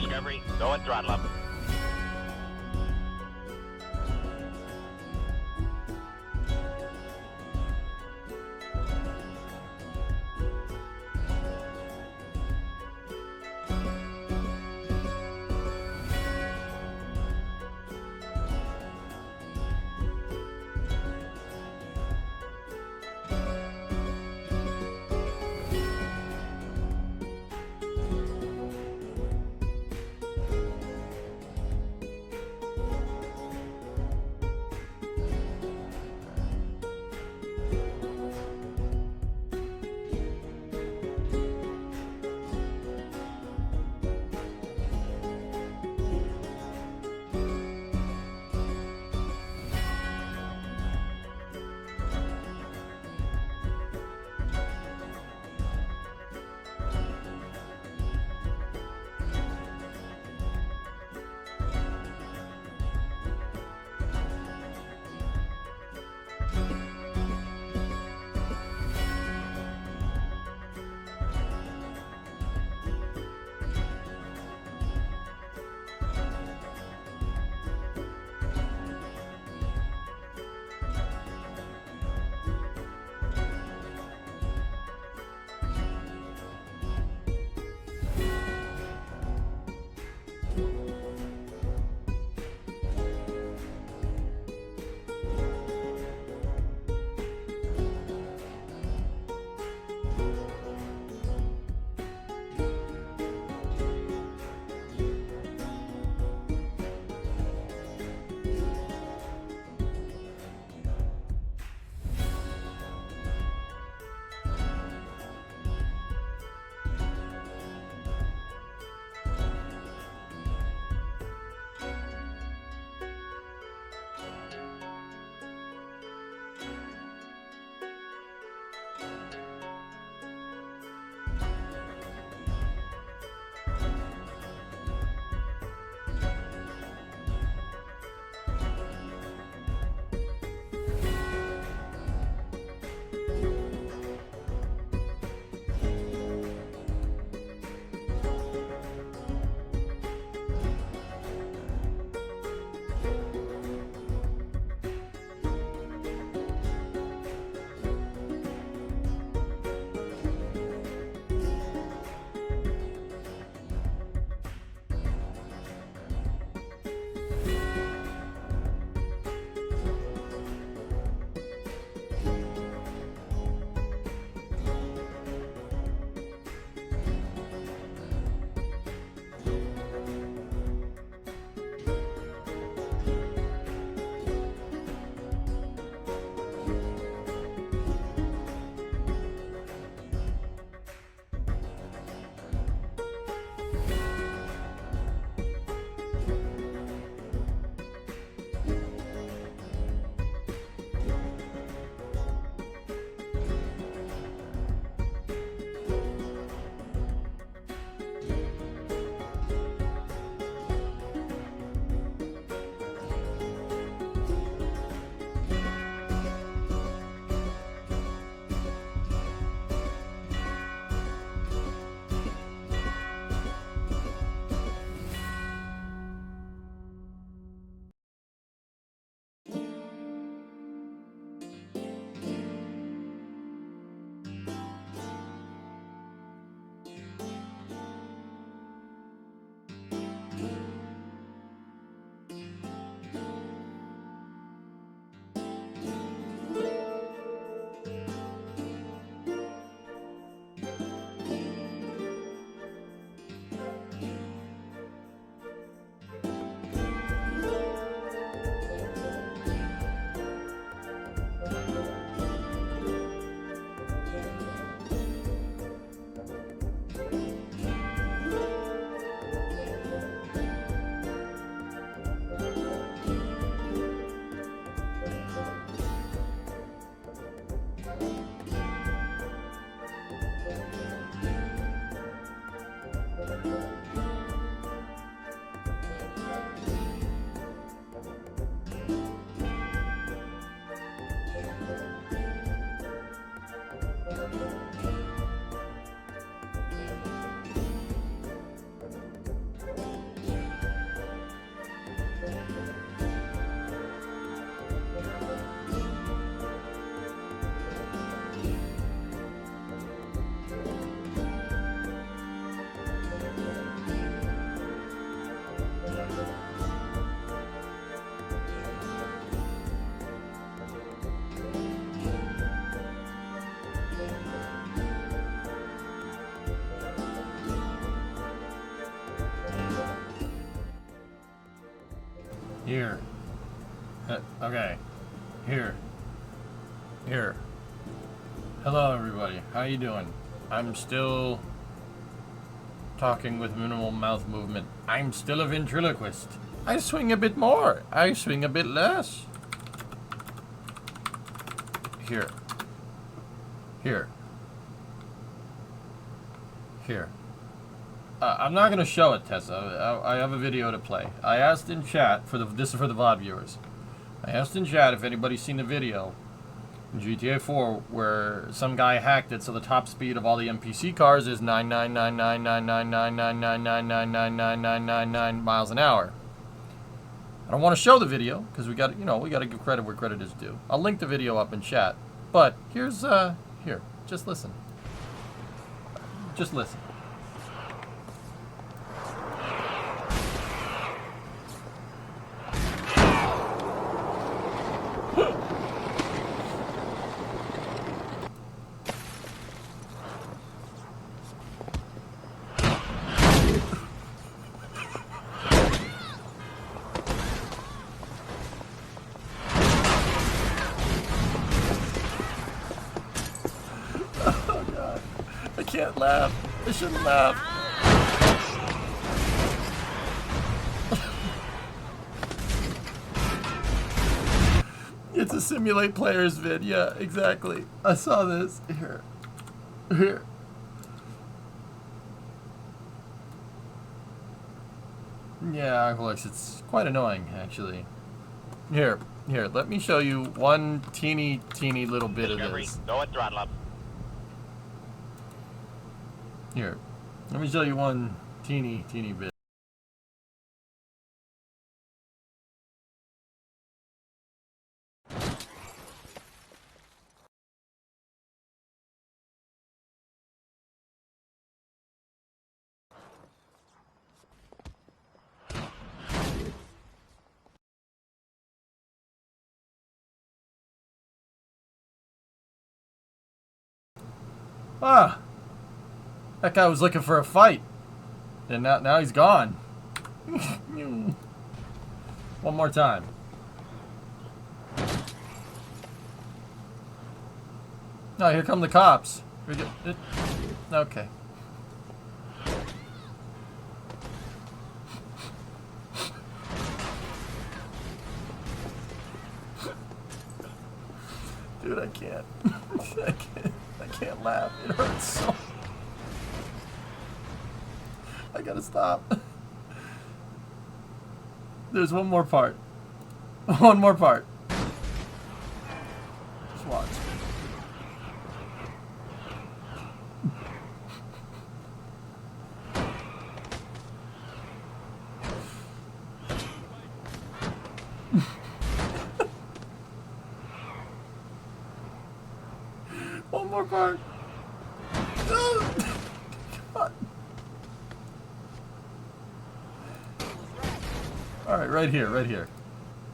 Discovery, go and throttle up. Here. Okay. Here. Here. Hello, everybody. How you doing? I'm still talking with minimal mouth movement. I'm still a ventriloquist. I swing a bit more. I swing a bit less. Here. Here. Here. I'm not gonna show it, Tessa. I have a video to play. I asked in chat this is for the VOD viewers. I asked in chat if anybody's seen the video in GTA 4 where some guy hacked it so the top speed of all the NPC cars is 999999999999999 miles an hour. I don't want to show the video because we got to give credit where credit is due. I'll link the video up in chat. But here's here, just listen. Just listen. I can't laugh. I shouldn't laugh. It's a simulate players vid. Yeah, exactly. I saw this. Here. Here. Yeah, Aqualix, it's quite annoying, actually. Here. Let me show you one teeny little bit of this. Go and throttle up. Here, let me show you one teeny bit. Ah! That guy was looking for a fight. And now he's gone. One more time. No, here come the cops. Okay. Dude, I can't. I can't laugh. It hurts so. I gotta stop. There's one more part. One more part. Just watch. One more part. God. Alright, right here.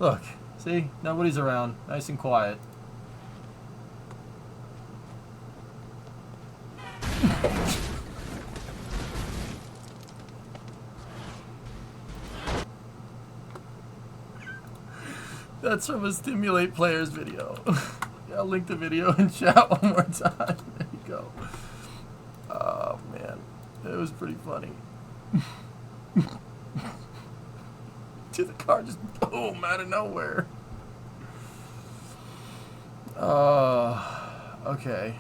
Look, see? Nobody's around. Nice and quiet. That's from a Stimulate Players video. I'll link the video in chat one more time. There you go. Oh, man. It was pretty funny. The car just boom out of nowhere. Okay.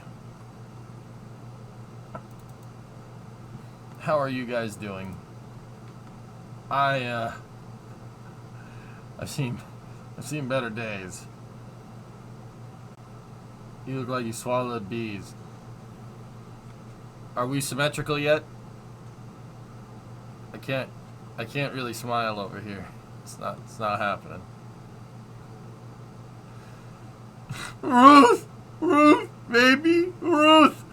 How are you guys doing? I've seen better days. You look like you swallowed bees. Are we symmetrical yet? I can't really smile over here. It's not happening. Ruth, baby, Ruth.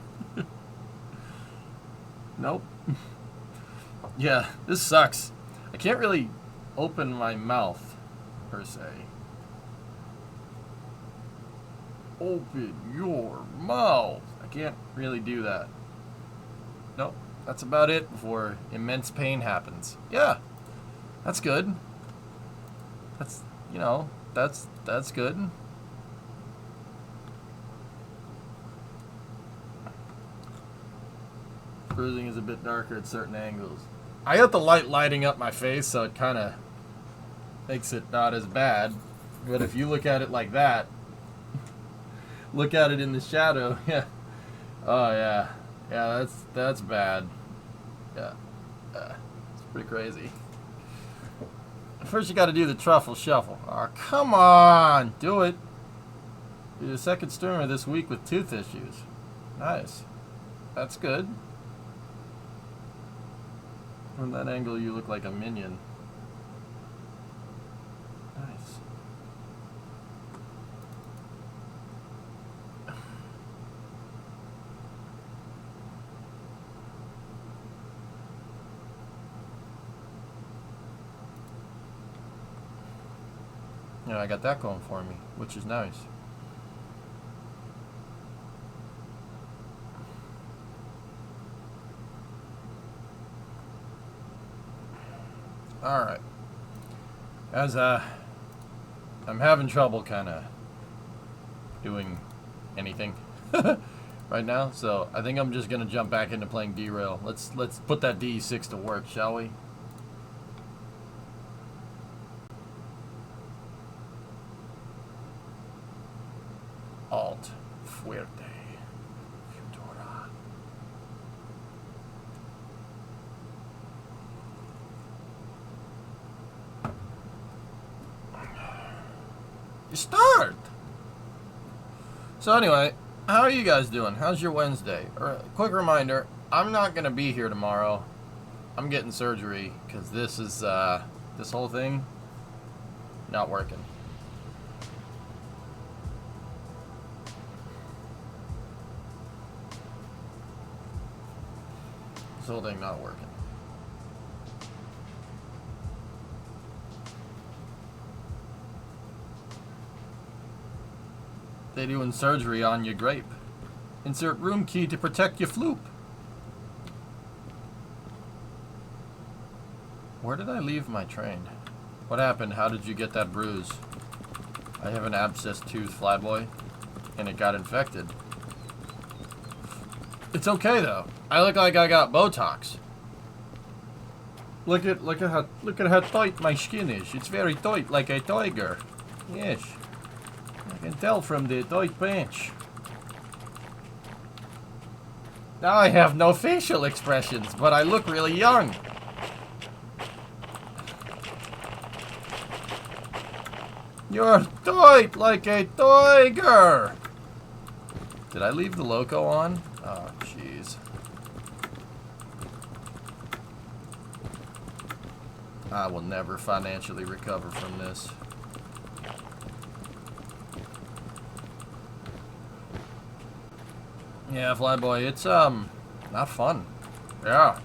Nope. Yeah, this sucks. I can't really open my mouth, per se. Open your mouth. I can't really do that. Nope. That's about it before immense pain happens. Yeah. That's good. That's, you know, that's good. Bruising is a bit darker at certain angles. I got the light lighting up my face, so it kind of makes it not as bad. But if you look at it like that, look at it in the shadow, yeah. Oh yeah, yeah. That's bad. Yeah, it's pretty crazy. First, you got to do the truffle shuffle. Oh, come on, do it. You're the second streamer this week with tooth issues. Nice. That's good. From that angle, you look like a minion. Nice. Yeah, I got that going for me, which is nice. All right. As I'm having trouble kind of doing anything right now, so I think I'm just gonna jump back into playing Derail. Let's put that D6 to work, shall we? Alt Fuerte Futura. You start. So anyway, how are you guys doing? How's your Wednesday? Quick reminder, I'm not gonna be here tomorrow. I'm getting surgery because this is this whole thing not working. This whole thing not working. They doing surgery on your grape. Insert room key to protect your floop. Where did I leave my train? What happened? How did you get that bruise? I have an abscessed tooth, Flyboy, and it got infected. It's okay though. I look like I got Botox. Look at how tight my skin is. It's very tight, like a tiger. Yes. I can tell from the tight bench. Now I have no facial expressions, but I look really young. You're tight like a tiger. Did I leave the loco on? Oh, jeez. I will never financially recover from this. Yeah, Flyboy, it's, not fun. Yeah.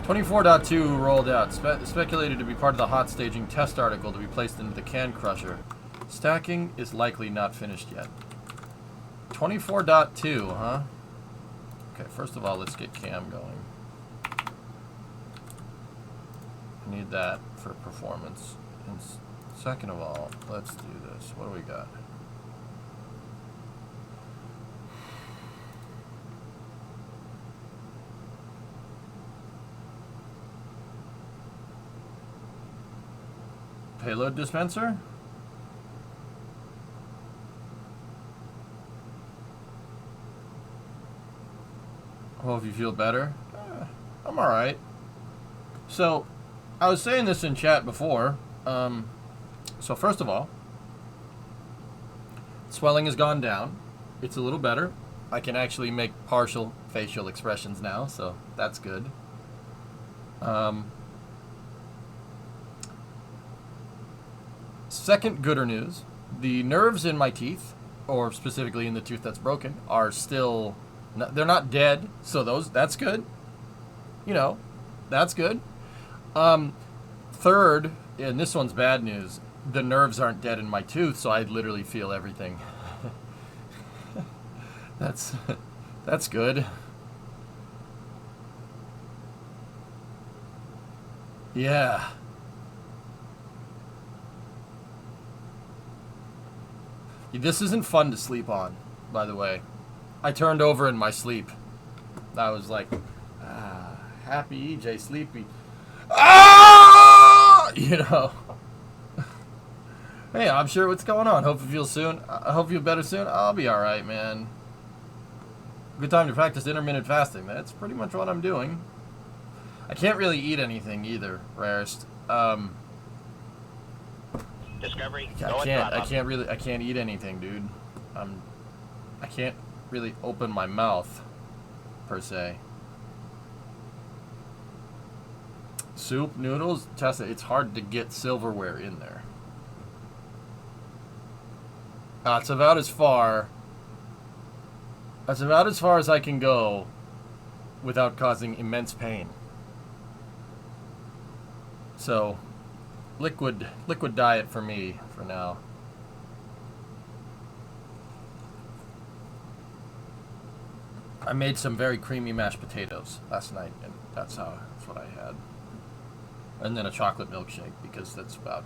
.24.2 rolled out. Speculated to be part of the hot staging test article to be placed into the can crusher. Stacking is likely not finished yet. 24.2, huh? Okay, first of all, let's get cam going. I need that for performance. And second of all, let's do this. What do we got? Payload dispenser? Well, if you feel better, I'm alright. So, I was saying this in chat before. So first of all, swelling has gone down. It's a little better. I can actually make partial facial expressions now, so that's good. Second gooder news, the nerves in my teeth, or specifically in the tooth that's broken, are still, they're not dead, so that's good. You know, that's good. Third, and this one's bad news, the nerves aren't dead in my tooth, so I literally feel everything. That's good. Yeah. This isn't fun to sleep on, by the way. I turned over in my sleep. I was like, happy EJ sleepy. Ah! You know. Hey, I'm sure what's going on. Hope you feel soon. I hope you feel better soon. I'll be alright, man. Good time to practice intermittent fasting. That's pretty much what I'm doing. I can't really eat anything either, Rarest. Discovery. I can't eat anything, dude. I can't really open my mouth, per se. Soup, noodles, Tessa, it's hard to get silverware in there. That's about as far as I can go without causing immense pain. So, liquid diet for me for now. I made some very creamy mashed potatoes last night, and that's what I had. And then a chocolate milkshake, because that's about,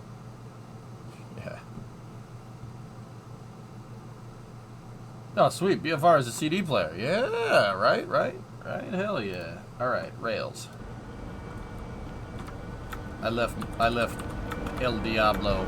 yeah. Oh, sweet. BFR is a CD player. Yeah, right. Hell yeah. All right, Rails. I left El Diablo.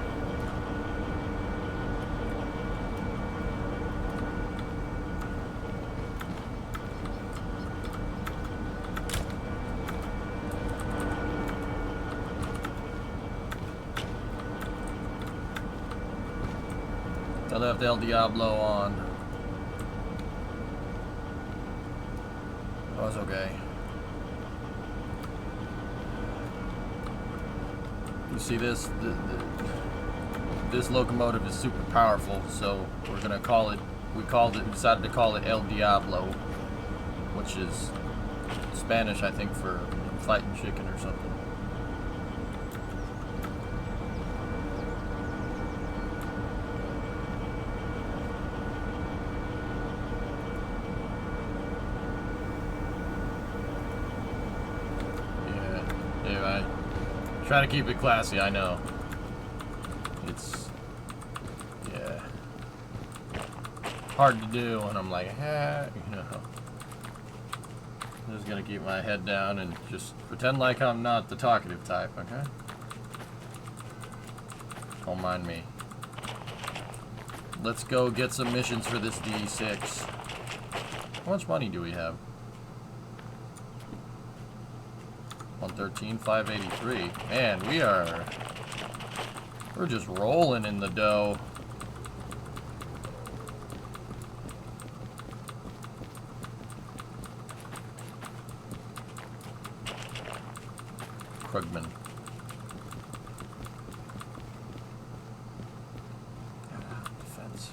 I left El Diablo on. That was okay. You see this? This locomotive is super powerful, so we're gonna call it. Decided to call it El Diablo, which is Spanish, I think, for fighting chicken or something. Yeah, I try to keep it classy, I know. It's, yeah, hard to do, and I'm like, you know. I'm just gonna keep my head down and just pretend like I'm not the talkative type, okay? Don't mind me. Let's go get some missions for this D6. How much money do we have? 113, 583. Man, we're just rolling in the dough. Krugman. Defense.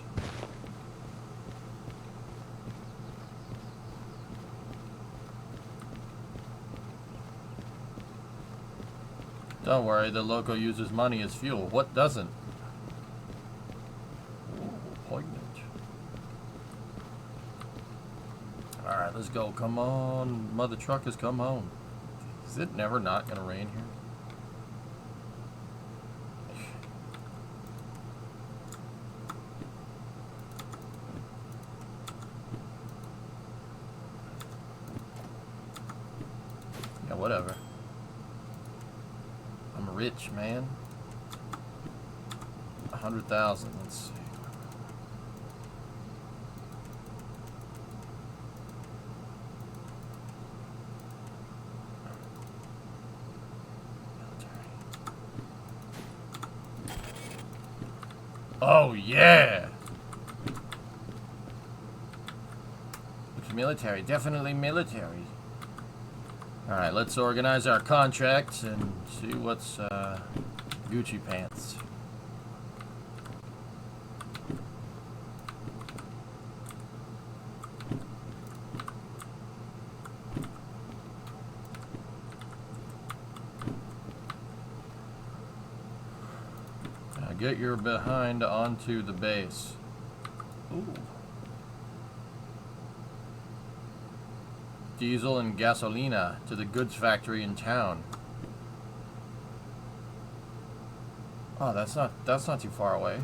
Don't worry, the loco uses money as fuel. What doesn't? Ooh, poignant. Alright, let's go. Come on. Mother truckers, come home. Is it never not gonna rain here? Yeah, whatever. I'm rich, man. 100,000. Let's see. Oh yeah. It's military, definitely military. Alright, let's organize our contracts and see what's Gucci pants. Now get your behind onto the base. Ooh. Diesel and gasolina to the goods factory in town. Oh, that's not too far away.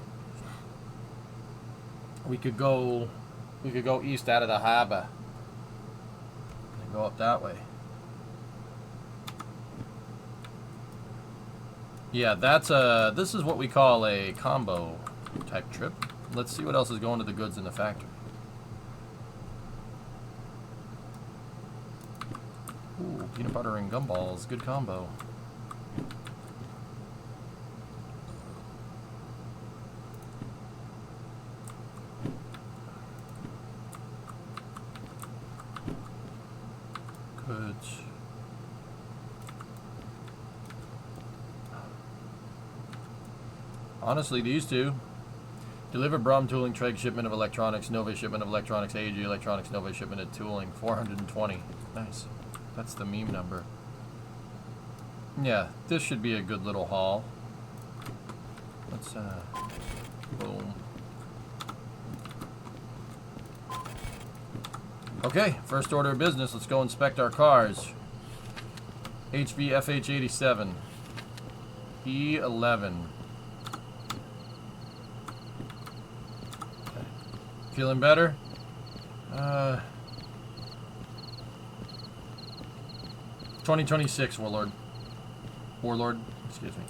We could go east out of the harbor and go up that way. Yeah, this is what we call a combo type trip. Let's see what else is going to the goods in the factory. Ooh, peanut butter and gumballs, good combo. Goods. Honestly, these two. Deliver Brom tooling, Treg shipment of electronics, Nova shipment of electronics, AG electronics, Nova shipment of tooling, 420. Nice. That's the meme number. Yeah, this should be a good little haul. Let's, boom. Okay, first order of business. Let's go inspect our cars. HV FH87. E11. Feeling better? 2026, Warlord, excuse me.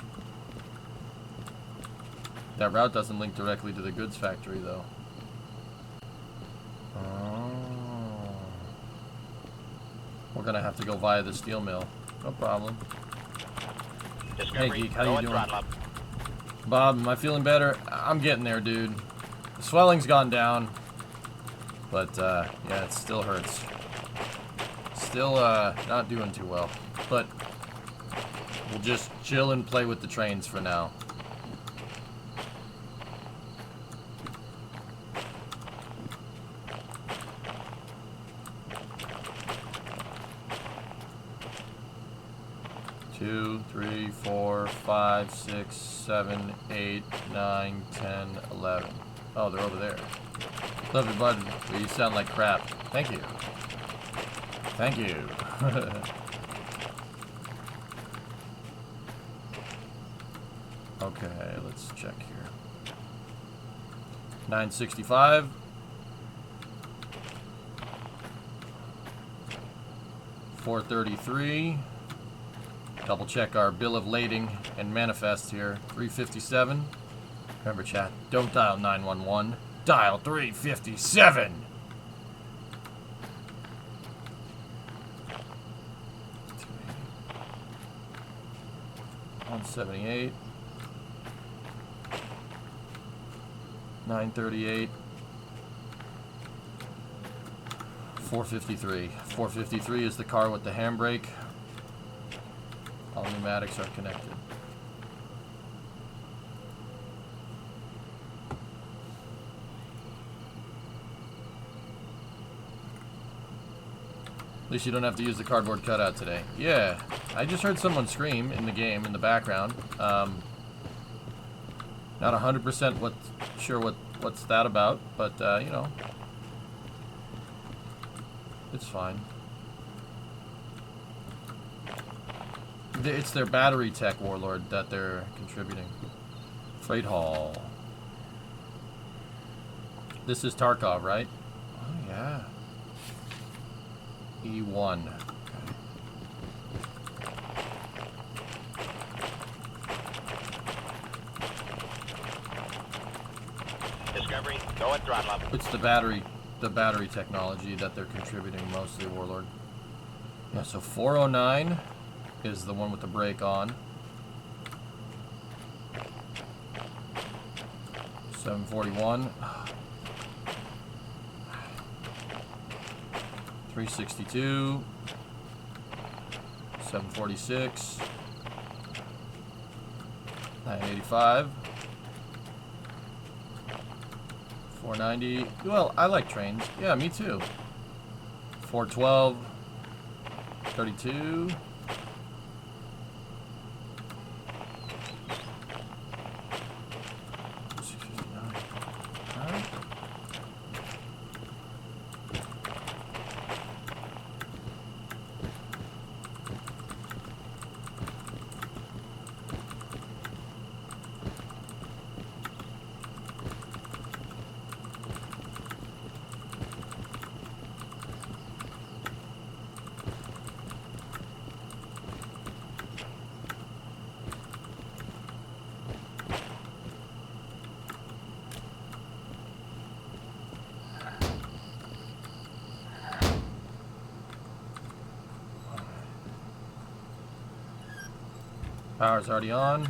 That route doesn't link directly to the goods factory, though. Oh. We're gonna have to go via the steel mill. No problem. Hey, Geek, how you doing? Bob, am I feeling better? I'm getting there, dude. The swelling's gone down, but yeah, it still hurts. Still not doing too well, but we'll just chill and play with the trains for now. Two, 3, 4, 5, 6, 7, 8, 9, 10, 11. Oh, they're over there. Love you, bud. But you sound like crap. Thank you. Thank you. Okay, let's check here. 965. $433. Double check our bill of lading and manifest here. 357. Remember, chat, don't dial 911. Dial 357. 178. 938. 453. 453 is the car with the handbrake. All pneumatics are connected. At least you don't have to use the cardboard cutout today. Yeah, I just heard someone scream in the game in the background. Not 100% sure what's that about, but you know, it's fine. It's their battery tech, Warlord, that they're contributing. Freight haul. This is Tarkov, right? Oh, yeah. E1. Okay. Discovery, go at throttle up. It's the battery technology that they're contributing mostly, Warlord. Yeah, so 409 is the one with the brake on. 741. 362. 746. 985. 490. Well, I like trains. Yeah, me too. 412. 32. 659. All right. Power's already on.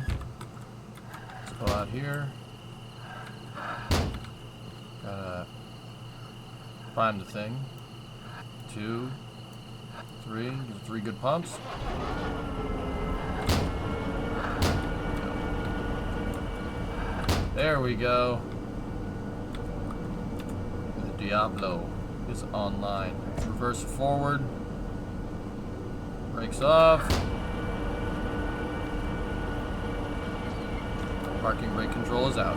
Let's go out here. Gotta prime the thing. 2, 3. Give it 3 good pumps. There we go. The Diablo is online. Reverse forward. Brakes off. Parking brake control is out.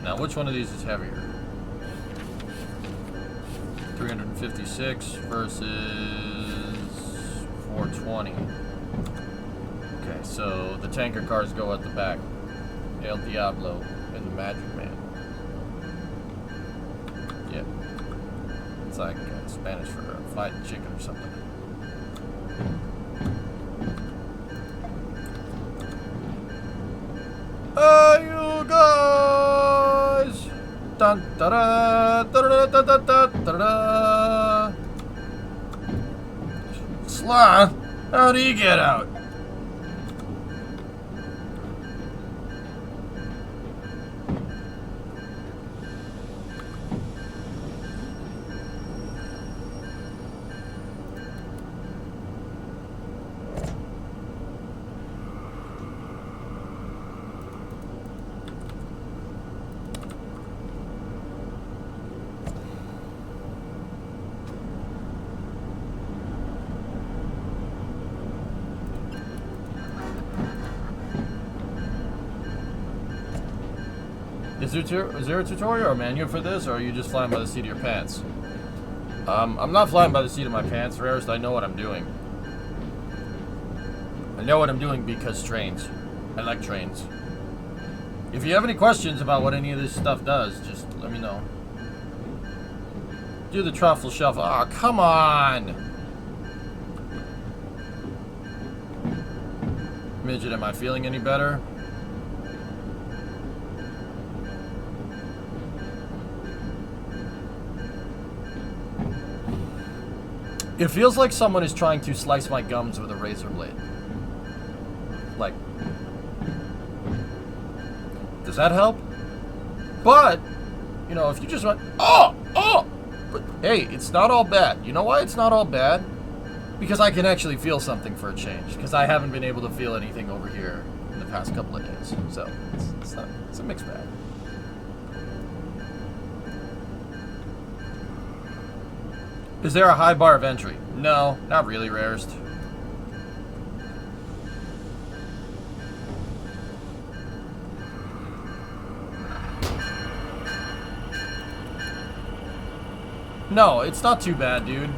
Now, which one of these is heavier? 356 versus 420. Okay, so the tanker cars go at the back. El Diablo and the Magic Man. Yeah. It's like Spanish for fighting chicken or something. You guys! Dun da da da da da da da da da. Sloth, how do you get out? Is there a tutorial or manual for this, or are you just flying by the seat of your pants? I'm not flying by the seat of my pants, Rarest. I know what I'm doing. I know what I'm doing because trains. I like trains. If you have any questions about what any of this stuff does, just let me know. Do the truffle shuffle. Oh, come on! Midget, am I feeling any better? It feels like someone is trying to slice my gums with a razor blade. Like, does that help? But, you know, if you just went, oh! But, hey, it's not all bad. You know why it's not all bad? Because I can actually feel something for a change. Because I haven't been able to feel anything over here in the past couple of days. So, it's a mixed bag. Is there a high bar of entry? No, not really, Rarest. No, it's not too bad, dude.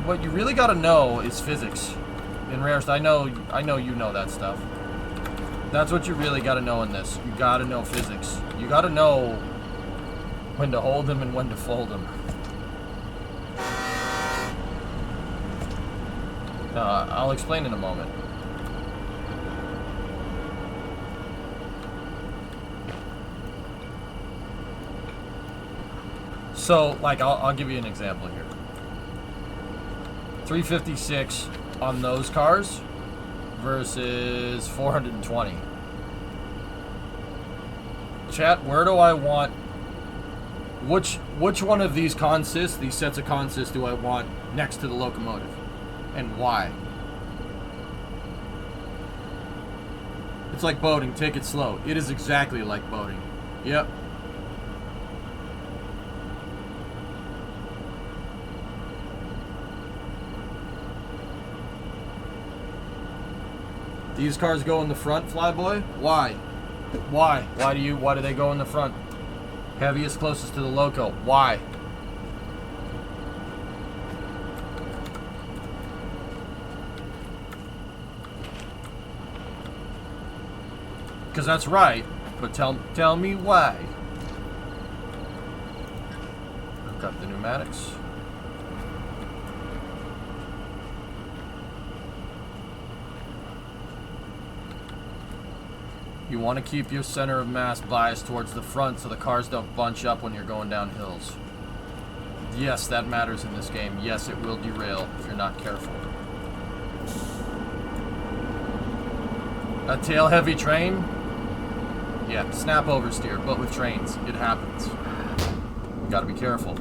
What you really gotta know is physics. And Rarest, I know you know that stuff. That's what you really gotta know in this. You gotta know physics. You gotta know when to hold them and when to fold them. I'll explain in a moment. So, like, I'll give you an example here. 356 on those cars versus 420. Chat, where do I want... Which one of these consists, these sets of consists, do I want next to the locomotive? And why? It's like boating. Take it slow. It is exactly like boating. Yep. These cars go in the front, Flyboy? Why? Why? Why do they go in the front? Heaviest closest to the loco. Why? Because that's right, but tell me why. Hook up the pneumatics. You want to keep your center of mass biased towards the front so the cars don't bunch up when you're going down hills. Yes, that matters in this game. Yes, it will derail if you're not careful. A tail-heavy train? Yeah, snap oversteer, but with trains. It happens. You gotta be careful.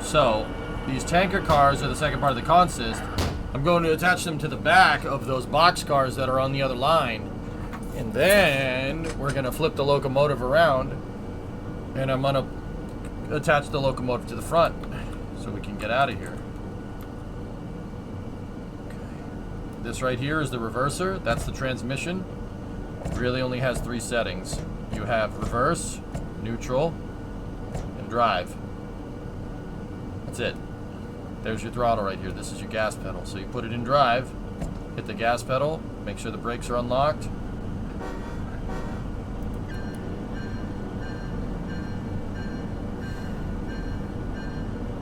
So, these tanker cars are the second part of the consist. I'm going to attach them to the back of those box cars that are on the other line. And then we're going to flip the locomotive around. And I'm going to attach the locomotive to the front so we can get out of here. Okay. This right here is the reverser. That's the transmission. It really only has 3 settings. You have reverse, neutral, and drive. That's it. There's your throttle right here. This is your gas pedal. So you put it in drive, hit the gas pedal, make sure the brakes are unlocked.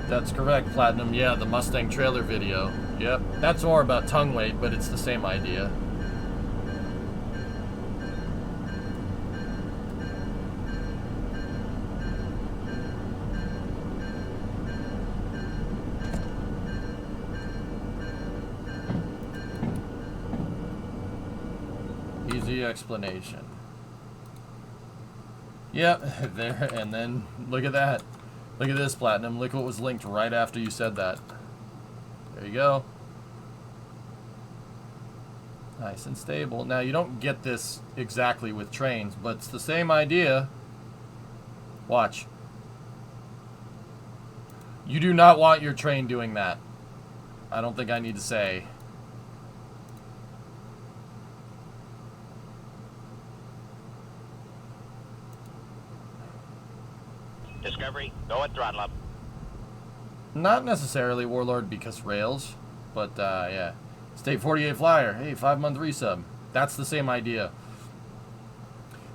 That's correct, Platinum. Yeah, the Mustang trailer video. Yep. That's more about tongue weight, but it's the same idea. Easy explanation. Yep, there, and then look at that. Look at this, Platinum. Look what was linked right after you said that. There you go. Nice and stable. Now, you don't get this exactly with trains, but it's the same idea. Watch. You do not want your train doing that. I don't think I need to say. Discovery, go at throttle up. Not necessarily, Warlord, because rails. But, yeah. State 48 Flyer. Hey, 5-month resub. That's the same idea.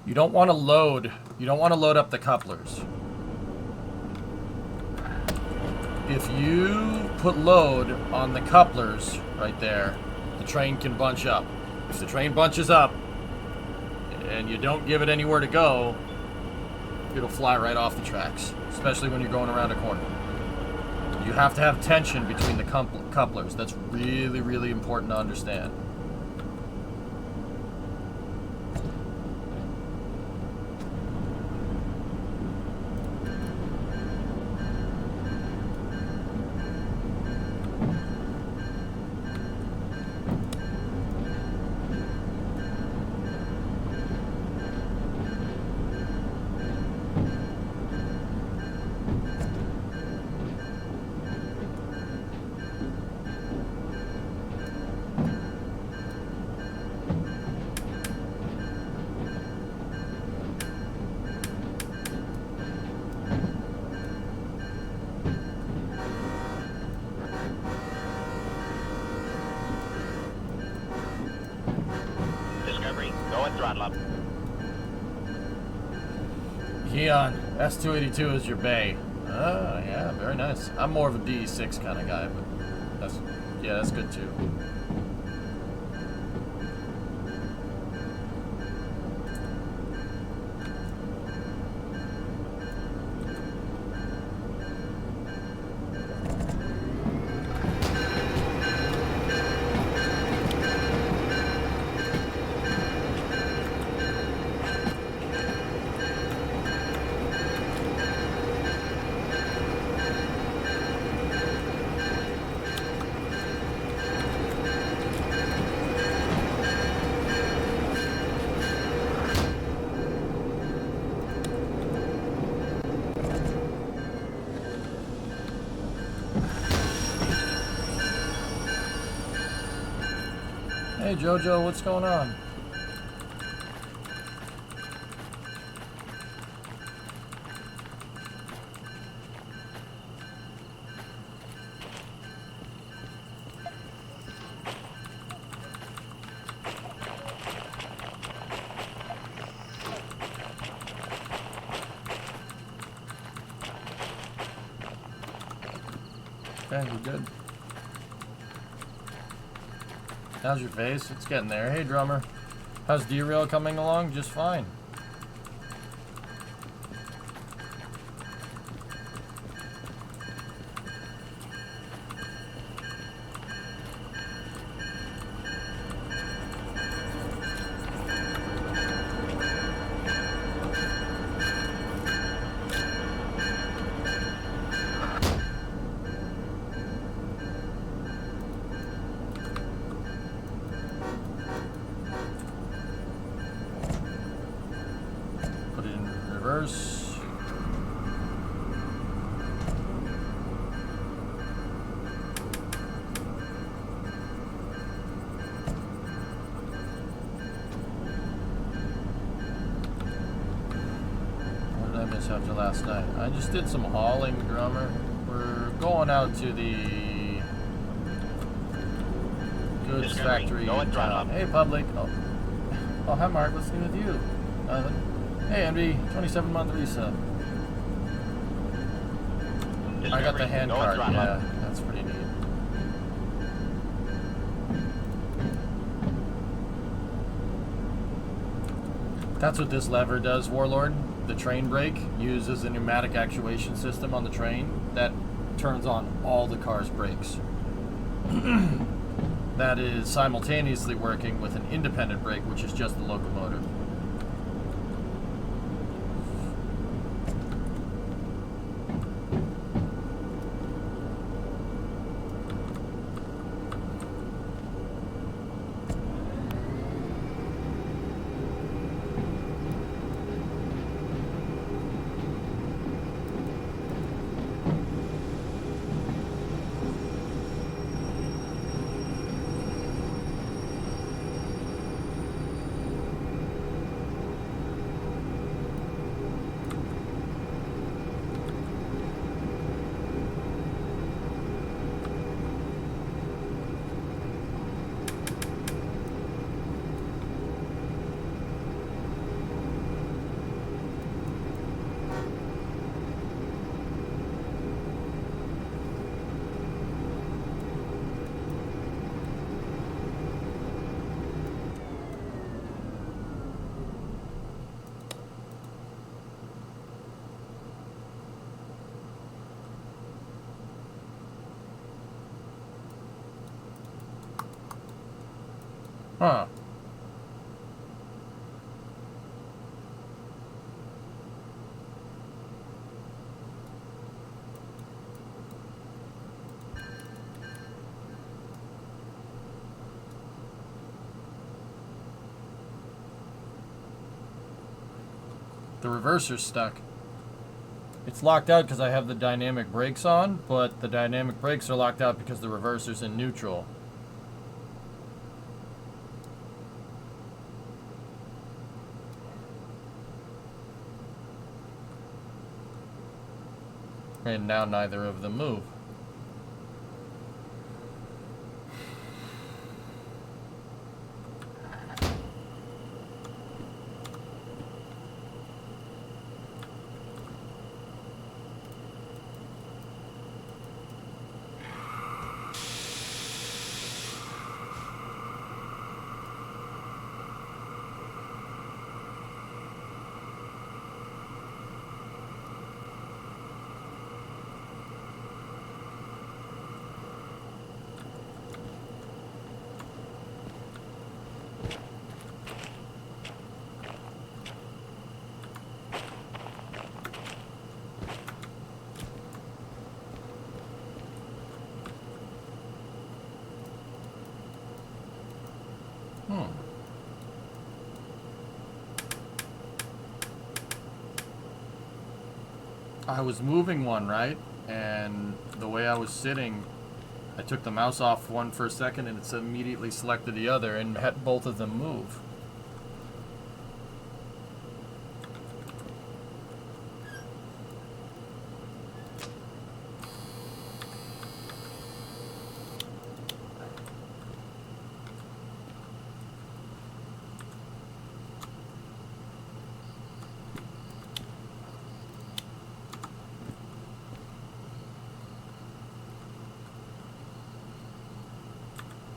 You don't want to load. You don't want to load up the couplers. If you put load on the couplers right there, the train can bunch up. If the train bunches up and you don't give it anywhere to go, it'll fly right off the tracks, especially when you're going around a corner. You have to have tension between the couplers. That's really, really important to understand. Go at throttle up. Keon, S282 is your bay. Ah, yeah, very nice. I'm more of a DE6 kind of guy, but that's good too. Hey Jojo, what's going on? Okay, we're good. How's your face? It's getting there. Hey, drummer. How's Derail coming along? Just fine. Put it in reverse. What did I miss after last night? I just did some hauling, drummer. We're going out to the goods Discovery, factory go in and throttle town. up. Hey, public. Oh, hi, Mark. What's new with you? Nothing. Hey, MD. 27-month resub. I got the Discovery, hand go and card. throttle Yeah, up. that's pretty neat. That's what this lever does, Warlord. The train brake uses a pneumatic actuation system on the train that turns on all the car's brakes. That is simultaneously working with an independent brake, which is just the locomotive. Huh. The reverser's stuck. It's locked out because I have the dynamic brakes on, but the dynamic brakes are locked out because the reverser's in neutral. And now neither of them move. I was moving one, right? And the way I was sitting, I took the mouse off one for a second and it's immediately selected the other and had both of them move.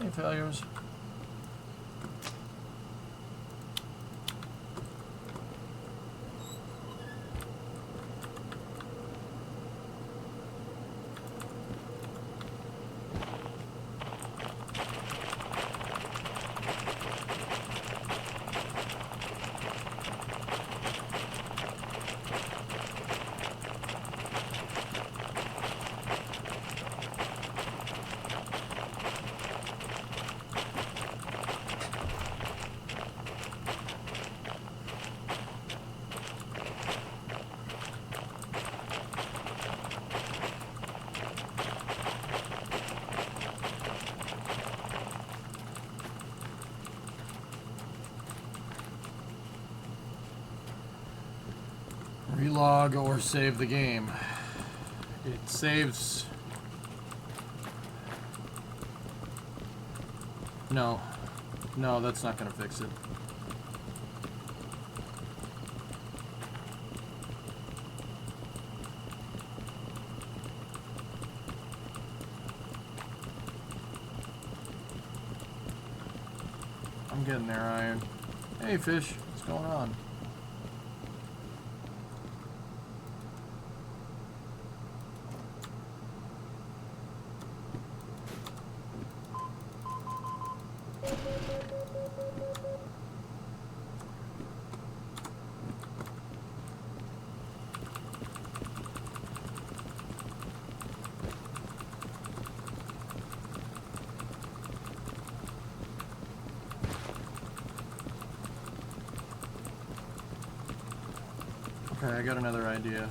Any failures? Relog or save the game. It saves. No. No, that's not going to fix it. I'm getting there, Iron. Hey, fish. What's going on? Okay, I got another idea.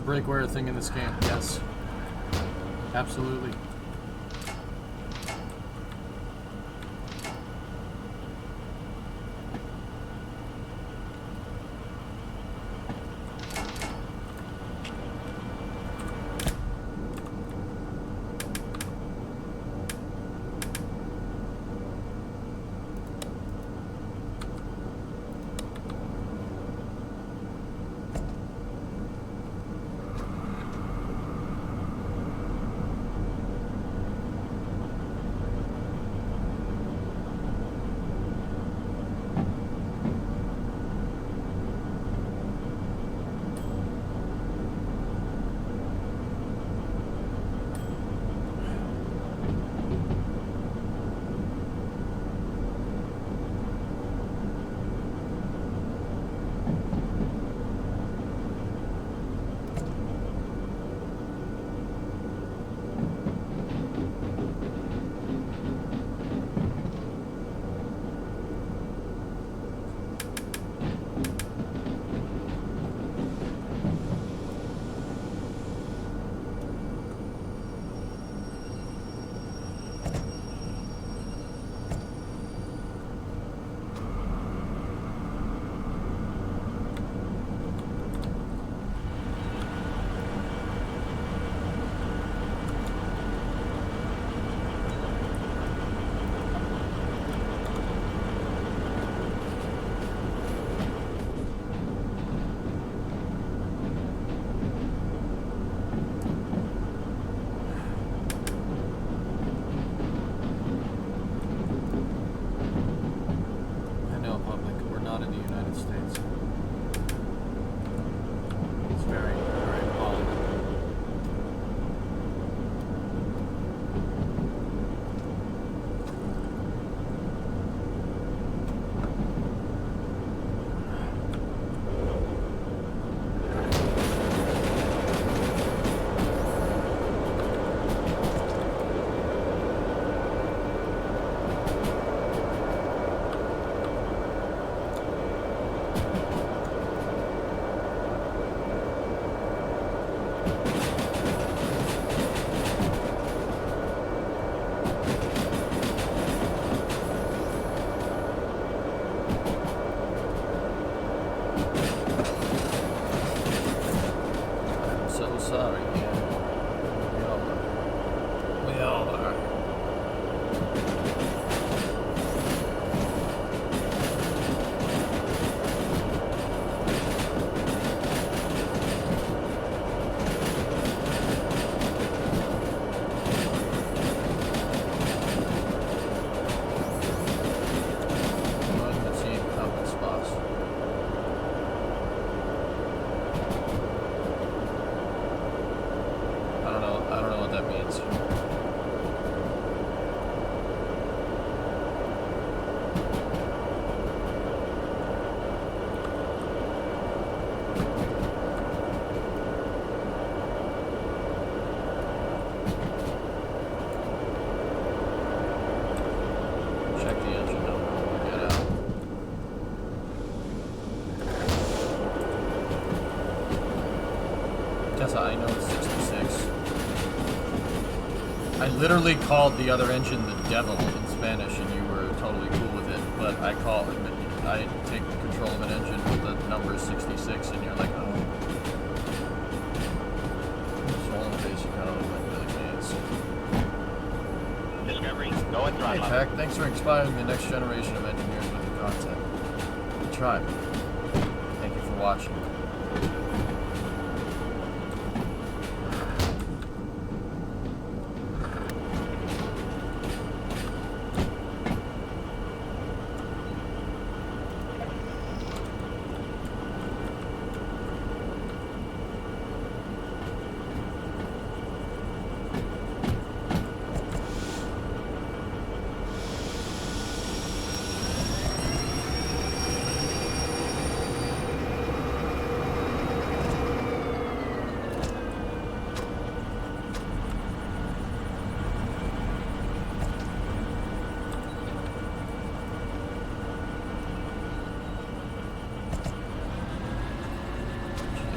Breakware thing in this game, yes. Absolutely. I literally called the other engine the devil in Spanish, and you were totally cool with it. But I take control of an engine with the number 66, and you're like, oh. Swollen face, you kind of look like Billy Gates. Discovery, go and Hey, throttle up. Pac, thanks for inspiring the next generation of engineers with your content. We tried. Thank you for watching.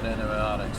Antibiotics.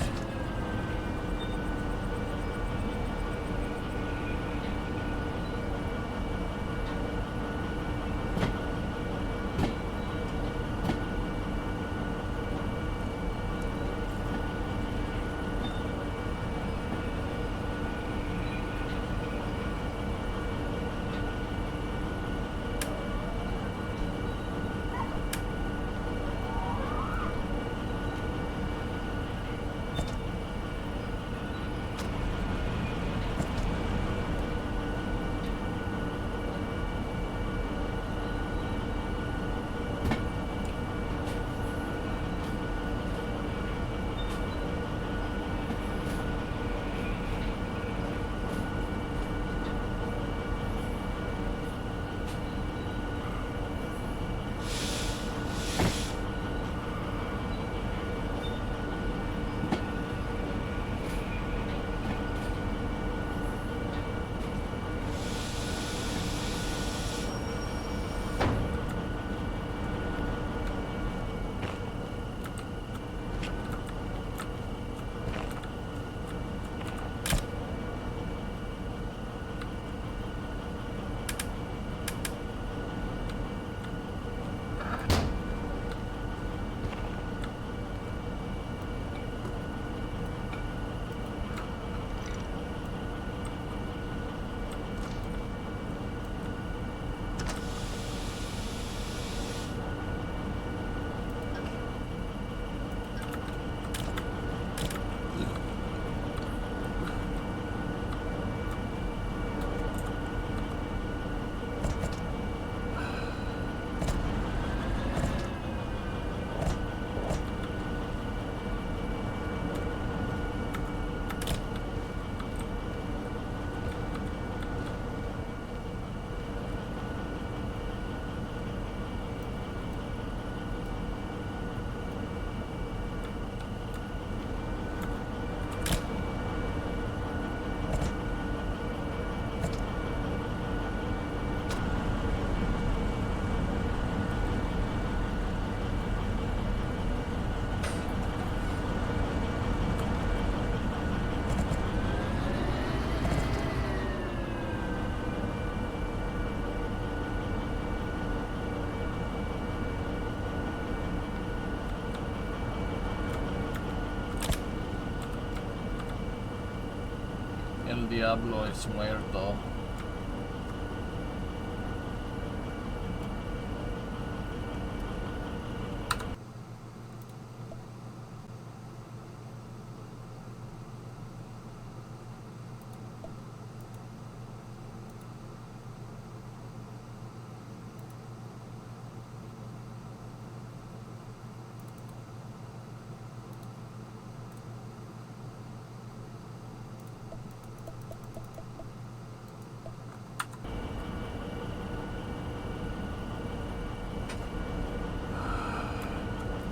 El diablo es muerto.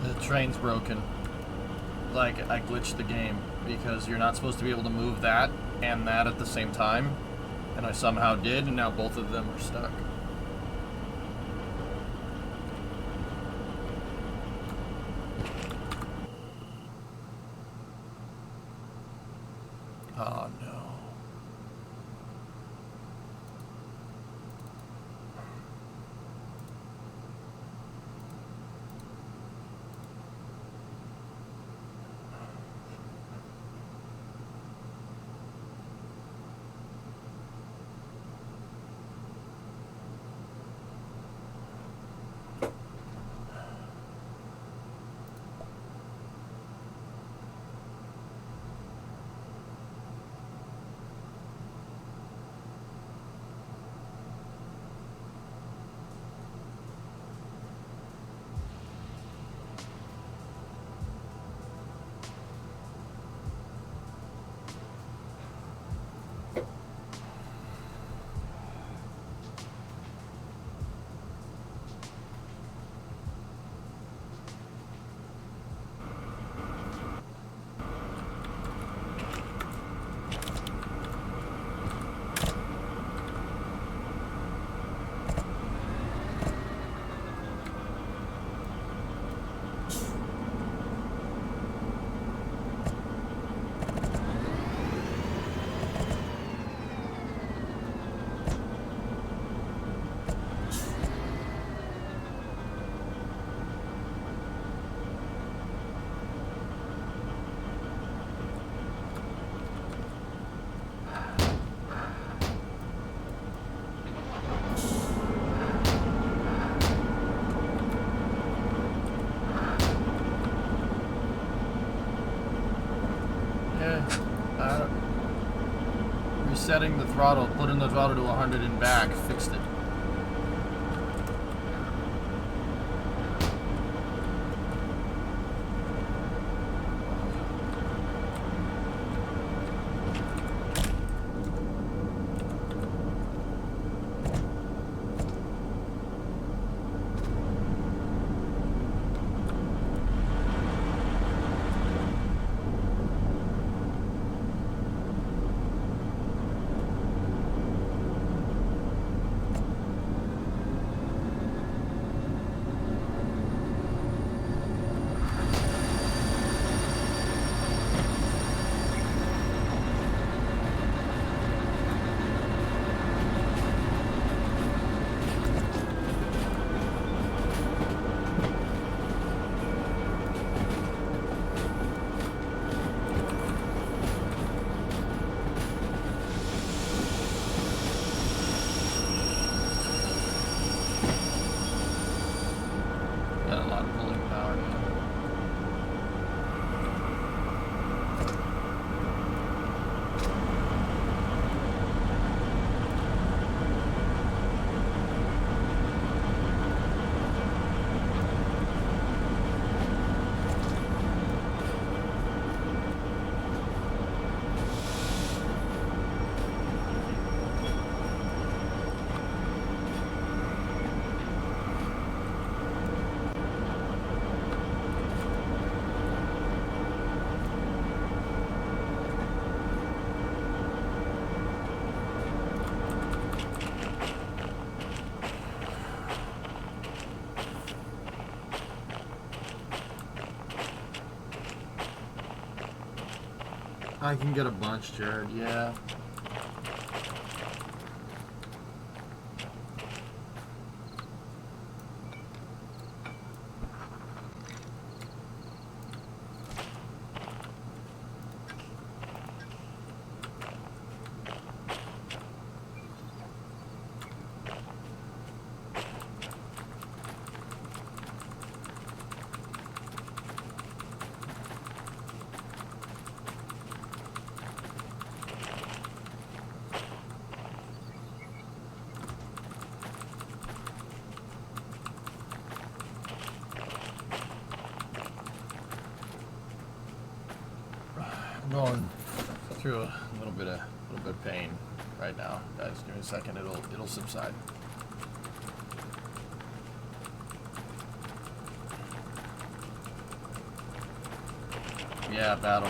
The train's broken. Like, I glitched the game because you're not supposed to be able to move that and that at the same time. And I somehow did, and now both of them are stuck. Oh no. resetting the throttle, putting the throttle to 100 and back, fixed it. Got a lot of pulling power now. I can get a bunch, Jared, yeah. I'm going through a little bit of pain right now, guys. Give me a second, it'll subside. Yeah, battle.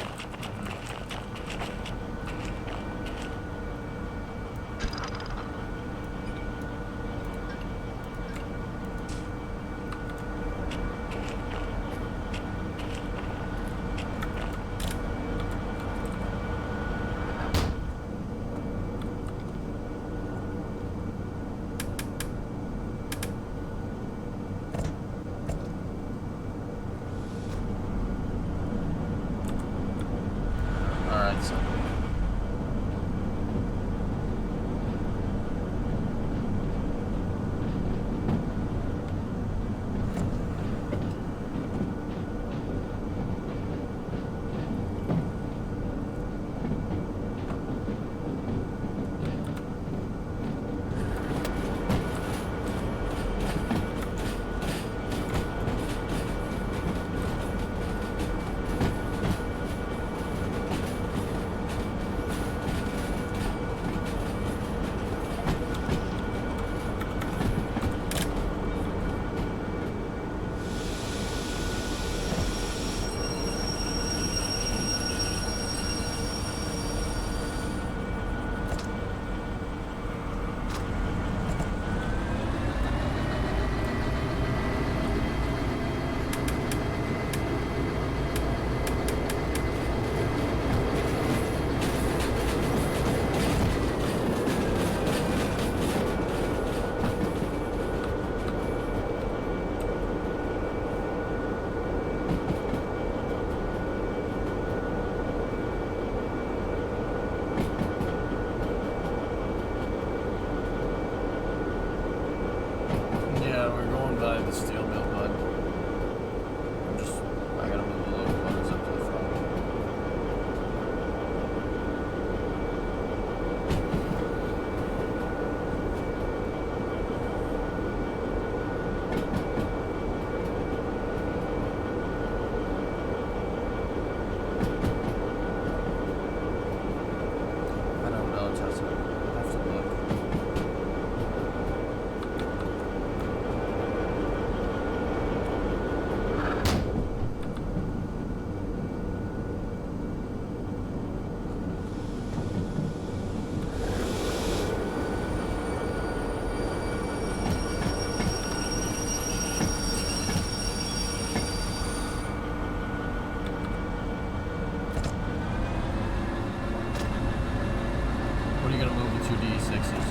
gonna move the 2D6s.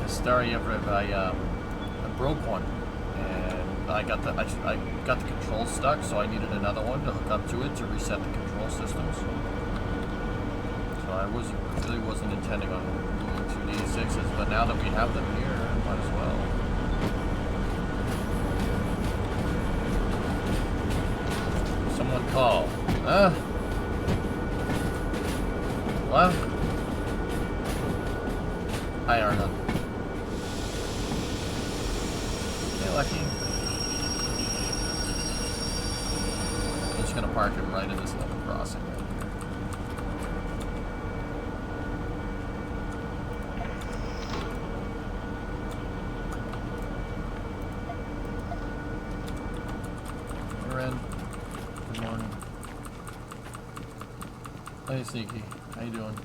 Starry Everett, I broke one, and I got the control stuck, so I needed another one to hook up to it to reset the control systems. So I really wasn't intending on moving 2D6s, but now that we have them here, might as well. Someone call. What? Hi, Argon. Hey, Lucky. I'm just gonna park him right in this level crossing right here. Hey, Ren. Good morning. Hey, Sneaky. How you doing?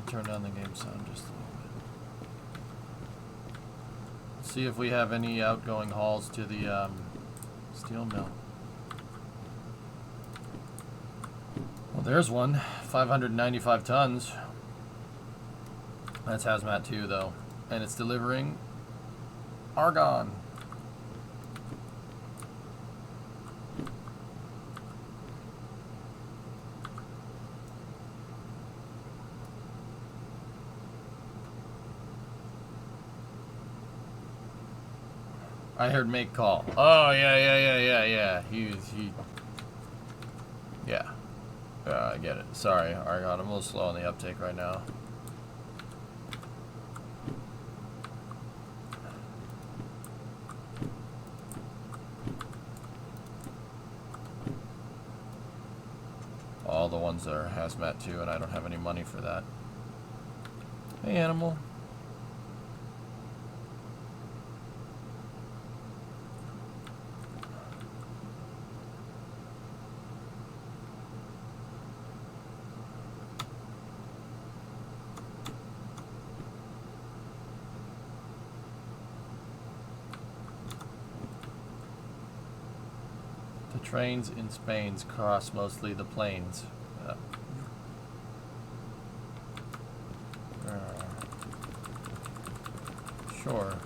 Turn down the game sound just a little bit. Let's see if we have any outgoing hauls to the steel mill. Well, there's one. 595 tons. That's hazmat 2 though. And it's delivering argon. I heard make call. Oh, yeah. Yeah. I get it. Sorry, Argon. I'm a little slow on the uptake right now. All the ones that are hazmat 2, and I don't have any money for that. Hey, animal. Trains in Spain cross mostly the plains. Sure.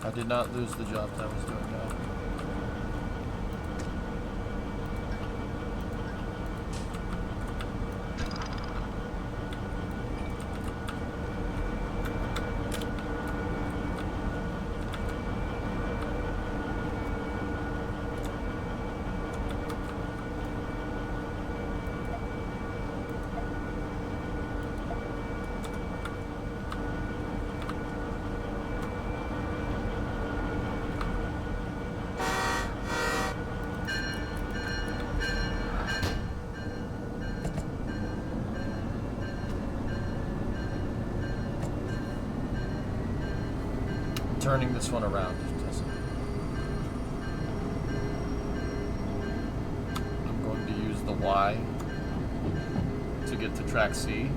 I did not lose the job that I was doing now. Turning this one around. I'm going to use the Y to get to track C.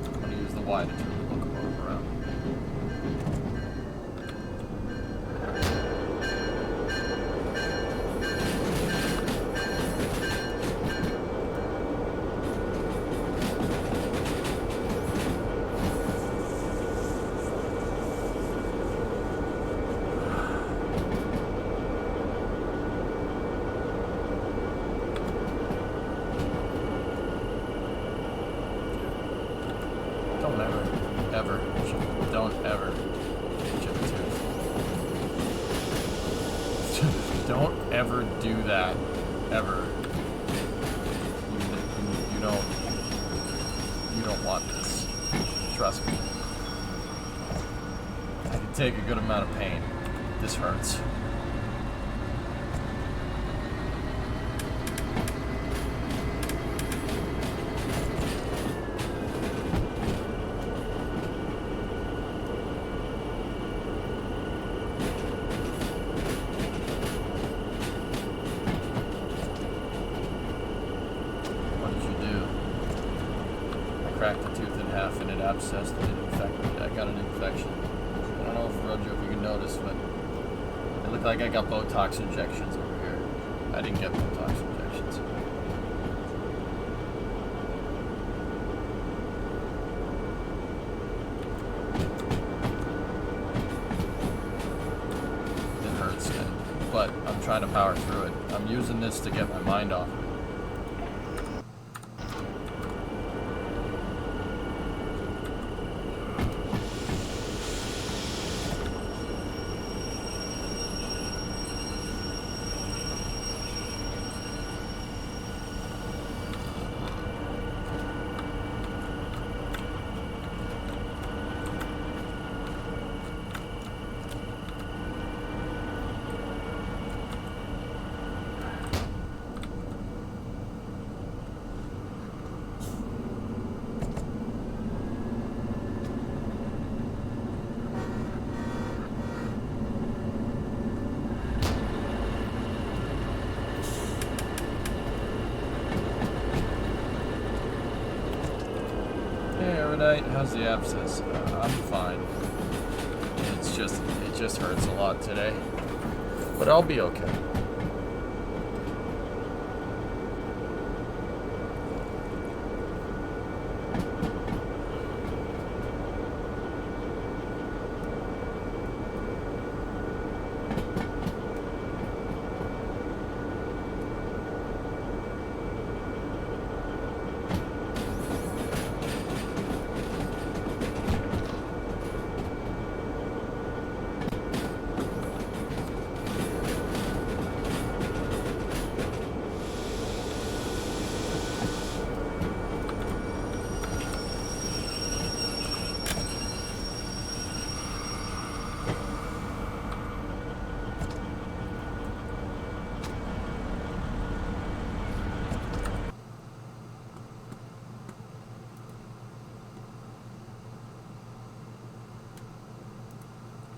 I'm going to use the Y to turn the locomotive around. Don't ever do that, ever. You don't want this. Trust me. I can take a good amount of pain. This hurts. cracked a tooth in half and it abscessed and it infected. I got an infection. I don't know if Rojo, if you can notice, but it looked like I got Botox injections over here. I didn't get Botox injections. It hurts, but I'm trying to power through it. I'm using this to get my mind off of it. How's the abscess? I'm fine. It just hurts a lot today, but I'll be okay.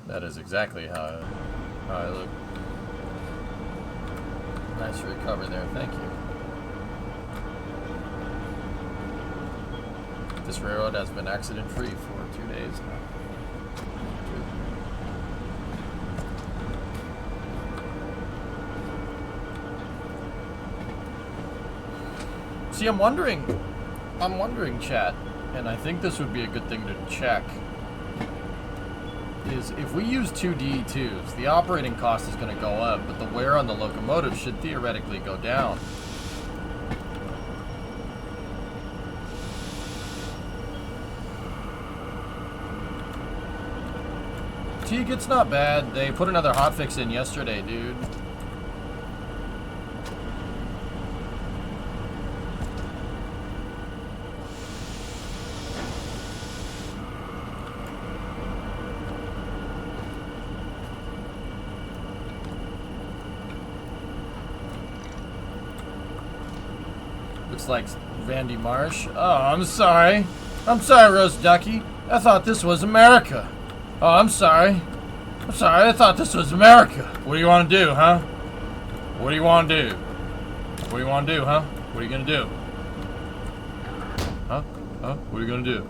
That is exactly how I look. Nice recover there, thank you. This railroad has been accident-free for 2 days now. See, I'm wondering, chat, and I think this would be a good thing to check, is if we use 2 DE2s, the operating cost is going to go up, but the wear on the locomotive should theoretically go down. Teague, it's not bad. They put another hotfix in yesterday, dude. Looks like Vandy Marsh. Oh, I'm sorry. I'm sorry, Rose Ducky. I thought this was America. Oh, I'm sorry. I'm sorry, I thought this was America. What do you want to do, huh? What do you want to do? What do you want to do, huh? What are you going to do? Huh? Huh? What are you going to do?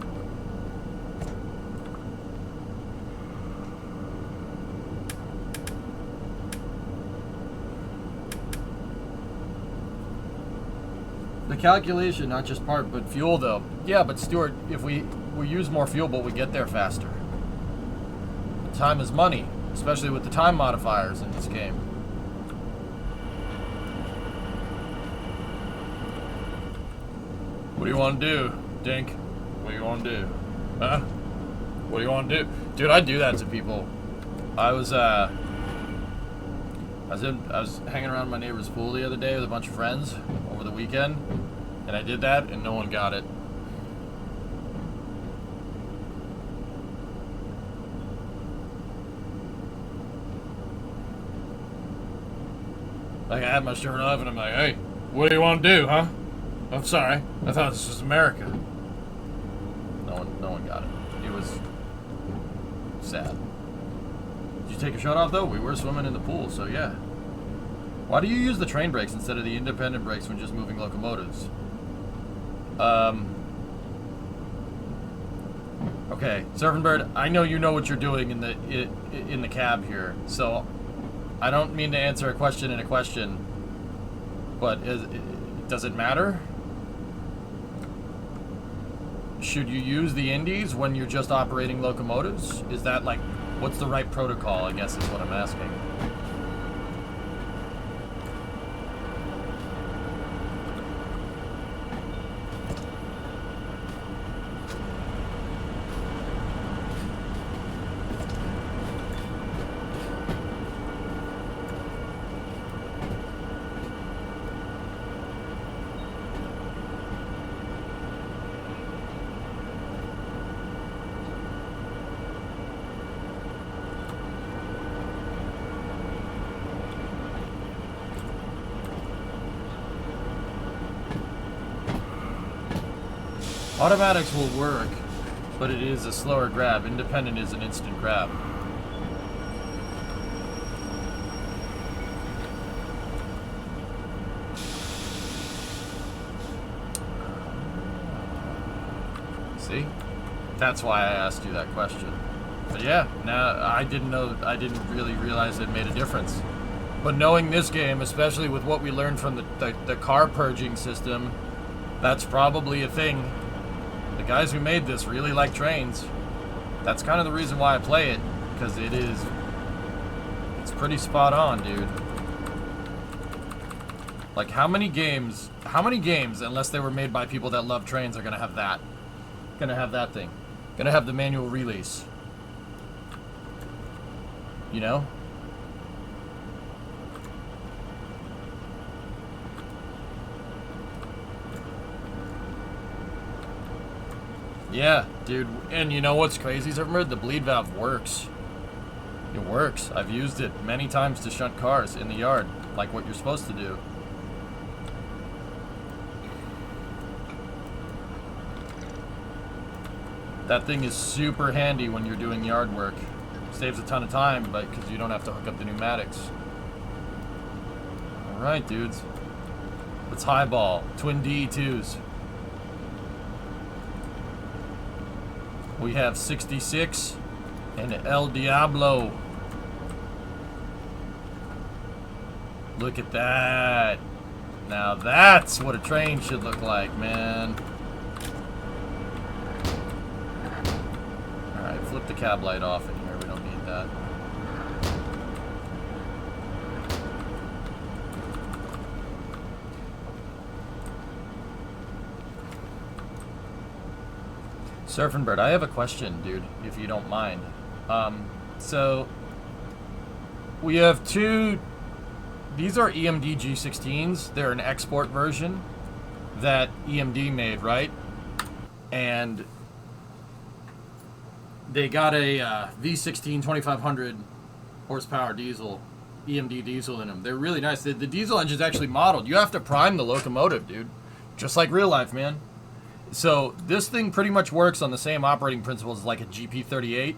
The calculation, not just part, but fuel, though. Yeah, but Stuart, if we use more fuel, but we get there faster. Time is money, especially with the time modifiers in this game. What do you want to do, Dink? What do you want to do? Huh? What do you want to do? Dude, I do that to people. I was hanging around my neighbor's pool the other day with a bunch of friends over the weekend, and I did that, and no one got it. Like, I had my shirt off, and I'm like, hey, what do you want to do, huh? I'm sorry, I thought this was America. No one got it. It was sad. Did you take your shirt off, though? We were swimming in the pool, so yeah. Why do you use the train brakes instead of the independent brakes when just moving locomotives? Okay, Surfing Bird, I know you know what you're doing in the cab here, so I don't mean to answer a question in a question, but does it matter? Should you use the indies when you're just operating locomotives? Is that like, what's the right protocol, I guess is what I'm asking. Automatics will work, but it is a slower grab. Independent is an instant grab. See? That's why I asked you that question. But yeah, now I didn't really realize it made a difference. But knowing this game, especially with what we learned from the car purging system, that's probably a thing. The guys who made this really like trains. That's kind of the reason why I play it, because it's pretty spot on, dude. Like, how many games, unless they were made by people that love trains, are gonna have that? Gonna have that thing. Gonna have the manual release. You know? Yeah, dude, and you know what's crazy, Zermer? The bleed valve works. It works. I've used it many times to shunt cars in the yard, like what you're supposed to do. That thing is super handy when you're doing yard work. Saves a ton of time, but because you don't have to hook up the pneumatics. All right, dudes. Let's highball. Twin D2s. We have 66 and El Diablo. Look at that. Now that's what a train should look like, man. Alright, flip the cab light off in here. We don't need that. Surfing Bird, I have a question, dude, if you don't mind. So, we have two, these are EMD G16s. They're an export version that EMD made, right? And they got a V16 2500 horsepower diesel, EMD diesel in them. They're really nice. The diesel engine's actually modeled. You have to prime the locomotive, dude. Just like real life, man. So this thing pretty much works on the same operating principles as like a GP38,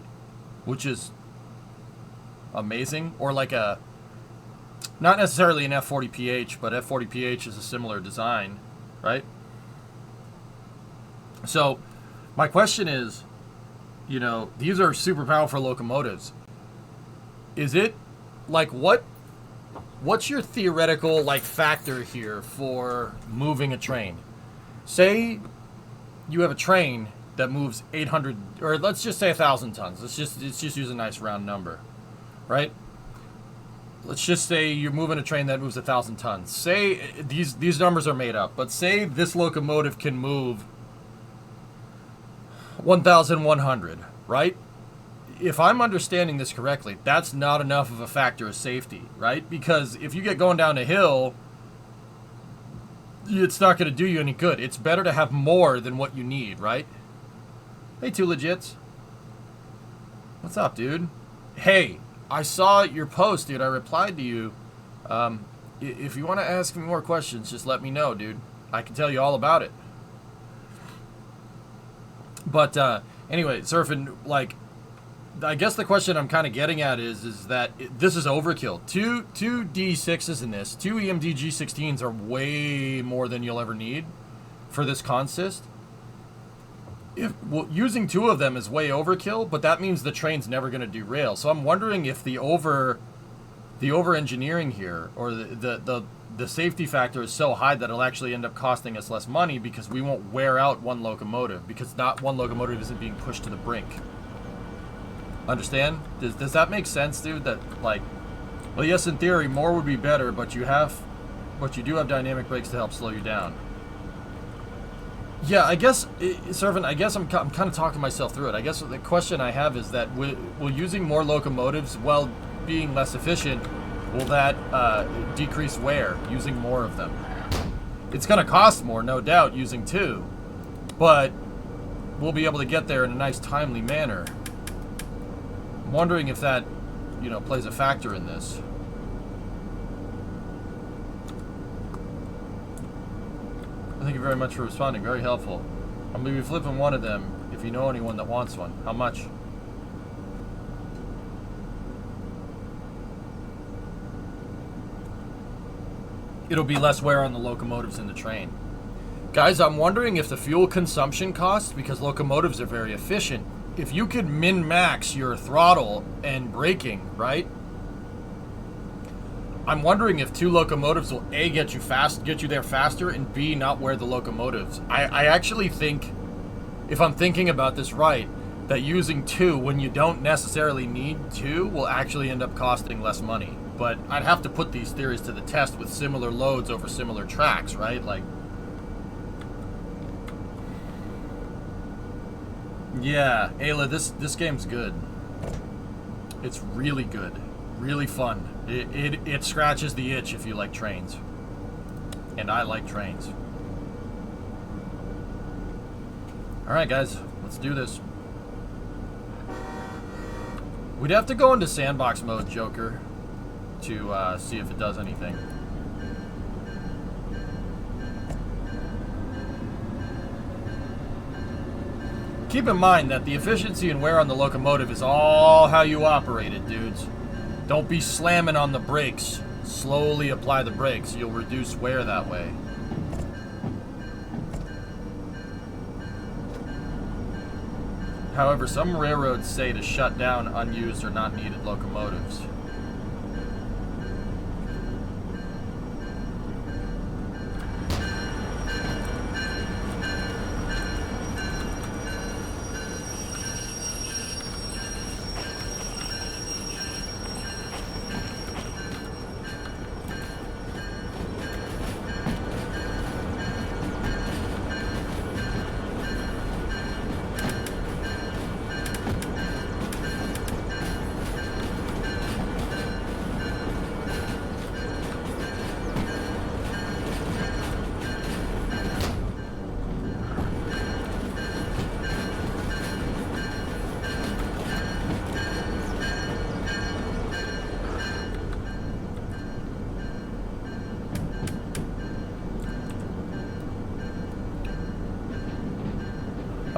which is amazing. Or like a, not necessarily an F40PH, but F40PH is a similar design, right? So my question is, you know, these are super powerful locomotives. Is it like what's your theoretical like factor here for moving a train? Say you have a train that moves 800, or let's just say 1,000 tons. Let's just use a nice round number, right? Let's just say you're moving a train that moves 1,000 tons. Say these numbers are made up, but say this locomotive can move 1,100, right? If I'm understanding this correctly, that's not enough of a factor of safety, right? Because if you get going down a hill, it's not going to do you any good. It's better to have more than what you need, right? Hey, Two Legits. What's up, dude? Hey, I saw your post, dude. I replied to you. If you want to ask me more questions, just let me know, dude. I can tell you all about it. But anyway, Surfing, like, I guess the question I'm kind of getting at is that this is overkill. Two D6s in this, two EMD G16s are way more than you'll ever need for this consist. Well, using 2 of them is way overkill, but that means the train's never going to derail. So I'm wondering if the over engineering here, or the safety factor is so high that it'll actually end up costing us less money because we won't wear out one locomotive, because not one locomotive isn't being pushed to the brink. Understand? Does that make sense, dude? That, like, well, yes, in theory, more would be better, but you do have dynamic brakes to help slow you down. Yeah, I guess, Servant, I guess I'm kind of talking myself through it. I guess the question I have is that will using more locomotives while being less efficient, will that decrease wear, using more of them? It's going to cost more, no doubt, using 2, but we'll be able to get there in a nice, timely manner. I'm wondering if that, you know, plays a factor in this. Thank you very much for responding. Very helpful. I'm going to be flipping one of them if you know anyone that wants one. How much? It'll be less wear on the locomotives in the train. Guys, I'm wondering if the fuel consumption costs, because locomotives are very efficient, if you could min-max your throttle and braking, right? I'm wondering if 2 locomotives will A, get you there faster, and B, not wear the locomotives. I actually think, if I'm thinking about this right, that using 2 when you don't necessarily need 2 will actually end up costing less money. But I'd have to put these theories to the test with similar loads over similar tracks, right? Like, yeah, Ayla, this game's good. It's really good. Really fun. It scratches the itch if you like trains. And I like trains. Alright, guys. Let's do this. We'd have to go into sandbox mode, Joker, to see if it does anything. Keep in mind that the efficiency and wear on the locomotive is all how you operate it, dudes. Don't be slamming on the brakes. Slowly apply the brakes. You'll reduce wear that way. However, some railroads say to shut down unused or not needed locomotives.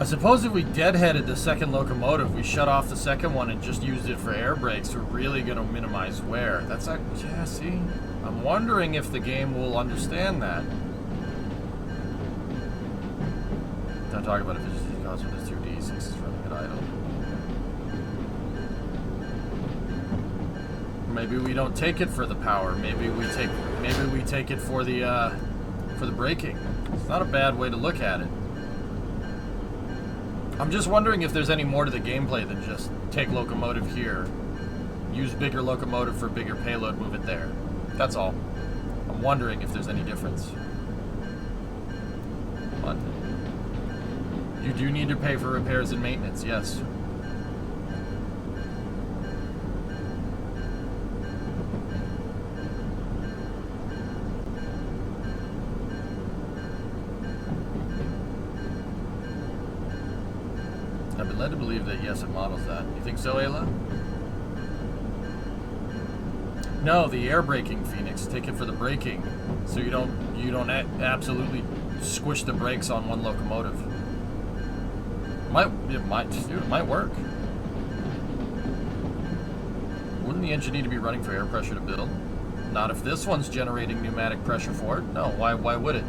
I suppose if we deadheaded the second locomotive, we shut off the second one and just used it for air brakes, we're really going to minimize wear. That's like, yeah, see? I'm wondering if the game will understand that. Don't talk about efficiency costs when there's 2 D6s running at idle. Maybe we don't take it for the power. Maybe we take it for the braking. It's not a bad way to look at it. I'm just wondering if there's any more to the gameplay than just take locomotive here, use bigger locomotive for bigger payload, move it there. That's all. I'm wondering if there's any difference. But you do need to pay for repairs and maintenance, yes. I've been led to believe that, yes, it models that. You think so, Ayla? No, the air braking, Phoenix. Take it for the braking, so you don't absolutely squish the brakes on one locomotive. It might work. Wouldn't the engine need to be running for air pressure to build? Not if this one's generating pneumatic pressure for it. No, why would it?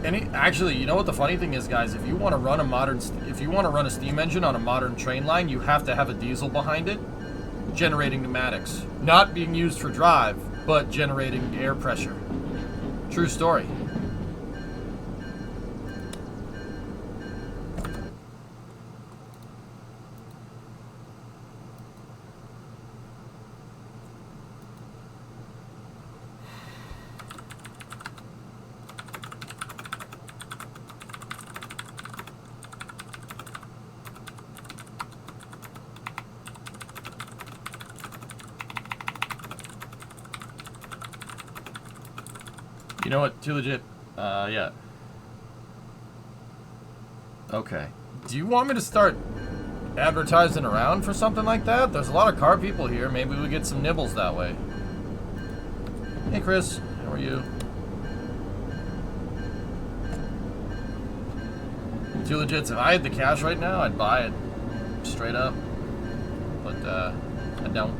Actually, you know what the funny thing is, guys? If you want to run a steam engine on a modern train line, you have to have a diesel behind it, generating pneumatics, not being used for drive, but generating air pressure. True story. You know what? Too legit. Yeah. Okay. Do you want me to start advertising around for something like that? There's a lot of car people here. Maybe we get some nibbles that way. Hey, Chris. How are you? Too legit. If I had the cash right now, I'd buy it. Straight up. But, I don't.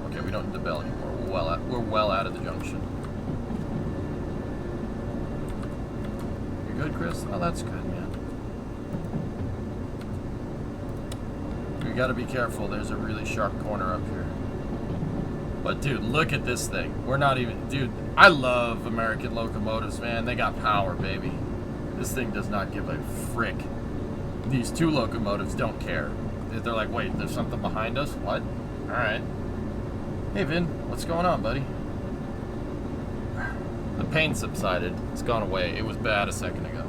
Okay, we don't need the bell anymore. We're well out of the junction. Good, Chris? Oh, that's good, man. We gotta be careful. There's a really sharp corner up here. But, dude, look at this thing. We're not even... Dude, I love American locomotives, man. They got power, baby. This thing does not give a frick. These two locomotives don't care. They're like, wait, there's something behind us? What? Alright. Hey, Vin. What's going on, buddy? The pain subsided. It's gone away. It was bad a second ago.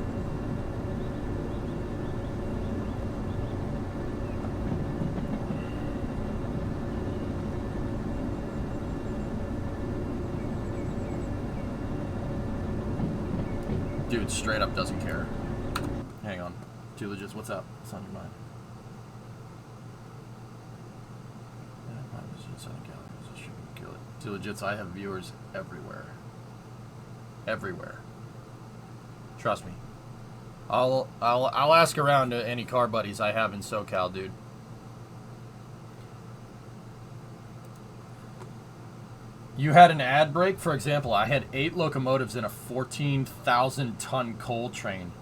Dude, straight up doesn't care. Hang on. Two legits, what's up? What's on your mind? Kill it. Two legits, I have viewers everywhere. Everywhere. Trust me. I'll ask around to any car buddies I have in SoCal, dude. You had an ad break, for example. I had 8 locomotives in a 14,000-ton coal train.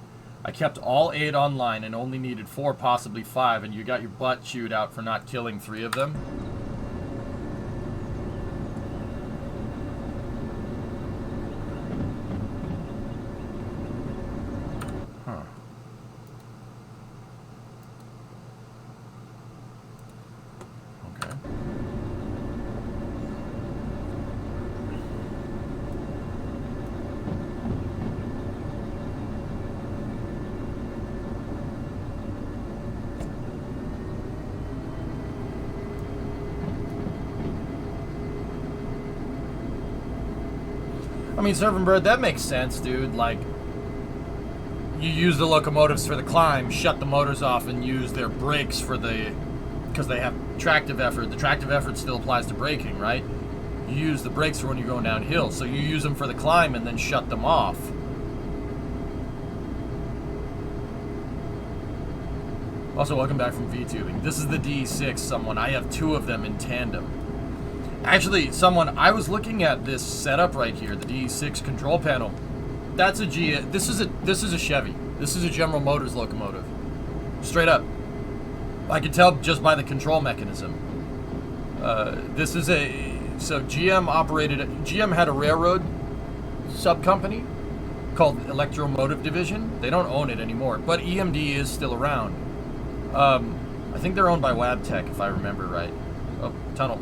I kept all 8 online and only needed 4, possibly 5, and you got your butt chewed out for not killing 3 of them. I mean, Surfing Bird, that makes sense, dude. Like, you use the locomotives for the climb, shut the motors off, and use their brakes for the... Because they have tractive effort. The tractive effort still applies to braking, right? You use the brakes for when you're going downhill. So you use them for the climb and then shut them off. Also, welcome back from VTubing. This is the DE6, someone. I have 2 of them in tandem. Actually, someone, I was looking at this setup right here, the DE6 control panel. That's a this is a Chevy. This is a General Motors locomotive. Straight up. I could tell just by the control mechanism. This is so GM had a railroad sub-company called Electromotive Division. They don't own it anymore, but EMD is still around. I think they're owned by Wabtec, if I remember right. Oh, tunnel.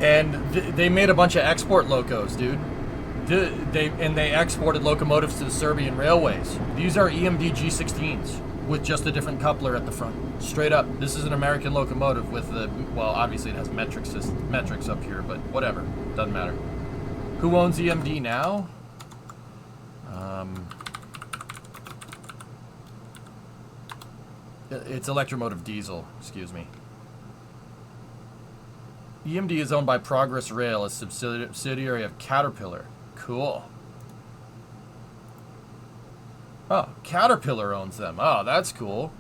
And they made a bunch of export locos, dude. They exported locomotives to the Serbian railways. These are EMD G16s with just a different coupler at the front. Straight up. This is an American locomotive with the, well, obviously it has metrics up here, but whatever. Doesn't matter. Who owns EMD now? It's Electromotive Diesel, excuse me. EMD is owned by Progress Rail, a subsidiary of Caterpillar. Cool. Oh, Caterpillar owns them. Oh, that's cool.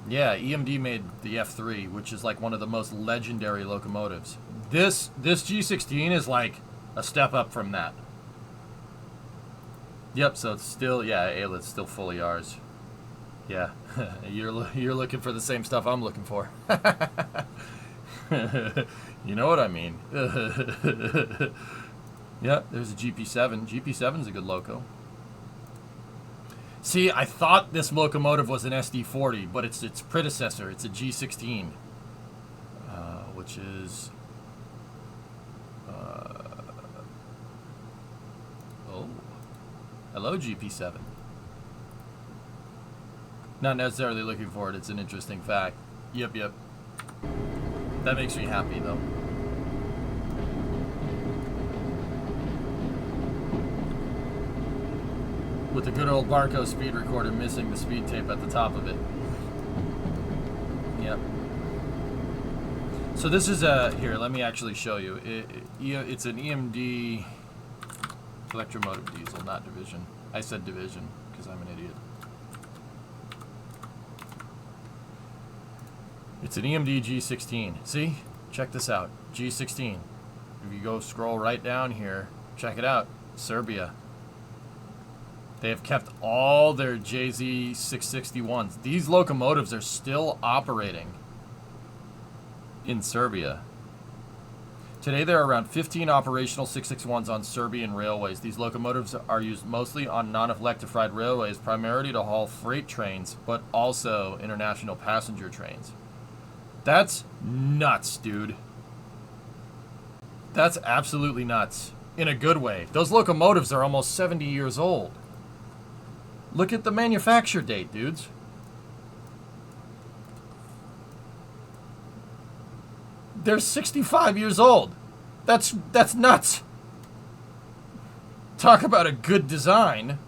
Yeah, EMD made the F3, which is like one of the most legendary locomotives. This G16 is like a step up from that. Yep, so it's still, yeah, Ayla's still fully ours. Yeah, you're looking for the same stuff I'm looking for. You know what I mean. Yeah, there's a GP7. GP7's a good loco. See, I thought this locomotive was an SD40, but it's its predecessor. It's a G16, which is... oh, hello, GP7. Not necessarily looking for it. It's an interesting fact. Yep. That makes me happy, though. With the good old Barco speed recorder missing the speed tape at the top of it. Yep. So this is a... Here, let me actually show you. It's an EMD electromotive diesel, not division. I said division because I'm an idiot. It's an EMD G16. See? Check this out. G16. If you go scroll right down here, check it out. Serbia. They have kept all their JZ 661s. These locomotives are still operating in Serbia. Today there are around 15 operational 661s on Serbian railways. These locomotives are used mostly on non-electrified railways, primarily to haul freight trains, but also international passenger trains. That's nuts, dude. That's absolutely nuts. In a good way. Those locomotives are almost 70 years old. Look at the manufacture date, dudes. They're 65 years old. That's nuts. Talk about a good design.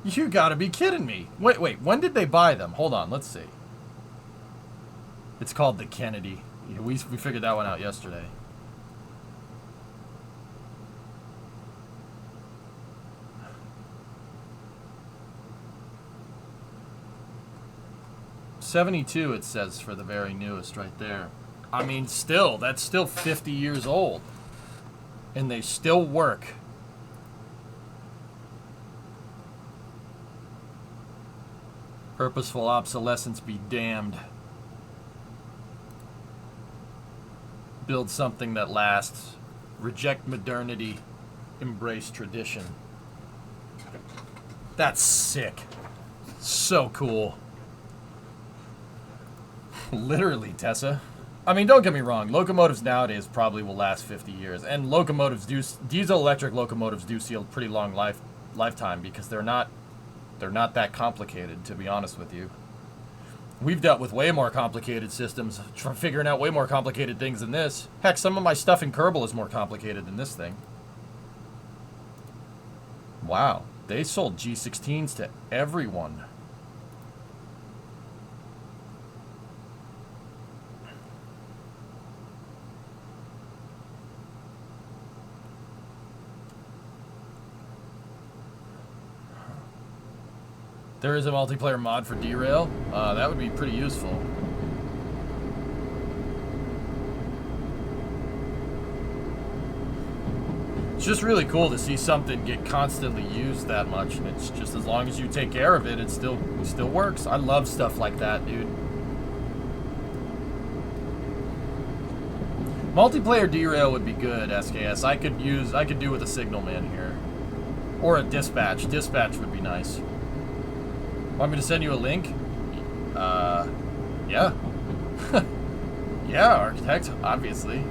You gotta be kidding me. Wait, when did they buy them? Hold on, let's see. It's called the Kennedy. Yeah, we figured that one out yesterday. '72 it says for the very newest right there. I mean, still, that's still 50 years old. And they still work. Purposeful obsolescence be damned. Build something that lasts. Reject modernity. Embrace tradition. That's sick. So cool. Literally, Tessa. I mean, don't get me wrong. Locomotives nowadays probably will last 50 years. And locomotives do... Diesel-electric locomotives do see a pretty long lifetime because they're not that complicated, to be honest with you. We've dealt with way more complicated systems, figuring out way more complicated things than this. Heck, some of my stuff in Kerbal is more complicated than this thing. Wow. They sold G16s to everyone. There is a multiplayer mod for Derail. That would be pretty useful. It's just really cool to see something get constantly used that much, and it's just as long as you take care of it, it still works. I love stuff like that, dude. Multiplayer Derail would be good, SKS. I could do with a signalman here. Or a dispatch. Dispatch would be nice. Want me to send you a link? Yeah. Yeah, architect, obviously.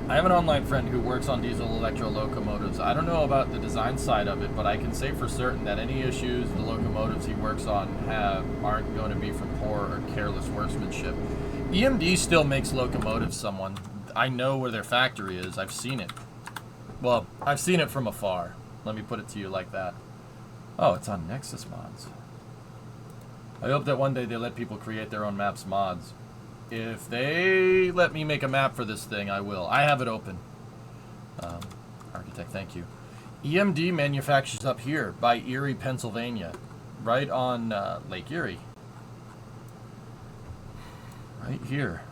I have an online friend who works on diesel electro locomotives. I don't know about the design side of it, but I can say for certain that any issues the locomotives he works on aren't going to be from poor or careless workmanship. EMD still makes locomotives, someone. I know where their factory is. I've seen it. Well, I've seen it from afar. Let me put it to you like that. Oh, it's on Nexus mods. I hope that one day they let people create their own maps mods. If they let me make a map for this thing, I will. I have it open. Architect, thank you. EMD manufactures up here by Erie, Pennsylvania. Right on Lake Erie. Right here.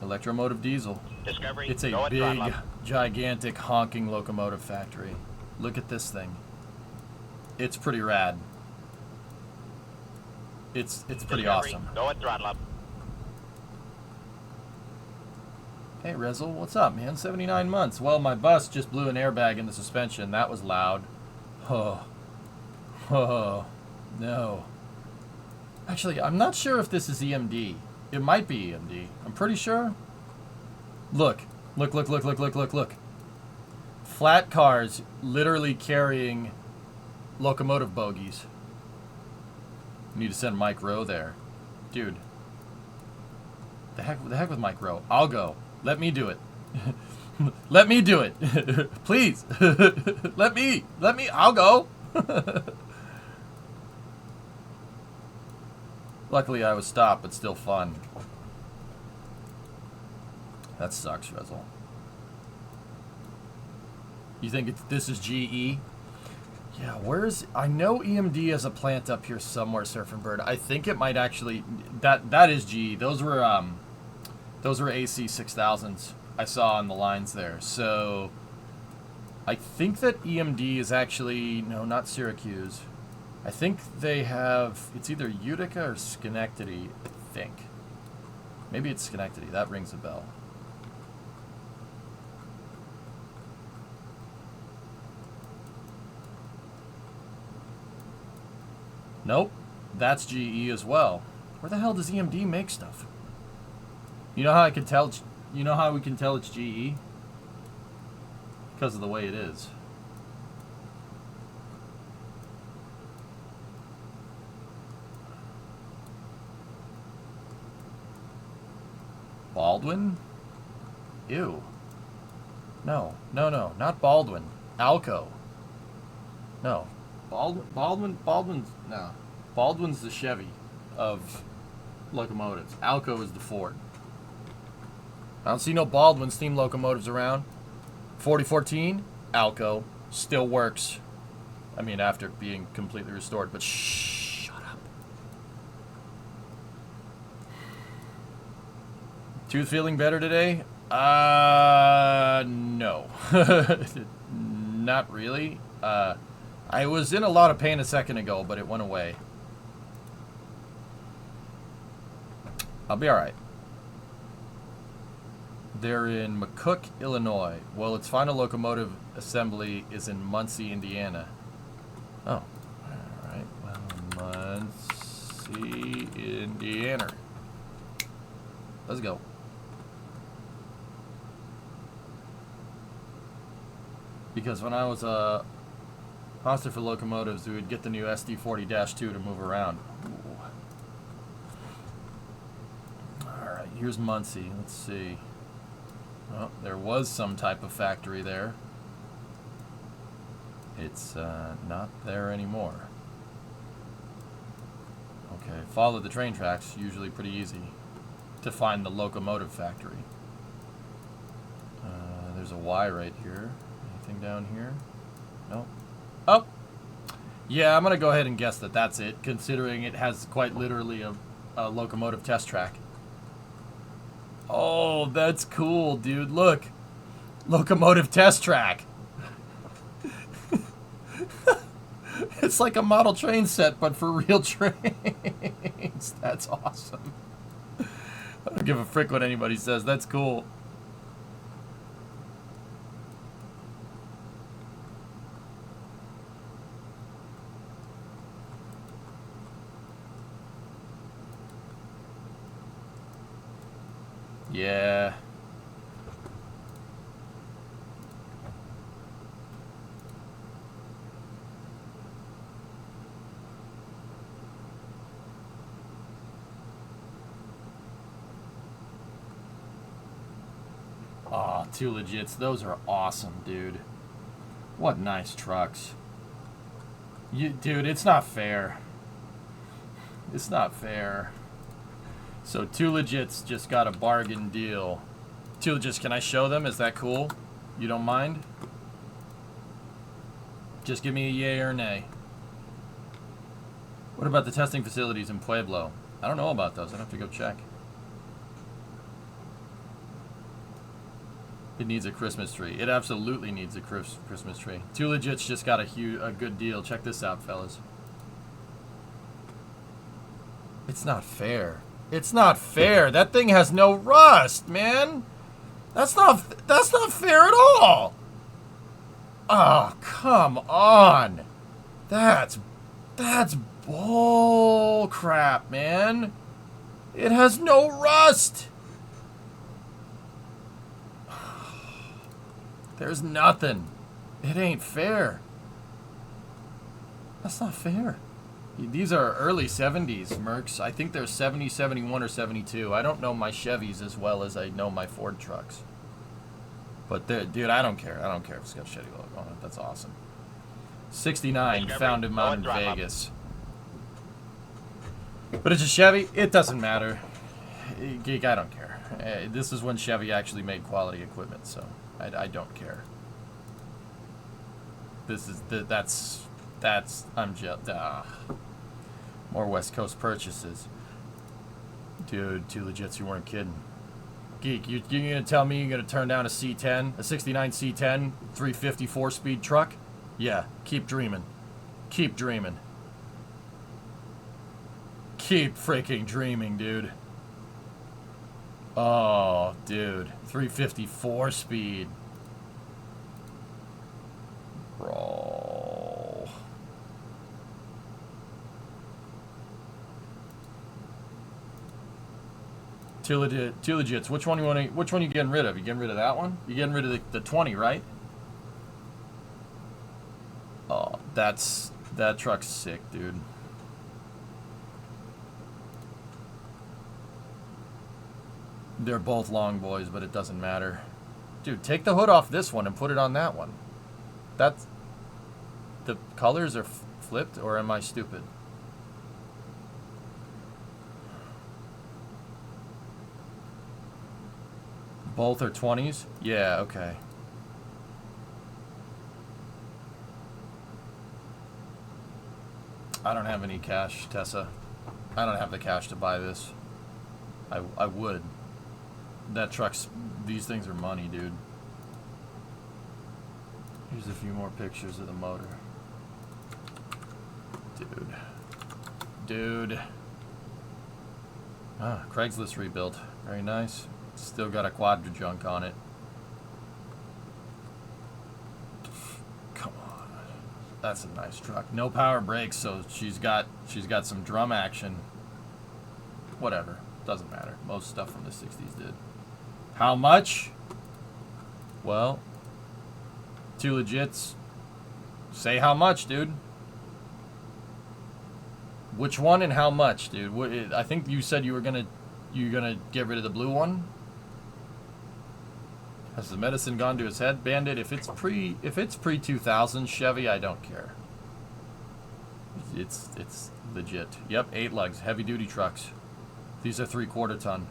Electromotive diesel. Discovery, It's a go at big, throttle up. gigantic, honking locomotive factory. Look at this thing. It's pretty rad. It's pretty Discovery, awesome. go at throttle up. Hey, Rezel, what's up, man? 79 months. Well, my bus just blew an airbag in the suspension. That was loud. Oh. Oh. No. Actually, I'm not sure if this is EMD. It might be EMD. I'm pretty sure. Look. Look, look, look, look, look, look, look. Flat cars literally carrying locomotive bogies. Need to send Mike Rowe there. Dude. The heck with Mike Rowe. I'll go. Let me do it. Let me do it. Please. Let me. I'll go. Luckily I was stopped, but still fun. That sucks, Rezel. You think this is GE? Yeah, where's... I know EMD has a plant up here somewhere, Surfing Bird. I think it might actually... That is GE. Those were AC 6000s I saw on the lines there. So I think that EMD is actually... No, not Syracuse. I think they have... It's either Utica or Schenectady, I think. Maybe it's Schenectady. That rings a bell. Nope, that's GE as well. Where the hell does EMD make stuff? You know how I can tell? You know how we can tell it's GE? Because of the way it is. Baldwin? Ew. No, not Baldwin. Alco. No. Baldwin's no. Baldwin's the Chevy of locomotives. Alco is the Ford. I don't see no Baldwin steam locomotives around. 4014, Alco, still works. I mean, after being completely restored, but shut up. Tooth feeling better today? No. Not really. I was in a lot of pain a second ago, but it went away. I'll be alright. They're in McCook, Illinois. Well, its final locomotive assembly is in Muncie, Indiana. Oh. Alright. Well, Muncie, Indiana. Let's go. Because when I was Monster for locomotives, we would get the new SD40-2 to move around. Alright, here's Muncie. Let's see. Well, there was some type of factory there. It's not there anymore. Okay, follow the train tracks. Usually pretty easy to find the locomotive factory. There's a Y right here. Anything down here? Nope. Oh! Yeah, I'm going to go ahead and guess that that's it, considering it has quite literally a locomotive test track. Oh, that's cool, dude. Look. Locomotive test track. It's like a model train set, but for real trains. That's awesome. I don't give a frick what anybody says. That's cool. Yeah. Aw, two legits. Those are awesome, dude. What nice trucks. Dude, it's not fair. It's not fair. So two legits just got a bargain deal Two, just can I show them? Is that cool? You don't mind? Just give me a yay or nay. What about the testing facilities in Pueblo? I don't know about those. I'd have to go check. It needs a Christmas tree. It absolutely needs a Christmas tree. Two Legits just got a good deal. Check this out, fellas. It's not fair. It's not fair. That thing has no rust, man. That's not fair at all. Oh, come on. That's bull crap, man. It has no rust. There's nothing. It ain't fair. That's not fair. These are early 70s Mercs. I think they're 70, 71, or 72. I don't know my Chevys as well as I know my Ford trucks. But, dude, I don't care. I don't care if it's got a Chevy logo on it. That's awesome. 69, found him out in Vegas. But it's a Chevy. It doesn't matter. Geek, I don't care. This is when Chevy actually made quality equipment, so I don't care. I'm just, more West Coast purchases. Dude, Two Legits, you weren't kidding. Geek, you gonna tell me you're gonna turn down a C10, a 69 C10, 350 4-speed truck? Yeah, keep dreaming. Keep dreaming. Keep freaking dreaming, dude. Oh, dude. 350 4-speed. Bro. Two Legits. Which one you getting rid of? You getting rid of that one? You getting rid of the 20, right? Oh, that truck's sick, dude. They're both long boys, but it doesn't matter. Dude, take the hood off this one and put it on that one. That's... The colors are flipped, or am I stupid? Both are 20s? Yeah, okay. I don't have any cash, Tessa. I don't have the cash to buy this. I would. That truck's... These things are money, dude. Here's a few more pictures of the motor. Dude. Ah, Craigslist rebuilt. Very nice. Still got a quadra junk on it. Come on. That's a nice truck. No power brakes, so she's got some drum action. Whatever. Doesn't matter. Most stuff from the 60s did. How much? Well, Two Legits. Say how much, dude. Which one and how much, dude? I think you said you're gonna get rid of the blue one. Has the medicine gone to his head, Bandit? If it's pre 2000 Chevy, I don't care. It's legit. Yep, 8 lugs, heavy duty trucks. These are 3/4 ton.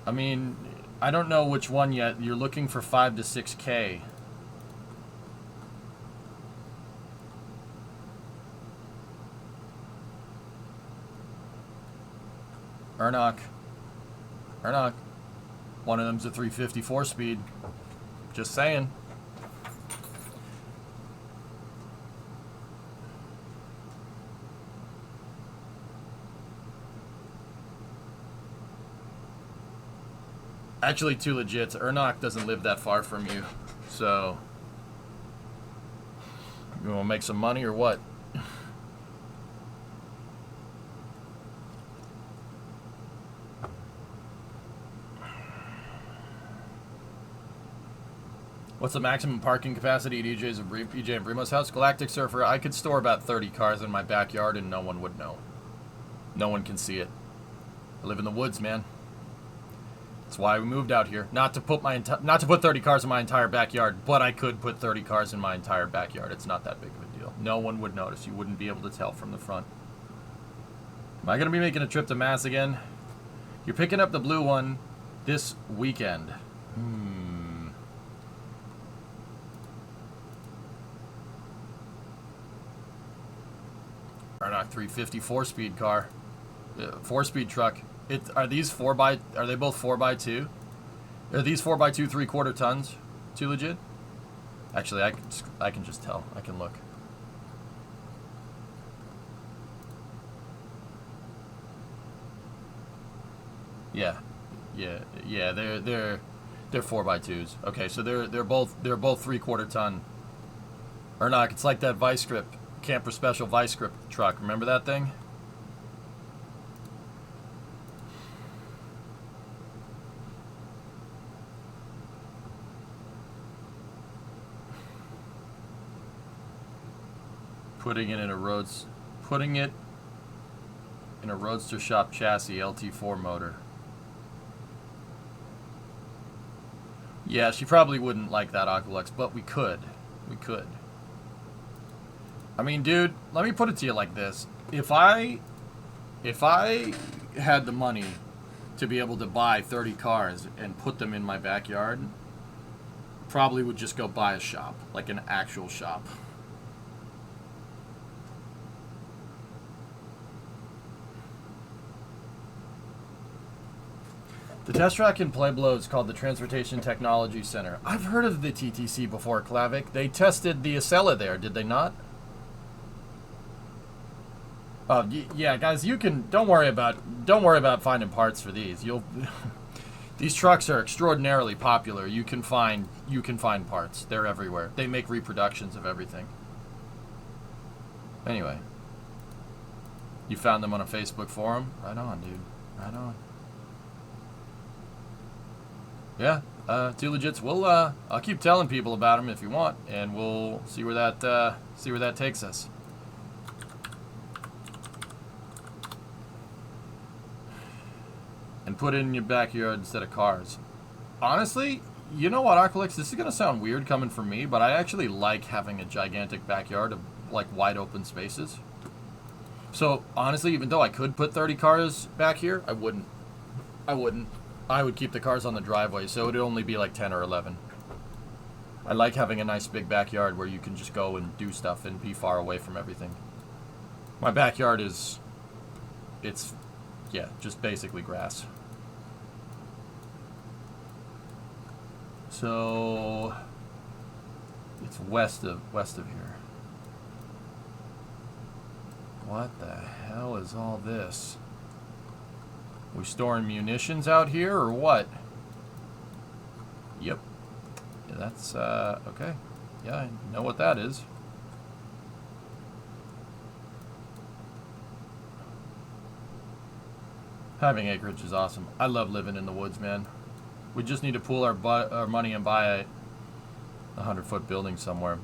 I mean, I don't know which one yet. You're looking for 5 to 6K. Ernock. One of them's a 350 4-speed. Just saying. Actually, Two Legits. Ernock doesn't live that far from you, so you want to make some money or what? What's the maximum parking capacity at EJ and Brimo's house? Galactic Surfer, I could store about 30 cars in my backyard and no one would know. No one can see it. I live in the woods, man. That's why we moved out here. Not to put 30 cars in my entire backyard, but I could put 30 cars in my entire backyard. It's not that big of a deal. No one would notice. You wouldn't be able to tell from the front. Am I going to be making a trip to Mass again? You're picking up the blue one this weekend. Arnock 350 4-speed car. 4-speed truck. Are these are they both 4x2? Are these 4x2 3/4 tons? Too legit? Actually, I can just tell. I can look. Yeah. They're 4x2s. Okay, so they're both 3/4 ton. Arnock, it's like that vice grip, Camper Special vice grip truck. Remember that thing? Putting it in a Roadster shop chassis LT4 motor. Yeah, she probably wouldn't like that, Aqualux, but we could. We could. I mean, dude, let me put it to you like this. If I had the money to be able to buy 30 cars and put them in my backyard, probably would just go buy a shop, like an actual shop. The test track in Pueblo is called the Transportation Technology Center. I've heard of the TTC before, Klavic. They tested the Acela there, did they not? Yeah, guys, you can don't worry about finding parts for these. These trucks are extraordinarily popular. You can find parts. They're everywhere. They make reproductions of everything. Anyway, you found them on a Facebook forum? Right on, dude. Right on. Yeah, Two Legits. I'll keep telling people about them if you want, and we'll see where that takes us. And put it in your backyard instead of cars. Honestly, you know what, Aqualix? This is gonna sound weird coming from me, but I actually like having a gigantic backyard of like wide open spaces. So honestly, even though I could put 30 cars back here, I wouldn't. I would keep the cars on the driveway, so it would only be like 10 or 11. I like having a nice big backyard where you can just go and do stuff and be far away from everything. My backyard it's just basically grass. So it's west of here. What the hell is all this? We storing munitions out here or what? Yep. Yeah, that's okay. Yeah, I know what that is. Having acreage is awesome. I love living in the woods, man. We just need to pool our money and buy a 100-foot building somewhere.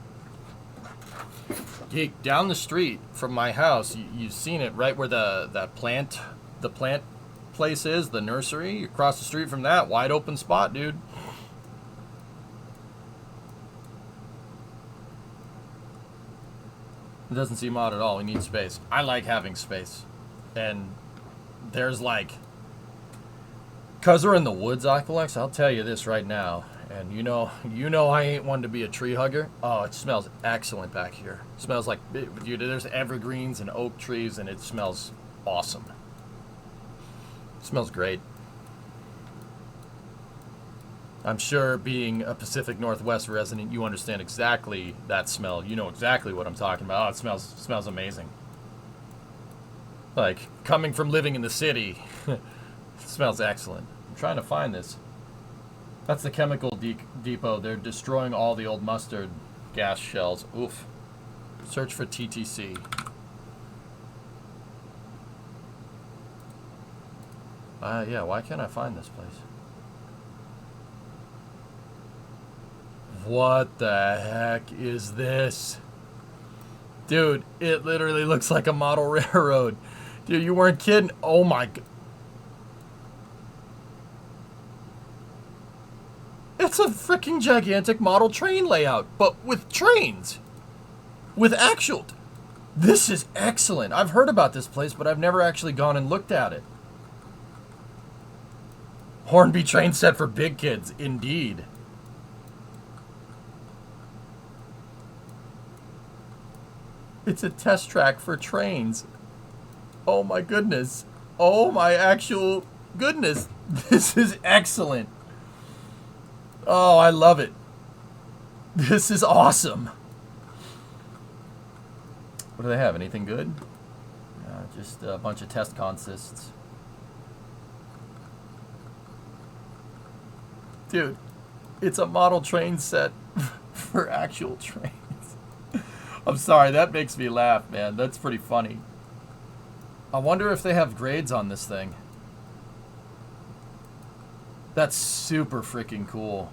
Geek, down the street from my house, you've seen it right where the plant place is, the nursery. Across the street from that, wide open spot, dude. It doesn't seem odd at all. We need space. I like having space. And there's like, because we're in the woods, Aqualex, I'll tell you this right now. And you know I ain't one to be a tree hugger. Oh, it smells excellent back here. It smells like, dude, there's evergreens and oak trees, and it smells awesome. It smells great. I'm sure being a Pacific Northwest resident, you understand exactly that smell. You know exactly what I'm talking about. Oh, it smells amazing. Like, coming from living in the city, it smells excellent. I'm trying to find this. That's the chemical depot. They're destroying all the old mustard gas shells. Oof. Search for TTC. Yeah, why can't I find this place? What the heck is this? Dude, it literally looks like a model railroad. Dude, you weren't kidding. Oh my god. It's a freaking gigantic model train layout, but with trains. With actual... This is excellent. I've heard about this place, but I've never actually gone and looked at it. Hornby train set for big kids, indeed. It's a test track for trains. Oh my goodness. Oh my actual goodness. This is excellent. Oh, I love it. This is awesome. What do they have? Anything good? Just a bunch of test consists. Dude, it's a model train set for actual trains. I'm sorry, that makes me laugh, man. That's pretty funny. I wonder if they have grades on this thing. That's super freaking cool.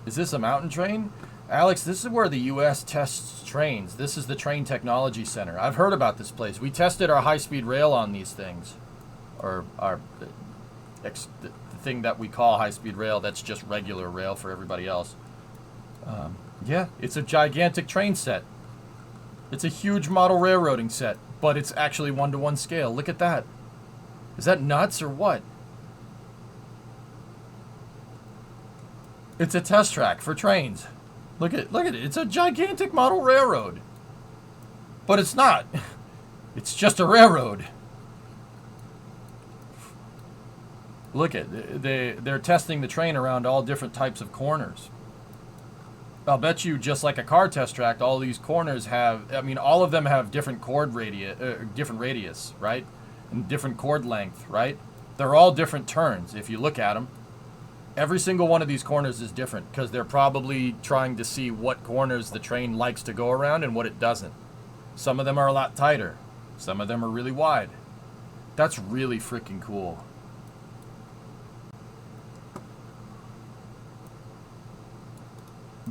Is this a mountain train? Alex, this is where the U.S. tests trains. This is the Train Technology Center. I've heard about this place. We tested our high-speed rail on these things. Or the thing that we call high-speed rail, that's just regular rail for everybody else. Yeah, it's a gigantic train set. It's a huge model railroading set, but it's actually 1-to-1 scale. Look at that. Is that nuts or what? It's a test track for trains. Look at it. It's a gigantic model railroad. But it's not. It's just a railroad. Look at they're testing the train around all different types of corners. I'll bet you, just like a car test track, all these corners have, I mean, all of them have different different radius, right? And different chord length, right? They're all different turns if you look at them. Every single one of these corners is different because they're probably trying to see what corners the train likes to go around and what it doesn't. Some of them are a lot tighter. Some of them are really wide. That's really freaking cool.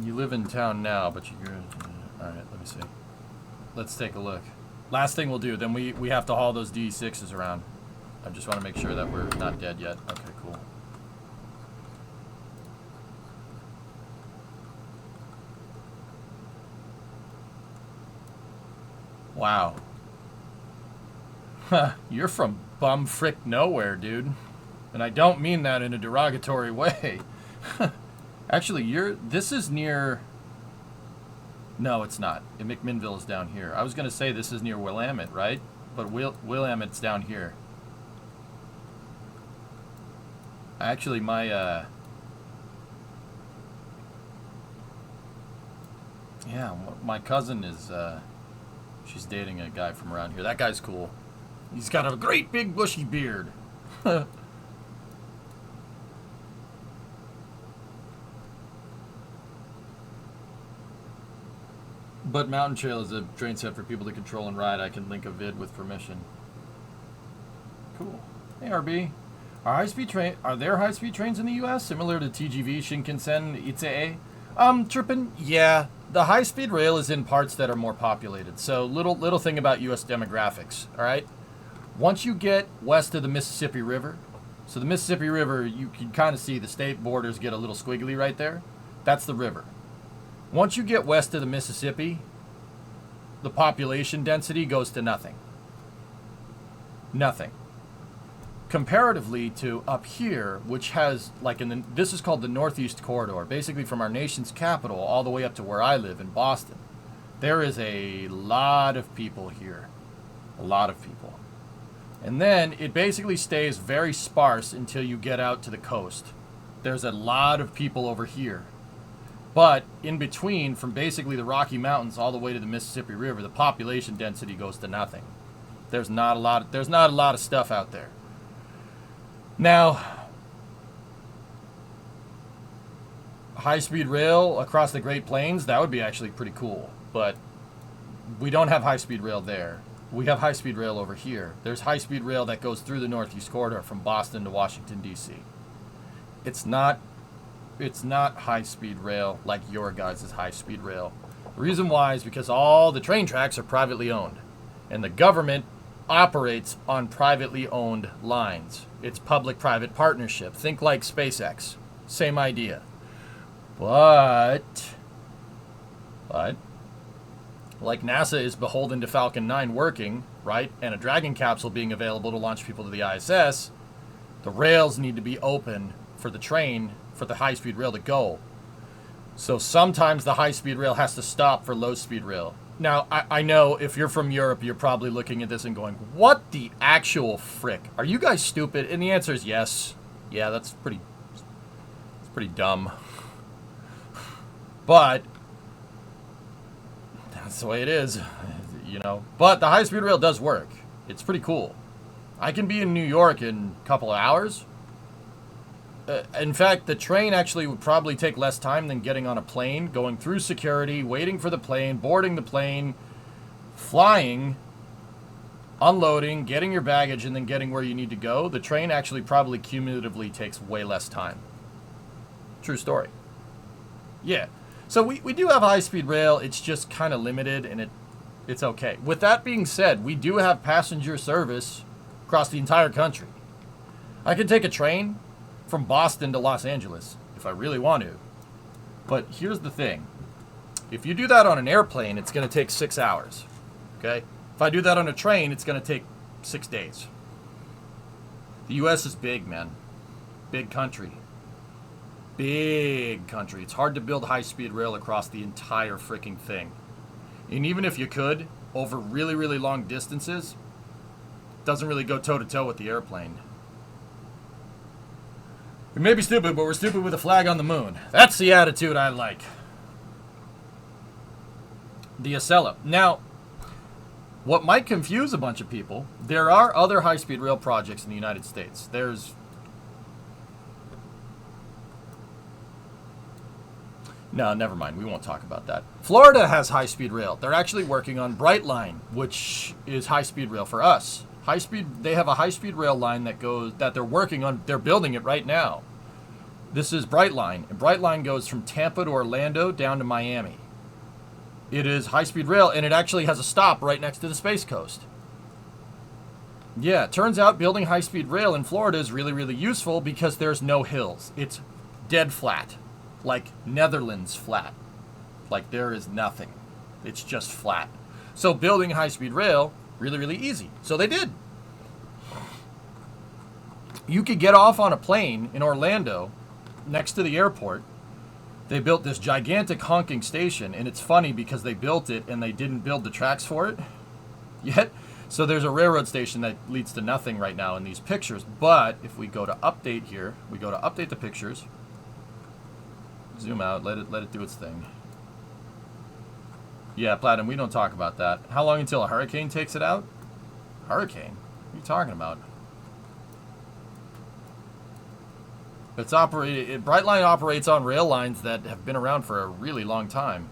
You live in town now, but you're... Alright, let me see. Let's take a look. Last thing we'll do, then we have to haul those DE6s around. I just want to make sure that we're not dead yet. Okay, cool. Wow. You're from bum frick nowhere, dude. And I don't mean that in a derogatory way. Actually, this is near... No, it's not. McMinnville is down here. I was going to say this is near Willamette, right? But Willamette's down here. Actually, my... Yeah, my cousin is... She's dating a guy from around here. That guy's cool. He's got a great big bushy beard. But Mountain Trail is a train set for people to control and ride. I can link a vid with permission. Cool. Hey, RB. Are there high-speed trains in the U.S. similar to TGV, Shinkansen, ICE? Trippin'? Yeah. The high-speed rail is in parts that are more populated. So little thing about U.S. demographics, all right? Once you get west of the Mississippi River, so the Mississippi River, you can kind of see the state borders get a little squiggly right there. That's the river. Once you get west of the Mississippi, the population density goes to nothing. Nothing. Comparatively to up here, which has, like, this is called the Northeast Corridor, basically from our nation's capital all the way up to where I live in Boston. There is a lot of people here. A lot of people. And then it basically stays very sparse until you get out to the coast. There's a lot of people over here. But in between, from basically the Rocky Mountains all the way to the Mississippi River, the population density goes to nothing. There's not a lot of stuff out there. Now, high-speed rail across the Great Plains, that would be actually pretty cool. But we don't have high-speed rail there. We have high-speed rail over here. There's high-speed rail that goes through the Northeast Corridor from Boston to Washington, D.C. It's not high-speed rail like your guys' high-speed rail. The reason why is because all the train tracks are privately owned. And the government operates on privately owned lines. It's public-private partnership. Think like SpaceX. Same idea. But But like NASA is beholden to Falcon 9 working, right, and a Dragon capsule being available to launch people to the ISS, the rails need to be open for the train, for the high-speed rail to go. So sometimes the high-speed rail has to stop for low-speed rail. Now, I know if you're from Europe, you're probably looking at this and going, what the actual frick? Are you guys stupid? And the answer is yes. Yeah, that's pretty dumb. But that's the way it is, you know. But the high-speed rail does work. It's pretty cool. I can be in New York in a couple of hours. In fact, the train actually would probably take less time than getting on a plane, going through security, waiting for the plane, boarding the plane, flying, unloading, getting your baggage, and then getting where you need to go. The train actually probably cumulatively takes way less time. True story. Yeah. So we do have high-speed rail. It's just kind of limited, and it's okay. With that being said, we do have passenger service across the entire country. I can take a train from Boston to Los Angeles if I really want to. But here's the thing. If you do that on an airplane, it's going to take 6 hours. Okay? If I do that on a train, it's going to take 6 days. The U.S. is big, man. Big country. Big country. It's hard to build high-speed rail across the entire freaking thing. And even if you could, over really, really long distances, it doesn't really go toe-to-toe with the airplane. We may be stupid, but we're stupid with a flag on the moon. That's the attitude I like. The Acela. Now, what might confuse a bunch of people, there are other high-speed rail projects in the United States. No, never mind. We won't talk about that. Florida has high-speed rail. They're actually working on Brightline, which is high-speed rail for us. They have a high-speed rail line that they're working on. They're building it right now. This is Brightline. And Brightline goes from Tampa to Orlando down to Miami. It is high-speed rail, and it actually has a stop right next to the Space Coast. Yeah, it turns out building high-speed rail in Florida is really, really useful because there's no hills. It's dead flat. Like Netherlands flat. Like there is nothing. It's just flat. So building high-speed rail, really, really easy. So they did. You could get off on a plane in Orlando next to the airport. They built this gigantic honking station, and it's funny because they built it and they didn't build the tracks for it yet. So there's a railroad station that leads to nothing right now in these pictures. But if we go to update here, we go to update the pictures. Zoom out, let it do its thing. Yeah, Platinum, we don't talk about that. How long until a hurricane takes it out? Hurricane? What are you talking about? Brightline operates on rail lines that have been around for a really long time.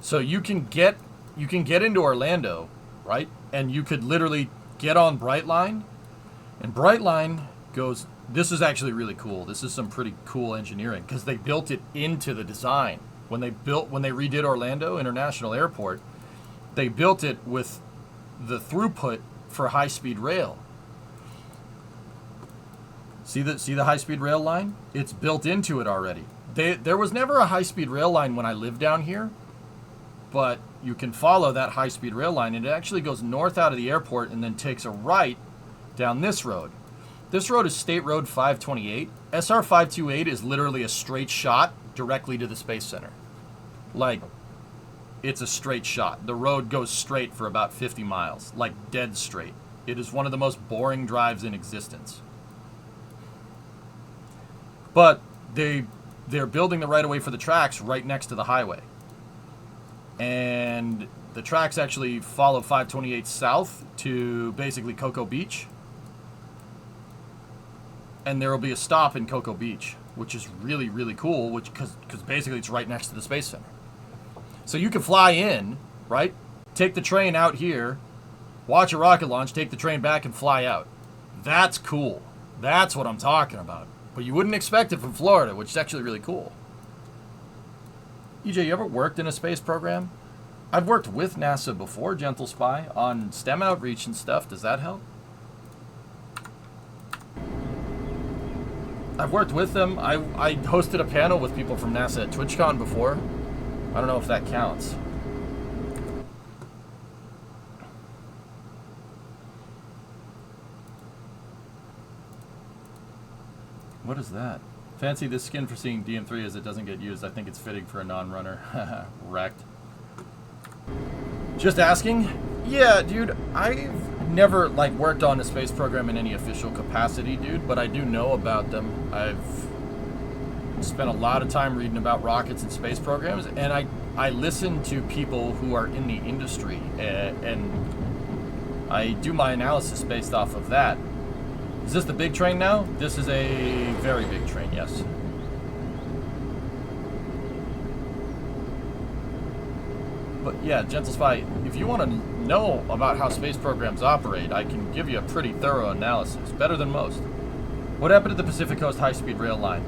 So you can get into Orlando, right? And you could literally get on Brightline, and Brightline goes. This is actually really cool. This is some pretty cool engineering because they built it into the design. When they redid Orlando International Airport, they built it with the throughput for high-speed rail. See the high-speed rail line? It's built into it already. There was never a high-speed rail line when I lived down here, but you can follow that high-speed rail line, and it actually goes north out of the airport and then takes a right down this road. This road is State Road 528. SR 528 is literally a straight shot directly to the Space Center. Like, it's a straight shot. The road goes straight for about 50 miles, like dead straight. It is one of the most boring drives in existence. But they're building the right-of-way for the tracks right next to the highway. And the tracks actually follow 528 south to basically Cocoa Beach. And there will be a stop in Cocoa Beach, which is really, really cool, because basically it's right next to the Space Center. So you can fly in, right? Take the train out here, watch a rocket launch, take the train back, and fly out. That's cool. That's what I'm talking about. But you wouldn't expect it from Florida, which is actually really cool. EJ, you ever worked in a space program? I've worked with NASA before, Gentle Spy, on STEM outreach and stuff. Does that help? I've worked with them. I hosted a panel with people from NASA at TwitchCon before. I don't know if that counts. What is that? Fancy this skin for seeing DM3 as it doesn't get used. I think it's fitting for a non-runner. Wrecked. Just asking? Yeah, dude, I've never, like, worked on a space program in any official capacity, dude, but I do know about them. I've spent a lot of time reading about rockets and space programs, and I listen to people who are in the industry, and I do my analysis based off of that. Is this the big train now? This is a very big train, yes. But yeah, Gentle Spy, if you want to know about how space programs operate, I can give you a pretty thorough analysis, better than most. What happened to the Pacific Coast high-speed rail line?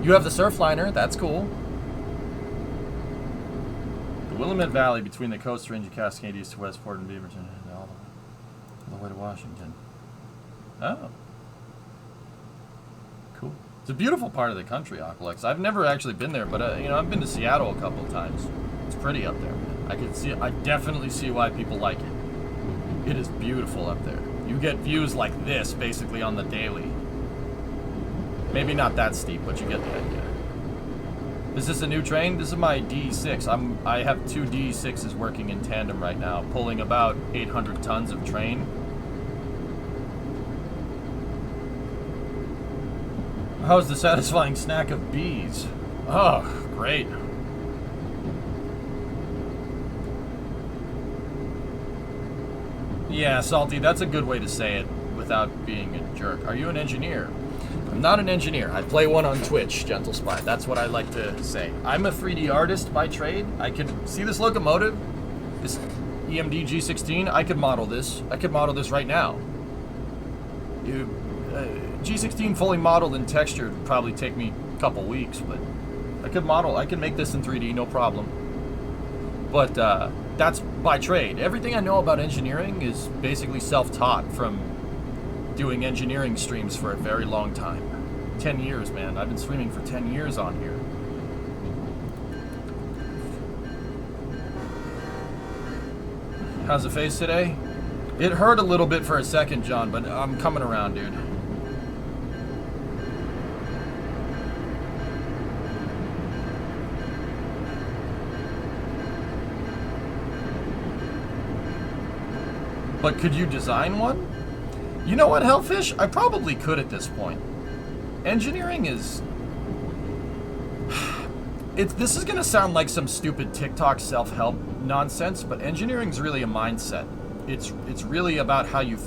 You have the Surfliner, that's cool. The Willamette Valley between the Coast Range of Cascades to Westport and Beaverton and all the way to Washington. Oh. Cool. It's a beautiful part of the country, Aqualex. I've never actually been there, but you know, I've been to Seattle a couple of times. It's pretty up there, man. I definitely see why people like it. It is beautiful up there. You get views like this basically on the daily. Maybe not that steep, but you get the idea. Is this a new train? This is my DE6. I have two DE6s working in tandem right now, pulling about 800 tons of train. How's the satisfying snack of bees? Oh, great. Yeah, Salty, that's a good way to say it without being a jerk. Are you an engineer? I'm not an engineer. I play one on Twitch, Gentle Spy. That's what I like to say. I'm a 3D artist by trade. I could see this locomotive, this EMD G16. I could model this. I could model this right now. G16 fully modeled and textured would probably take me a couple weeks, but I could make this in 3D, no problem. But that's by trade. Everything I know about engineering is basically self-taught from doing engineering streams for a very long time. 10 years, man. I've been streaming for 10 years on here. How's the face today? It hurt a little bit for a second, John, but I'm coming around, dude. But could you design one? You know what, Hellfish? I probably could at this point. Engineering is... This is going to sound like some stupid TikTok self-help nonsense, but engineering's really a mindset. It's really about how you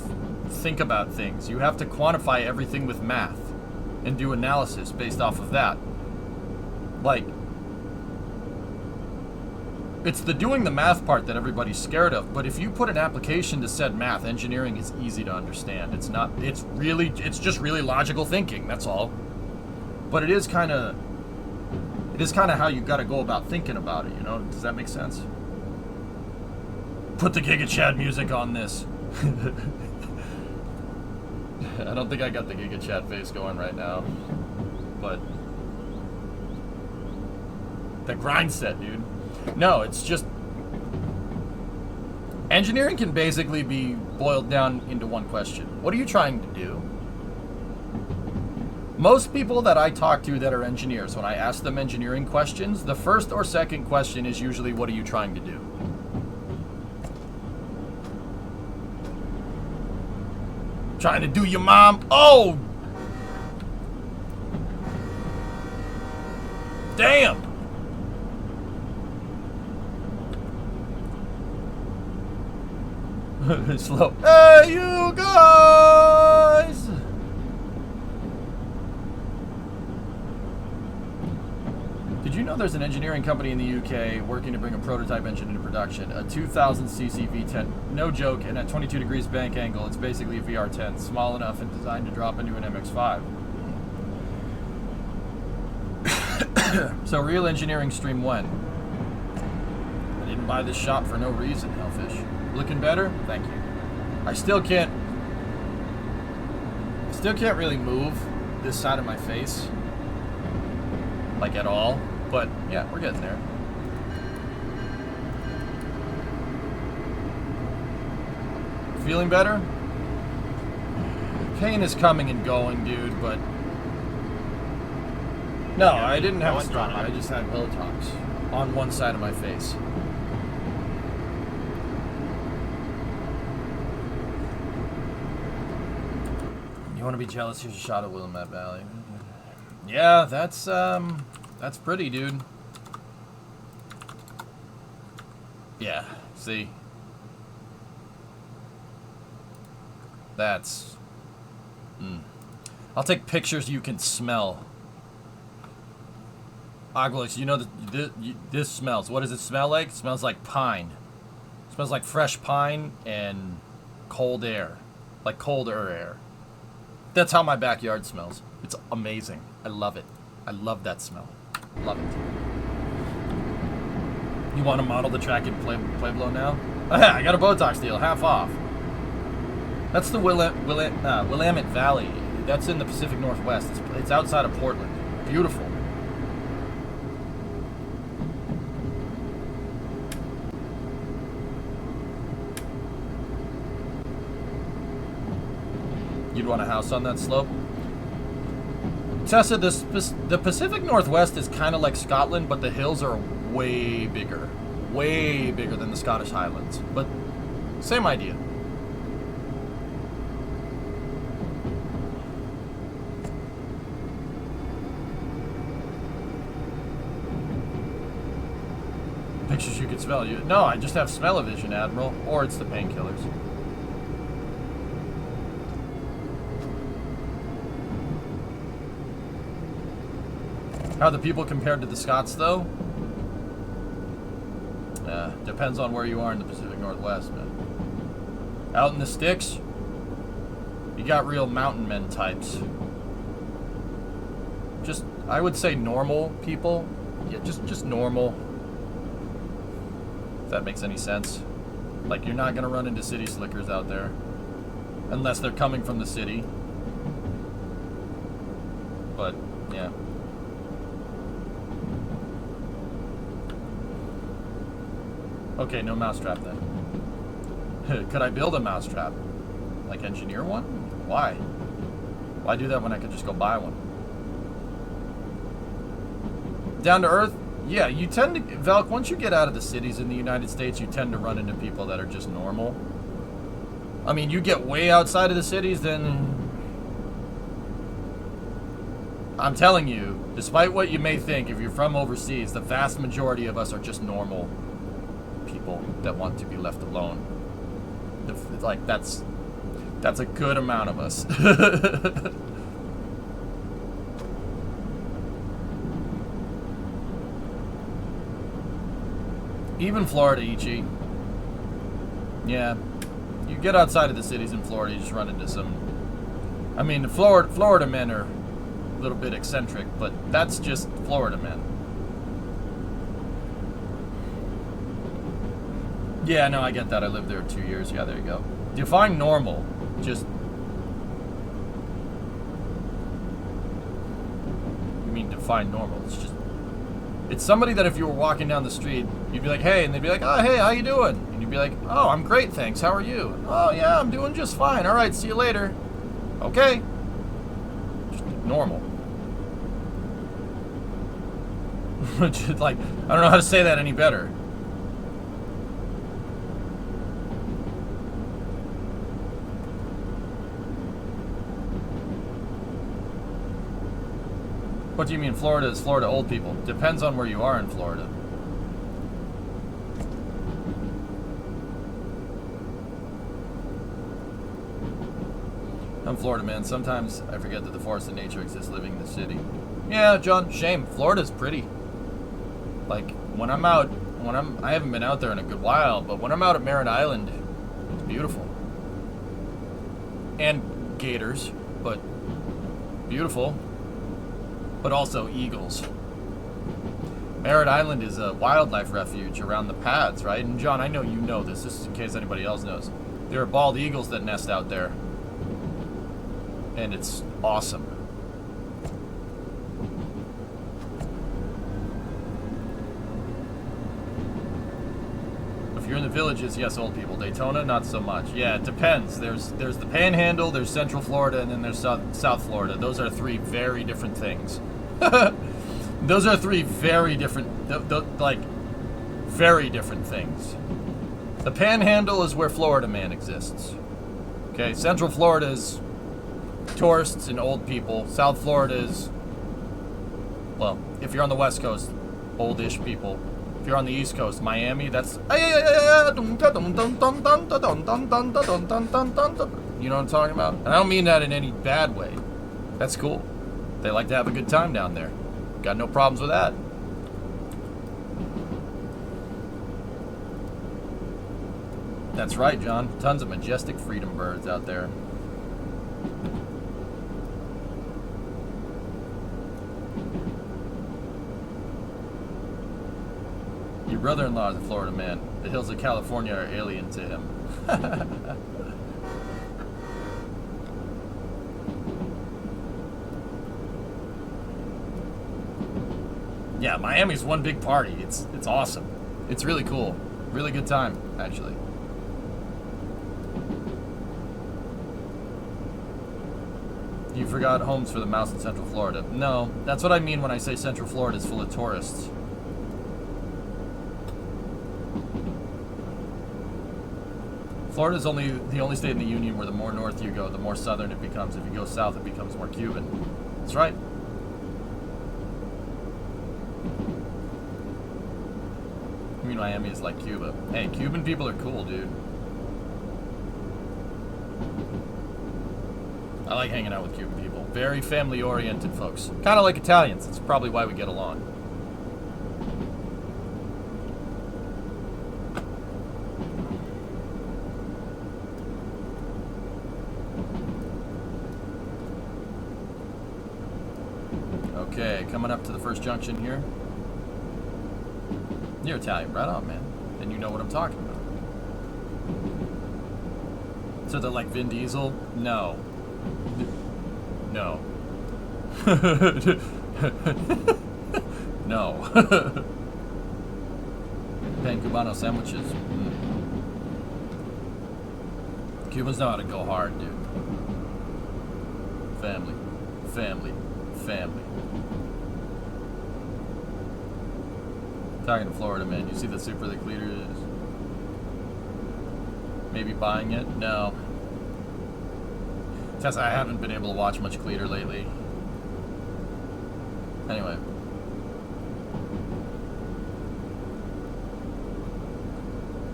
think about things. You have to quantify everything with math and do analysis based off of that. Like, it's the doing the math part that everybody's scared of, but if you put an application to said math, engineering is easy to understand. It's just really logical thinking, that's all. But it is kind of how you got to go about thinking about it, you know? Does that make sense? Put the Giga Chad music on this. I don't think I got the Giga Chad face going right now, but the grind set, dude. No, it's just... Engineering can basically be boiled down into one question. What are you trying to do? Most people that I talk to that are engineers, when I ask them engineering questions, the first or second question is usually, what are you trying to do? Trying to do your mom? Oh! Damn! Slow. Hey, you guys! Did you know there's an engineering company in the UK working to bring a prototype engine into production? A 2000cc V10. No joke, and at 22 degrees bank angle, it's basically a VR10. Small enough and designed to drop into an MX-5. So real engineering stream when? I didn't buy this shop for no reason, Hellfish. Looking better? Thank you. I still can't really move this side of my face. Like at all. But yeah, we're getting there. Feeling better? Pain is coming and going, dude, but... No, I didn't have a stroke. I just had Botox on one side of my face. You want to be jealous? Here's a shot of Willamette Valley. Yeah, that's pretty, dude. Yeah, see? That's... I'll take pictures you can smell. Aglos, you know this smells. What does it smell like? It smells like pine. It smells like fresh pine and cold air. Like colder air. That's how my backyard smells. It's amazing. I love it. I love that smell. Love it. You want to model the track in Pueblo now? I got a Botox deal, half off. That's the Willamette Valley. That's in the Pacific Northwest. It's outside of Portland. Beautiful. You'd want a house on that slope? Tessa, the Pacific Northwest is kind of like Scotland, but the hills are way bigger. Way bigger than the Scottish Highlands. But same idea. Pictures you could smell. No, I just have smell-o-vision, Admiral. Or it's the painkillers. How are the people compared to the Scots, though? Depends on where you are in the Pacific Northwest, man. Out in the sticks, you got real mountain men types. Just, I would say normal people. Yeah, just normal. If that makes any sense. Like, you're not gonna run into city slickers out there. Unless they're coming from the city. But, yeah. Okay, no mousetrap then. Could I build a mousetrap? Like engineer one? Why? Why do that when I could just go buy one? Down to earth? Yeah, you tend to... Valk, once you get out of the cities in the United States, you tend to run into people that are just normal. I mean, you get way outside of the cities, then... I'm telling you, despite what you may think, if you're from overseas, the vast majority of us are just normal people that want to be left alone. Like, that's a good amount of us. Even Florida, Ichi. Yeah. You get outside of the cities in Florida, you just run into some... I mean, the Florida men are a little bit eccentric, but that's just Florida men. Yeah, no, I get that. I lived there 2 years. Yeah, there you go. Define normal. Just... You mean define normal. It's just... It's somebody that if you were walking down the street, you'd be like, hey, and they'd be like, oh, hey, how you doing? And you'd be like, oh, I'm great, thanks. How are you? Oh, yeah, I'm doing just fine. All right, see you later. Okay. Just normal. Just like, I don't know how to say that any better. What do you mean Florida is Florida old people? Depends on where you are in Florida. I'm Florida, man. Sometimes I forget that the forest and nature exists living in the city. Yeah, John, shame. Florida's pretty. Like, when I'm out, I haven't been out there in a good while, but when I'm out at Merritt Island, it's beautiful. And gators, but beautiful. But also eagles. Merritt Island is a wildlife refuge around the pads, right? And John, I know you know this. This is in case anybody else knows. There are bald eagles that nest out there. And it's awesome. If you're in the villages, yes, old people. Daytona, not so much. Yeah, it depends. There's the Panhandle, there's Central Florida, and then there's South Florida. Those are three very different things. Those are three very different, like, very different things. The Panhandle is where Florida Man exists. Okay, Central Florida is tourists and old people. South Florida is, well, if you're on the West Coast, oldish people. If you're on the East Coast, Miami, that's... You know what I'm talking about? And I don't mean that in any bad way. That's cool. They like to have a good time down there. Got no problems with that. That's right, John. Tons of majestic freedom birds out there. Your brother-in-law is a Florida man. The hills of California are alien to him. Yeah, Miami's one big party. It's awesome. It's really cool. Really good time, actually. You forgot homes for the mouse in Central Florida. No, that's what I mean when I say Central Florida is full of tourists. Florida is the only state in the union where the more north you go, the more southern it becomes. If you go south, it becomes more Cuban. That's right. I mean, Miami is like Cuba. Hey, Cuban people are cool, dude. I like hanging out with Cuban people. Very family-oriented folks. Kind of like Italians. It's probably why we get along. Okay, coming up to the first junction here. You're Italian, right on, man. And you know what I'm talking about. So they're like Vin Diesel? No. No. No. Pan Cubano sandwiches. Mm. Cubans know how to go hard, dude. Family. Family. Family. Talking to Florida, man. You see the Super League leader is maybe buying it? No. Tess, I haven't been able to watch much Cleater lately. Anyway.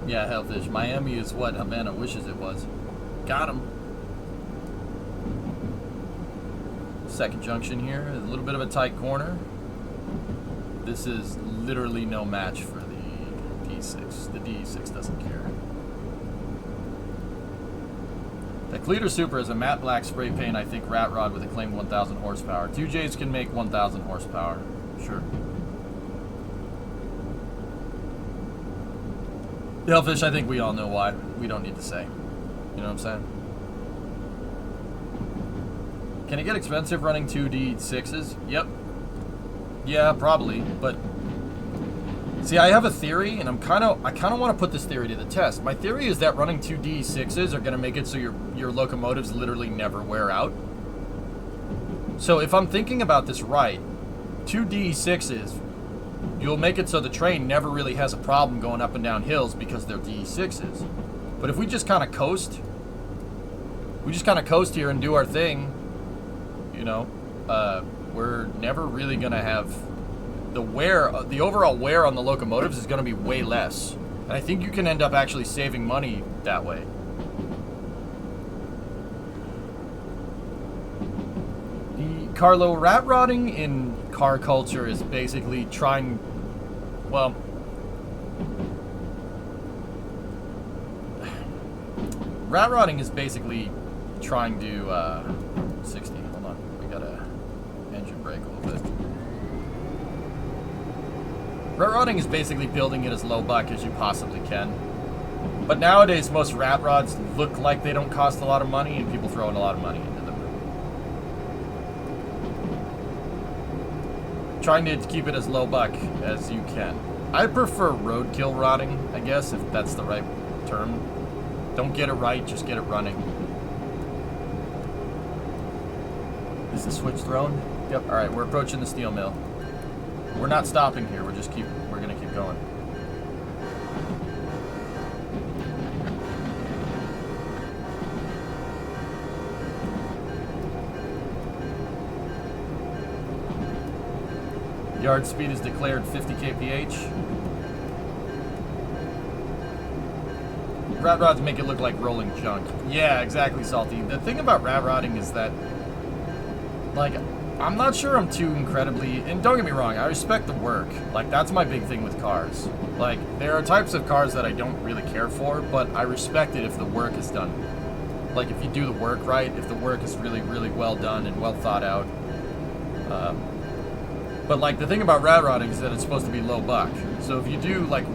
Yeah, Hellfish. Miami is what Havana wishes it was. Got him. Second junction here. A little bit of a tight corner. This is literally no match for the D6. The D6 doesn't care. The Cleater Super is a matte black spray paint, I think, rat rod with a claimed 1,000 horsepower. 2Js can make 1,000 horsepower. Sure. Hellfish, I think we all know why. We don't need to say. You know what I'm saying? Can it get expensive running 2D6s? Yep. Yeah, probably, but see, I have a theory, and I kind of want to put this theory to the test. My theory is that running 2D6s are going to make it so your locomotives literally never wear out. So if I'm thinking about this right, 2D6s, you'll make it so the train never really has a problem going up and down hills because they're D6s. But if we just kind of coast, here and do our thing, you know, we're never really going to have the overall wear on the locomotives is going to be way less. And I think you can end up actually saving money that way. Carlo, rat rotting in car culture is basically trying, well, rat rotting is basically trying to, 60, hold on, we gotta engine brake a little bit. Ratrotting is basically building it as low buck as you possibly can. But nowadays, most rat rods look like they don't cost a lot of money, and people throw in a lot of money into them. Trying to keep it as low buck as you can. I prefer roadkill rotting, I guess, if that's the right term. Don't get it right, just get it running. Is the switch thrown? Yep. All right, we're approaching the steel mill. We're not stopping here. We're gonna keep going. Yard speed is declared 50 kph. Rat rods make it look like rolling junk. Yeah, exactly, Salty. The thing about rat rodding is that, like, I'm not sure I'm too incredibly, and don't get me wrong, I respect the work. Like, that's my big thing with cars. Like, there are types of cars that I don't really care for, but I respect it if the work is done. Like, if you do the work right, if the work is really, really well done and well thought out. But, like, the thing about rat rodding is that it's supposed to be low buck. So if you do, like,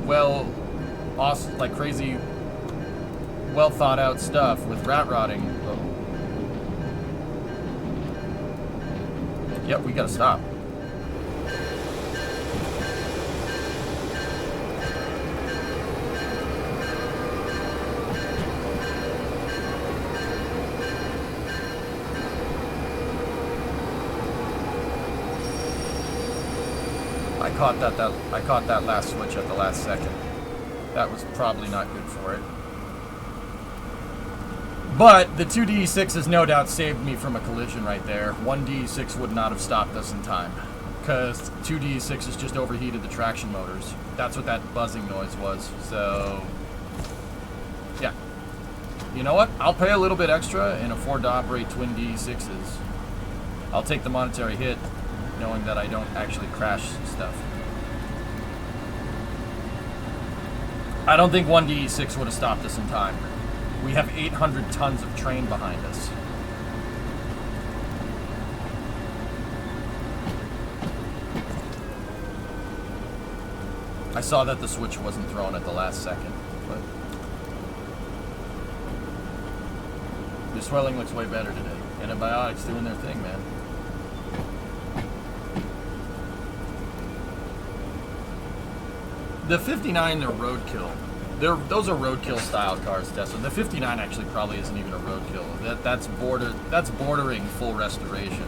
awesome, like, crazy, well thought out stuff with rat rodding. Yep, we gotta stop. I caught that last switch at the last second. That was probably not good for it. But the 2 DE6 has no doubt saved me from a collision right there. 1 DE6 would not have stopped us in time, because 2 DE6 has just overheated the traction motors. That's what that buzzing noise was. So, yeah. You know what? I'll pay a little bit extra and afford to operate twin DE6s. I'll take the monetary hit, knowing that I don't actually crash stuff. I don't think 1 DE6 would have stopped us in time. We have 800 tons of train behind us. I saw that the switch wasn't thrown at the last second, but the swelling looks way better today. Antibiotics doing their thing, man. The 59 are roadkill. Those are roadkill style cars, Tesla. The 59 actually probably isn't even a roadkill. That's bordering full restoration.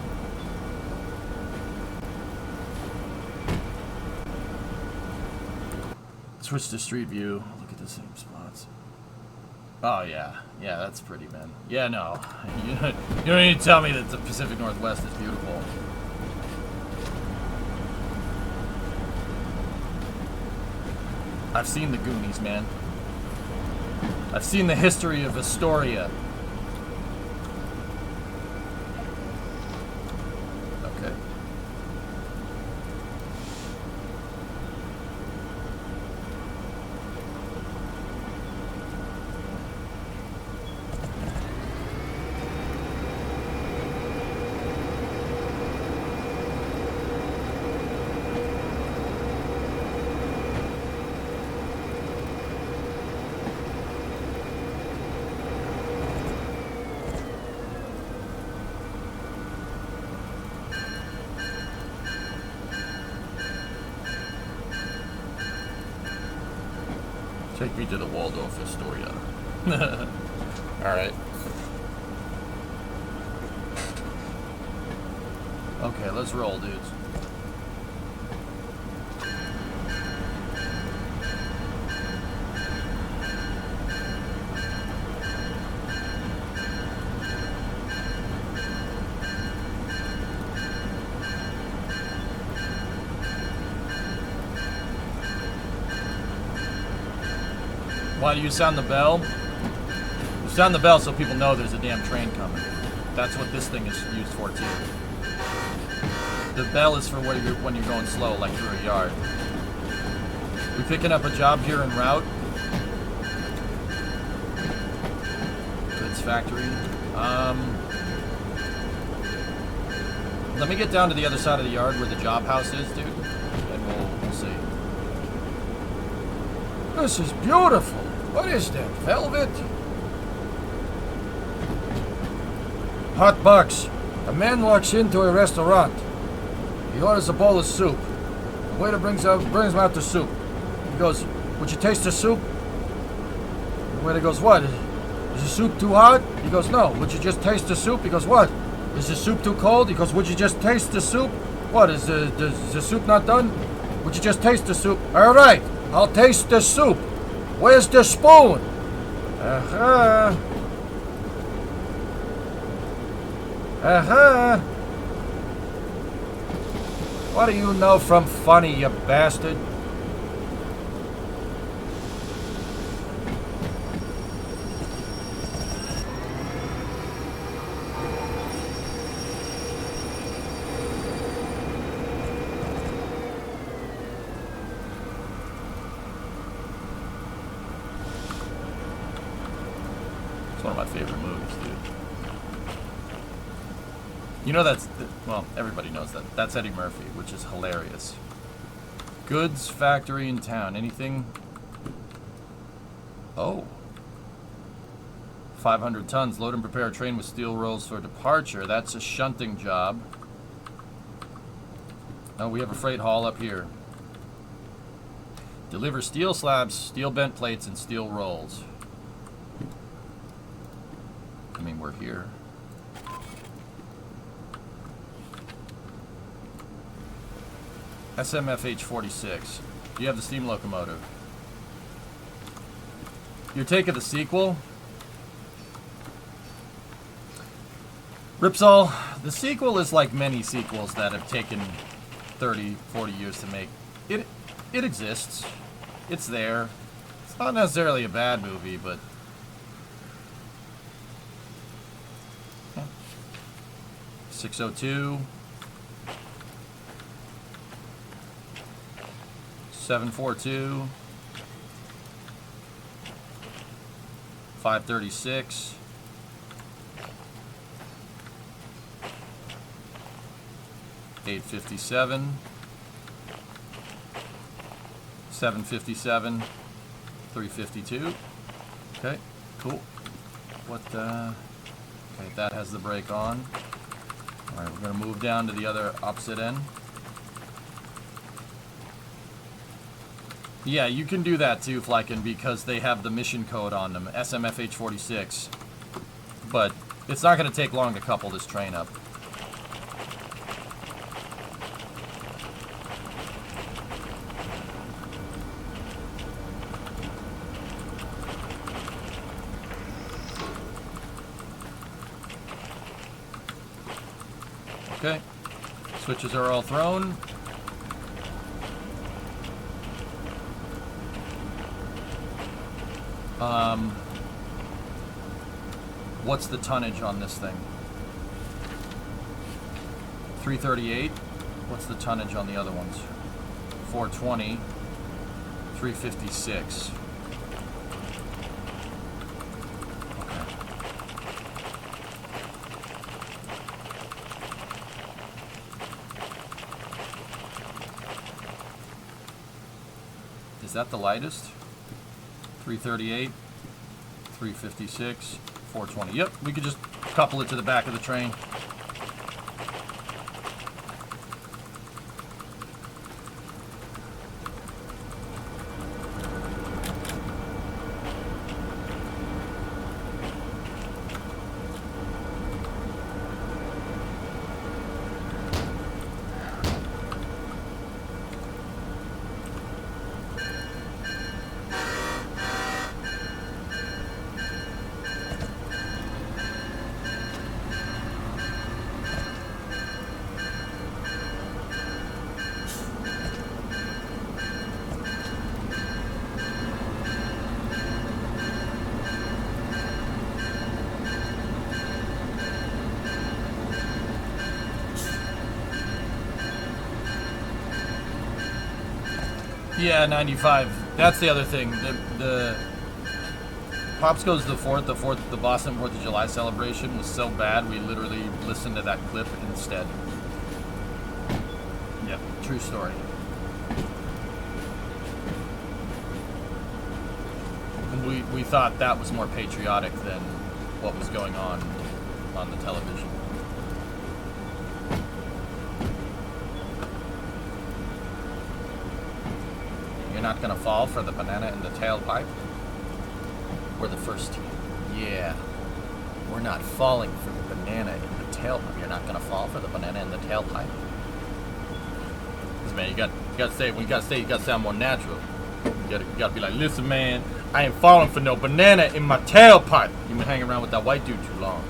Switch to street view. Look at the same spots. Oh yeah, yeah, that's pretty, man. Yeah, no, you don't need to tell me that the Pacific Northwest is beautiful. I've seen the Goonies, man. I've seen the history of Astoria. Okay. Take me to the Waldorf Astoria. Alright. Okay, let's roll, dudes. Why do you sound the bell? You sound the bell so people know there's a damn train coming. That's what this thing is used for too. The bell is for when you're going slow, like through a yard. We picking up a job here en route. Goods factory. Let me get down to the other side of the yard where the job house is, dude, and we'll see. this is beautiful. What is that, velvet? Hot box. A man walks into a restaurant. He orders a bowl of soup. The waiter brings him out the soup. He goes, "Would you taste the soup?" The waiter goes, "What? Is the soup too hot?" He goes, "No. Would you just taste the soup?" He goes, "What? Is the soup too cold?" He goes, "Would you just taste the soup?" "What? Is the soup not done?" "Would you just taste the soup?" "All right, I'll taste the soup. Where's the spoon?" Uh-huh. Uh-huh. What do you know from funny, you bastard? It's one of my favorite movies, dude. You know well, everybody knows that. That's Eddie Murphy, which is hilarious. Goods factory in town. Anything? Oh. 500 tons. Load and prepare a train with steel rolls for departure. That's a shunting job. Oh, we have a freight haul up here. Deliver steel slabs, steel bent plates, and steel rolls. I mean, we're here. SMFH-46. Do you have the steam locomotive? You're taking the sequel? Ripsol, the sequel is like many sequels that have taken 30, 40 years to make. It exists. It's there. It's not necessarily a bad movie, but... Yeah. 602. 742. 536. 857. 757. 352. Okay, cool. What, okay, that has the brake on. Alright, we're gonna move down to the other opposite end. Yeah, you can do that too, Flykin, because they have the mission code on them, SMFH-46. But it's not going to take long to couple this train up. Okay, switches are all thrown. What's the tonnage on this thing? 338. What's the tonnage on the other ones? 420. 356. Okay. Is that the lightest? 338, 356, 420. Yep, we could just couple it to the back of the train. Yeah, 95. That's the other thing. The Pops Goes the Boston 4th of July celebration was so bad we literally listened to that clip instead. Yep, true story. we thought that was more patriotic than what was going on the television. You're not gonna fall for the banana in the tailpipe? We're the first team. Yeah. We're not falling for the banana in the tailpipe. You're not gonna fall for the banana in the tailpipe. Man, you gotta say, when you gotta say, you gotta sound more natural. You gotta be like, listen, man, I ain't falling for no banana in my tailpipe. You've been hanging around with that white dude too long.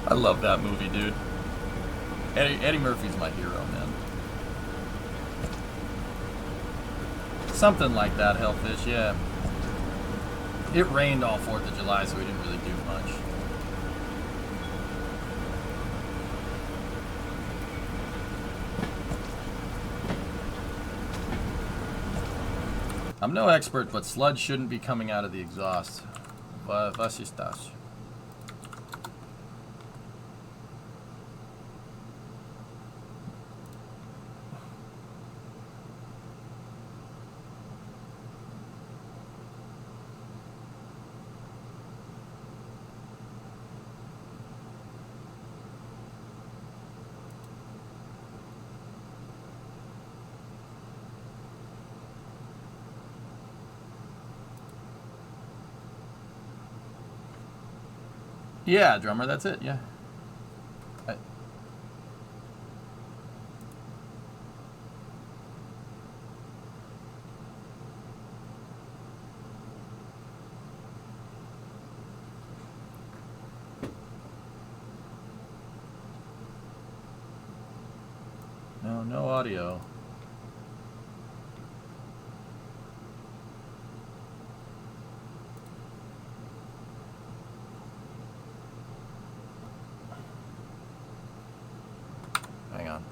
I love that movie, dude. Eddie Murphy's my hero, man. Something like that, Hellfish, yeah. It rained all 4th of July, so we didn't really do much. I'm no expert, but sludge shouldn't be coming out of the exhaust. Was ist das? Yeah, drummer, that's it, yeah. No audio. Hang on.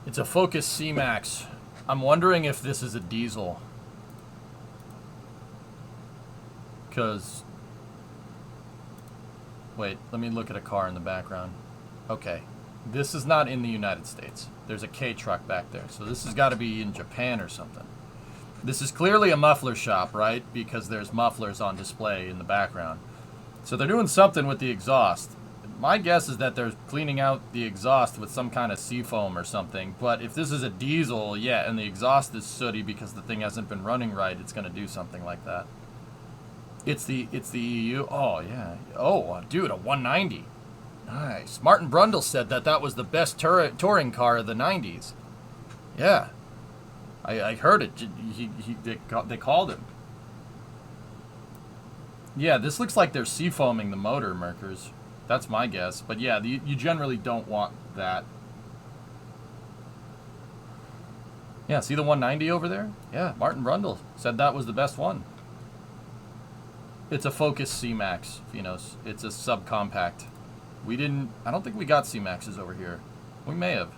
It's a Focus C-Max. I'm wondering if this is a diesel. Because, wait, let me look at a car in the background. Okay, this is not in the United States. There's a K truck back there, so this has got to be in Japan or something. This is clearly a muffler shop, right? Because there's mufflers on display in the background. So they're doing something with the exhaust. My guess is that they're cleaning out the exhaust with some kind of seafoam or something. But if this is a diesel, yeah, and the exhaust is sooty because the thing hasn't been running right, it's going to do something like that. It's the EU. Oh, yeah. Oh, dude, a 190. Nice. Martin Brundle said that was the best touring car of the 90s. Yeah. I heard it. They called him. Yeah, this looks like they're seafoaming the motor, Merkers. That's my guess. But yeah, you generally don't want that. Yeah, see the 190 over there? Yeah, Martin Brundle said that was the best one. It's a Focus C-Max, Finos. It's a subcompact. I don't think we got C-Maxes over here. We may have.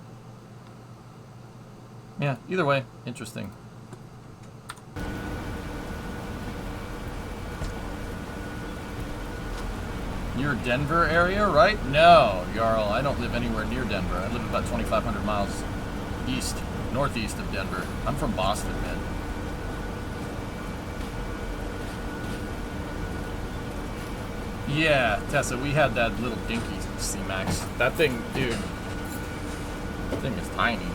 Yeah, either way, interesting. Near Denver area, right? No, Jarl, I don't live anywhere near Denver. I live about 2,500 miles east, northeast of Denver. I'm from Boston, man. Yeah, Tessa, we had that little dinky C-Max. That thing, dude, that thing is tiny.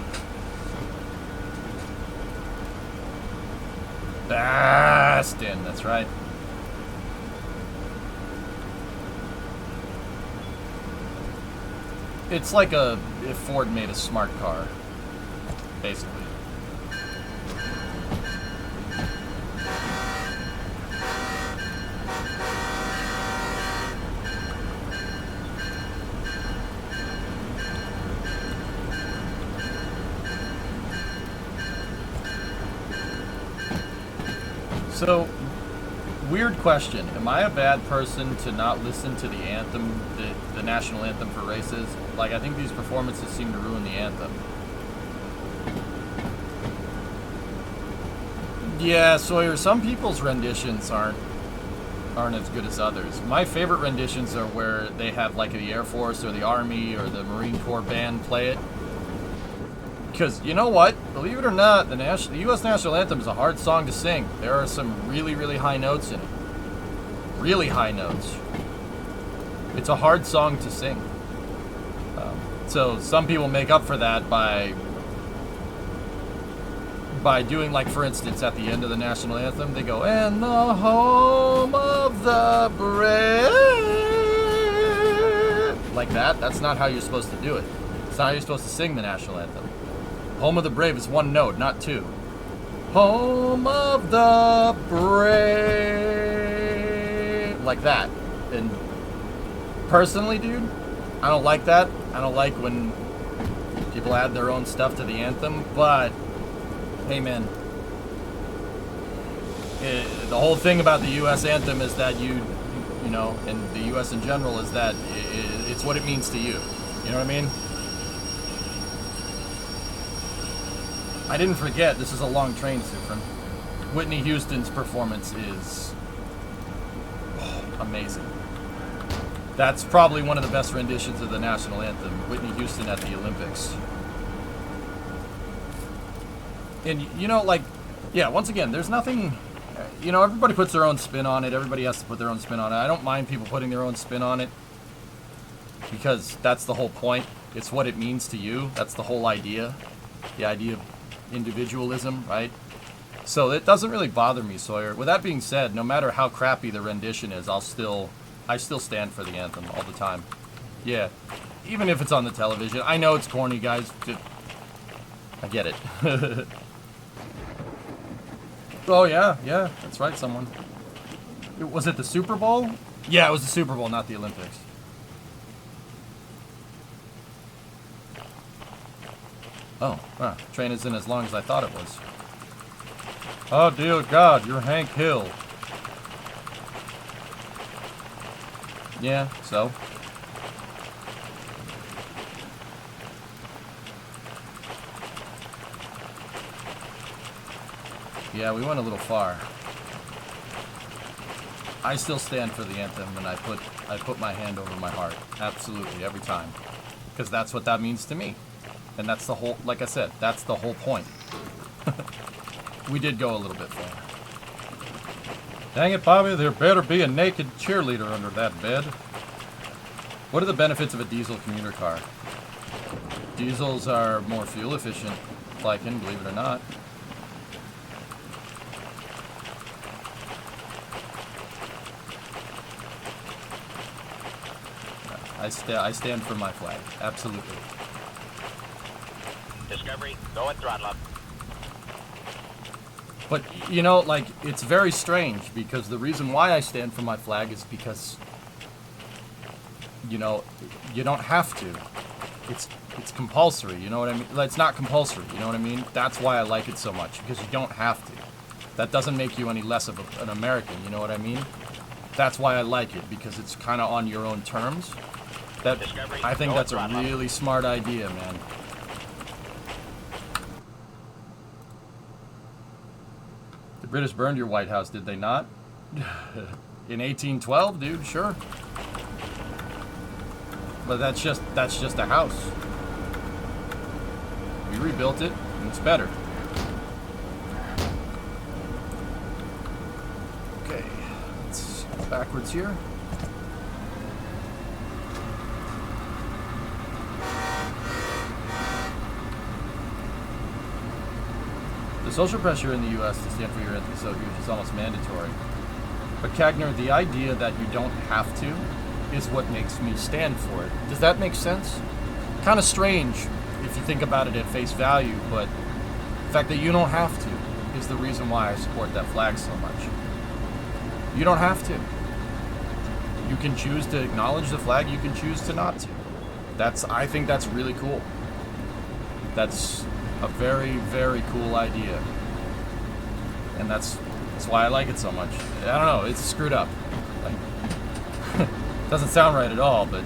Bastin, that's right. It's like if Ford made a smart car, basically. So, weird question. Am I a bad person to not listen to the anthem, the national anthem for races? Like, I think these performances seem to ruin the anthem. Yeah, Sawyer, some people's renditions aren't as good as others. My favorite renditions are where they have, like, the Air Force or the Army or the Marine Corps band play it. Because, you know what? Believe it or not, the U.S. National Anthem is a hard song to sing. There are some really, really high notes in it. Really high notes. It's a hard song to sing. So some people make up for that by doing, like, for instance, at the end of the National Anthem, they go, "In the home of the brave." Like that. That's not how you're supposed to do it. It's not how you're supposed to sing the National Anthem. Home of the brave is one note, not two. Home of the brave. Like that. And personally, dude, I don't like that. I don't like when people add their own stuff to the anthem, but hey, man. The whole thing about the U.S. anthem is that you know, and the U.S. in general is that it's what it means to you. You know what I mean? I didn't forget, this is a long train, Sufran. Whitney Houston's performance is amazing. That's probably one of the best renditions of the national anthem, Whitney Houston at the Olympics. And, you know, like, yeah, once again, there's nothing, you know, everybody puts their own spin on it. Everybody has to put their own spin on it. I don't mind people putting their own spin on it because that's the whole point. It's what it means to you. That's the whole idea. The idea of individualism, right? So it doesn't really bother me, Sawyer. With that being said, no matter how crappy the rendition is, I still stand for the anthem all the time. Yeah, even if it's on the television. I know it's corny, guys. I get it. Oh yeah, that's right, someone. Was it the Super Bowl? Yeah, it was the Super Bowl, not the Olympics. Oh, wow. Train isn't as long as I thought it was. Oh, dear God, you're Hank Hill. Yeah, so? Yeah, we went a little far. I still stand for the anthem, and I put my hand over my heart. Absolutely, every time. Because that's what that means to me. And that's the whole, like I said, that's the whole point. We did go a little bit far. Dang it, Bobby, there better be a naked cheerleader under that bed. What are the benefits of a diesel commuter car? Diesels are more fuel efficient, Flykin, believe it or not. I stand for my flag, absolutely. Discovery, go and throttle up. But, you know, like, it's very strange because the reason why I stand for my flag is because, you know, you don't have to. It's compulsory, you know what I mean? It's not compulsory, you know what I mean? That's why I like it so much, because you don't have to. That doesn't make you any less of an American, you know what I mean? That's why I like it, because it's kind of on your own terms. I think that's a really smart idea, man. The British burned your White House, did they not? In 1812, dude, sure. But that's just a house. We rebuilt it, and it's better. Okay, let's go backwards here. The social pressure in the U.S. to stand for your anthem is so huge, it's almost mandatory. But Cagner, the idea that you don't have to is what makes me stand for it. Does that make sense? Kind of strange if you think about it at face value, but the fact that you don't have to is the reason why I support that flag so much. You don't have to. You can choose to acknowledge the flag, you can choose to not to. I think that's really cool. That's a very, very cool idea. And that's That's why I like it so much. I don't know, it's screwed up. Like, doesn't sound right at all, but...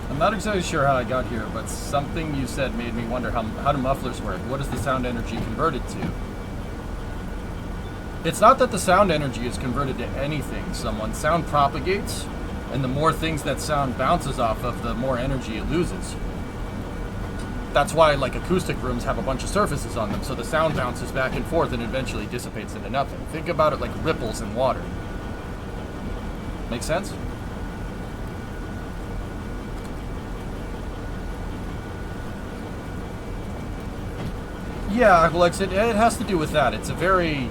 I'm not exactly sure how I got here, but something you said made me wonder how do mufflers work? What is the sound energy converted to? It's not that the sound energy is converted to anything. Sound propagates, and the more things that sound bounces off of, the more energy it loses. That's why, like, acoustic rooms have a bunch of surfaces on them, so the sound bounces back and forth and eventually dissipates into nothing. Think about it like ripples in water. Make sense? Yeah, Alex, it has to do with that. It's a very...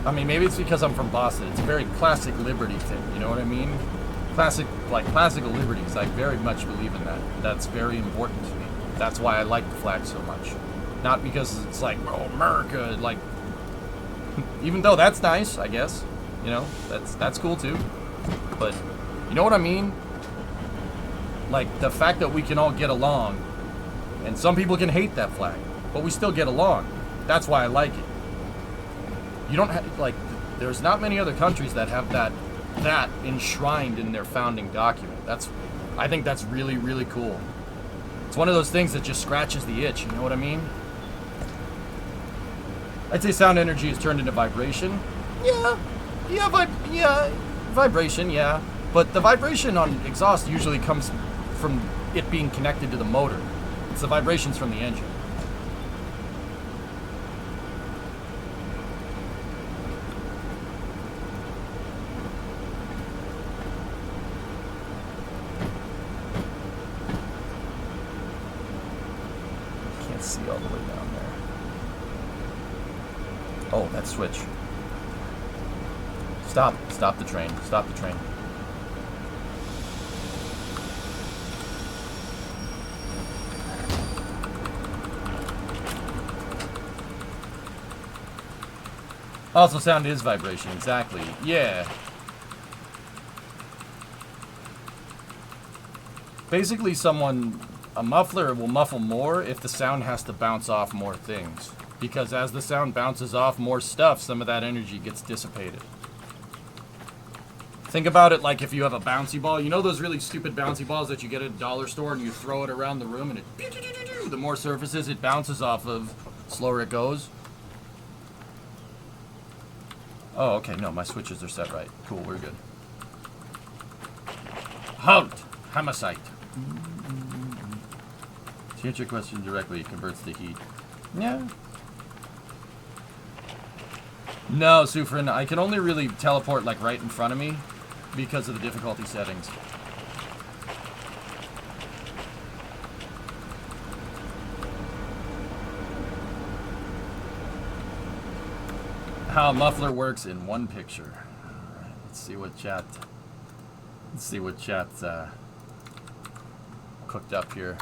I mean, maybe it's because I'm from Boston. It's a very classic liberty thing, you know what I mean? Classical liberties, I very much believe in that. That's very important to me. That's why I like the flag so much. Not because it's like, well, America, like... even though that's nice, I guess. You know, that's cool too. But, you know what I mean? Like, the fact that we can all get along, and some people can hate that flag, but we still get along. That's why I like it. You don't have, like, there's not many other countries that have that enshrined in their founding document. I think that's really, really cool. It's one of those things that just scratches the itch, you know what I mean? I'd say sound energy is turned into vibration. Vibration, yeah. But the vibration on exhaust usually comes from it being connected to the motor. It's the vibrations from the engine. Can't see all the way down there. Oh, that switch. Stop the train. Stop the train. Also, sound is vibration, exactly. Yeah. Basically, a muffler will muffle more if the sound has to bounce off more things. Because as the sound bounces off more stuff, some of that energy gets dissipated. Think about it like if you have a bouncy ball. You know those really stupid bouncy balls that you get at a dollar store and you throw it around the room and the more surfaces it bounces off of, slower it goes? Oh, okay, no, my switches are set right. Cool, we're good. Halt! Homicide. To answer your question directly, it converts the heat. Yeah. No, Sufrin, I can only really teleport, like, right in front of me because of the difficulty settings. How a muffler works in one picture. All right, let's see what chat's cooked up here.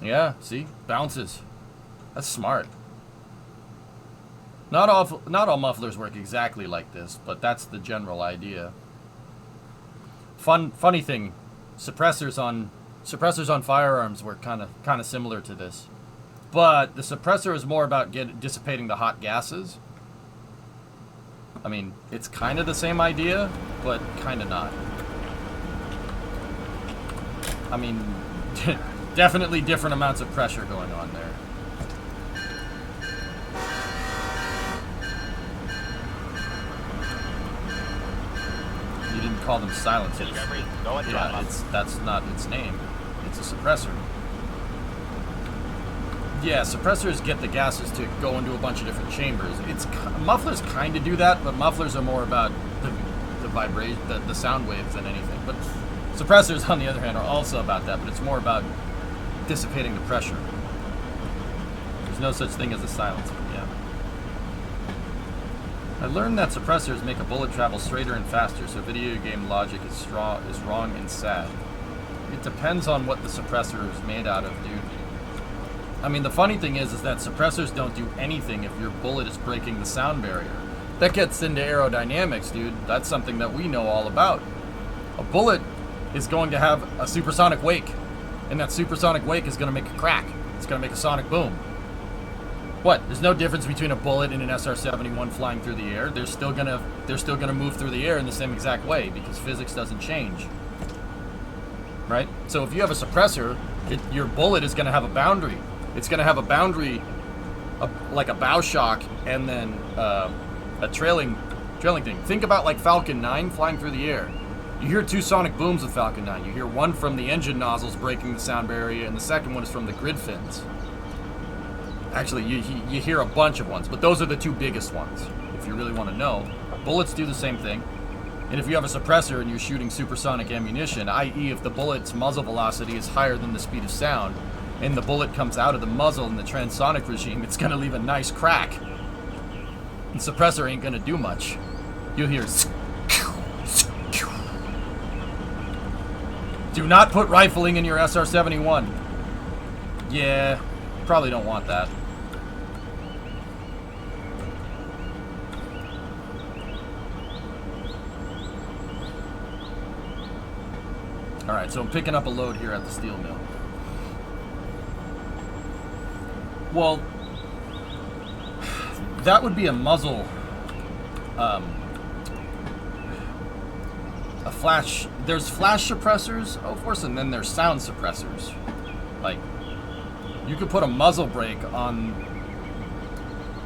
Yeah, see? Bounces. That's smart. Not all mufflers work exactly like this, but that's the general idea. Funny thing, suppressors on firearms work kind of similar to this. But the suppressor is more about dissipating the hot gases. I mean, it's kind of the same idea, but kind of not. I mean, definitely different amounts of pressure going on there. You didn't call them silencers. Yeah, that's not its name. It's a suppressor. Yeah, suppressors get the gases to go into a bunch of different chambers. Mufflers kind of do that, but mufflers are more about the vibration, the sound waves than anything. But suppressors, on the other hand, are also about that, but it's more about dissipating the pressure. There's no such thing as a silencer, yeah. I learned that suppressors make a bullet travel straighter and faster, so video game logic is wrong and sad. It depends on what the suppressor is made out of, dude. I mean, the funny thing is that suppressors don't do anything if your bullet is breaking the sound barrier. That gets into aerodynamics, dude. That's something that we know all about. A bullet is going to have a supersonic wake, and that supersonic wake is going to make a crack. It's going to make a sonic boom. What? There's no difference between a bullet and an SR-71 flying through the air. They're still gonna move through the air in the same exact way because physics doesn't change, right? So if you have a suppressor, your bullet is going to have a boundary. It's going to have a boundary, like a bow shock, and then a trailing thing. Think about like Falcon 9 flying through the air. You hear two sonic booms with Falcon 9. You hear one from the engine nozzles breaking the sound barrier, and the second one is from the grid fins. Actually, you hear a bunch of ones, but those are the two biggest ones, if you really want to know. Bullets do the same thing. And if you have a suppressor and you're shooting supersonic ammunition, i.e. if the bullet's muzzle velocity is higher than the speed of sound, and the bullet comes out of the muzzle in the transonic regime, it's going to leave a nice crack. And suppressor ain't going to do much. You'll hear... Do not put rifling in your SR-71. Yeah, probably don't want that. Alright, so I'm picking up a load here at the steel mill. Well, that would be a muzzle, a flash. There's flash suppressors, of course, and then there's sound suppressors. Like, you could put a muzzle brake on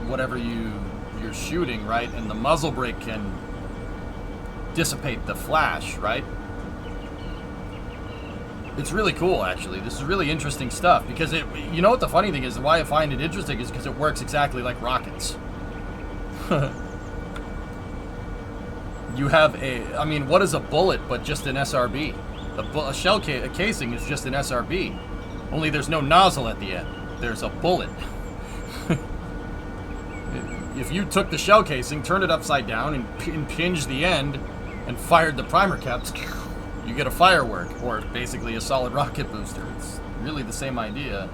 whatever you're shooting, right? And the muzzle brake can dissipate the flash, right? It's really cool, actually. This is really interesting stuff because you know what the funny thing is, why I find it interesting is because it works exactly like rockets. You have I mean, what is a bullet but just an SRB? A shell casing is just an SRB. Only there's no nozzle at the end. There's a bullet. If you took the shell casing, turned it upside down, and impinged the end, and fired the primer caps, you get a firework, or basically a solid rocket booster. It's really the same idea.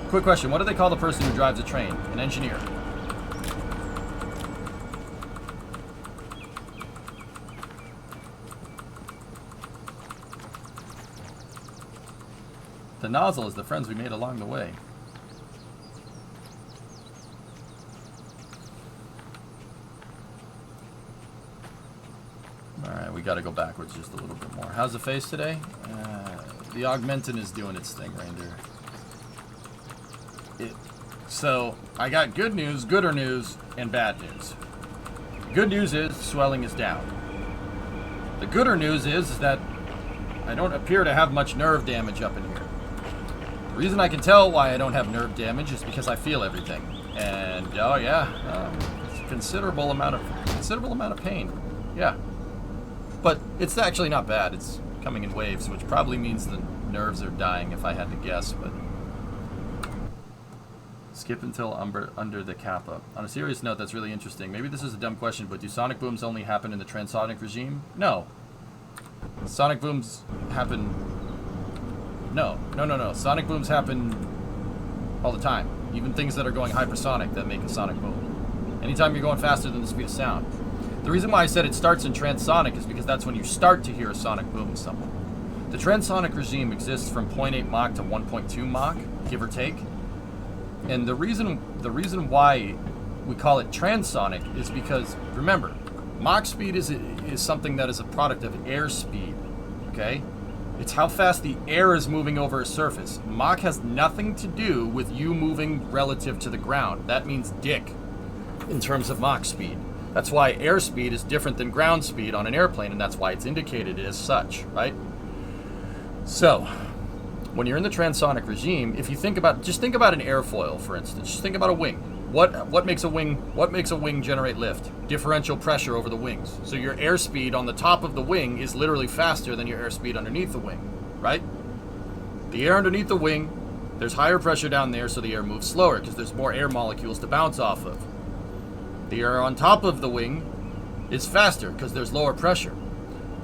Quick question, what do they call the person who drives a train? An engineer. The nozzle is the friends we made along the way. Alright, we gotta go backwards just a little bit more. How's the face today? The Augmentin is doing its thing, Reindeer. So, I got good news, gooder news, and bad news. Good news is swelling is down. The gooder news is that I don't appear to have much nerve damage up in here. The reason I can tell why I don't have nerve damage is because I feel everything. And, oh yeah, it's a considerable amount of pain. Yeah. But it's actually not bad. It's coming in waves, which probably means the nerves are dying if I had to guess, but... Skip until under the kappa. On a serious note, that's really interesting. Maybe this is a dumb question, but do sonic booms only happen in the transonic regime? No. Sonic booms happen... No. Sonic booms happen all the time. Even things that are going hypersonic that make a sonic boom. Anytime you're going faster than the speed of sound. The reason why I said it starts in transonic is because that's when you start to hear a sonic boom with someone. The transonic regime exists from 0.8 Mach to 1.2 Mach, give or take. And the reason why we call it transonic is because, remember, Mach speed is something that is a product of airspeed, okay? It's how fast the air is moving over a surface. Mach has nothing to do with you moving relative to the ground. That means dick in terms of Mach speed. That's why airspeed is different than ground speed on an airplane, and that's why it's indicated as such, right? So, when you're in the transonic regime, if you think about an airfoil, for instance. Just think about a wing. What makes a wing generate lift? Differential pressure over the wings. So your airspeed on the top of the wing is literally faster than your airspeed underneath the wing, right? The air underneath the wing, there's higher pressure down there, so the air moves slower because there's more air molecules to bounce off of. The air on top of the wing is faster because there's lower pressure.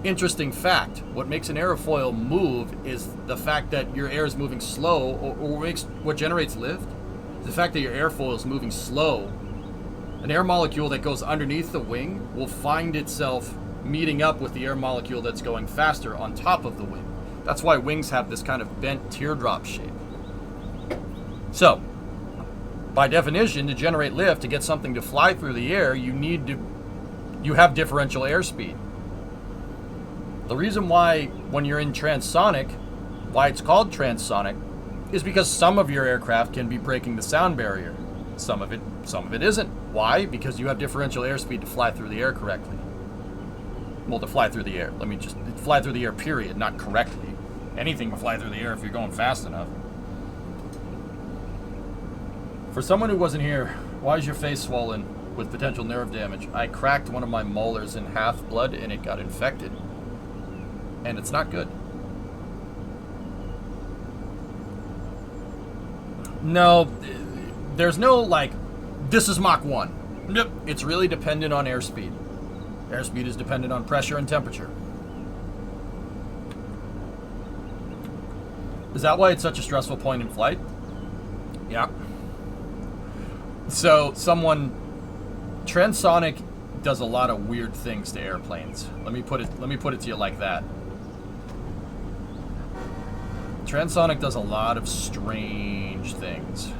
Interesting fact, what makes an airfoil move is the fact that your air is moving slow, or what generates lift, the fact that your airfoil is moving slow An air molecule that goes underneath the wing will find itself meeting up with the air molecule that's going faster on top of the wing. That's why wings have this kind of bent teardrop shape. So, by definition, to generate lift, to get something to fly through the air, you have differential airspeed. The reason why, when you're in transonic, why it's called transonic, is because some of your aircraft can be breaking the sound barrier. Some of it isn't. Why? Because you have differential airspeed to fly through the air correctly. Well, to fly through the air. Let me just fly through the air, period, not correctly. Anything can fly through the air if you're going fast enough. For someone who wasn't here, why is your face swollen with potential nerve damage? I cracked one of my molars in half blood and it got infected. And it's not good. No, there's no, like, this is Mach 1. Nope. It's really dependent on airspeed. Airspeed is dependent on pressure and temperature. Is that why it's such a stressful point in flight? Yeah. So, transonic does a lot of weird things to airplanes. Let me put it to you like that. Transonic does a lot of strange things.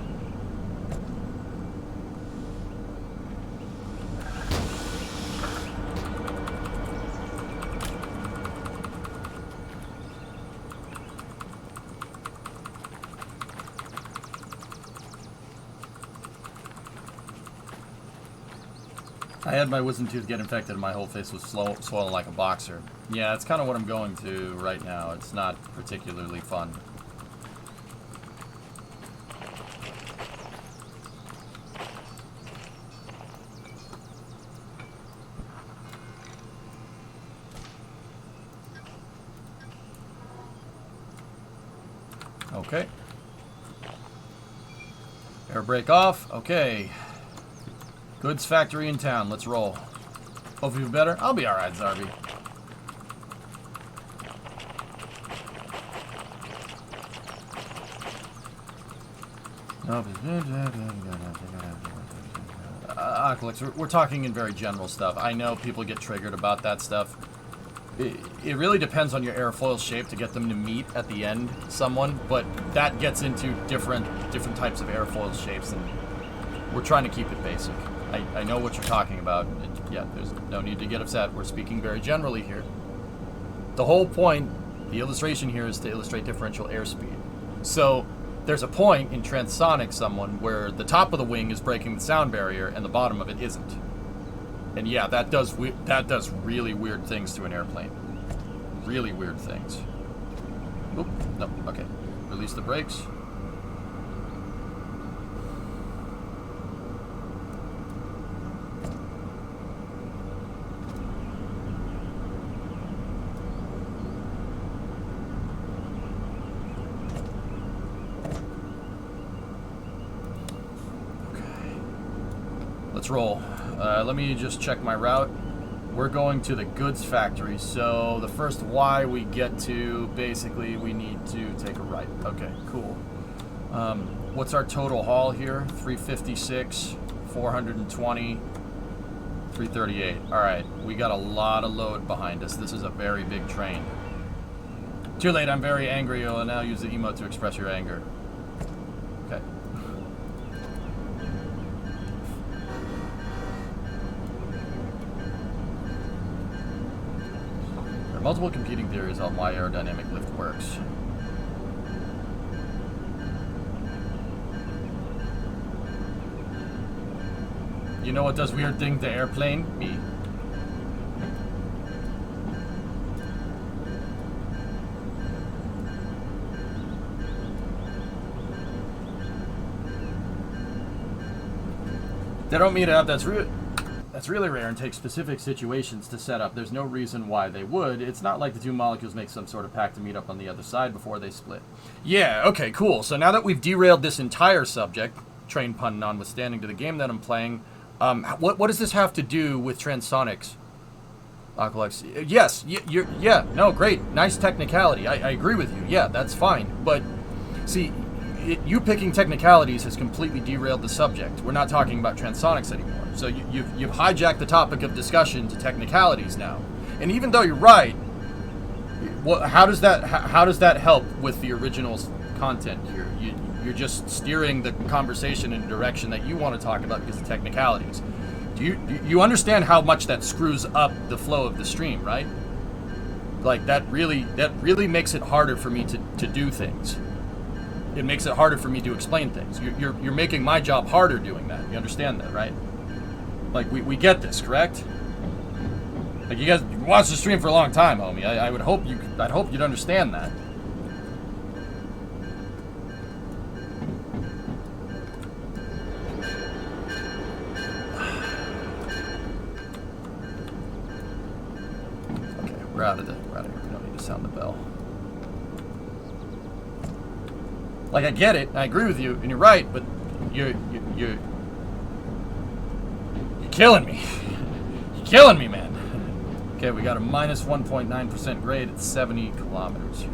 I had my wisdom tooth get infected and my whole face was swollen like a boxer. Yeah, that's kind of what I'm going to right now. It's not particularly fun. Okay. Air brake off. Okay. Goods factory in town. Let's roll. Hope you feel better. I'll be alright, Zarby. We're talking in very general stuff. I know people get triggered about that stuff. It really depends on your airfoil shape to get them to meet at the end someone, but that gets into different types of airfoil shapes, and we're trying to keep it basic. I know what you're talking about. Yeah, there's no need to get upset. We're speaking very generally here. The whole point, the illustration here, is to illustrate differential airspeed. So there's a point in transonic where the top of the wing is breaking the sound barrier and the bottom of it isn't. And yeah, that does really weird things to an airplane. Really weird things. Oop, no, okay. Release the brakes. Let's roll. Let me just check my route. We're going to the goods factory, so the first Y we get to, basically, we need to take a right. Okay, cool. What's our total haul here? 356, 420, 338. All right, we got a lot of load behind us. This is a very big train. Too late, I'm very angry. You'll now use the emote to express your anger. Okay. Multiple competing theories on why aerodynamic lift works. You know what does weird thing to airplane? Me. They don't meet up. That's really rare and takes specific situations to set up. There's no reason why they would. It's not like the two molecules make some sort of pact to meet up on the other side before they split. Yeah, okay, cool. So now that we've derailed this entire subject, train pun notwithstanding, to the game that I'm playing, what does this have to do with transonics? Aqualex, yes, yeah, no, great, nice technicality. I agree with you. Yeah, that's fine. But see, you picking technicalities has completely derailed the subject. We're not talking about transonics anymore. So you've hijacked the topic of discussion to technicalities now. And even though you're right, how does that help with the original content here? You're just steering the conversation in a direction that you want to talk about because of technicalities. Do you understand how much that screws up the flow of the stream, right? Like that really makes it harder for me to do things. It makes it harder for me to explain things. You're making my job harder doing that. You understand that, right? Like we get this, correct? Like you guys watched the stream for a long time, homie. I'd hope you'd understand that. Okay, we're out of here. We don't need to sound the bell. Like I get it, I agree with you, and you're right, but you're killing me. You're killing me, man. Okay, we got a minus 1.9% grade at 70 kilometers here.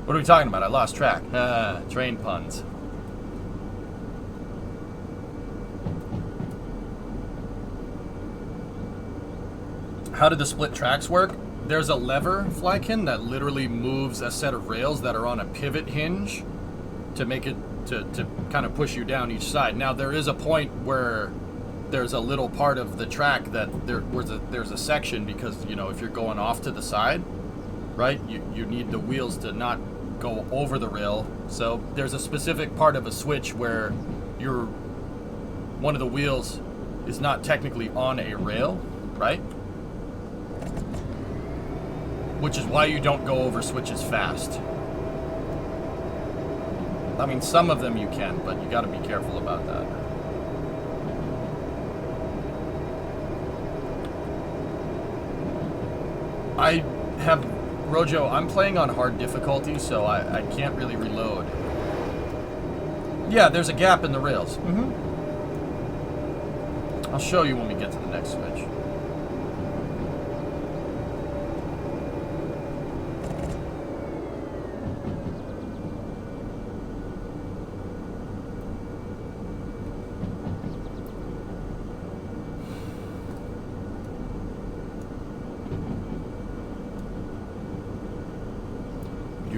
What are we talking about? I lost track. Train puns. How did the split tracks work? There's a lever, Flykin, that literally moves a set of rails that are on a pivot hinge to make it to kind of push you down each side. Now there is a point where there's a little part of the track that there's a section because, you know, if you're going off to the side, right, you need the wheels to not go over the rail. So there's a specific part of a switch where one of the wheels is not technically on a rail, right? Which is why you don't go over switches fast. I mean, some of them you can, but you got to be careful about that. I have, Rojo, I'm playing on hard difficulty, so I can't really reload. Yeah, there's a gap in the rails. I'll show you when we get to the next switch.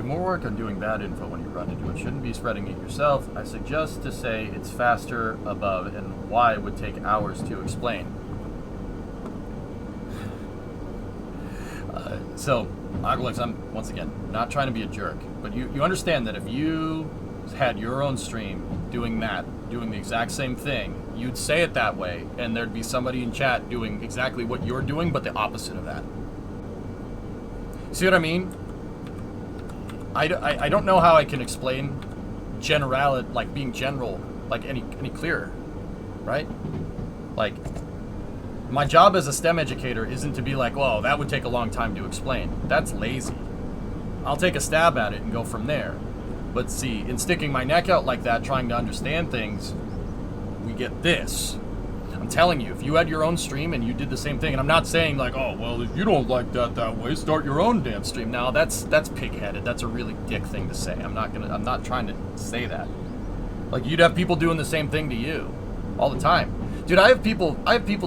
More work on doing bad info when you run into it. Shouldn't be spreading it yourself. I suggest to say it's faster above and why would take hours to explain. So, Aglex, I'm, once again, not trying to be a jerk, but you understand that if you had your own stream doing the exact same thing, you'd say it that way, and there'd be somebody in chat doing exactly what you're doing, but the opposite of that. See what I mean? I don't know how I can explain like being general, like any clearer, right? Like, my job as a STEM educator isn't to be like, well, that would take a long time to explain. That's lazy. I'll take a stab at it and go from there. But see, in sticking my neck out like that, trying to understand things, we get this. I'm telling you, if you had your own stream and you did the same thing, and I'm not saying like, oh, well, if you don't like that way, start your own damn stream. Now that's pig-headed. That's a really dick thing to say. I'm not trying to say that. Like, you'd have people doing the same thing to you all the time. Dude, I have people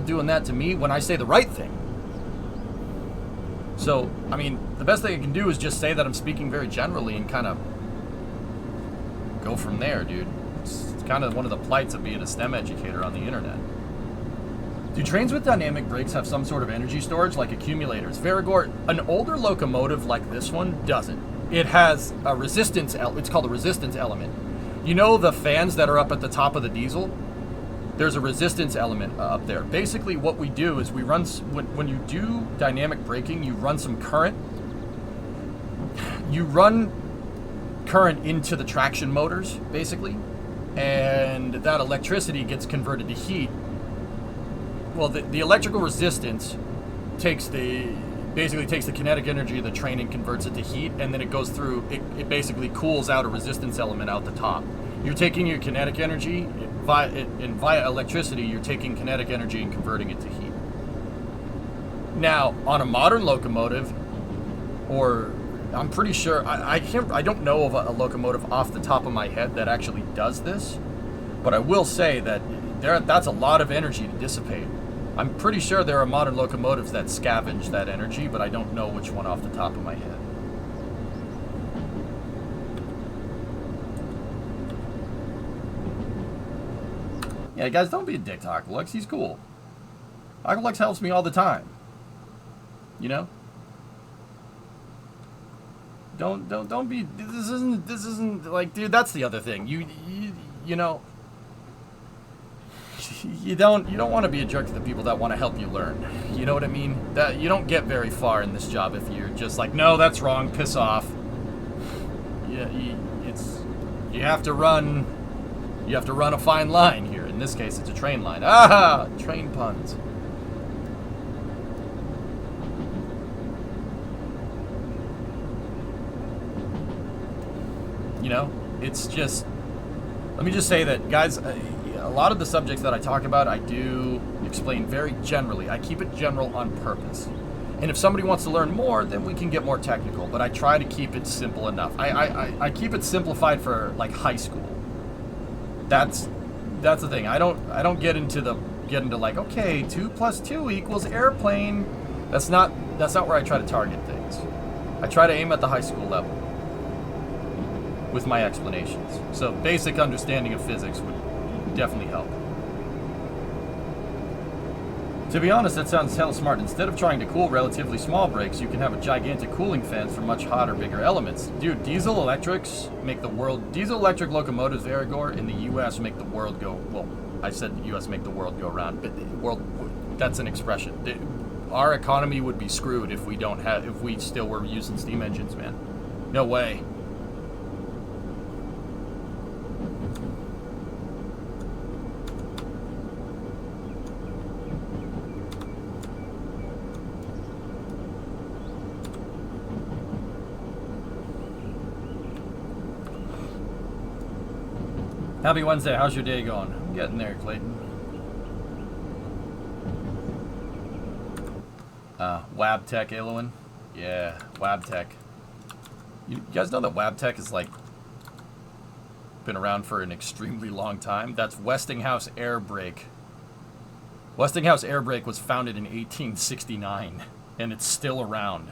doing that to me when I say the right thing. So, I mean, the best thing I can do is just say that I'm speaking very generally and kind of go from there, dude. It's kind of one of the plights of being a STEM educator on the internet. Do trains with dynamic brakes have some sort of energy storage like accumulators? Verigor, an older locomotive like this one doesn't. It has a resistance, it's called a resistance element. You know the fans that are up at the top of the diesel? There's a resistance element up there. Basically what we do is we run, when you do dynamic braking, you run some current. You run current into the traction motors, basically, and that electricity gets converted to heat. Well, the electrical resistance basically takes the kinetic energy of the train and converts it to heat, and then it goes through, it basically cools out a resistance element out the top. You're taking your kinetic energy, via electricity, you're taking kinetic energy and converting it to heat. Now, on a modern locomotive, or I'm pretty sure, I don't know of a locomotive off the top of my head that actually does this, but I will say that that's a lot of energy to dissipate. I'm pretty sure there are modern locomotives that scavenge that energy, but I don't know which one off the top of my head. Yeah, guys, don't be a dick to Aqualux. He's cool. Aqualux helps me all the time. You know? Don't be. This isn't like, dude. That's the other thing. You know. You don't want to be a jerk to the people that want to help you learn. You know what I mean? That you don't get very far in this job if you're just like, no, that's wrong. Piss off. Yeah, you have to run. You have to run a fine line here. In this case, it's a train line. Ah, train puns. You know, it's just, let me just say that, guys, a lot of the subjects that I talk about, I do explain very generally. I keep it general on purpose. And if somebody wants to learn more, then we can get more technical. But I try to keep it simple enough. I keep it simplified for, like, high school. That's the thing. I don't get into like, okay, 2 + 2 = airplane. That's not where I try to target things. I try to aim at the high school level with my explanations. So basic understanding of physics would definitely help. To be honest, that sounds hell smart. Instead of trying to cool relatively small brakes, you can have a gigantic cooling fans for much hotter, bigger elements. Dude, diesel electric locomotives, Aragor, in the U.S. make the world go, well, I said the U.S. make the world go around, but that's an expression. Our economy would be screwed if we still were using steam engines, man. No way. Happy Wednesday. How's your day going? I'm getting there, Clayton. Wabtec, Ilowin. Yeah, Wabtec. You guys know that Wabtec is like been around for an extremely long time? That's Westinghouse Air Brake. Westinghouse Air Brake was founded in 1869, and it's still around,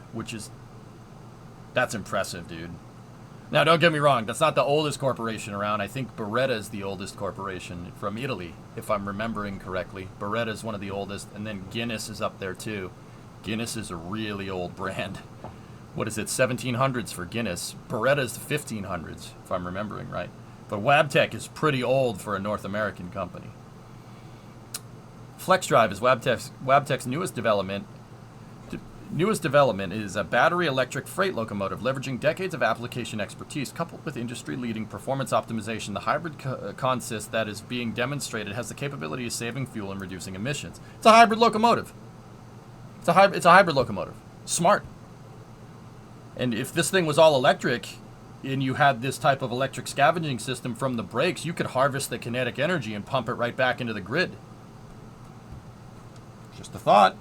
that's impressive, dude. Now, don't get me wrong, that's not the oldest corporation around. I think Beretta is the oldest corporation from Italy, if I'm remembering correctly. Beretta is one of the oldest, and then Guinness is up there too. Guinness is a really old brand. What is it, 1700s for Guinness? Beretta is the 1500s, if I'm remembering right. But Wabtec is pretty old for a North American company. FlexDrive is Wabtec's newest development. Newest development is a battery electric freight locomotive leveraging decades of application expertise coupled with industry-leading performance optimization. The hybrid consist that is being demonstrated has the capability of saving fuel and reducing emissions. It's a hybrid locomotive. It's a hybrid locomotive. Smart. And if this thing was all electric and you had this type of electric scavenging system from the brakes, you could harvest the kinetic energy and pump it right back into the grid. Just a thought.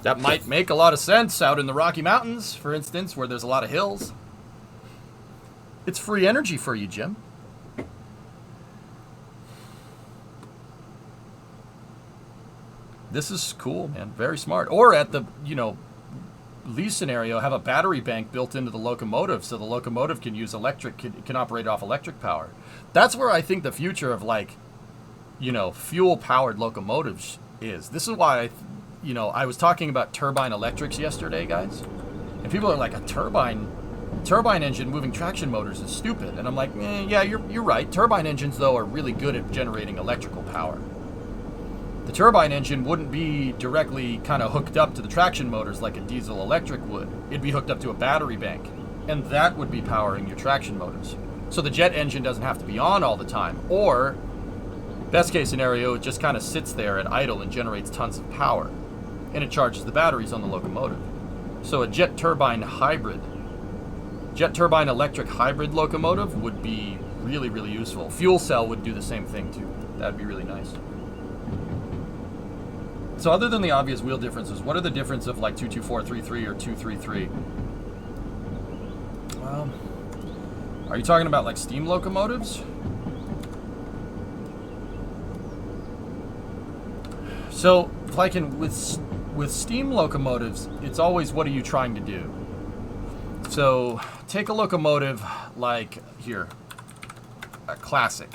That might make a lot of sense out in the Rocky Mountains, for instance, where there's a lot of hills. It's free energy for you, Jim. This is cool, man. Very smart. Or at the, lease scenario, have a battery bank built into the locomotive so the locomotive can use can operate off electric power. That's where I think the future of, fuel-powered locomotives is. This is why I was talking about turbine electrics yesterday, guys. And people are like, a turbine engine moving traction motors is stupid. And I'm like, yeah, you're right. Turbine engines, though, are really good at generating electrical power. The turbine engine wouldn't be directly kind of hooked up to the traction motors like a diesel electric would. It'd be hooked up to a battery bank. And that would be powering your traction motors. So the jet engine doesn't have to be on all the time. Or, best case scenario, it just kind of sits there at idle and generates tons of power. And it charges the batteries on the locomotive. So a jet turbine electric hybrid locomotive would be really, really useful. Fuel cell would do the same thing too. That'd be really nice. So other than the obvious wheel differences, what are the difference of like 22433 or 233? Are you talking about like steam locomotives? So, like with steam locomotives, it's always what are you trying to do? So, take a locomotive like here, a classic.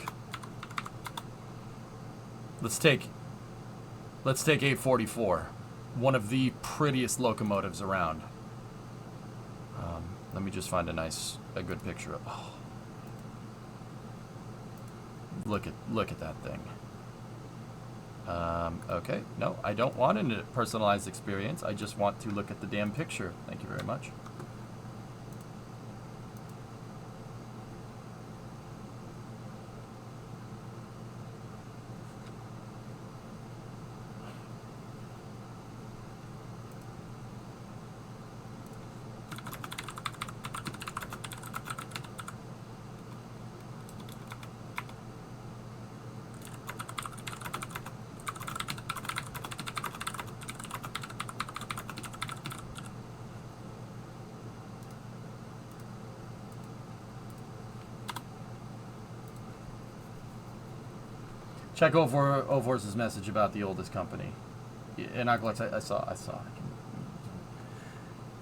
Let's take 844, one of the prettiest locomotives around. Let me just find a good picture of. Oh. Look at that thing. Okay, no, I don't want a personalized experience. I just want to look at the damn picture. Thank you very much. Check Ovor's message about the oldest company. And I saw.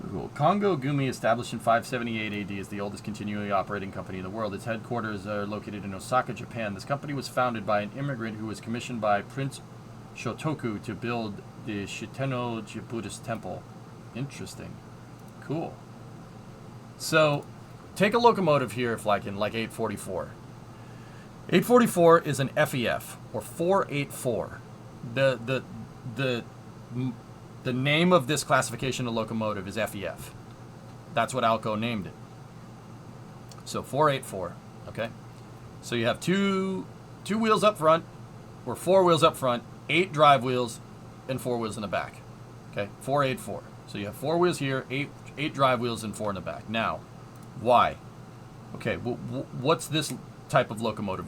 Google. Congo Gumi, established in 578 AD, is the oldest continually operating company in the world. Its headquarters are located in Osaka, Japan. This company was founded by an immigrant who was commissioned by Prince Shotoku to build the Shitenno Buddhist temple. Interesting. Cool. So, take a locomotive here, if like in 844. 844 is an FEF, or 484. The name of this classification of locomotive is FEF. That's what Alco named it. So 484, okay? So you have two wheels up front, or 4 wheels up front, 8 drive wheels, and 4 wheels in the back. Okay, 484. So you have 4 wheels here, 8 drive wheels, and 4 in the back. Now, why? Okay, what's this type of locomotive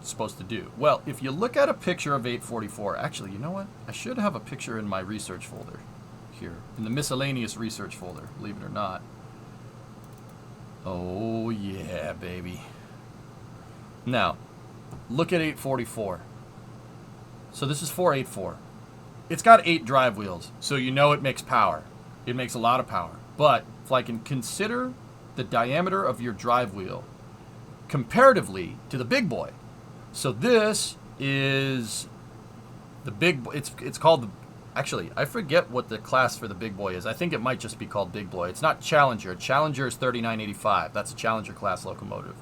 supposed to do? Well, if you look at a picture of 844, actually, you know what? I should have a picture in my research folder here, in the miscellaneous research folder, believe it or not. Oh, yeah, baby. Now, look at 844. So this is 484. It's got 8 drive wheels, so you know it makes power. It makes a lot of power. But if I can consider the diameter of your drive wheel comparatively to the big boy. So this is the big, it's called the, actually, I forget what the class for the big boy is. I think it might just be called big boy. It's not Challenger. Challenger is 3985. That's a Challenger class locomotive.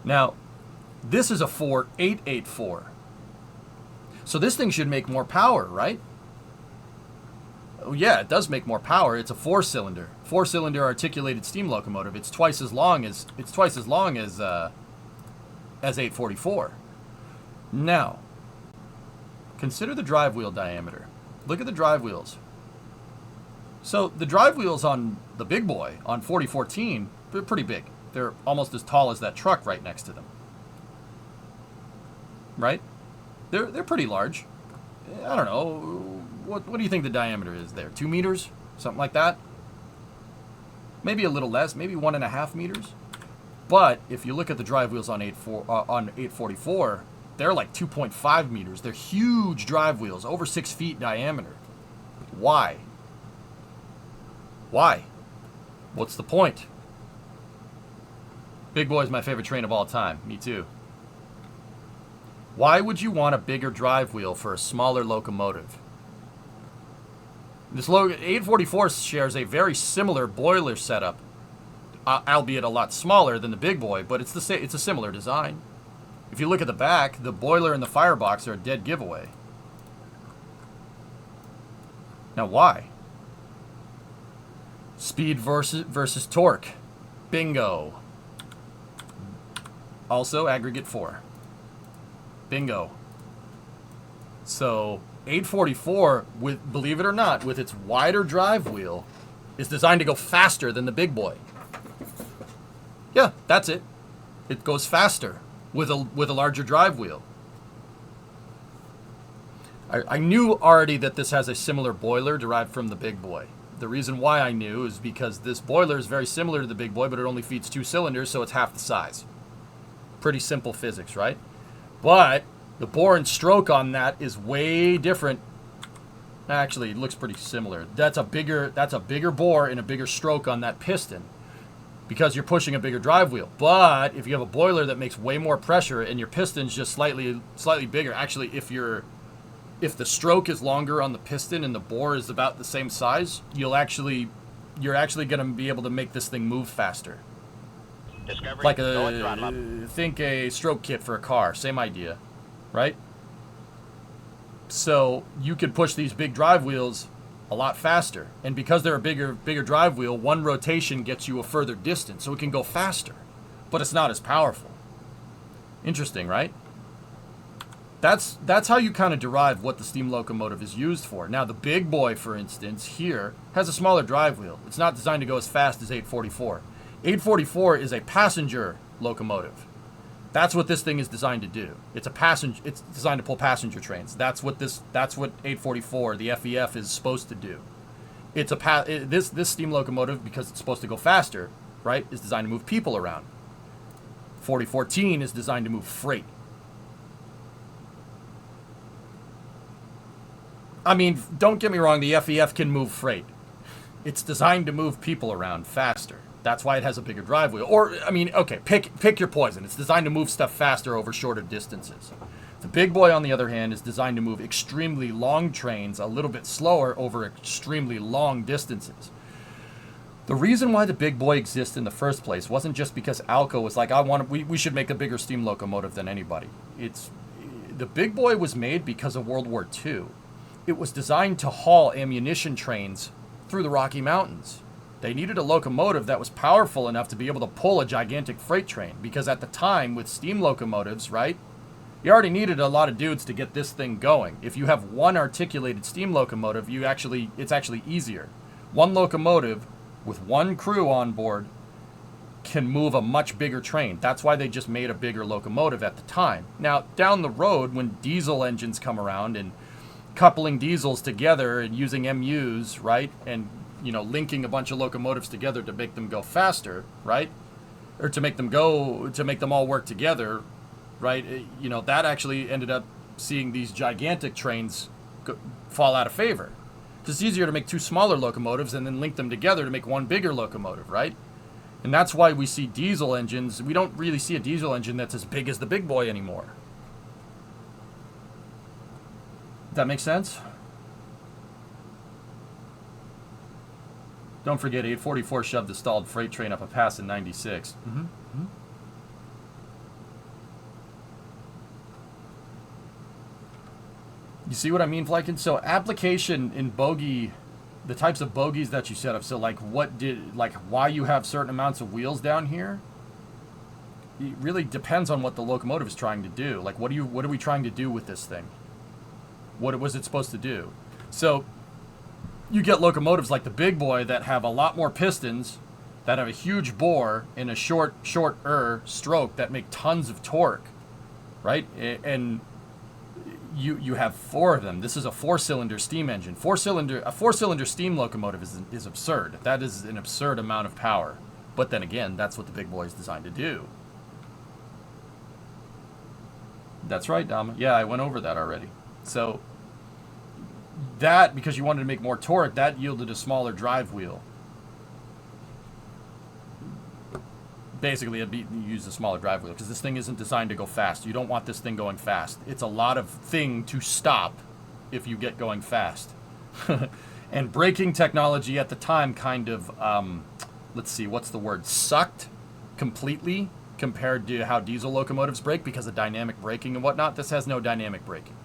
Now, this is a 4884. So this thing should make more power, right? Oh yeah, it does make more power. It's a 4-cylinder articulated steam locomotive. It's twice as long as 844. Now, consider the drive wheel diameter. Look at the drive wheels. So the drive wheels on the big boy on 4014, they're pretty big. They're almost as tall as that truck right next to them. Right? They're pretty large. I don't know. What do you think the diameter is there? 2 meters? Something like that? Maybe a little less, maybe 1.5 meters. But if you look at the drive wheels on 844, they're like 2.5 meters. They're huge drive wheels, over 6 feet diameter. Why? Why? What's the point? Big boy is my favorite train of all time. Me too. Why would you want a bigger drive wheel for a smaller locomotive? This 844 shares a very similar boiler setup, albeit a lot smaller than the big boy, but it's a similar design. If you look at the back, the boiler and the firebox are a dead giveaway. Now why? Speed versus torque. Bingo. Also aggregate 4. Bingo. So 844, believe it or not, with its wider drive wheel, is designed to go faster than the big boy. Yeah, that's it. It goes faster with a larger drive wheel. I knew already that this has a similar boiler derived from the big boy. The reason why I knew is because this boiler is very similar to the big boy, but it only feeds 2 cylinders, so it's half the size. Pretty simple physics, right? But the bore and stroke on that is way different. Actually, it looks pretty similar. That's a bigger bore and a bigger stroke on that piston because you're pushing a bigger drive wheel. But if you have a boiler that makes way more pressure and your piston's just slightly bigger, actually, if the stroke is longer on the piston and the bore is about the same size, you're actually going to be able to make this thing move faster. Discovery, Like going throttle up. think a stroke kit for a car, same idea, right? So you could push these big drive wheels a lot faster, and because they're a bigger drive wheel, one rotation gets you a further distance, so it can go faster, but it's not as powerful. Interesting, right? That's how you kind of derive what the steam locomotive is used for. Now, the big boy, for instance, here has a smaller drive wheel. It's not designed to go as fast as 844. 844 is a passenger locomotive. That's what this thing is designed to do. It's designed to pull passenger trains. That's what 844, the FEF, is supposed to do. This steam locomotive, because it's supposed to go faster, right, is designed to move people around. 4014 is designed to move freight. I mean, don't get me wrong, the FEF can move freight. It's designed to move people around faster. That's why it has a bigger drive wheel. Or, I mean, okay, pick your poison. It's designed to move stuff faster over shorter distances. The big boy, on the other hand, is designed to move extremely long trains a little bit slower over extremely long distances. The reason why the big boy exists in the first place wasn't just because Alco was like, we should make a bigger steam locomotive than anybody. The big boy was made because of World War II. It was designed to haul ammunition trains through the Rocky Mountains. They needed a locomotive that was powerful enough to be able to pull a gigantic freight train, because at the time with steam locomotives, right, you already needed a lot of dudes to get this thing going. If you have one articulated steam locomotive, it's actually easier. One locomotive with one crew on board can move a much bigger train. That's why they just made a bigger locomotive at the time. Now, down the road, when diesel engines come around and coupling diesels together and using MUs, right, and linking a bunch of locomotives together to make them go faster, right? Or to make them all work together, right? That actually ended up seeing these gigantic trains fall out of favor. It's easier to make 2 smaller locomotives and then link them together to make one bigger locomotive, right? And that's why we see diesel engines. We don't really see a diesel engine that's as big as the big boy anymore. That makes sense? Don't forget, 844 shoved the stalled freight train up a pass in 96. You see what I mean, Flykin? So application in bogey, the types of bogies that you set up. So why you have certain amounts of wheels down here, it really depends on what the locomotive is trying to do. Like, what are we trying to do with this thing? What was it supposed to do? So you get locomotives like the big boy that have a lot more pistons, that have a huge bore and a shorter stroke that make tons of torque, right? And you have 4 of them. This is a 4-cylinder steam engine. A 4-cylinder steam locomotive is absurd. That is an absurd amount of power. But then again, that's what the big boy is designed to do. That's right, Dama. Yeah, I went over that already. So that, because you wanted to make more torque, that yielded a smaller drive wheel. Basically, you use a smaller drive wheel because this thing isn't designed to go fast. You don't want this thing going fast. It's a lot of thing to stop if you get going fast. And braking technology at the time kind of, let's see, what's the word? Sucked completely compared to how diesel locomotives brake because of dynamic braking and whatnot. This has no dynamic braking.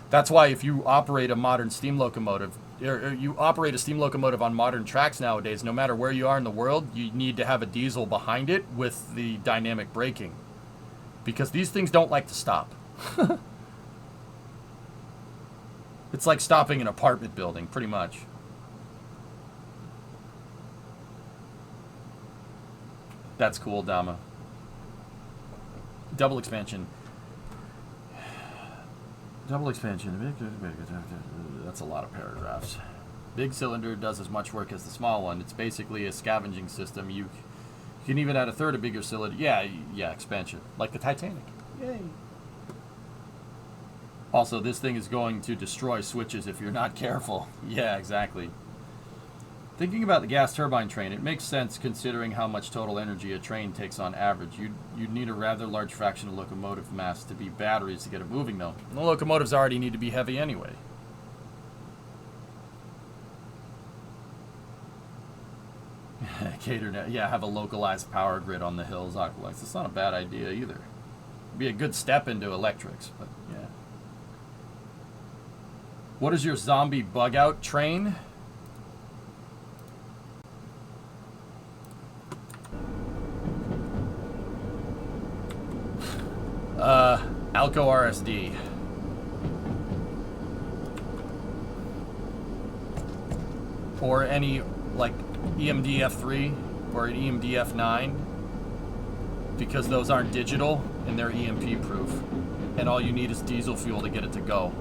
That's why if you operate a modern steam locomotive, or you operate a steam locomotive on modern tracks nowadays, no matter where you are in the world, you need to have a diesel behind it with the dynamic braking. Because these things don't like to stop. It's like stopping an apartment building, pretty much. That's cool, Dama. Double expansion. Double expansion. That's a lot of paragraphs. Big cylinder does as much work as the small one. It's basically a scavenging system. You can even add a third of bigger cylinder. Yeah, expansion. Like the Titanic. Yay. Also, this thing is going to destroy switches if you're not careful. Yeah, exactly. Thinking about the gas turbine train, it makes sense considering how much total energy a train takes on average. You'd need a rather large fraction of locomotive mass to be batteries to get it moving, though. The locomotives already need to be heavy anyway. Cater, yeah, have a localized power grid on the hills, Aqualites. It's not a bad idea either. It'd be a good step into electrics, but yeah. What is your zombie bug out train? Alco RSD. Or any, like, EMD F3 or an EMD F9, because those aren't digital and they're EMP proof, and all you need is diesel fuel to get it to go.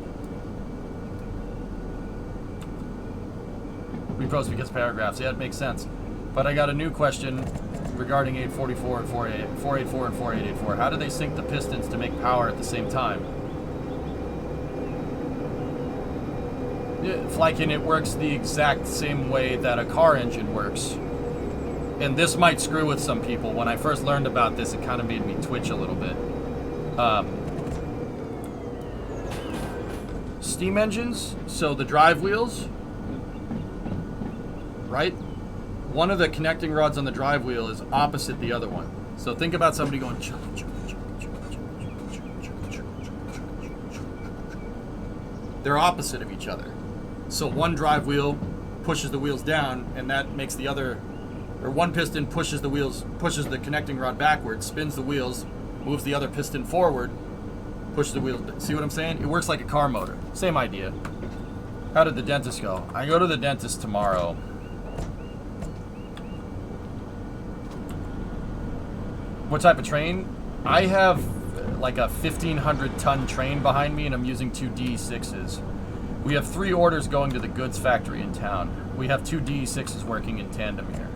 Repros because paragraphs. Yeah, it makes sense. But I got a new question regarding 844 and 484 and 4884. How do they sync the pistons to make power at the same time? Flykin, it works the exact same way that a car engine works. And this might screw with some people. When I first learned about this, it kind of made me twitch a little bit. Steam engines, so the drive wheels, right? One of the connecting rods on the drive wheel is opposite the other one. So think about somebody going chug, chug, chug, chug, chug, chug, chug, chug, chug. They're opposite of each other. So one drive wheel pushes the wheels down, and that makes the other, or one piston pushes the wheels, pushes the connecting rod backwards, spins the wheels, moves the other piston forward, pushes the wheels. See what I'm saying? It works like a car motor. Same idea. How did the dentist go? I go to the dentist tomorrow. What type of train? I have like a 1,500 ton train behind me, and I'm using 2 DE6s. We have 3 orders going to the goods factory in town. We have 2 DE6s working in tandem here.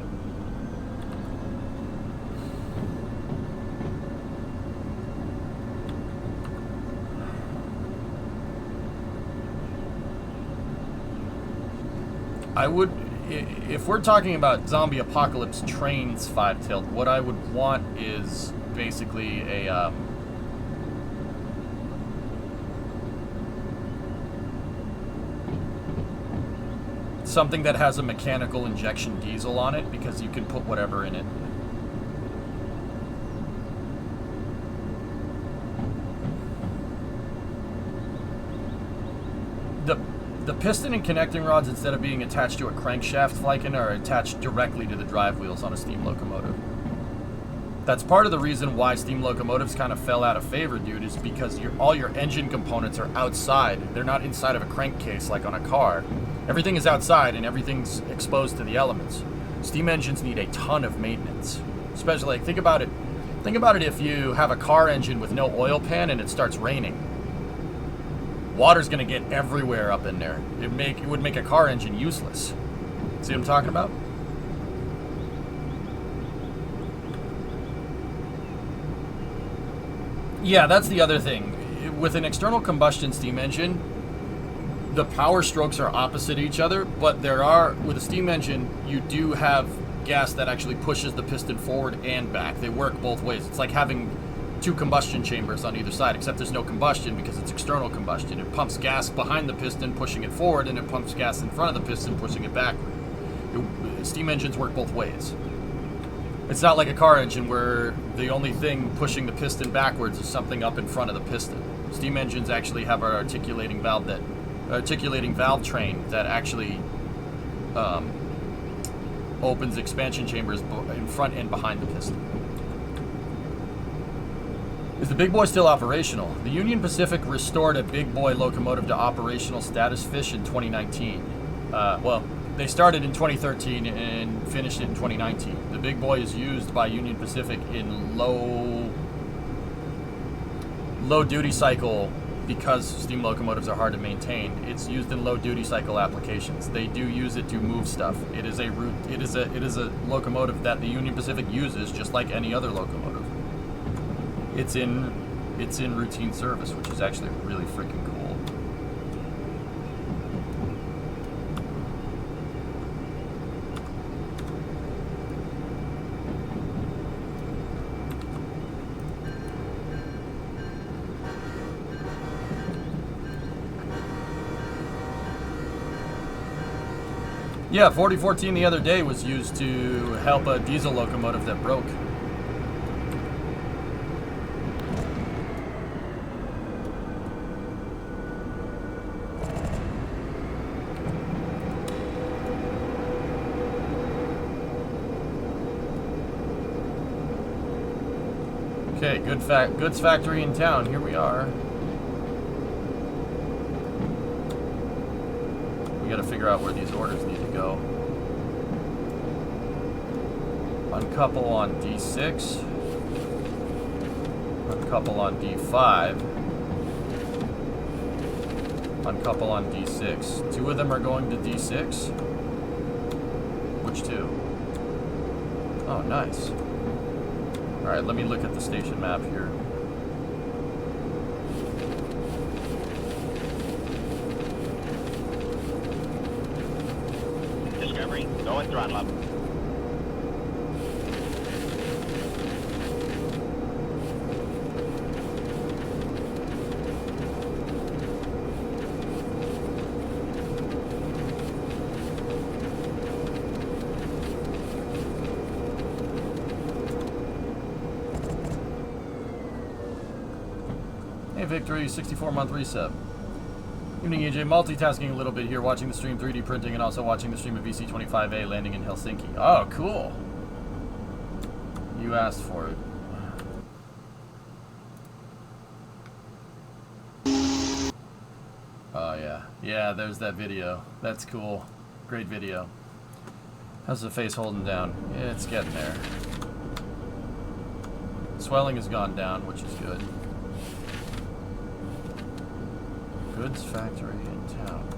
I would, if we're talking about zombie apocalypse trains 5-tailed, what I would want is basically a something that has a mechanical injection diesel on it, because you can put whatever in it. The piston and connecting rods, instead of being attached to a crankshaft, Flykin, are attached directly to the drive wheels on a steam locomotive. That's part of the reason why steam locomotives kind of fell out of favor, dude, is because all your engine components are outside. They're not inside of a crankcase like on a car. Everything is outside and everything's exposed to the elements. Steam engines need a ton of maintenance. Especially, like, think about it if you have a car engine with no oil pan and it starts raining. Water's gonna get everywhere up in there. It would make a car engine useless. See what I'm talking about? Yeah, that's the other thing. With an external combustion steam engine, the power strokes are opposite each other, but with a steam engine, you do have gas that actually pushes the piston forward and back. They work both ways. It's like having 2 combustion chambers on either side, except there's no combustion because it's external combustion. It pumps gas behind the piston, pushing it forward, and it pumps gas in front of the piston, pushing it backward. Steam engines work both ways. It's not like a car engine where the only thing pushing the piston backwards is something up in front of the piston. Steam engines actually have an articulating valve train that actually opens expansion chambers in front and behind the piston. Is the Big Boy still operational? The Union Pacific restored a Big Boy locomotive to operational status fish in 2019. Well, they started in 2013 and finished in 2019. The Big Boy is used by Union Pacific in low duty cycle because steam locomotives are hard to maintain, it's used in low duty cycle applications. They do use it to move stuff. It is a locomotive that the Union Pacific uses just like any other locomotive. It's in routine service, which is actually really freaking cool. Yeah, 4014 the other day was used to help a diesel locomotive that broke. Okay, goods factory in town. Here we are. We got to figure out where these orders need to go. Uncouple on D6. Uncouple on D5. Uncouple on D6. 2 of them are going to D6. Which 2? Oh, nice. Alright, let me look at the station map here. Discovery, go and throttle up. Hey Victory, 64-month reset. Evening AJ, multitasking a little bit here, watching the stream 3D printing and also watching the stream of VC-25A landing in Helsinki. Oh, cool. You asked for it. Oh yeah. Yeah, there's that video. That's cool. Great video. How's the face holding down? Yeah, it's getting there. Swelling has gone down, which is good. Goods factory in town.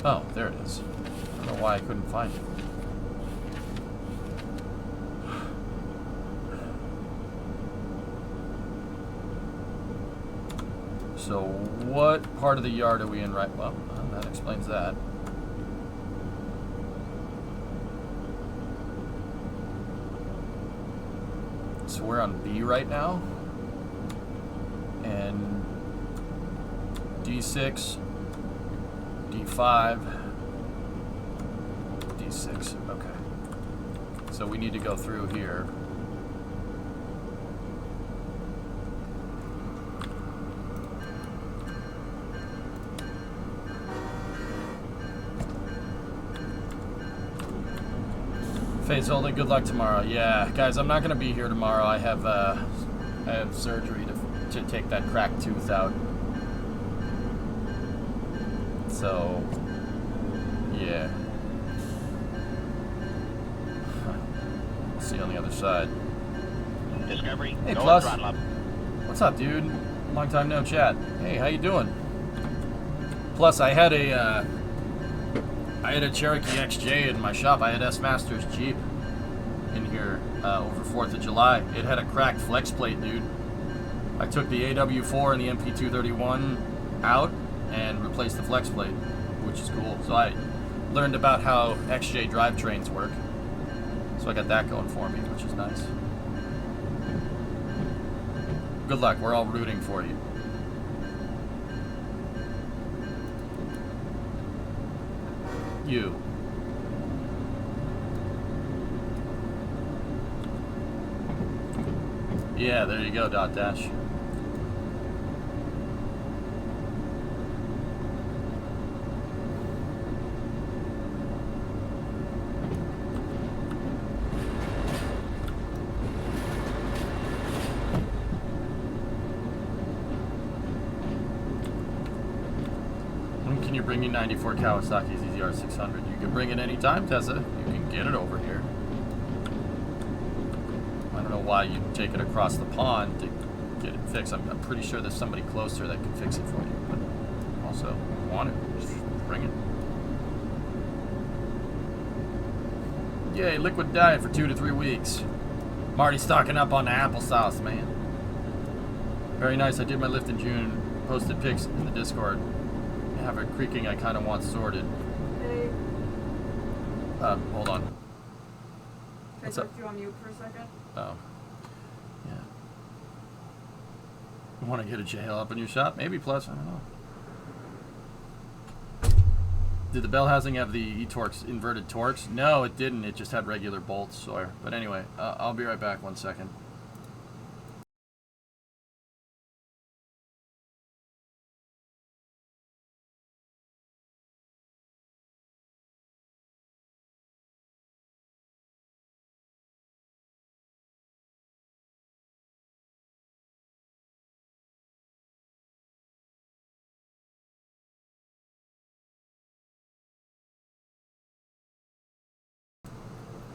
Oh, there it is. I don't know why I couldn't find it. So, what part of the yard are we in right? Well, that explains that. So we're on B right now, and D6, D5, D6, okay. So we need to go through here. Face holding, good luck tomorrow. Yeah, guys, I'm not gonna be here tomorrow. I have surgery to take that cracked tooth out. So, yeah. We'll see you on the other side. Discovery, Hey, go Plus. and throttle up. What's up, dude? Long time no chat. Hey, how you doing? Plus, I had a Cherokee XJ in my shop. I had S Master's Jeep in here over 4th of July. It had a cracked flex plate, dude. I took the AW4 and the MP231 out and replaced the flex plate, which is cool. So I learned about how XJ drivetrains work. So I got that going for me, which is nice. Good luck. We're all rooting for you. You. Yeah, there you go, Dot Dash. When can you bring me 94 Kawasaki's EZR600? You can bring it anytime, Tessa. You can get it over here. I don't know why you'd take it across the pond to get it fixed. I'm pretty sure there's somebody closer that can fix it for you. But also, if you want it, just bring it. Yay, liquid diet for 2 to 3 weeks. I'm already stocking up on the applesauce, man. Very nice. I did my lift in June. Posted pics in the Discord. I have a creaking I kind of want sorted. Hey, Hold on. can I What's talk up? to you on mute for a second? Oh. Yeah. You want to get a jail up in your shop? Maybe plus, I don't know. Did the bell housing have the E-Torx inverted Torx? No, it didn't. It just had regular bolts, Sawyer. But anyway, I'll be right back 1 second.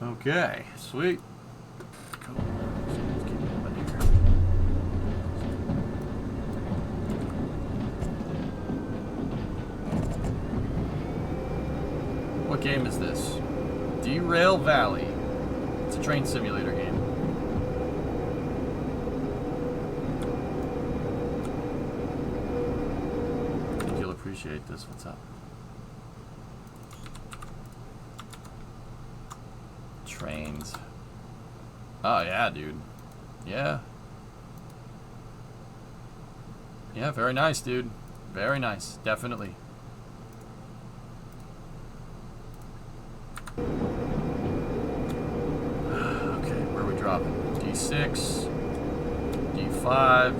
Okay, sweet. Cool. Let's keep moving here. What game is this? Derail Valley. It's a train simulator game. I think you'll appreciate this. What's up? Trains. Oh yeah, dude. Yeah. Yeah, very nice, dude. Very nice. Definitely. Okay, where are we dropping? D6, D5,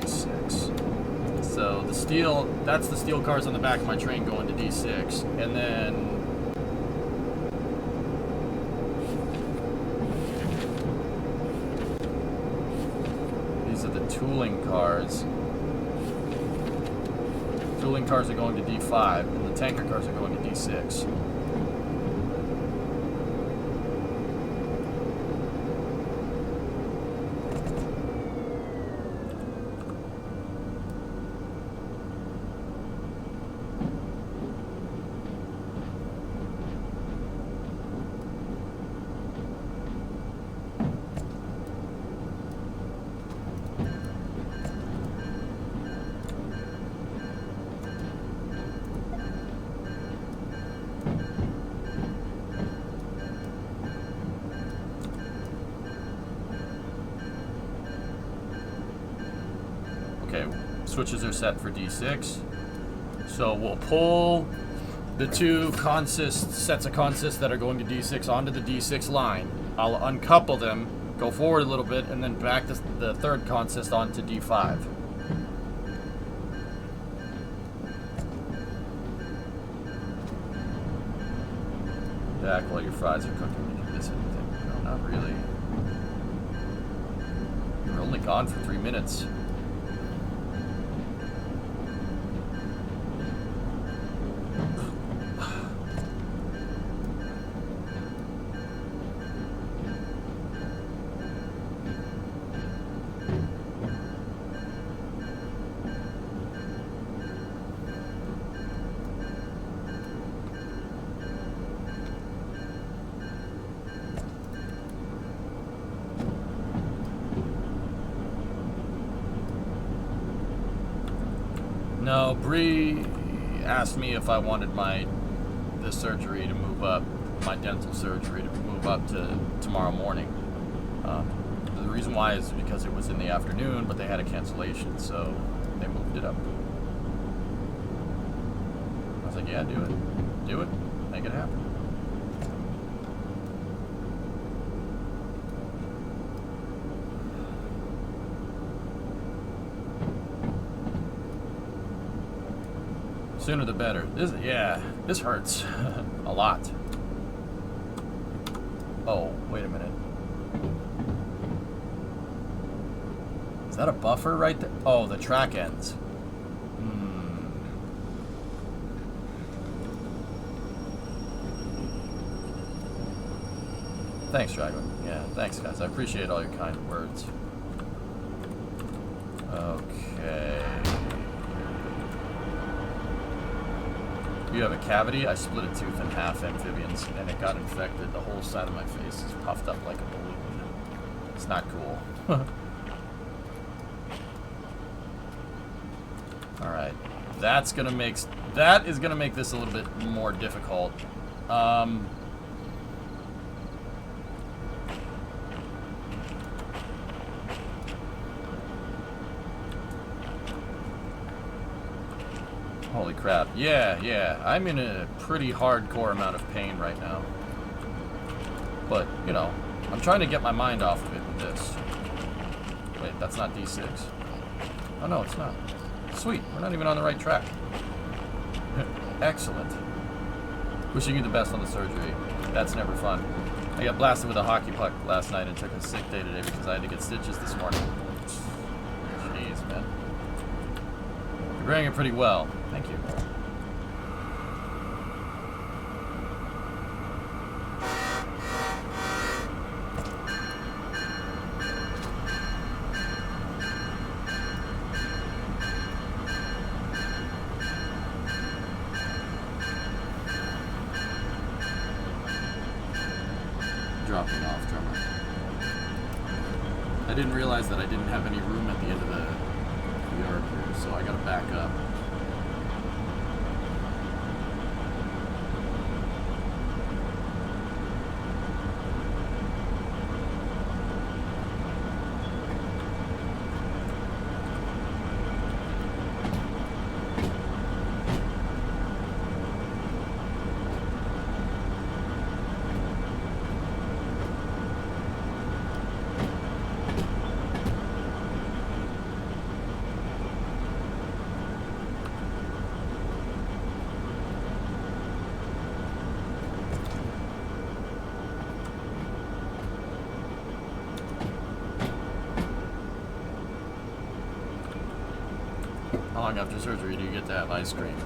D6. So the steel, that's the steel cars on the back of my train going to D6. And then these are the tooling cars. Tooling cars are going to D5, and the tanker cars are going to D6. Okay, switches are set for D6. So we'll pull the two sets of consists that are going to D6 onto the D6 line. I'll uncouple them, go forward a little bit, and then back the third consist onto D5. Jack, while your fries are cooking, did you miss anything? No, not really. You were only gone for 3 minutes. No, Bree asked me if I wanted the surgery to move up, my dental surgery to move up to tomorrow morning. The reason why is because it was in the afternoon, but they had a cancellation, so they moved it up. I was like, yeah, do it. Do it. Make it happen. Sooner the better. This hurts a lot. Oh, wait a minute. Is that a buffer right there? Oh, the track ends. Thanks, Dragon. Yeah, thanks, guys. I appreciate all your kind words. Okay. You have a cavity? I split a tooth in half, amphibians, and it got infected. The whole side of my face is puffed up like a balloon. It's not cool. Alright. That is gonna make this a little bit more difficult. Holy crap. Yeah. I'm in a pretty hardcore amount of pain right now. But, you know, I'm trying to get my mind off of it with this. Wait, that's not D6. Oh, no, it's not. Sweet. We're not even on the right track. Excellent. Wishing you the best on the surgery. That's never fun. I got blasted with a hockey puck last night and took a sick day today because I had to get stitches this morning. Jeez, man. You're wearing it pretty well. Thank you. Dropping off, drummer. I didn't realize that I didn't have any room at the end of the yard here, so I gotta back up. How long after surgery do you get to have ice cream?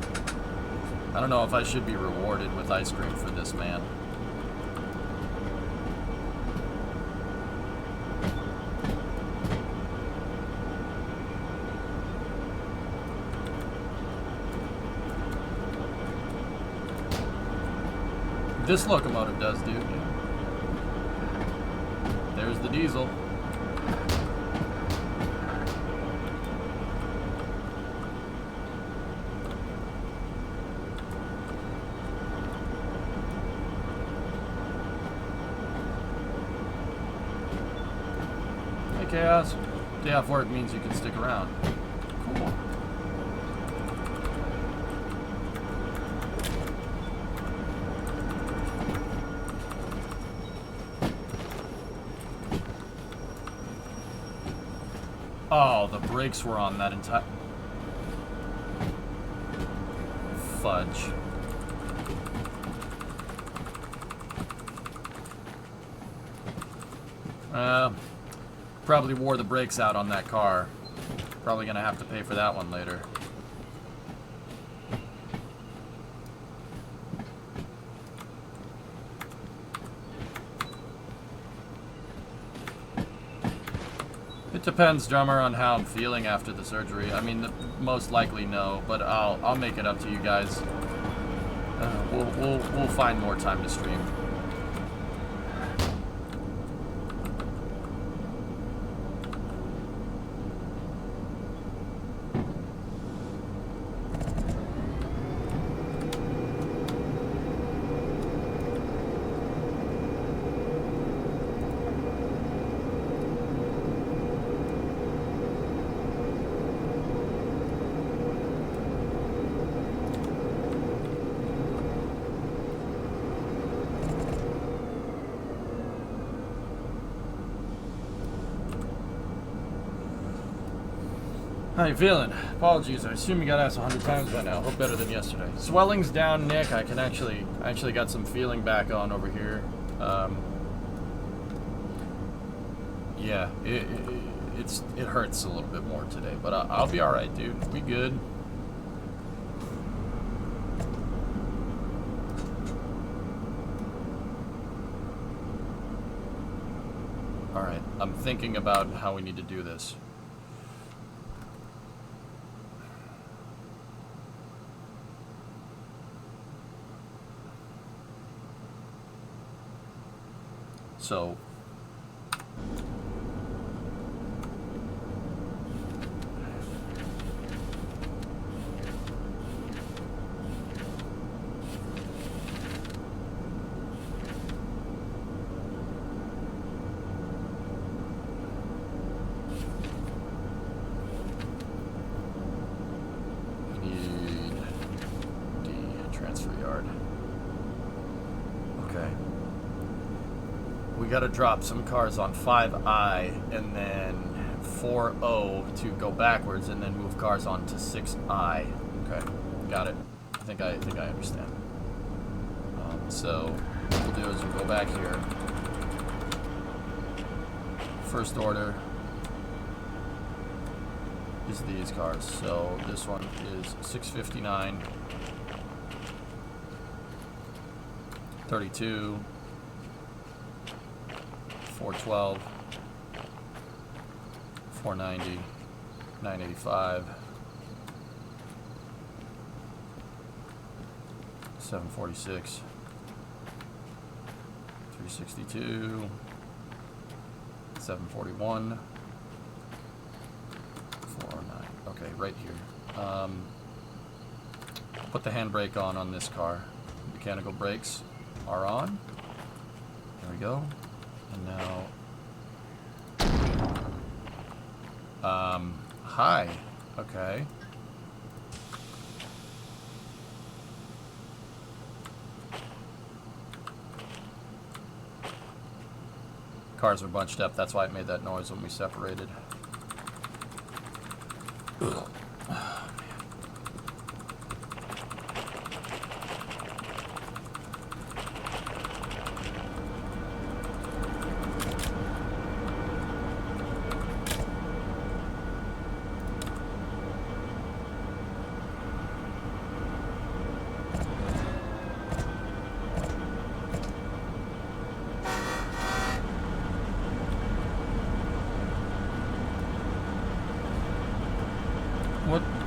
I don't know if I should be rewarded with ice cream for this, man. This locomotive does, dude. There's the diesel. Chaos. Day off work means you can stick around. Cool. Oh, the brakes were on that entire... Fudge. Probably wore the brakes out on that car. Probably gonna have to pay for that one later. It depends, drummer, on how I'm feeling after the surgery. I mean, most likely no, but I'll make it up to you guys. We'll find more time to stream. How you feeling? Apologies, I assume you got asked 100 times by now. Hope better than yesterday. Swelling's down, Nick. I actually got some feeling back on over here. Yeah, it hurts a little bit more today, but I'll be all right, dude. We good. I'm thinking about how we need to do this. So we need the transfer yard. Okay. We gotta drop some cars on 5I and then 4O to go backwards, and then move cars on to 6I. Okay, got it. I think I understand. So what we'll do is we'll go back here. First order is these cars. So this one is 659, 32. 412, 490, 985, 746, 362, 741, 409. Okay, right here. Put the handbrake on this car. Mechanical brakes are on. There we go. And now, hi. Okay. Cars are bunched up. That's why it made that noise when we separated. Ugh.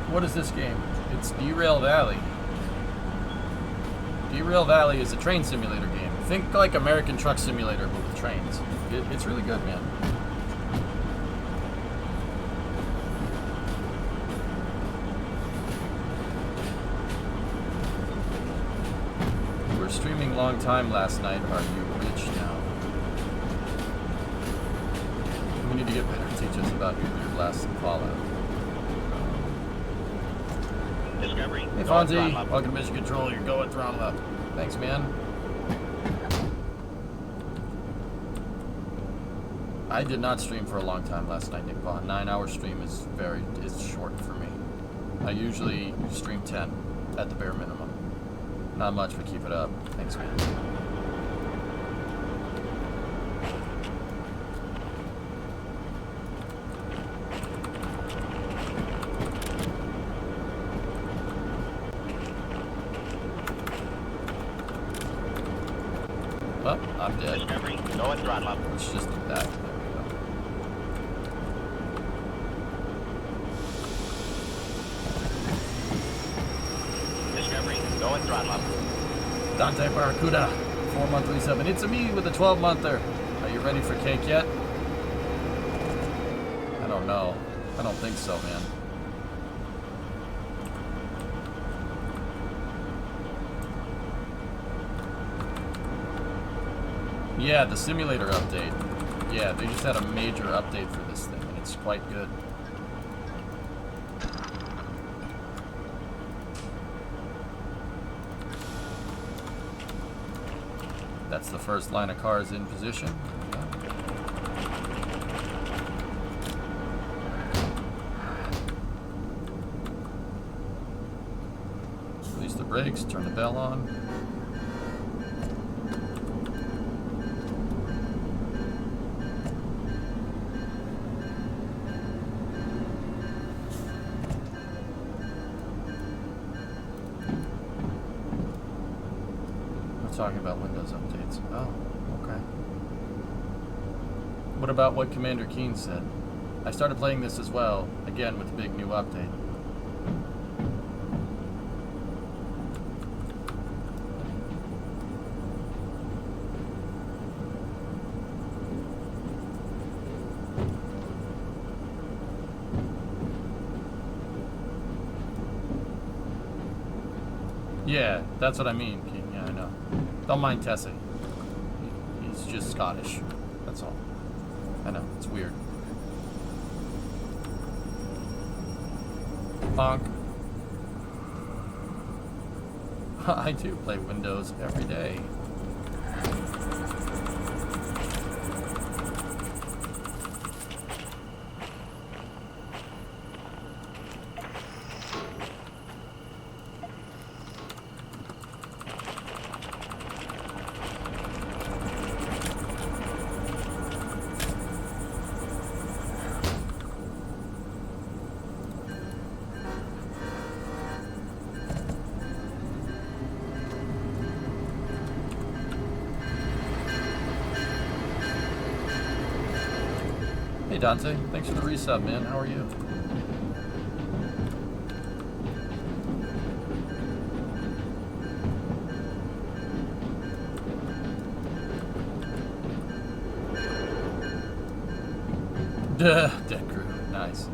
What is this game? It's Derail Valley. Derail Valley is a train simulator game. Think like American Truck Simulator, but with trains. It's really good, man. You were streaming long time last night. Are you rich now? We need to get better. Teach us about your last Fallout. Discovery. Hey Fonzie, welcome to Mission Control. You're going throttle up. Thanks, man. I did not stream for a long time last night, Nick Vaughn. 9-hour stream is short for me. I usually stream 10 at the bare minimum. Not much, but keep it up. Thanks, man. Oh, I'm dead. Discovery. Go and throttle up. Let's just do that. There we go. Discovery. Go and throttle up. Dante Barracuda, 4-month resub. It's a me with a 12-monther. Are you ready for cake yet? I don't know. I don't think so, man. Yeah, the simulator update. Yeah, they just had a major update for this thing, and it's quite good. That's the first line of cars in position. Release the brakes, turn the bell on. Talking about Windows updates. Oh, okay. What about what Commander Keen said? I started playing this as well, again with the big new update. Yeah, that's what I mean, Keen. Yeah, I know. Don't mind Tessie. He's just Scottish. That's all. I know, it's weird. Bonk. I do play Windows every day. Hey Dante, thanks for the resub, man. How are you? Duh, dead crew. Nice.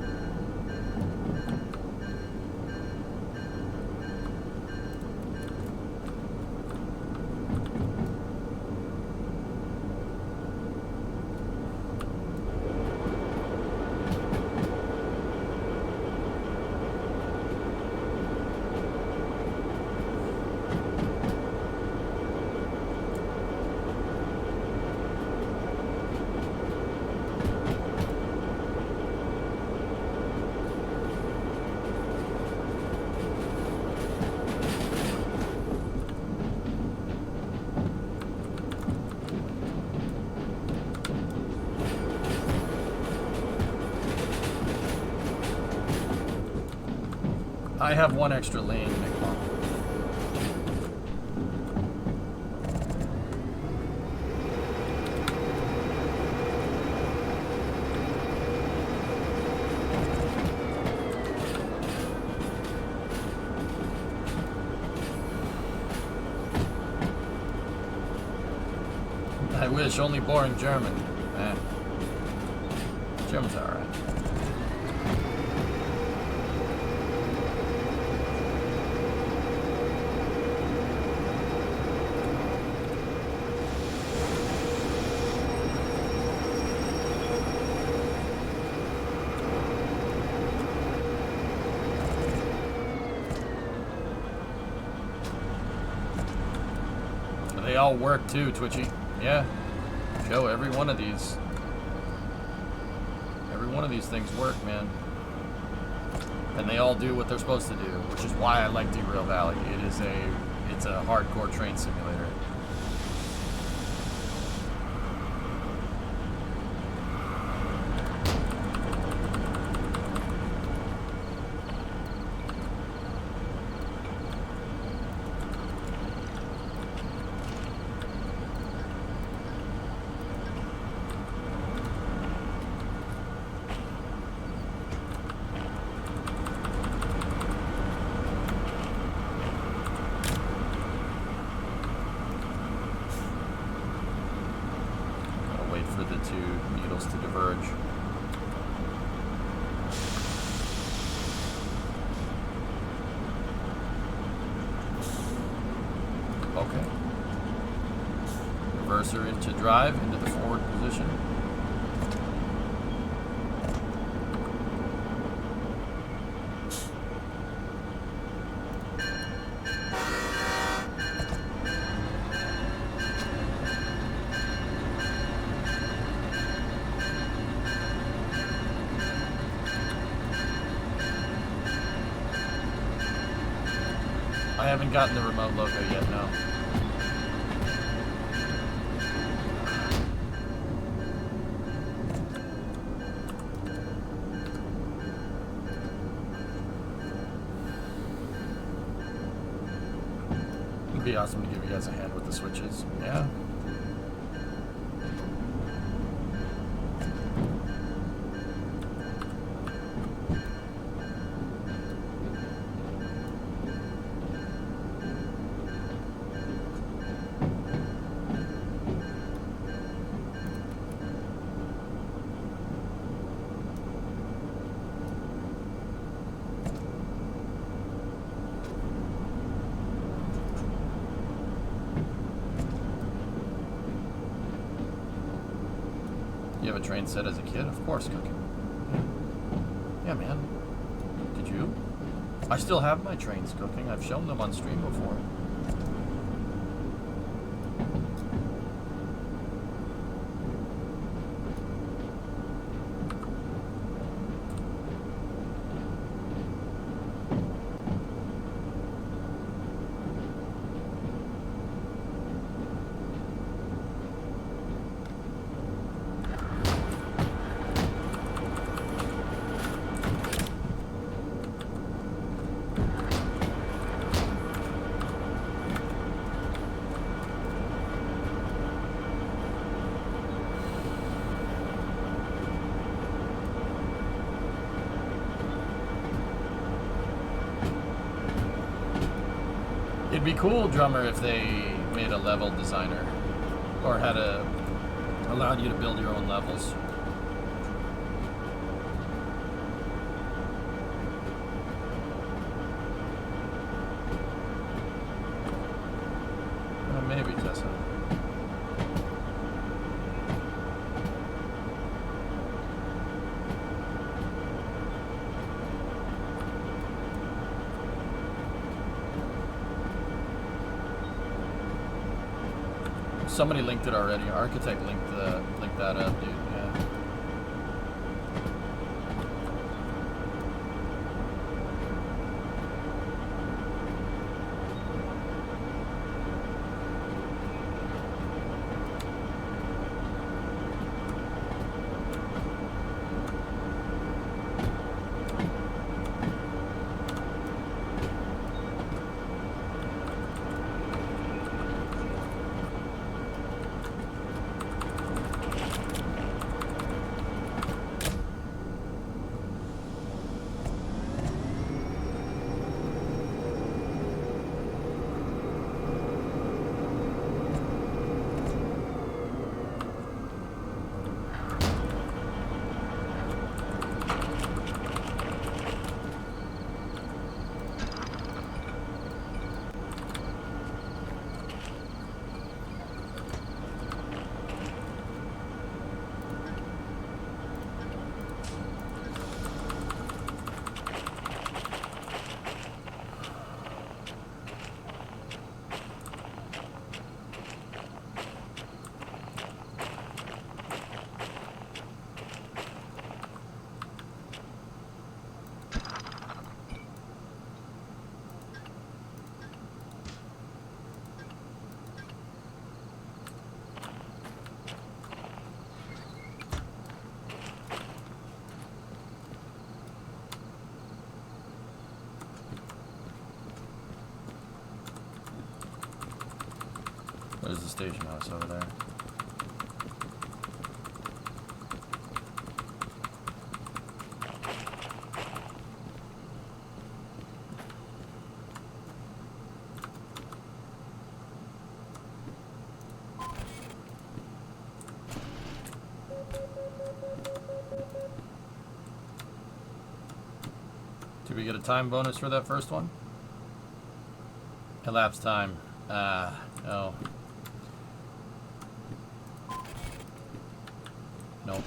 I have one extra lane, Nick Monk. I wish, only boring German. Eh. German's alright. They all work too, Twitchy. Yeah. Joe, every one of these things work, man. And they all do what they're supposed to do, which is why I like Derail Valley. It's a hardcore train simulator. Into drive, into the forward position. I haven't gotten the remote logo yet, no. It'd be awesome to give you guys a hand with the switches. Yeah. You have a train set as a kid? Of course, cooking. Yeah, man. Did you? I still have my trains cooking. I've shown them on stream before. It'd be cool, drummer, if they made a level designer or had allowed you to build your own levels. Maybe, Tessa. Somebody linked it already. Architect linked that up, dude. Yeah. There's the station house over there. Did we get a time bonus for that first one? Elapsed time. No. Nope.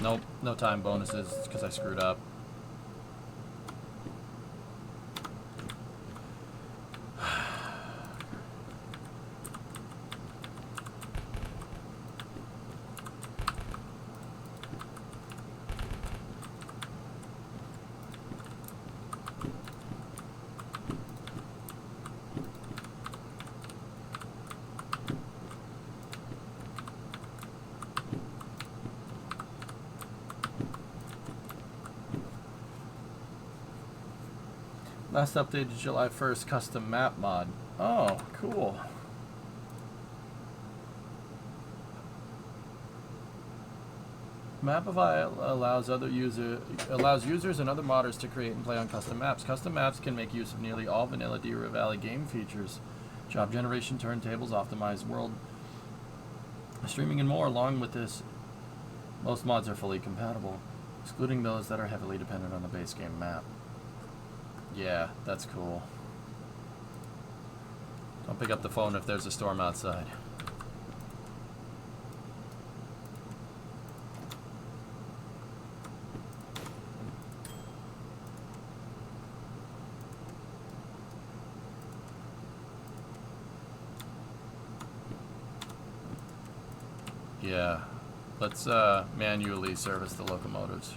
Nope, no time bonuses because I screwed up. Last updated July 1st, custom map mod. Oh, cool. Mapify allows users and other modders to create and play on custom maps. Custom maps can make use of nearly all vanilla Derail Valley game features. Job generation, turntables, optimized world, streaming, and more. Along with this, most mods are fully compatible, excluding those that are heavily dependent on the base game map. Yeah, that's cool. Don't pick up the phone if there's a storm outside. Yeah, let's manually service the locomotives.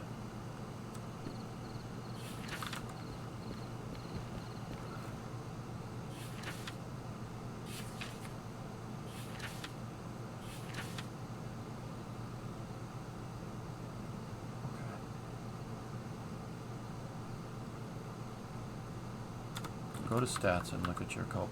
Go to stats and look at your copay.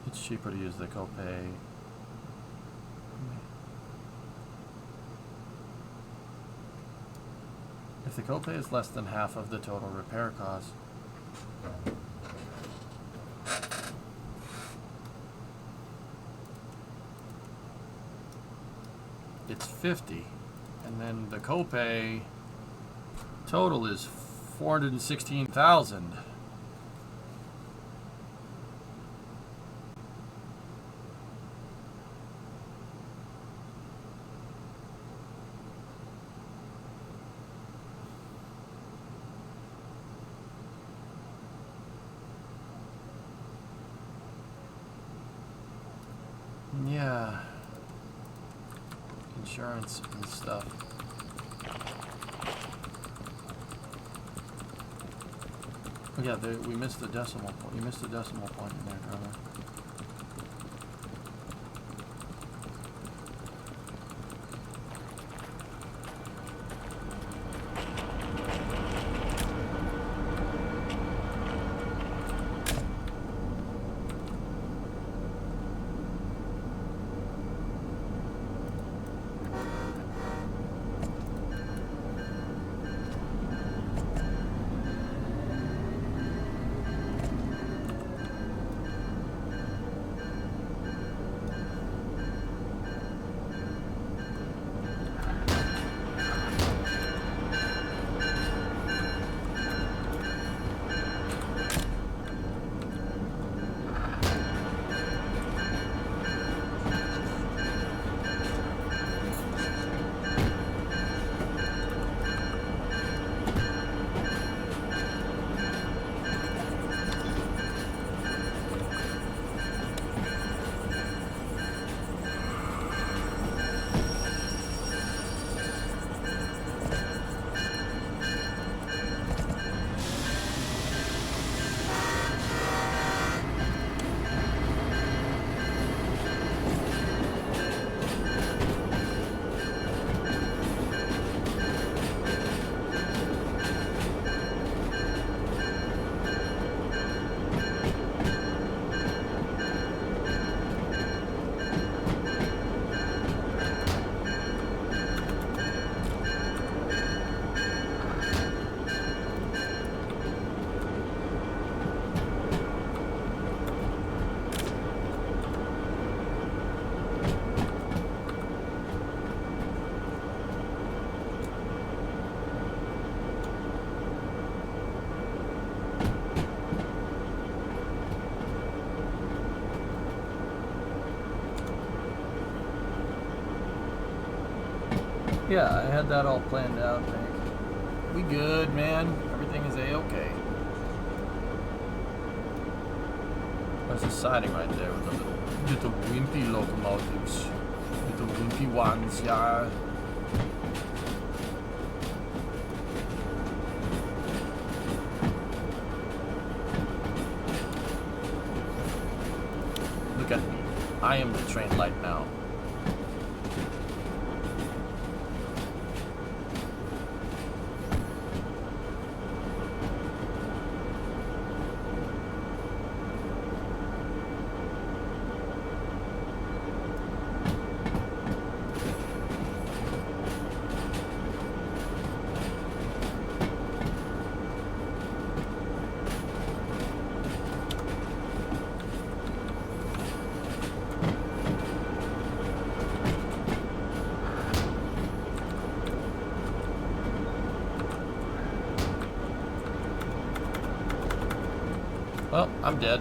It's cheaper to use the copay. If the copay is less than half of the total repair cost, it's 50, and then the copay total is 416,000. Yeah, insurance and stuff. Oh yeah, we missed the decimal point. You missed the decimal point in there, brother. Yeah, I had that all planned out, Hank. We good, man. Everything is A-okay. There's a siding right there with the little wimpy locomotives. Little wimpy ones, yeah. Look at me. I am the train light now. Well, I'm dead.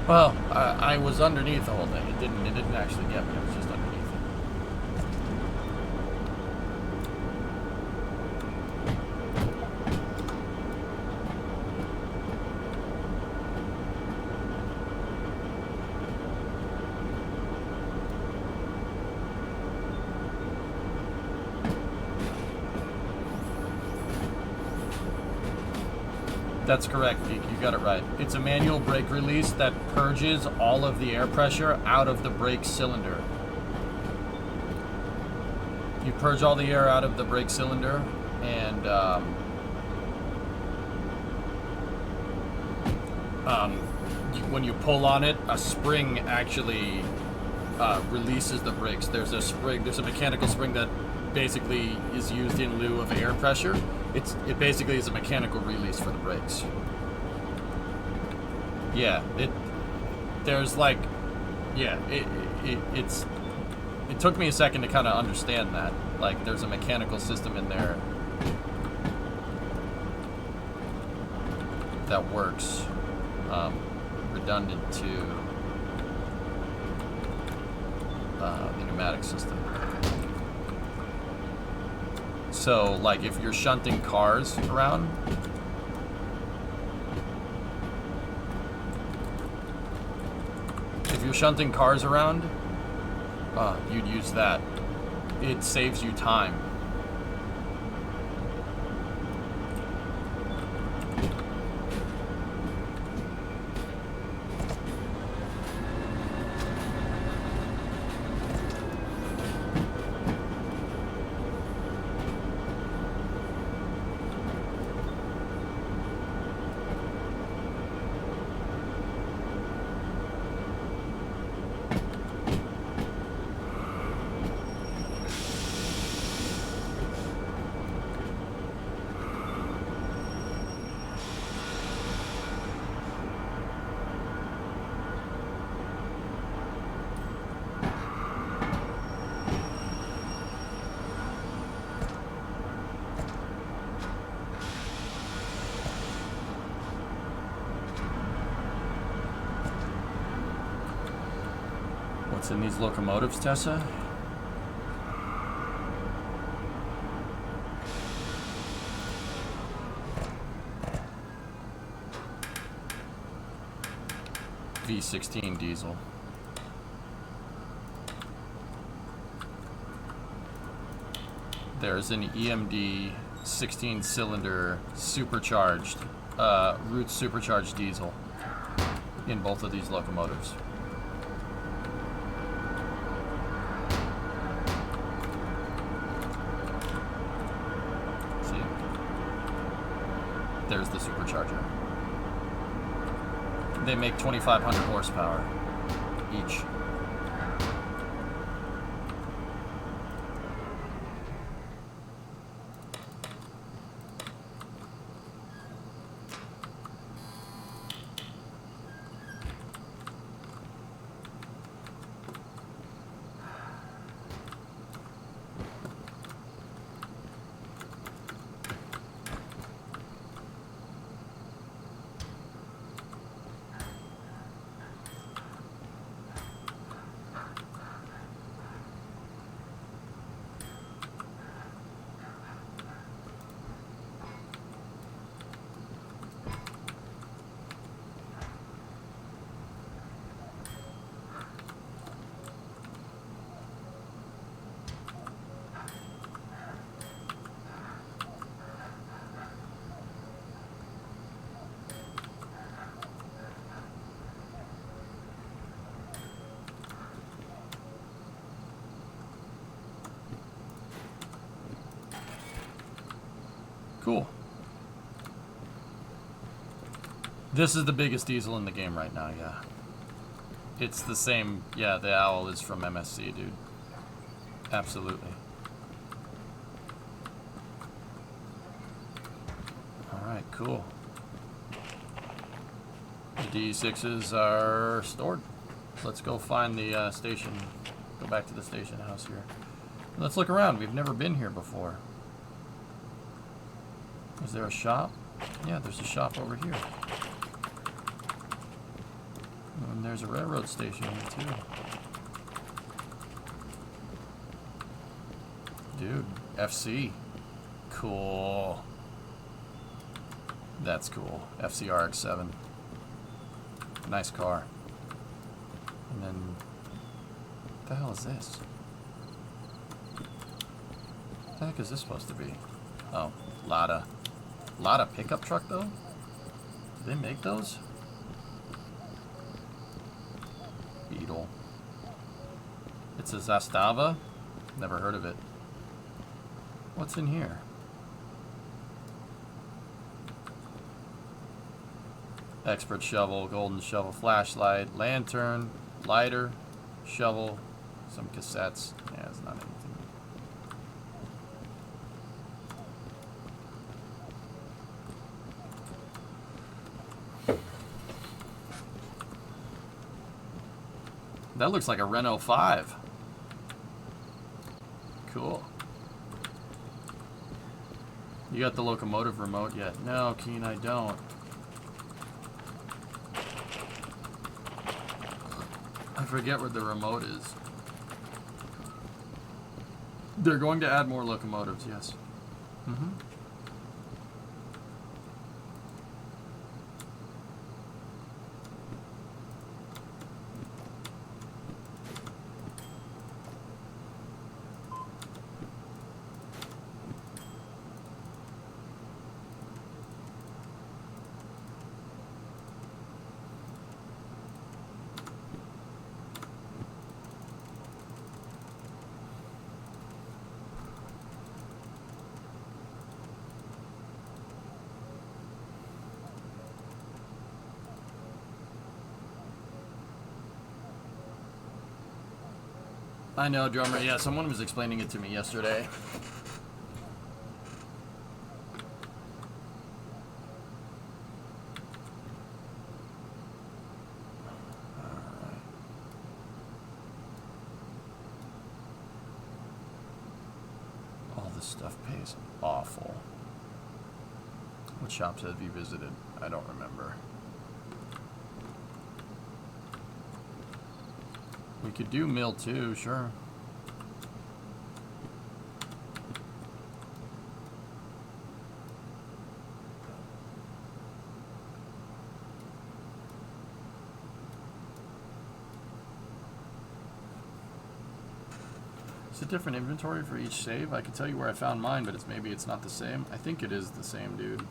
Well, I was underneath the whole thing. It didn't actually get me. I was just underneath it. That's correct, Geek. You got it right. It's a manual brake release that purges all of the air pressure out of the brake cylinder. You purge all the air out of the brake cylinder, and when you pull on it, a spring actually releases the brakes. There's a spring. There's a mechanical spring that basically is used in lieu of air pressure. It basically is a mechanical release for the brakes. Yeah, it took me a second to kind of understand that. Like, there's a mechanical system in there that works, redundant to the pneumatic system. So, like, if you're shunting cars around, you'd use that. It saves you time. What's in these locomotives, Tessa? V16 diesel. There's an EMD 16-cylinder supercharged, Roots supercharged diesel in both of these locomotives. See? There's the supercharger. They make 2,500 horsepower each. Cool. This is the biggest diesel in the game right now, yeah. It's the same. Yeah, the owl is from MSC, dude. Absolutely. Alright, cool. The D6s are stored. Let's go find the station. Go back to the station house here. Let's look around. We've never been here before. Is there a shop? Yeah, there's a shop over here. And there's a railroad station here too. Dude, FC. Cool. That's cool. FC RX-7. Nice car. And then, what the hell is this? What the heck is this supposed to be? Oh, Lada pickup truck though? Do they make those? Beetle. It's a Zastava? Never heard of it. What's in here? Expert shovel, golden shovel, flashlight, lantern, lighter, shovel, some cassettes. Yeah, it's not anything. That looks like a Renault 5. Cool. You got the locomotive remote yet? No, Keen, I don't. I forget where the remote is. They're going to add more locomotives, yes. Mm-hmm. I know, drummer. Yeah, someone was explaining it to me yesterday. Alright. All this stuff pays awful. What shops have you visited? I don't remember. We could do mill too, sure. Is it different inventory for each save? I can tell you where I found mine, but maybe it's not the same. I think it is the same, dude.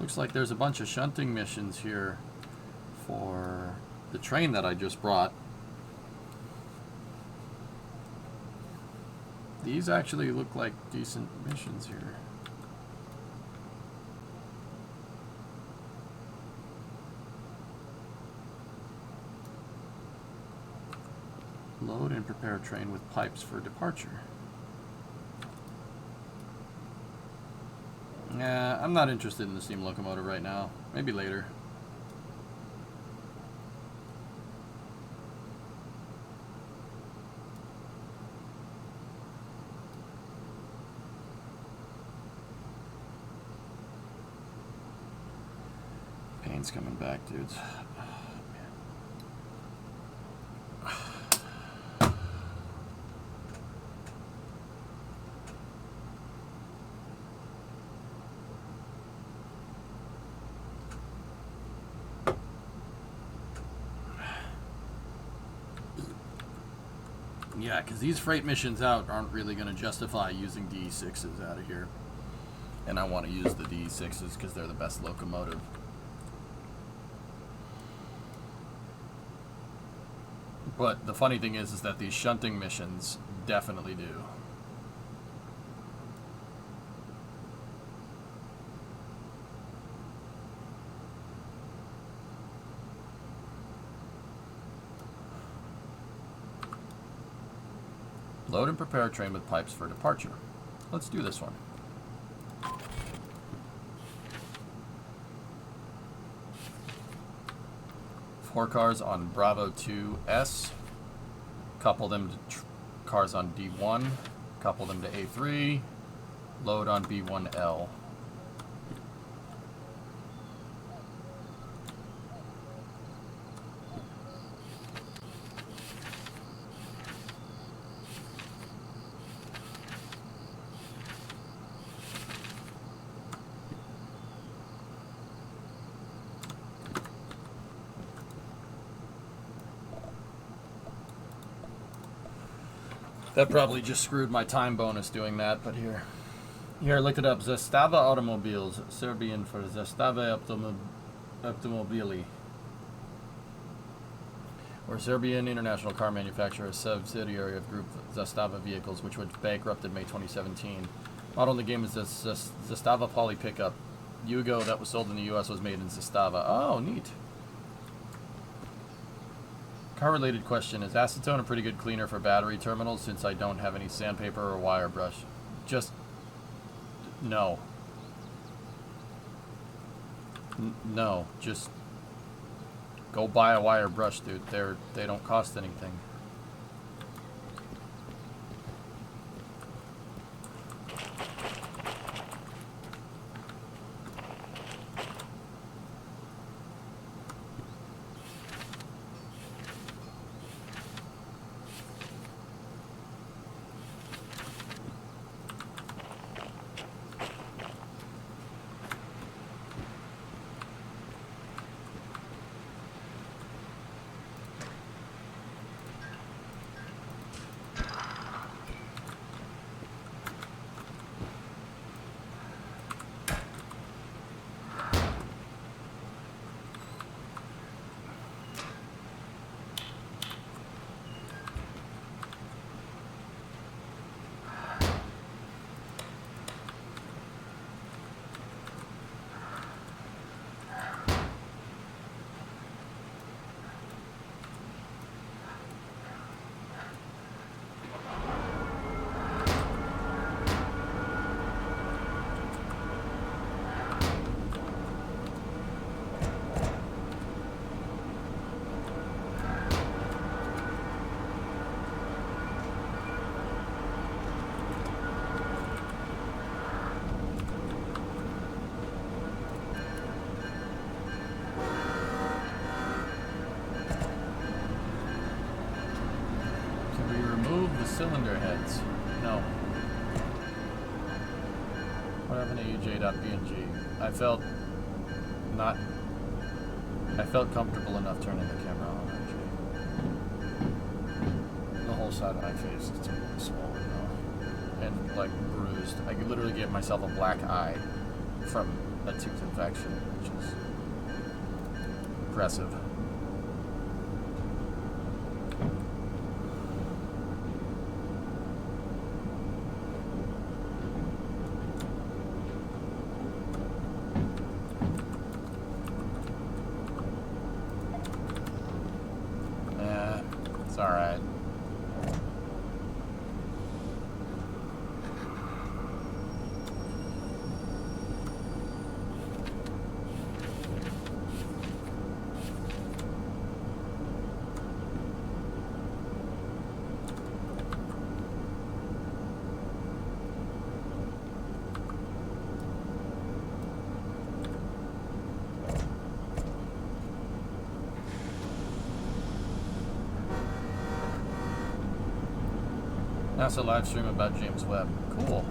Looks like there's a bunch of shunting missions here for the train that I just brought. These actually look like decent missions here. Load and prepare a train with pipes for departure. Yeah, I'm not interested in the steam locomotive right now. Maybe later. Pain's coming back, dudes. Yeah, because these freight missions out aren't really going to justify using DE6s out of here. And I want to use the DE6s because they're the best locomotive. But the funny thing is that these shunting missions definitely do. Load and prepare a train with pipes for departure. Let's do this one. Four cars on Bravo 2S. Couple them to cars on D1. Couple them to A3. Load on B1L. That probably just screwed my time bonus doing that, but here, I looked it up. Zastava Automobiles, Serbian for Zastava Automobili. Or Serbian international car manufacturer, a subsidiary of Group Zastava Vehicles, which was bankrupted May 2017. Model in the game is the Zastava Poly pickup. Yugo that was sold in the U.S. was made in Zastava. Oh, neat. Car-related question. Is acetone a pretty good cleaner for battery terminals since I don't have any sandpaper or wire brush? Just... no. No. Just... go buy a wire brush, dude. They don't cost anything. Cylinder heads. No. What happened to UJ.png? I felt comfortable enough turning the camera on, actually. The whole side of my face is totally swollen now. And, like, bruised. I could literally give myself a black eye from a tooth infection, which is impressive. Alright. NASA live stream about James Webb. Cool.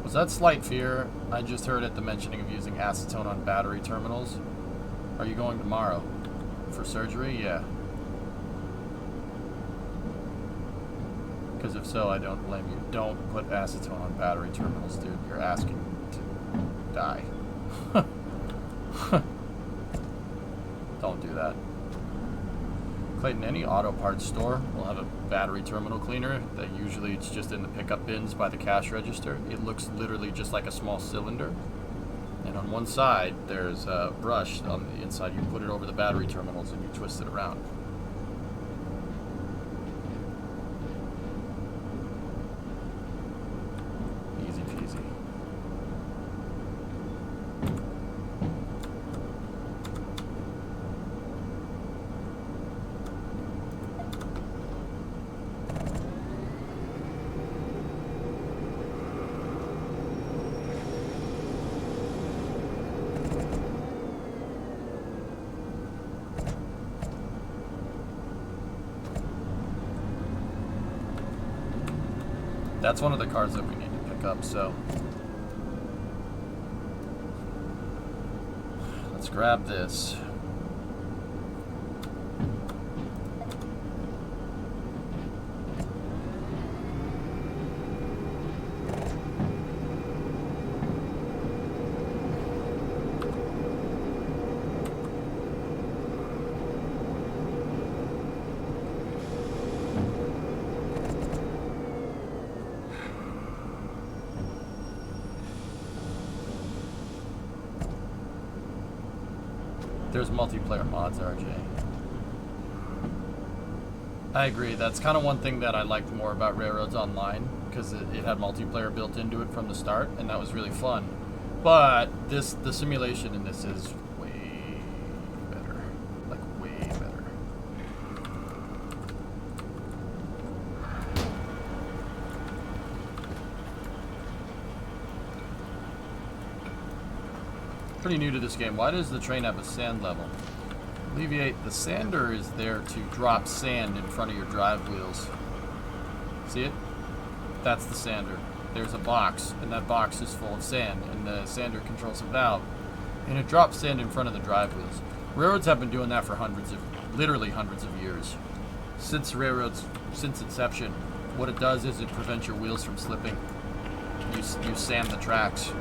Was that slight fear I just heard at the mentioning of using acetone on battery terminals? Are you going tomorrow? For surgery? Yeah. Because if so, I don't blame you. Don't put acetone on battery terminals, dude. You're asking to die. Don't do that. Clayton, any auto parts store will have a battery terminal cleaner that usually it's just in the pickup bins by the cash register. It looks literally just like a small cylinder. And on one side, there's a brush on the inside. You put it over the battery terminals and you twist it around. Easy peasy. That's one of the cars that we need to pick up, so let's grab this. There's multiplayer mods, RJ. I agree. That's kind of one thing that I liked more about Railroads Online, because it had multiplayer built into it from the start, and that was really fun. But the simulation in this is way better. Like, way better. Pretty new to this game. Why does the train have a sand level? Alleviate. The sander is there to drop sand in front of your drive wheels. See it? That's the sander. There's a box, and that box is full of sand, and the sander controls a valve, and it drops sand in front of the drive wheels. Railroads have been doing that for literally hundreds of years. Since inception, what it does is it prevents your wheels from slipping. You sand the tracks.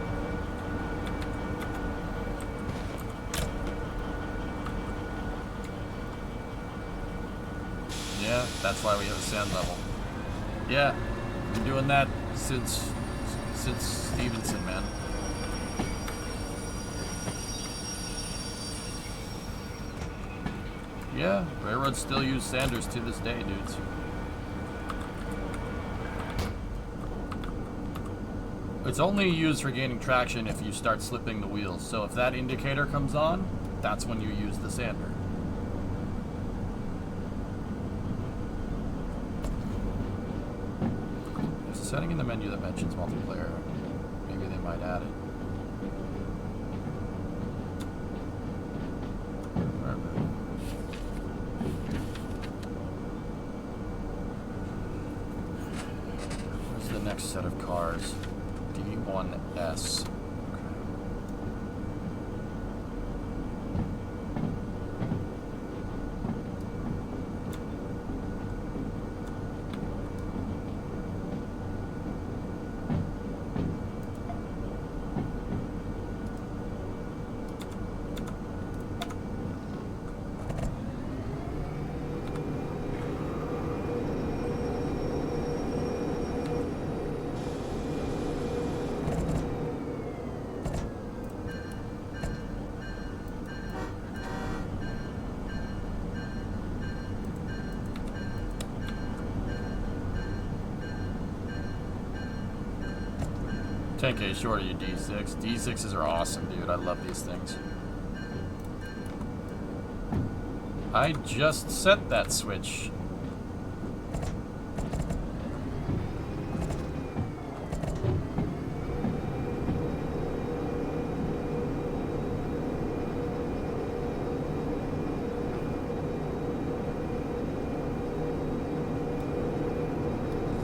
Yeah, that's why we have a sand level. Yeah, been doing that since Stevenson, man. Yeah, railroads still use sanders to this day, dudes. It's only used for gaining traction if you start slipping the wheels. So if that indicator comes on, that's when you use the sander. Setting in the menu that mentions multiplayer. Maybe they might add it. Where's the next set of cars? D1S. $10K short of your D6. D6s are awesome, dude. I love these things. I just set that switch.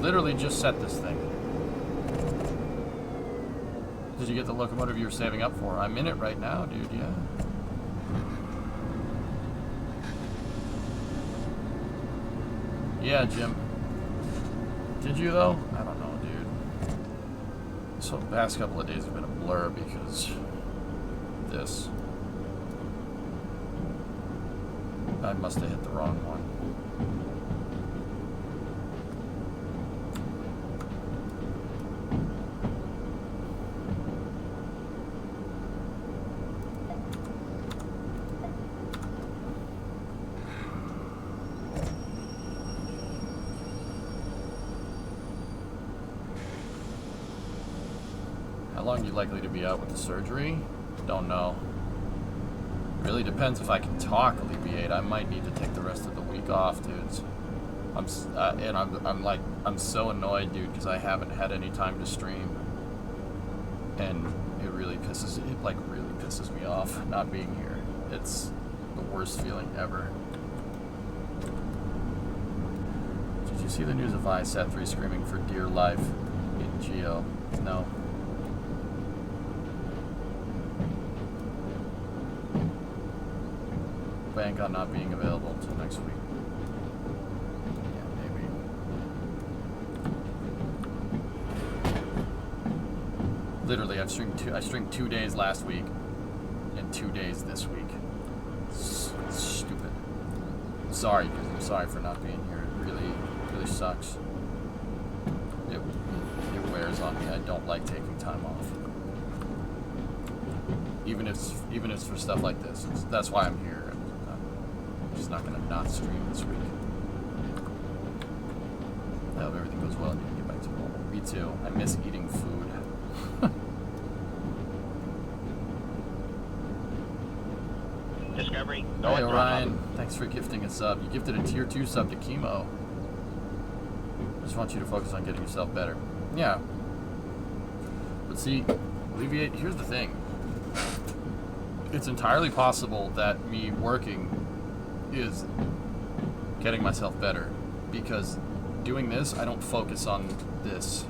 Literally just set this thing. Did you get the locomotive you were saving up for? I'm in it right now, dude, yeah. Yeah, Jim. Did you, though? I don't know, dude. So the past couple of days have been a blur because this. I must have hit the wrong one. long are you likely to be out with the surgery? Don't know. Really depends if I can talk, Alleviate. I might need to take the rest of the week off, dudes. I'm so annoyed, dude, because I haven't had any time to stream, and it really pisses me off not being here. It's the worst feeling ever. Did you see the news of ISAT-3 screaming for dear life in Geo? No. Bank on not being available until next week. Yeah, maybe. Literally, I streamed 2 days last week and 2 days this week. It's stupid. Sorry, dude. I'm sorry for not being here. It really sucks. It wears on me. I don't like taking time off. Even if it's for stuff like this. That's why I'm here. I'm just not gonna not stream this week. I hope everything goes well and you can get back to normal. Me too. I miss eating food. Discovery. Hey Orion, thanks for gifting a sub. You gifted a tier 2 sub to Chemo. Just want you to focus on getting yourself better. Yeah. But see, Alleviate, here's the thing. It's entirely possible that me working is getting myself better, because doing this, I don't focus on this.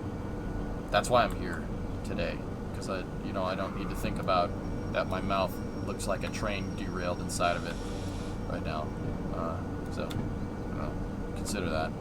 That's why I'm here today, because I don't need to think about that my mouth looks like a train derailed inside of it right now. So, consider that.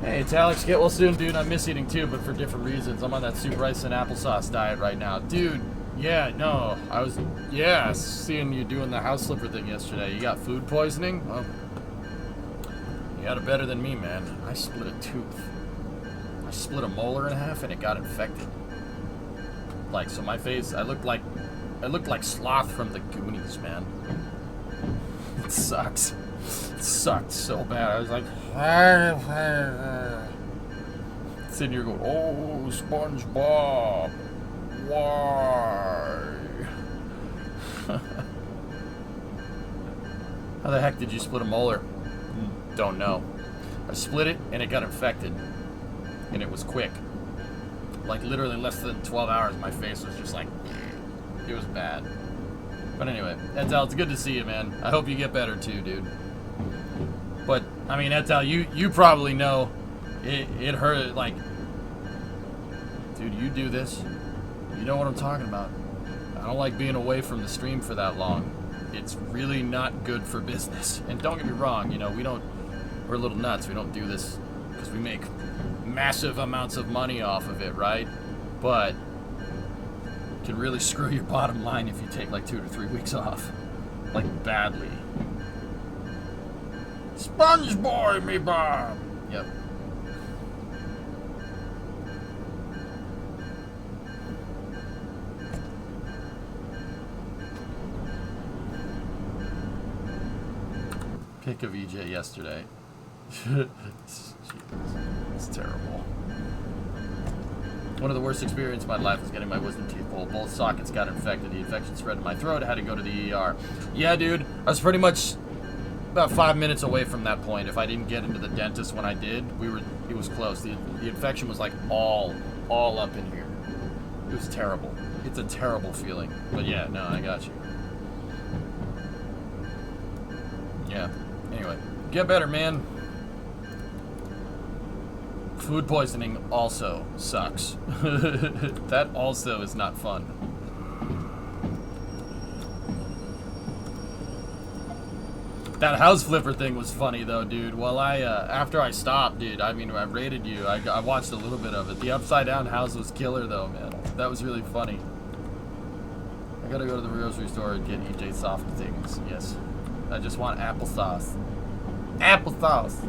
Hey, it's Alex. Get well soon, dude. I miss eating too, but for different reasons. I'm on that soup, rice, and applesauce diet right now. Dude, yeah, no. I was, seeing you doing the house slipper thing yesterday. You got food poisoning? Well, you got it better than me, man. I split a tooth. I split a molar in half and it got infected. Like, so my face, I looked like Sloth from the Goonies, man. It sucks. It sucked so bad. I was like, sitting here going, oh, SpongeBob, why? How the heck did you split a molar? Don't know. I split it and it got infected, and it was quick. Like literally less than 12 hours, my face was just like, it was bad. But anyway, Etel, it's good to see you, man. I hope you get better too, dude. But, I mean, Etel, you probably know it hurt, like, dude, you do this, you know what I'm talking about. I don't like being away from the stream for that long. It's really not good for business. And don't get me wrong, we're a little nuts. We don't do this because we make massive amounts of money off of it, right? But it can really screw your bottom line if you take like 2 to 3 weeks off. Like, badly. Sponge boy, me Bob! Yep. pic of EJ yesterday. It's terrible. One of the worst experiences of my life was getting my wisdom teeth pulled. Both sockets got infected. The infection spread to my throat. I had to go to the ER. Yeah, dude. I was pretty much about 5 minutes away from that point. If I didn't get into the dentist when I did, it was close. The infection was like all up in here. It was terrible. It's a terrible feeling. But yeah, no, I got you. Yeah. Anyway, get better, man. Food poisoning also sucks. That also is not fun. That house flipper thing was funny though, dude. Well, after I stopped, dude, I mean, I rated you. I watched a little bit of it. The upside down house was killer though, man. That was really funny. I gotta go to the grocery store and get EJ soft things. Yes. I just want applesauce. Applesauce.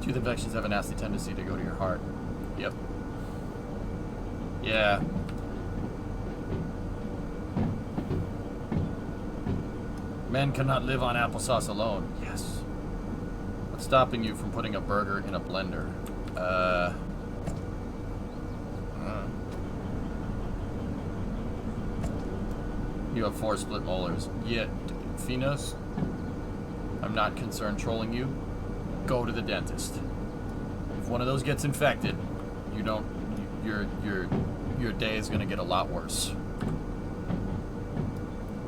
Tooth infections have a nasty tendency to go to your heart. Yep. Yeah. Men cannot live on applesauce alone. Yes. What's stopping you from putting a burger in a blender? You have 4 split molars. Yeah, Finos, I'm not concerned trolling you. Go to the dentist. If one of those gets infected, your day is gonna get a lot worse.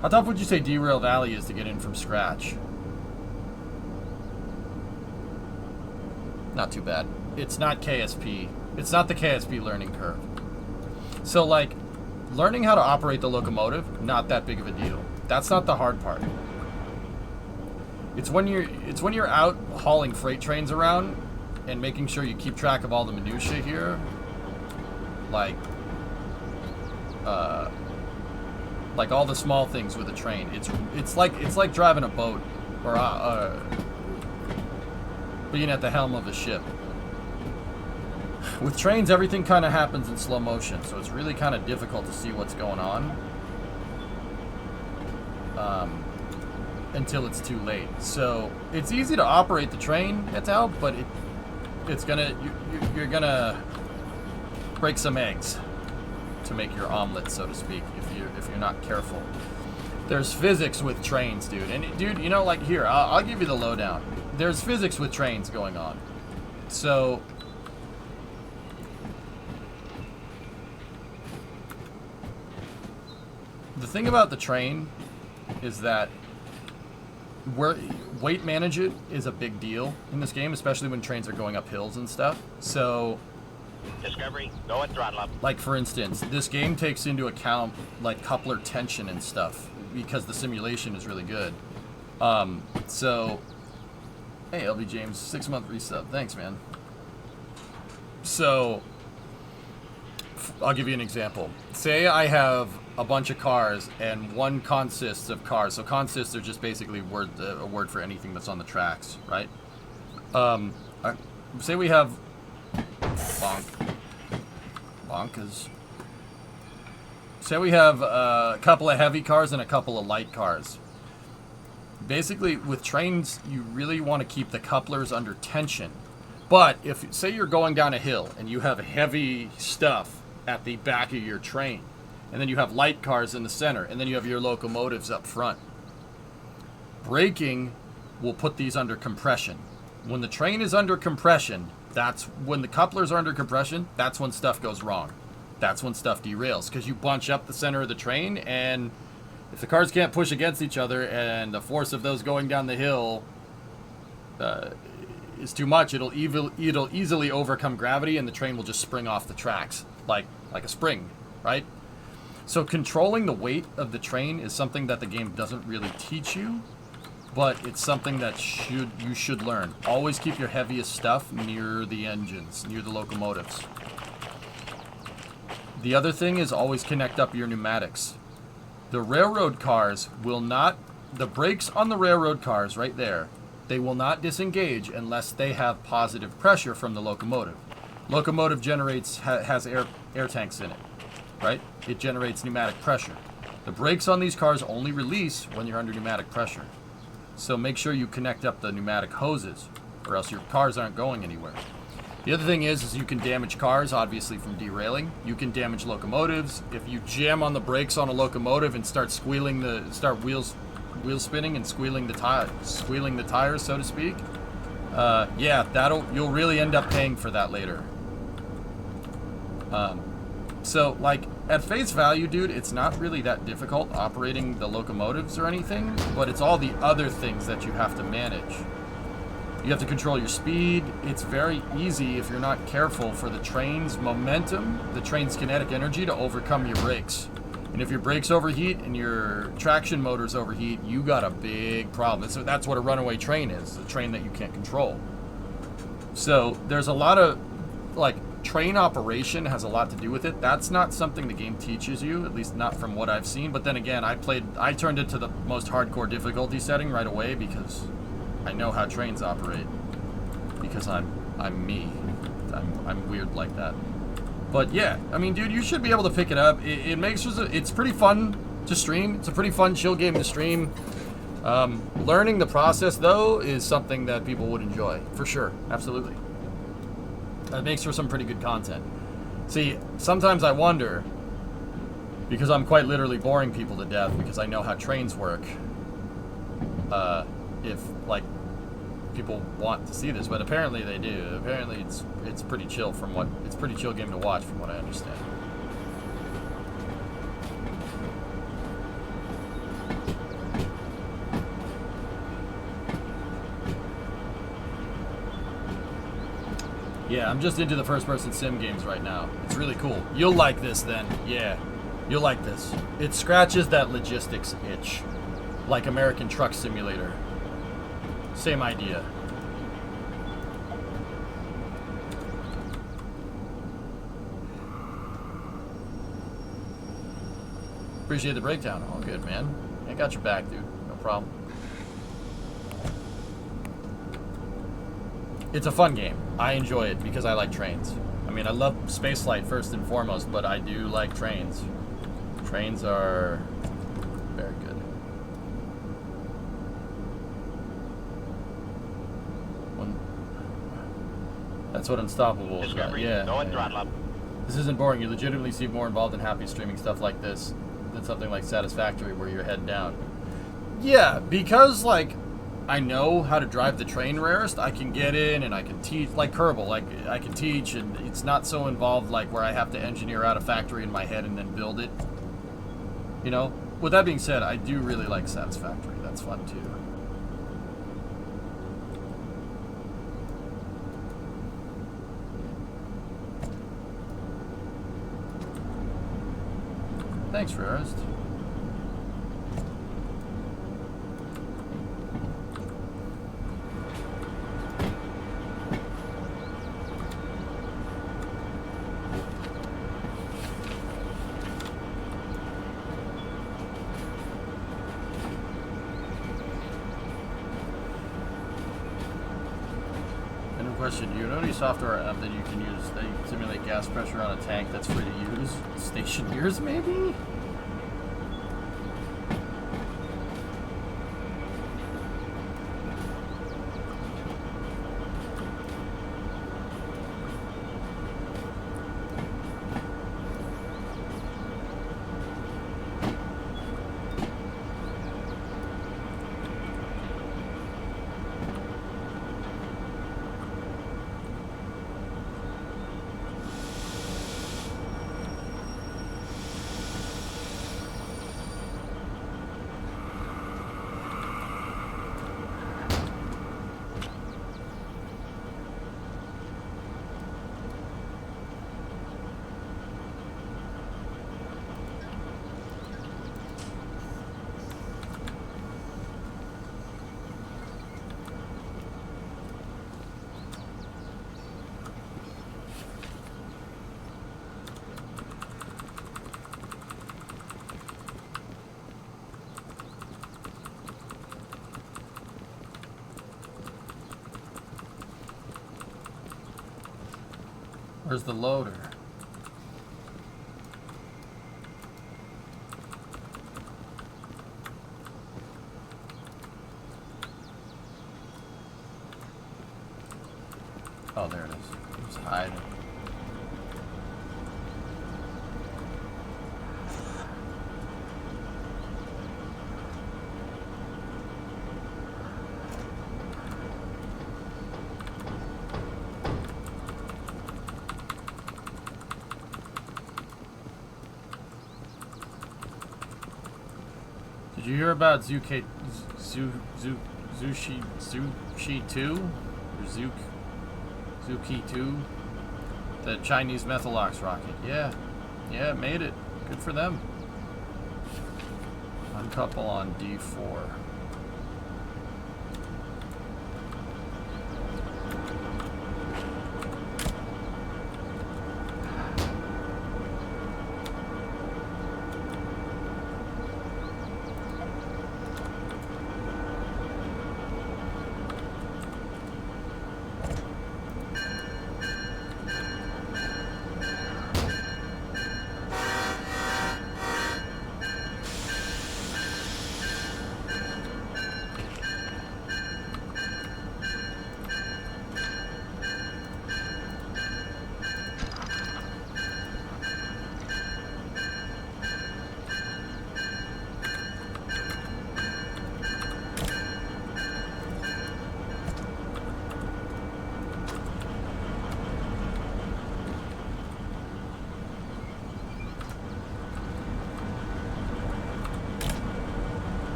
How tough would you say Derail Valley is to get in from scratch? Not too bad. It's not KSP. It's not the KSP learning curve. So like, learning how to operate the locomotive, not that big of a deal. That's not the hard part. It's when you're out hauling freight trains around and making sure you keep track of all the minutiae here. Like all the small things with a train. It's like driving a boat or being at the helm of a ship. With trains, everything kind of happens in slow motion, so it's really kind of difficult to see what's going on until it's too late. So it's easy to operate the train, it's out, but you're gonna break some eggs to make your omelet, so to speak, if you're not careful. There's physics with trains, dude. And dude, you know, like here, I'll give you the lowdown. There's physics with trains going on. So the thing about the train is that weight manage it is a big deal in this game, especially when trains are going up hills and stuff. So Discovery, go and throttle up. like for instance, this game takes into account like coupler tension and stuff because the simulation is really good. So hey LB James, 6-month resub. Thanks, man. So I'll give you an example. Say I have a bunch of cars and one consists of cars. So consists are just basically a word for anything that's on the tracks, right? Say we have bonkers. Say we have a couple of heavy cars and a couple of light cars. Basically, with trains, you really want to keep the couplers under tension. But if, say you're going down a hill and you have heavy stuff at the back of your train, and then you have light cars in the center, and then you have your locomotives up front, braking will put these under compression. When the train is under compression, that's when the couplers are under compression, that's when stuff goes wrong. That's when stuff derails, because you bunch up the center of the train, and if the cars can't push against each other and the force of those going down the hill is too much, it'll easily overcome gravity and the train will just spring off the tracks like a spring, right? So controlling the weight of the train is something that the game doesn't really teach you, but it's something that you should learn. Always keep your heaviest stuff near the engines, near the locomotives. The other thing is always connect up your pneumatics. The railroad cars will not, the brakes on the railroad cars right there, they will not disengage unless they have positive pressure from the locomotive. Locomotive generates, has air tanks in it, right? It generates pneumatic pressure. The brakes on these cars only release when you're under pneumatic pressure. So make sure you connect up the pneumatic hoses, or else your cars aren't going anywhere. The other thing is you can damage cars, obviously, from derailing. You can damage locomotives. If you jam on the brakes on a locomotive and start wheels spinning and squealing the tires, so to speak, yeah, you'll really end up paying for that later. So, like, at face value, dude, it's not really that difficult operating the locomotives or anything, but it's all the other things that you have to manage. You have to control your speed. It's very easy, if you're not careful, for the train's momentum, the train's kinetic energy, to overcome your brakes. And if your brakes overheat and your traction motors overheat, you got a big problem. So that's what a runaway train is, a train that you can't control. So there's a lot of, like, train operation has a lot to do with it. That's not something the game teaches you, at least not from what I've seen. But then again, I turned it to the most hardcore difficulty setting right away because I know how trains operate. Because I'm me. I'm weird like that. But yeah, I mean, dude, you should be able to pick it up. It's pretty fun to stream. It's a pretty fun chill game to stream. Learning the process, though, is something that people would enjoy, for sure. Absolutely. That makes for some pretty good content. See, sometimes I wonder, because I'm quite literally boring people to death because I know how trains work, if, like, people want to see this, but apparently they do. Apparently it's pretty chill it's a pretty chill game to watch from what I understand. Yeah, I'm just into the first-person sim games right now. It's really cool. You'll like this then. Yeah, you'll like this. It scratches that logistics itch, like American Truck Simulator. Same idea. Appreciate the breakdown. All good, man. I got your back, dude. No problem. It's a fun game. I enjoy it because I like trains. I mean, I love spaceflight first and foremost, but I do like trains. Trains are very good. That's what Unstoppable is about. Yeah. Go and throttle up. This isn't boring. You legitimately seem more involved and happy streaming stuff like this than something like Satisfactory where you're head down. Yeah, because, like, I know how to drive the train rarest. I can get in and I can teach, like Kerbal, like I can teach, and it's not so involved like where I have to engineer out a factory in my head and then build it. You know? With that being said, I do really like Satisfactory. That's fun too. Thanks, Rarest. Question, do you know any software app that you can use that simulate gas pressure on a tank that's free to use? Stationeers, maybe? Where's the loader? Oh, there it is. It was hiding. Did you hear about Zuki 2? Or Zuki 2? The Chinese Methalox rocket. Yeah, it made it. Good for them. Uncouple on D4.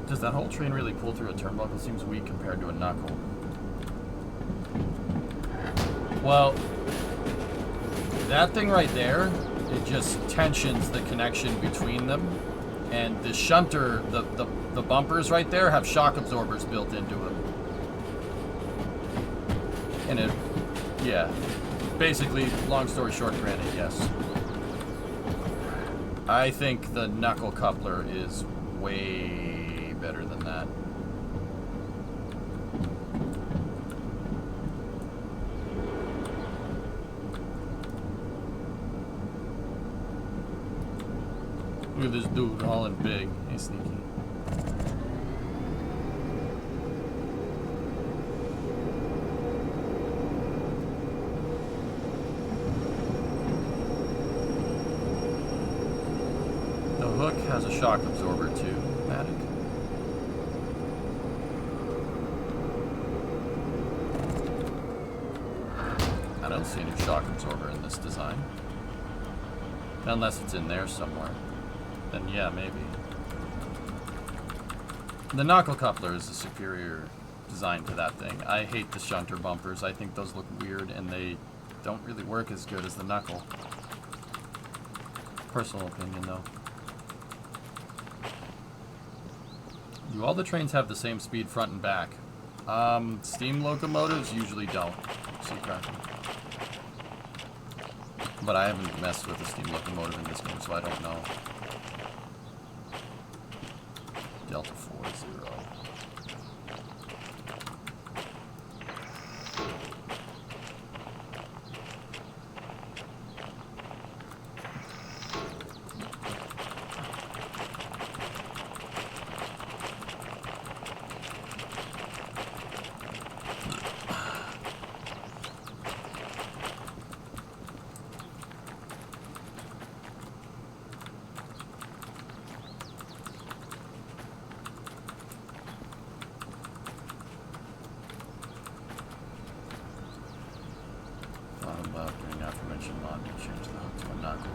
Does that whole train really pull through a turnbuckle? Seems weak compared to a knuckle. Well, that thing right there, it just tensions the connection between them. And the shunter, the bumpers right there have shock absorbers built into them. And it, yeah. Basically, long story short, granted, yes. I think the knuckle coupler is way better than that. Look at this dude hauling big. Hey, sneaky. The hook has a shock absorber too, Matic. I don't see any shock absorber in this design. Unless it's in there somewhere. Then yeah, maybe. The knuckle coupler is a superior design to that thing. I hate the shunter bumpers. I think those look weird and they don't really work as good as the knuckle. Personal opinion though. Do all the trains have the same speed front and back? Steam locomotives usually don't. See, cracking. But I haven't messed with a steam locomotive in this game, so I don't know. Delta 40. about doing aforementioned mod to change the hook to a knuckle.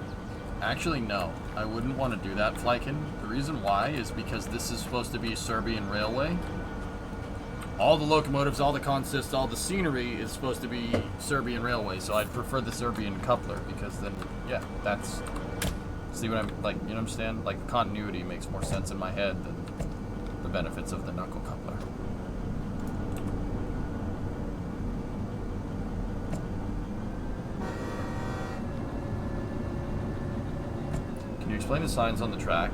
Actually, no. I wouldn't want to do that, Flykin. The reason why is because this is supposed to be Serbian Railway. All the locomotives, all the consists, all the scenery is supposed to be Serbian Railway, so I'd prefer the Serbian coupler, because then, yeah, that's... See what I'm, like, you know what I'm saying? Like, the continuity makes more sense in my head than the benefits of the knuckle coupler. Can you explain the signs on the track?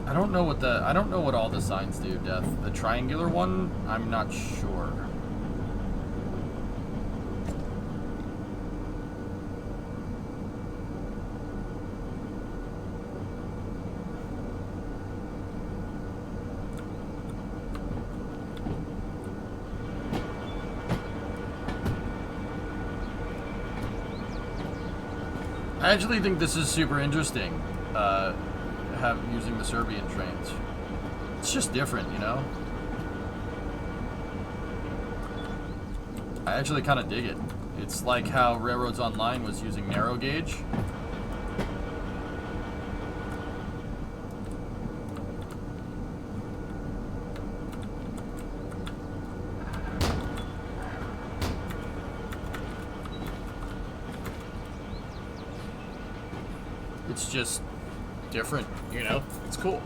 I don't know what all the signs do, Death. The triangular one, I'm not sure. I actually think this is super interesting, using the Serbian trains. It's just different, you know? I actually kind of dig it. It's like how Railroads Online was using narrow gauge. It's just different, you know? It's cool.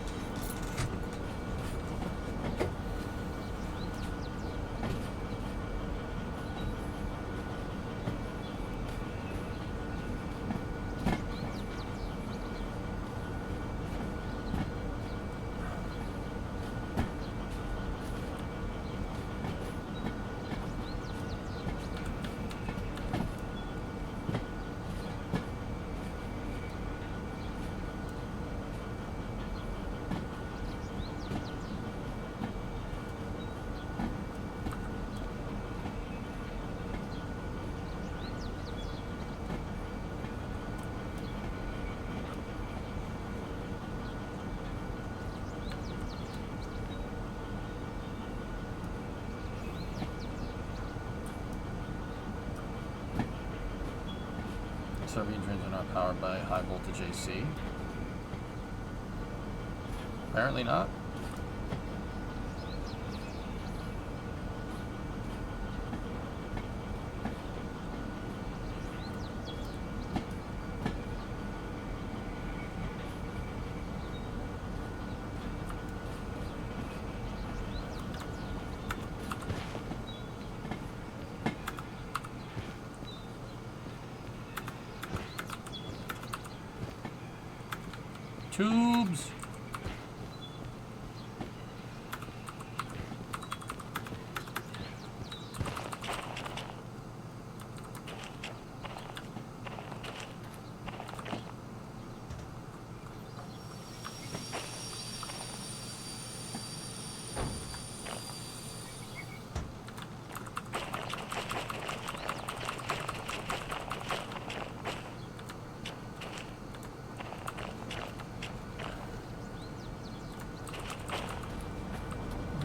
Serbian trains are not powered by high voltage AC. Apparently not. Tubes.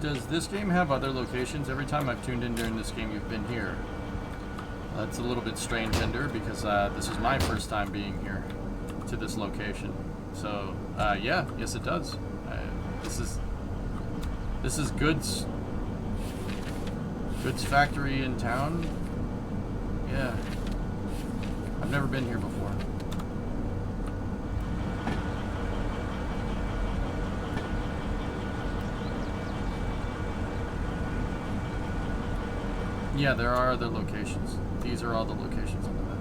Does this game have other locations? Every time I've tuned in during this game, you've been here. That's a little bit strange, Ender, because this is my first time being here to this location. So, yeah, yes it does. This is Goods factory in town. Yeah. I've never been here before. Yeah, there are other locations. These are all the locations on the map.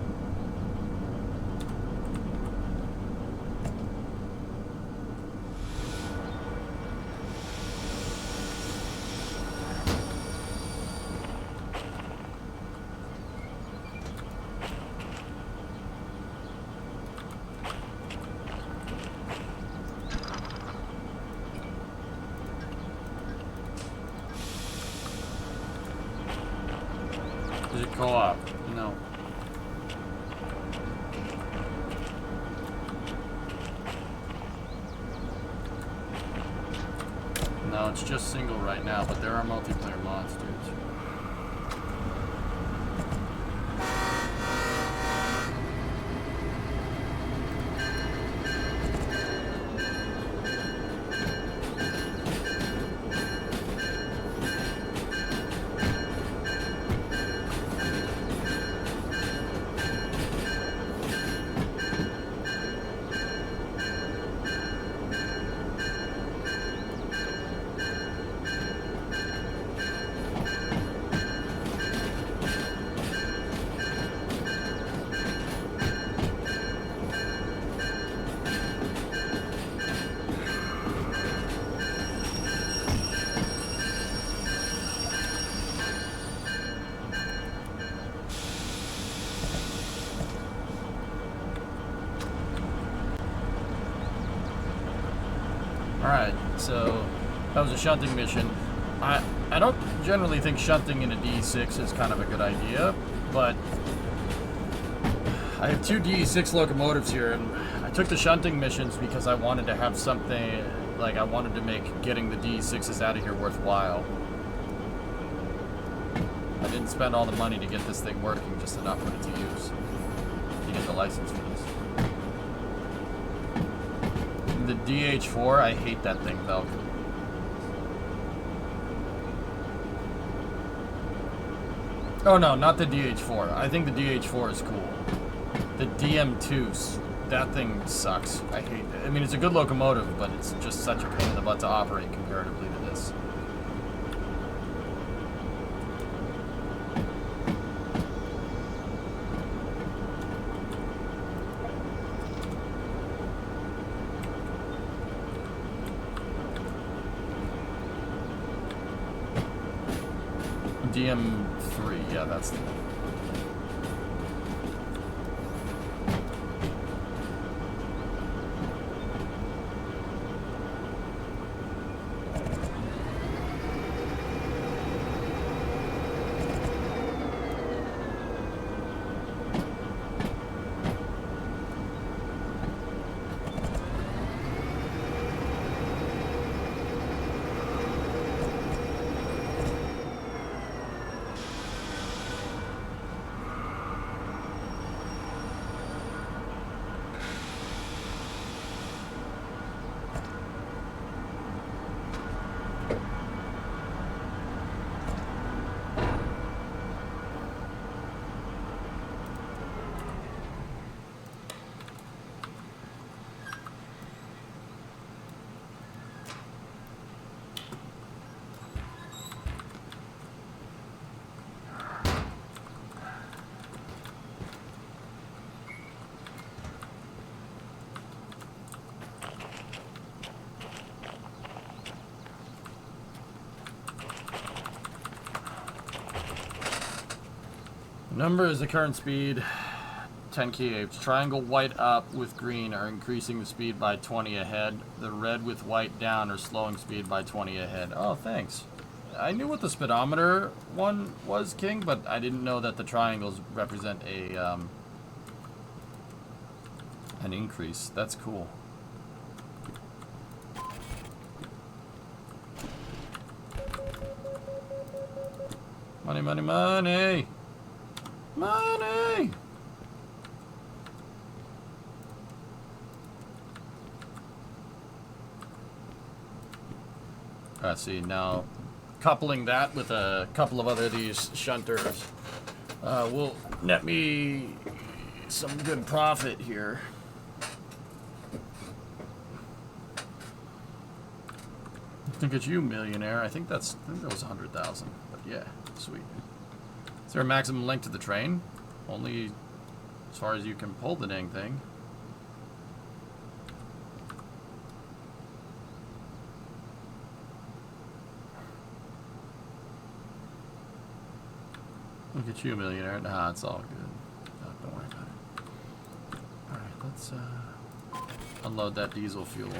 Is it co-op? No. No, it's just single right now, but there are multiplayer mods, dudes. Alright, so that was a shunting mission. I don't generally think shunting in a DE6 is kind of a good idea, but I have 2 DE6 locomotives here, and I took the shunting missions because I wanted to have something, like I wanted to make getting the DE6s out of here worthwhile. I didn't spend all the money to get this thing working, just enough for it to use, to get the license for this. The DH4, I hate that thing though. Oh no, not the DH4. I think the DH4 is cool. The DM2, that thing sucks. I hate it. I mean, it's a good locomotive, but it's just such a pain in the butt to operate comparatively to this. DM3, yeah, that's the one. Number is the current speed, 10 kh. Triangle white up with green are increasing the speed by 20 ahead. The red with white down are slowing speed by 20 ahead. Oh, thanks. I knew what the speedometer one was, King, but I didn't know that the triangles represent a an increase. That's cool. Money, money, money! Money! See, now coupling that with a couple of other of these shunters will net me some good profit here. I think it's you, millionaire. I think that was 100,000, but yeah, sweet. Is there a maximum length to the train? Only as far as you can pull the dang thing. Look at you, millionaire. Nah, it's all good. No, don't worry about it. Alright, let's unload that diesel fuel.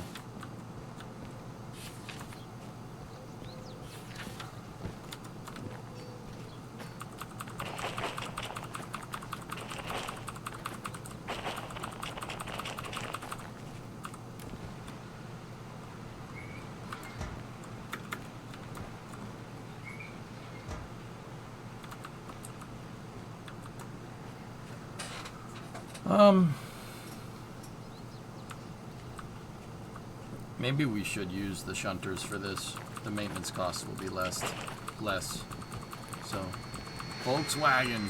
Maybe we should use the shunters for this. The maintenance costs will be less. So, Volkswagen.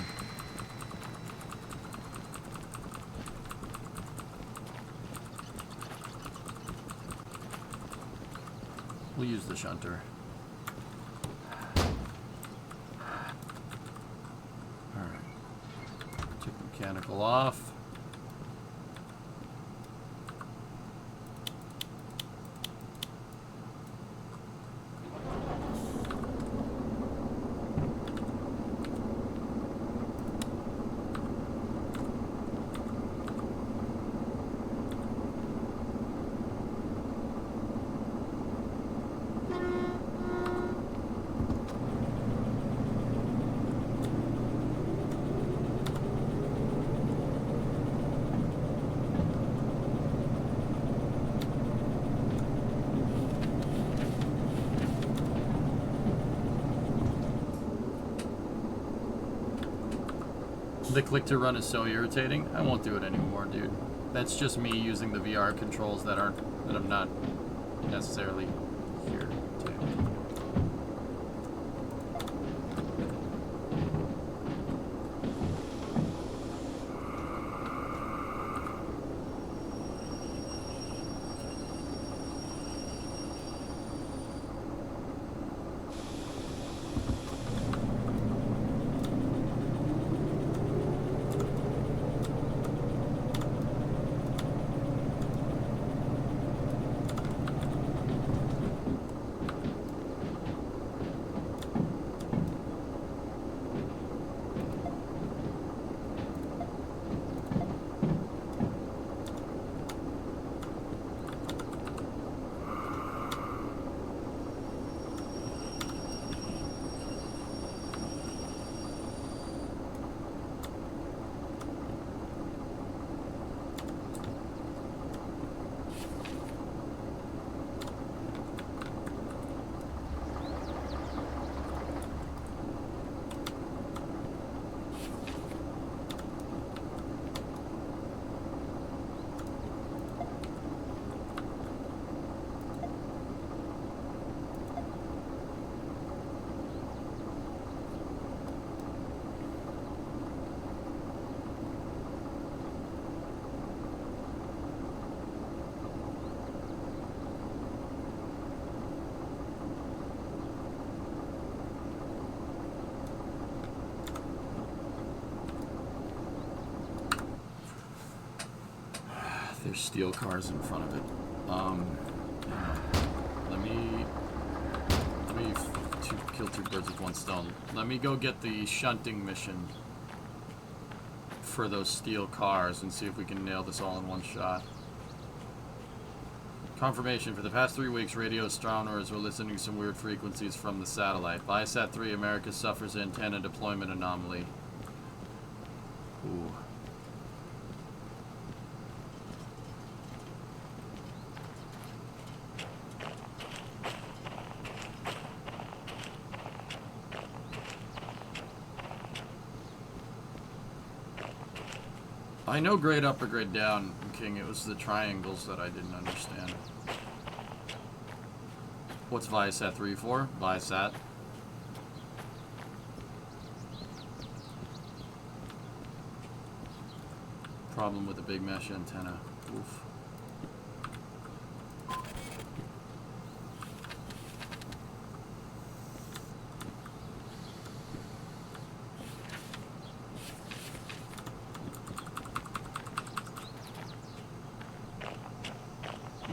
We'll use the shunter. Alright. Take the mechanical off. The click to run is so irritating. I won't do it anymore, dude. That's just me using the VR controls that I'm not necessarily here to. There's steel cars in front of it. Let me kill two birds with one stone. Let me go get the shunting mission for those steel cars and see if we can nail this all in one shot. Confirmation: for the past 3 weeks, radio astronomers were listening to some weird frequencies from the satellite. Viasat 3 America suffers antenna deployment anomaly. Ooh. I know grade up or grade down, King. It was the triangles that I didn't understand. What's Viasat 3 for? Viasat. Problem with the big mesh antenna. Oof.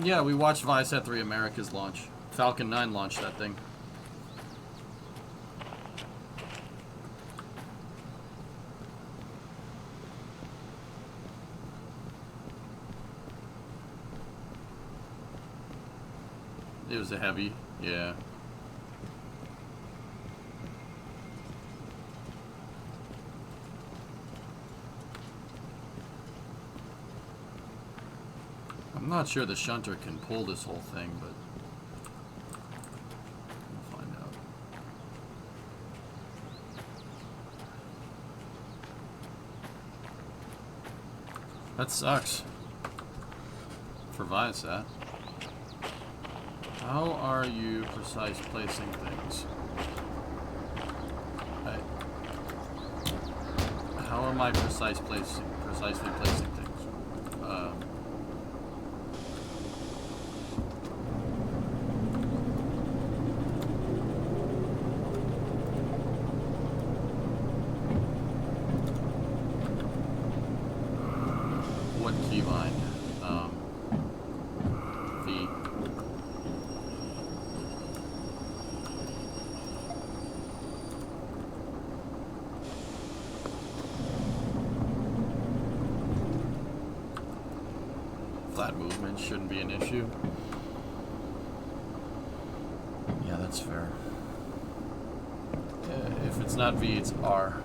Yeah, we watched Viasat 3 America's launch. Falcon 9 launched that thing. It was a heavy, yeah. I'm not sure the shunter can pull this whole thing, but we'll find out. That sucks. For Viasat. How are you precise placing things? How am I precisely placing things? What keyline? V. Flat movement shouldn't be an issue. Yeah, that's fair. If it's not V, it's R.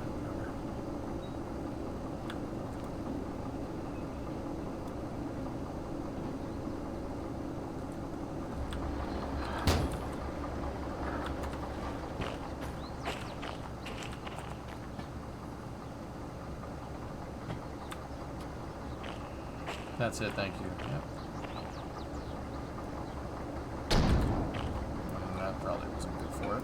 That's it, thank you. Yep. That probably wasn't good for it.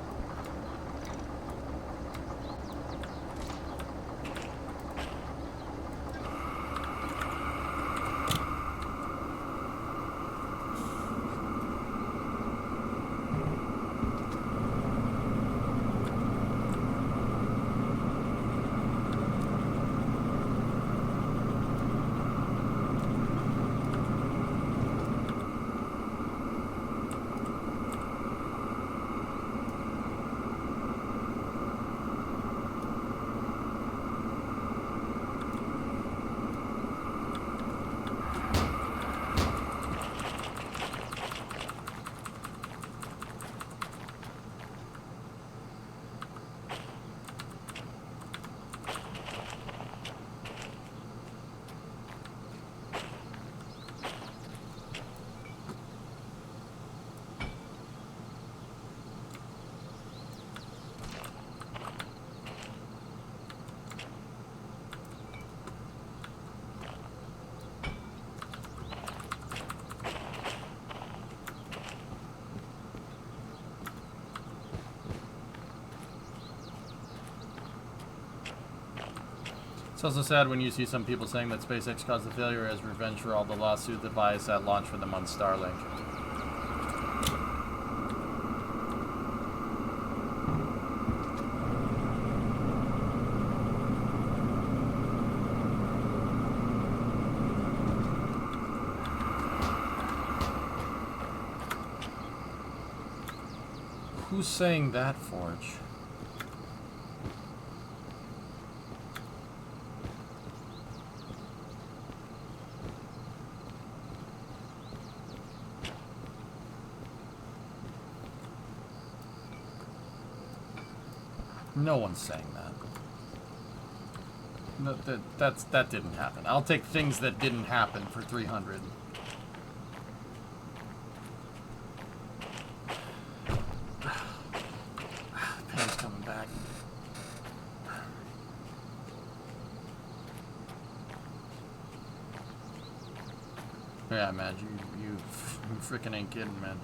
It's also sad when you see some people saying that SpaceX caused the failure as revenge for all the lawsuit that Viasat launched for them on Starlink. Who's saying that, Forge? No one's saying that. No, that didn't happen. I'll take things that didn't happen for 300. Pain's coming back. Yeah, man, you freaking ain't kidding, man.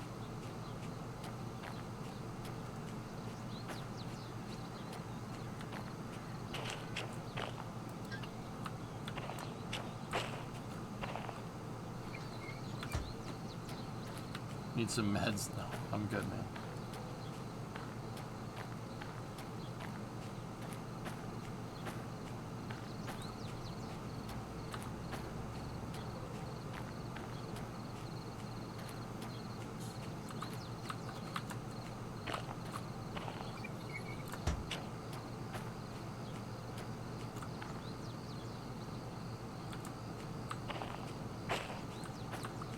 Need some meds? No, I'm good, man.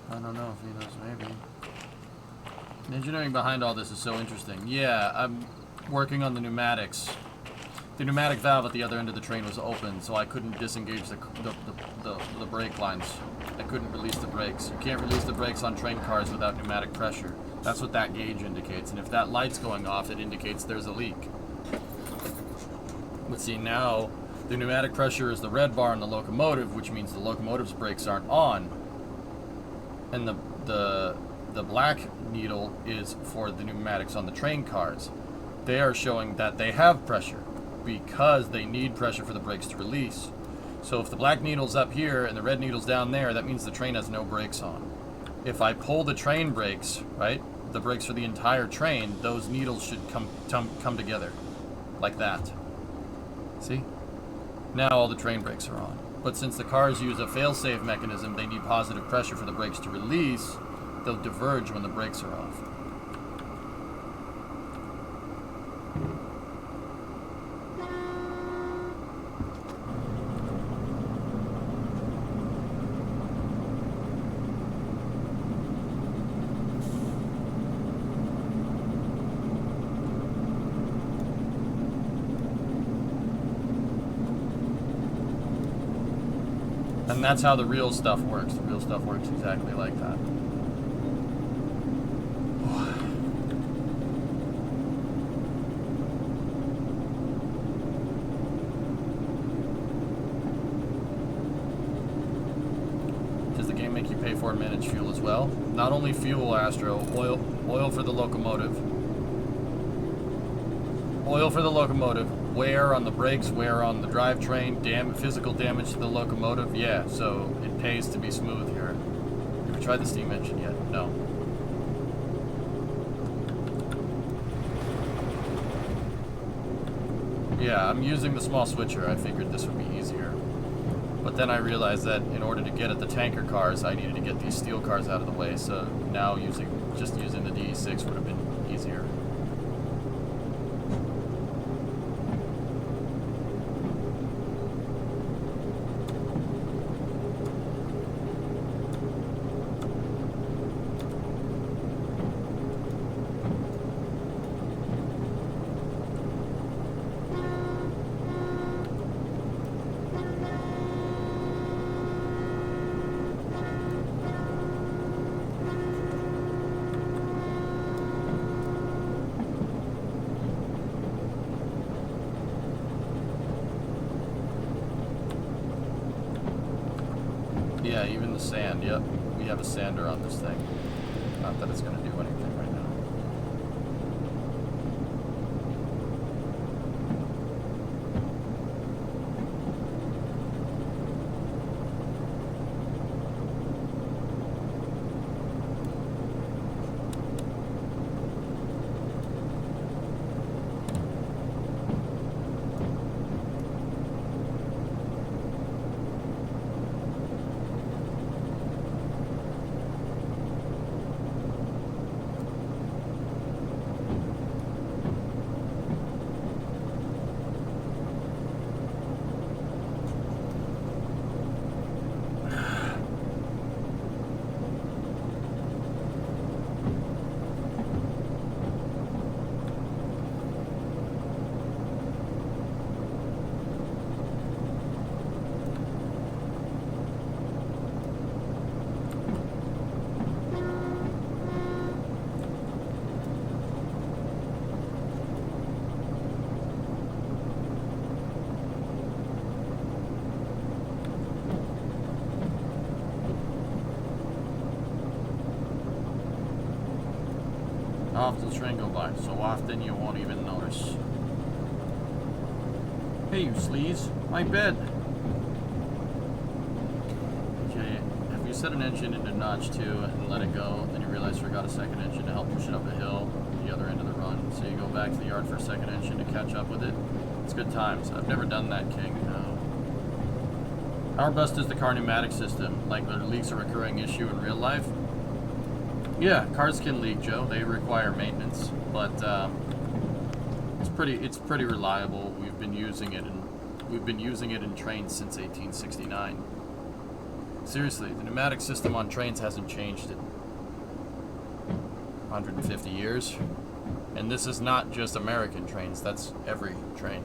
I don't know if he knows, maybe. The engineering behind all this is so interesting. Yeah, I'm working on the pneumatics. The pneumatic valve at the other end of the train was open, so I couldn't disengage the brake lines. I couldn't release the brakes. You can't release the brakes on train cars without pneumatic pressure. That's what that gauge indicates, and if that light's going off, it indicates there's a leak. But see, now The pneumatic pressure is the red bar in the locomotive, which means the locomotive's brakes aren't on. And the black needle is for the pneumatics on the train cars. They are showing that they have pressure because they need pressure for the brakes to release. So if the black needle's up here and the red needle's down there, that means the train has no brakes on. If I pull the train brakes, right, the brakes for the entire train, those needles should come together like that. See? Now all the train brakes are on. But since the cars use a fail-safe mechanism, they need positive pressure for the brakes to release. They'll diverge when the brakes are off. And that's how the real stuff works. The real stuff works exactly like that. Does the game make you pay for and manage fuel as well? Not only fuel, Astro, oil for the locomotive. Oil for the locomotive. Wear on the brakes, wear on the drivetrain, physical damage to the locomotive. Yeah, so it pays to be smooth here. Have you tried the steam engine yet? No. Yeah, I'm using the small switcher. I figured this would be easier. But then I realized that in order to get at the tanker cars, I needed to get these steel cars out of the way. So now just using the DE6 would have been easier. Yeah, even the sand, yep. We have a sander on this thing. Not that it's going to do anything right now. How often does the train go by? So often you won't even notice. Hey, you sleaze, my bed. Okay, if you set an engine into notch 2 and let it go, then you realize you forgot a second engine to help push it up a hill, the other end of the run. So you go back to the yard for a second engine to catch up with it. It's good times. I've never done that, King. No. How robust is the car pneumatic system? Like, the leaks a recurring issue in real life? Yeah, cars can leak, Joe. They require maintenance, but it's pretty reliable. We've been using it in trains since 1869. Seriously, the pneumatic system on trains hasn't changed in 150 years, and this is not just American trains. That's every train.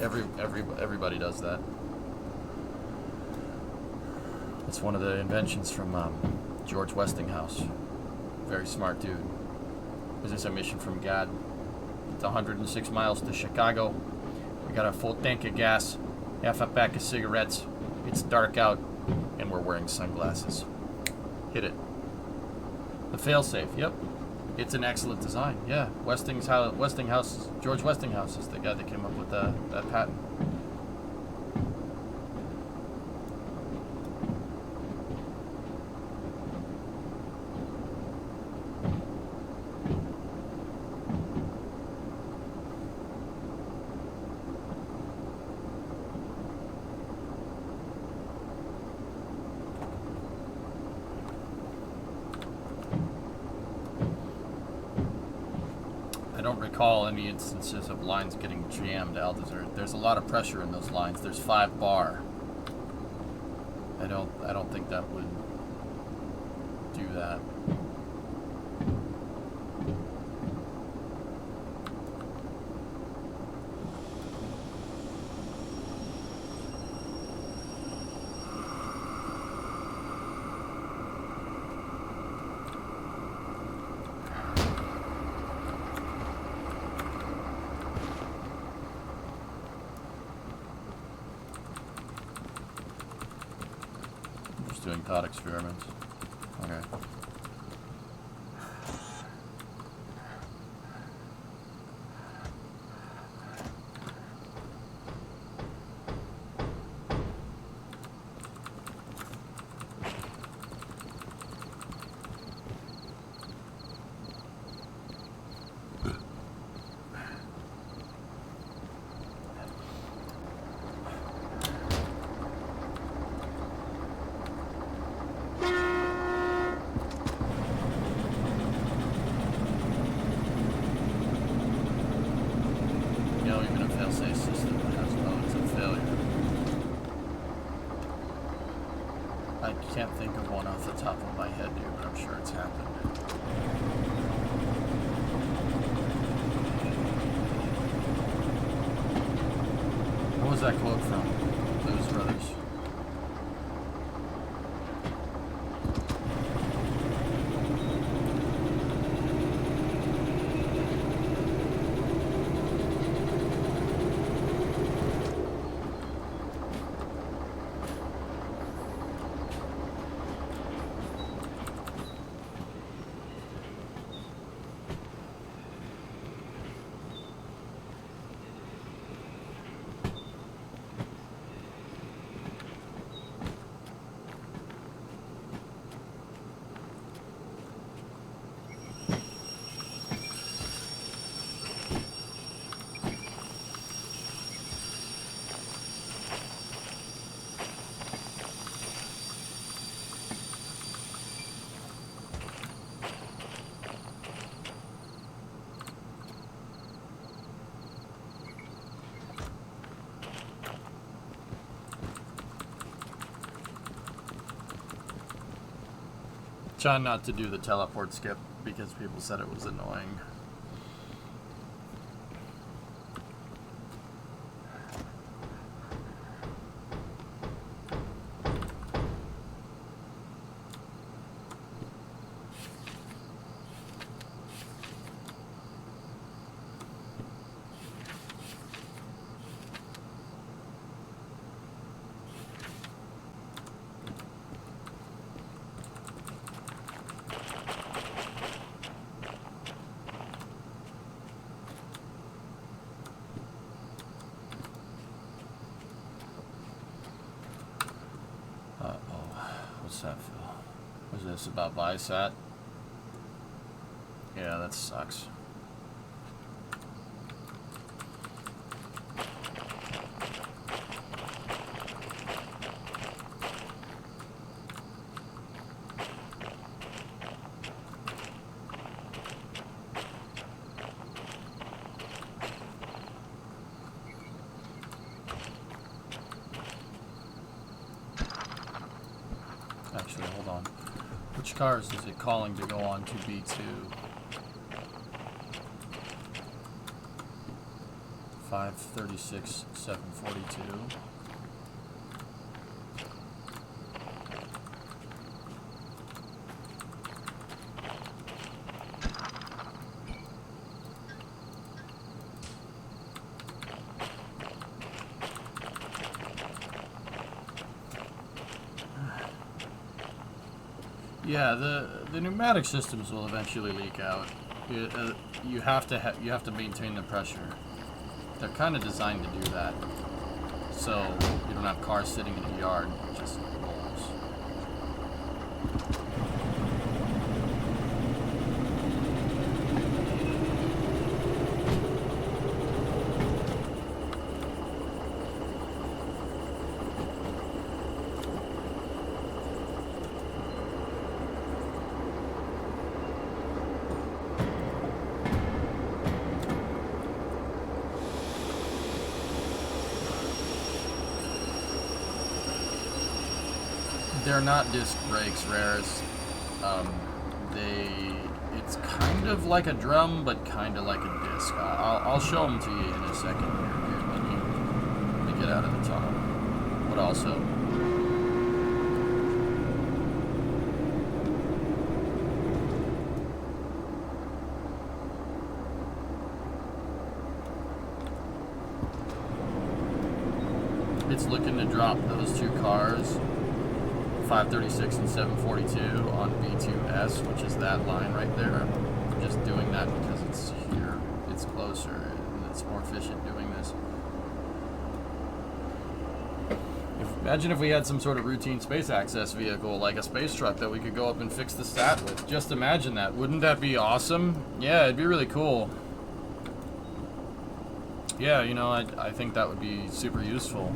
Everybody does that. It's one of the inventions from George Westinghouse. Very smart dude. Is this a mission from God? It's 106 miles to Chicago. We got a full tank of gas, half a pack of cigarettes. It's dark out, and we're wearing sunglasses. Hit it. The failsafe, yep. It's an excellent design, yeah. Westinghouse, George Westinghouse is the guy that came up with that patent. I don't recall any instances of lines getting jammed, Aldezert. There's a lot of pressure in those lines. There's 5 bar. I don't think that would do that. Doing thought experiments. Okay. I can't think of one off the top of my head, dude, but I'm sure it's happened. What was that quote from? Blues Brothers. Trying not to do the teleport skip because people said it was annoying. What's that, Phil? Was this about Visat? Yeah, that sucks. Actually, hold on. Which cars is it calling to go on to B2? 536, 742. Yeah, the pneumatic systems will eventually leak out. You have to maintain the pressure. They're kind of designed to do that, so you don't have cars sitting in a yard just rolls. They're not disc brakes, Rares. It's kind of like a drum, but kind of like a disc. I'll show them to you in a second here. Let me get out of the tunnel. But also, it's looking to drop those two cars, 536 and 742, on B2S, which is that line right there. I'm just doing that because it's here, it's closer, and it's more efficient doing this. Imagine if we had some sort of routine space access vehicle, like a space truck, that we could go up and fix the stat with. Just imagine that. Wouldn't that be awesome? Yeah, it'd be really cool. Yeah, you know, I think that would be super useful.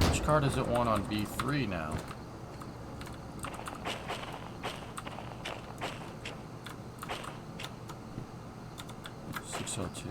Which car does it want on B3 now? .602.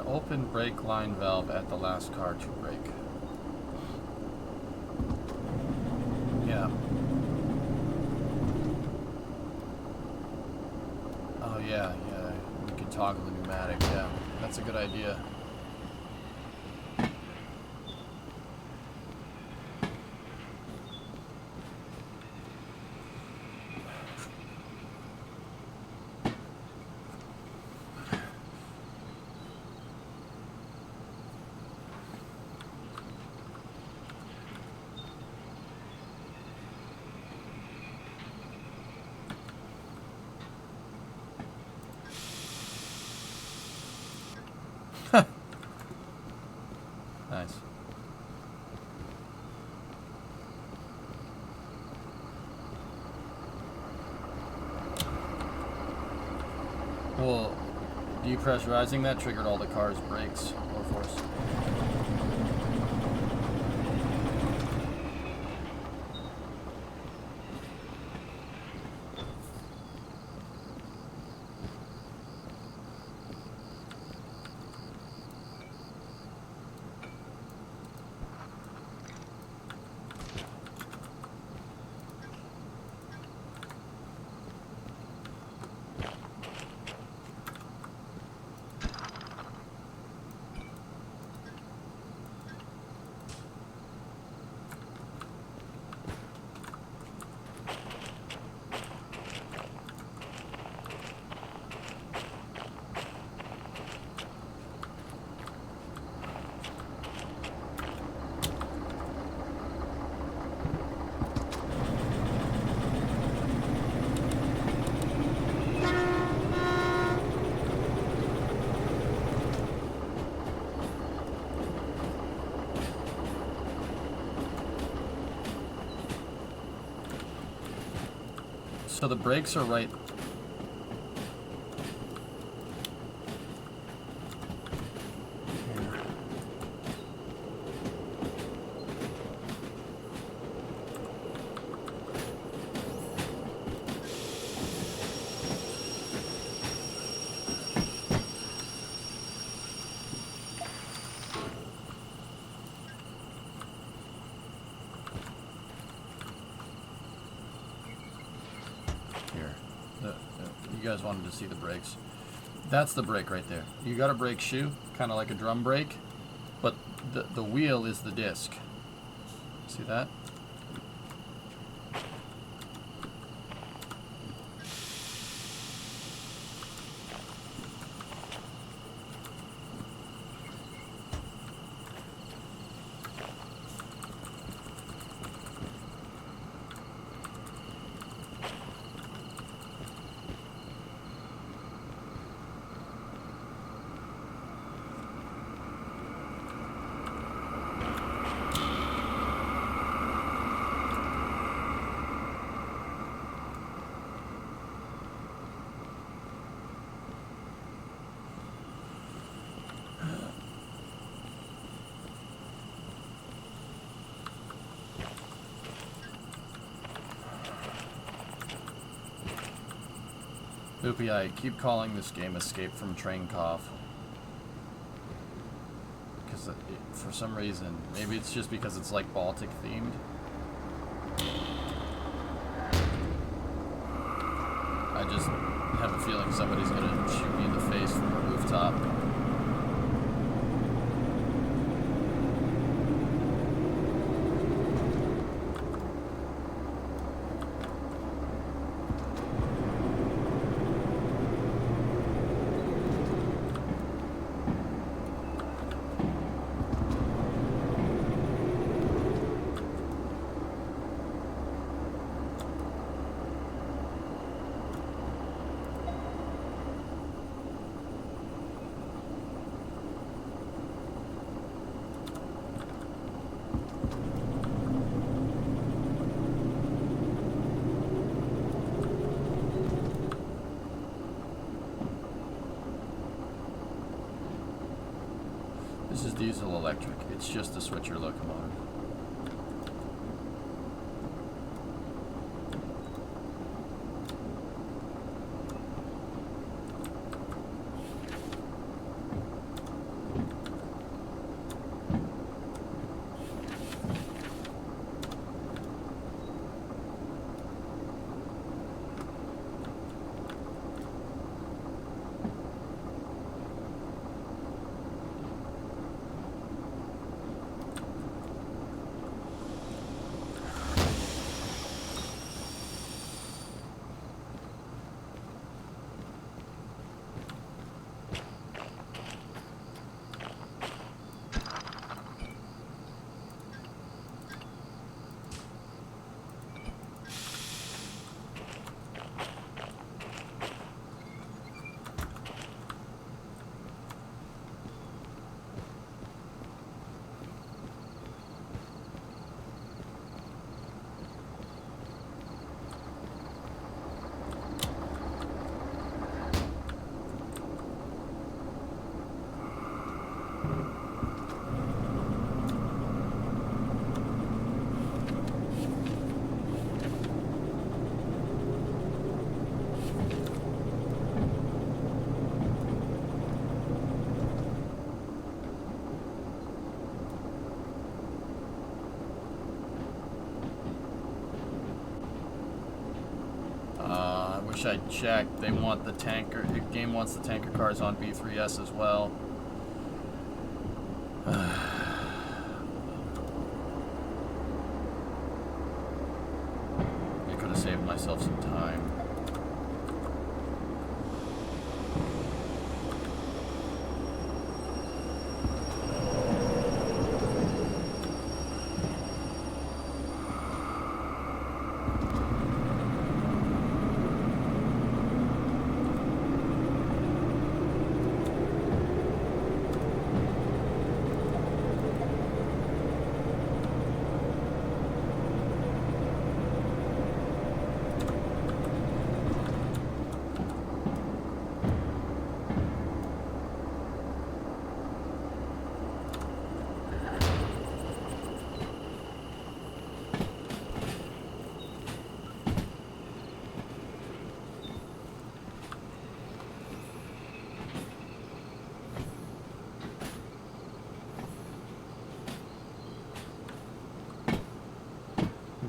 Open brake line valve at the last car to brake. Yeah. Oh yeah, yeah. We can toggle the pneumatic. Yeah, that's a good idea. Cool. Depressurizing that triggered all the car's brakes or force. So the brakes are right. You guys wanted to see the brakes. That's the brake right there. You got a brake shoe, kind of like a drum brake, but the wheel is the disc. See that? Loopy, I keep calling this game Escape from Train Cough. Because for some reason, maybe it's just because it's like Baltic themed. I just have a feeling somebody's gonna shoot me in the face from a rooftop. This is diesel electric. It's just a switcher locomotive. wish I checked. They want the tanker. The game wants the tanker cars on B3S as well. I could have saved myself some time.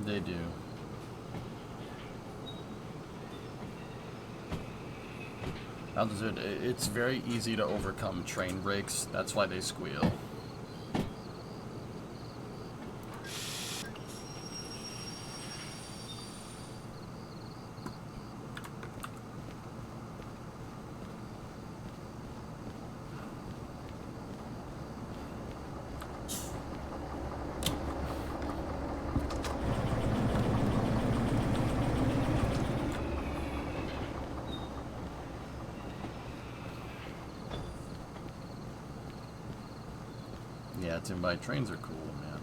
They do. It's very easy to overcome train brakes. That's why they squeal. Yeah, Timbai trains are cool, man.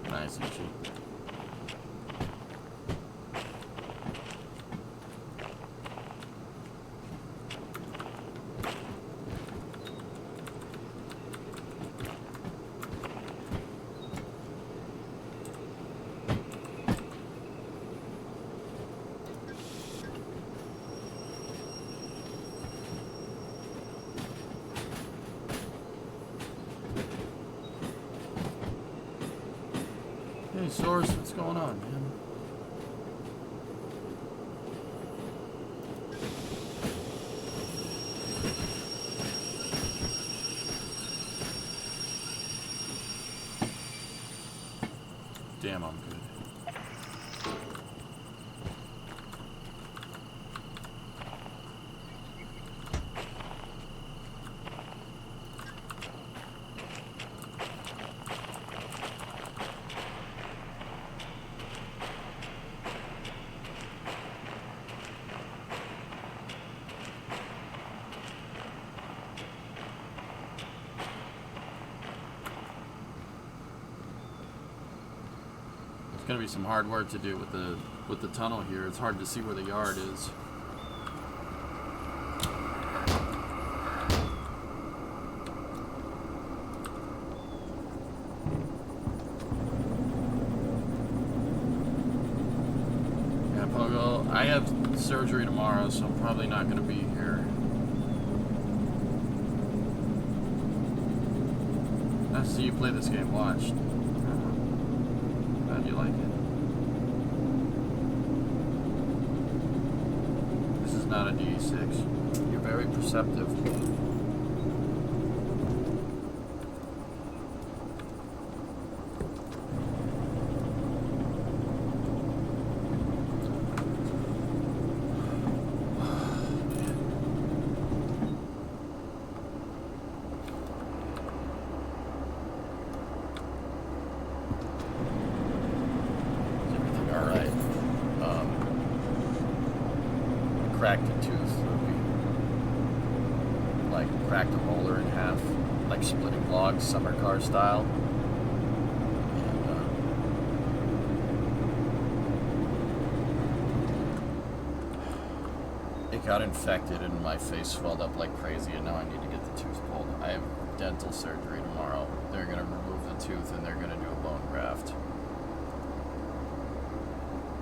Nice and cheap. Hey, Source, what's going on, man? Damn, I'm good. Gonna be some hard work to do with the tunnel here. It's hard to see where the yard is. Yeah, Pogo, I have surgery tomorrow, so I'm probably not gonna be here. Nice to see you play this game. Watch. Glad you like it. This is not a D6. You're very perceptive. infected tooth would be like cracked a molar in half, like splitting logs, summer car style. It got infected and my face swelled up like crazy, and now I need to get the tooth pulled. I have dental surgery tomorrow. They're going to remove the tooth and they're going to do a bone graft.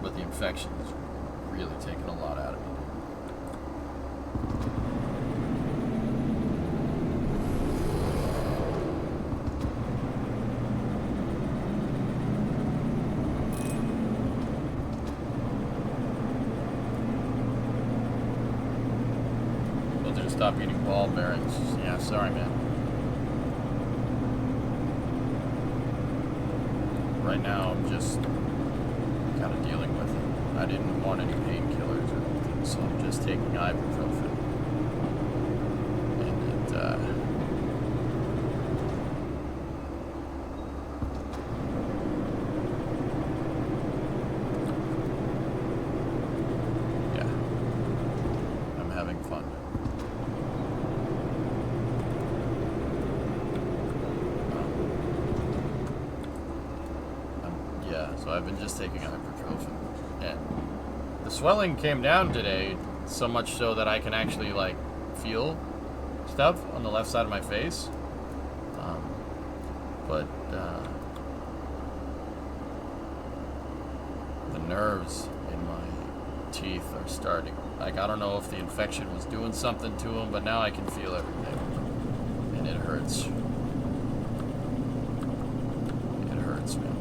But the infection is really taking a lot out of me. Stop eating ball bearings. Yeah, sorry, man. Right now, I'm just kind of dealing with it. I didn't want any painkillers or anything, so I'm just taking ibuprofen. And yeah, I'm having fun. So I've been just taking ibuprofen, and the swelling came down today, so much so that I can actually like feel stuff on the left side of my face. But the nerves in my teeth are starting. Like, I don't know if the infection was doing something to them, but now I can feel everything, and it hurts. It hurts, man.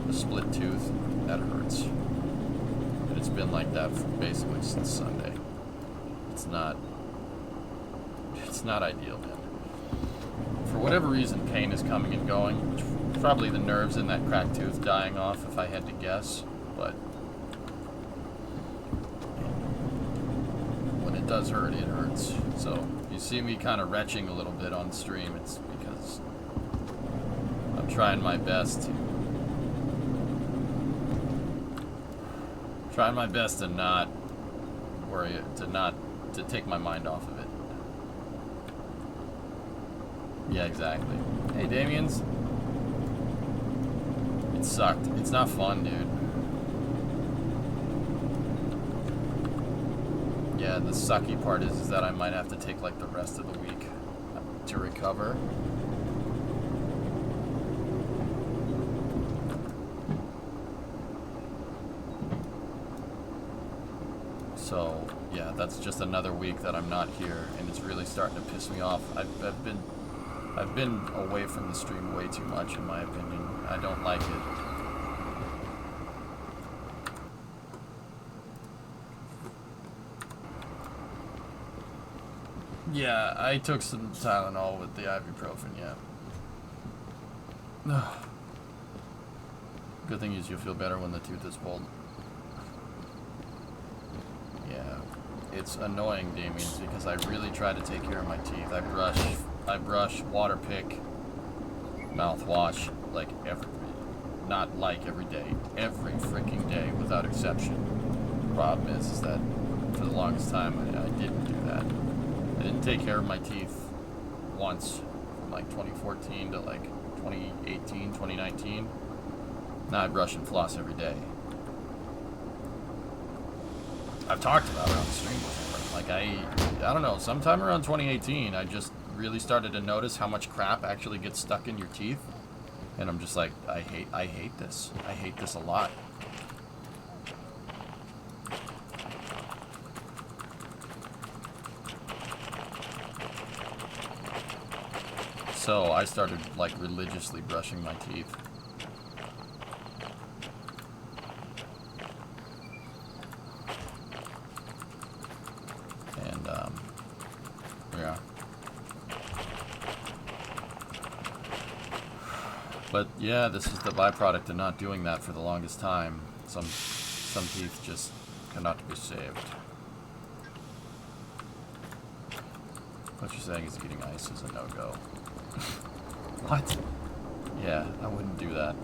A split tooth, that hurts. And it's been like that for basically since Sunday. It's not ideal, man. For whatever reason, pain is coming and going. Probably the nerves in that cracked tooth dying off, if I had to guess. But when it does hurt, it hurts. So you see me kind of retching a little bit on stream. It's because I'm trying my best to not worry, to take my mind off of it. Yeah, exactly. Hey, Damien's. It sucked. It's not fun, dude. Yeah, the sucky part is that I might have to take like the rest of the week to recover. So yeah, that's just another week that I'm not here, and it's really starting to piss me off. I've been away from the stream way too much, in my opinion. I don't like it. Yeah, I took some Tylenol with the ibuprofen, yeah. Good thing is you'll feel better when the tooth is pulled. Yeah, it's annoying, Damien, because I really try to take care of my teeth. I brush, water pick, mouthwash, like every day, every freaking day, without exception. The problem is that for the longest time, I didn't do that. I didn't take care of my teeth once, from like 2014 to like 2018, 2019. Now I brush and floss every day. I've talked about it on the stream before. Like, I don't know, sometime around 2018, I just really started to notice how much crap actually gets stuck in your teeth. And I'm just like, I hate this. I hate this a lot. So I started like religiously brushing my teeth. And yeah. But yeah, this is the byproduct of not doing that for the longest time. Some teeth just cannot be saved. What you're saying is eating ice is a no-go. What? Yeah, I wouldn't do that.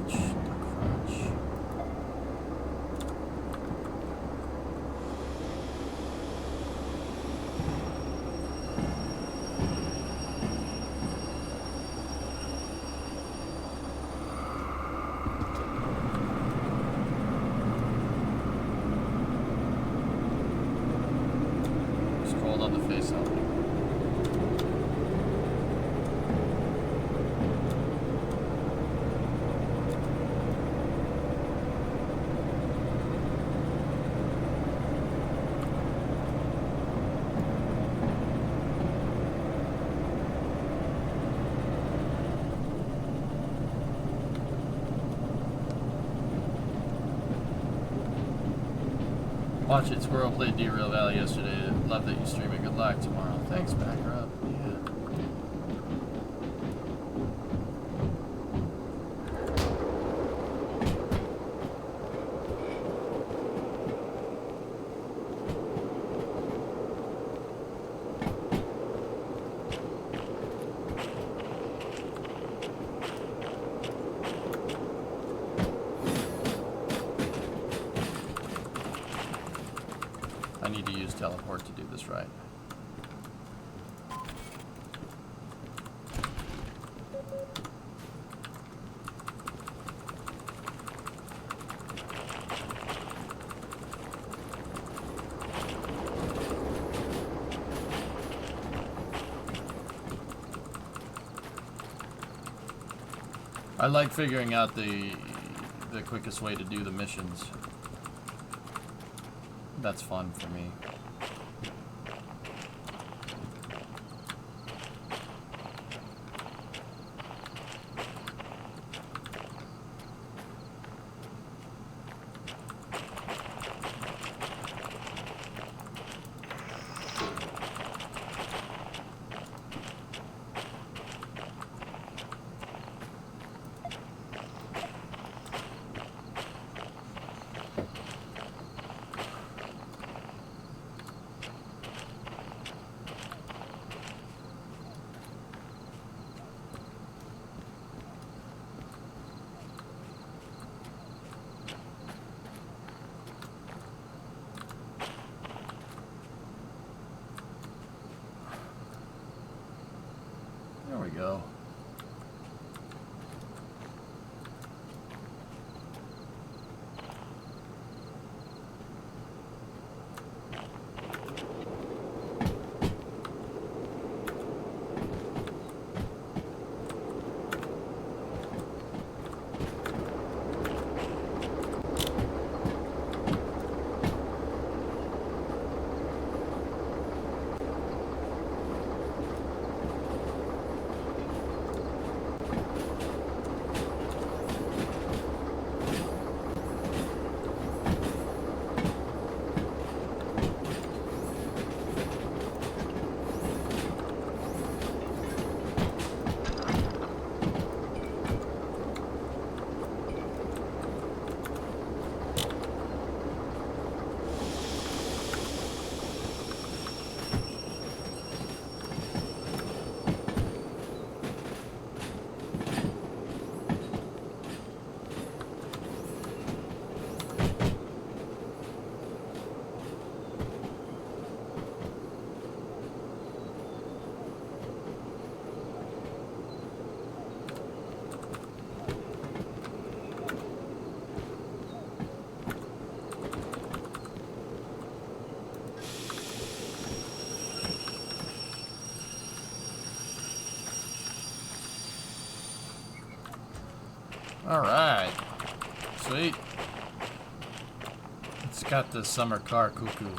crunch, duck crunch. It's cold on the face out. Watch it. Squirrel played Derail Valley yesterday. Love that you stream it. Good luck tomorrow. Thanks, backer up. Yeah. I need to use teleport to do this right. I like figuring out the quickest way to do the missions. That's fun for me. There we go. Alright. Sweet. It's got the summer car cuckoo.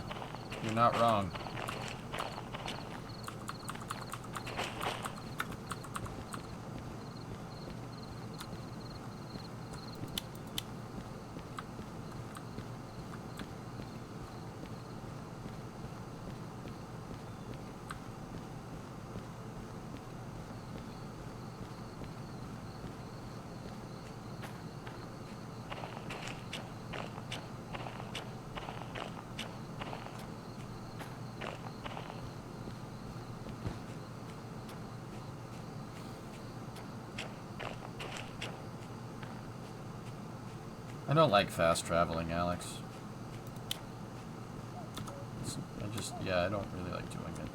You're not wrong. I don't like fast traveling, Alex. Yeah, I don't really like doing it.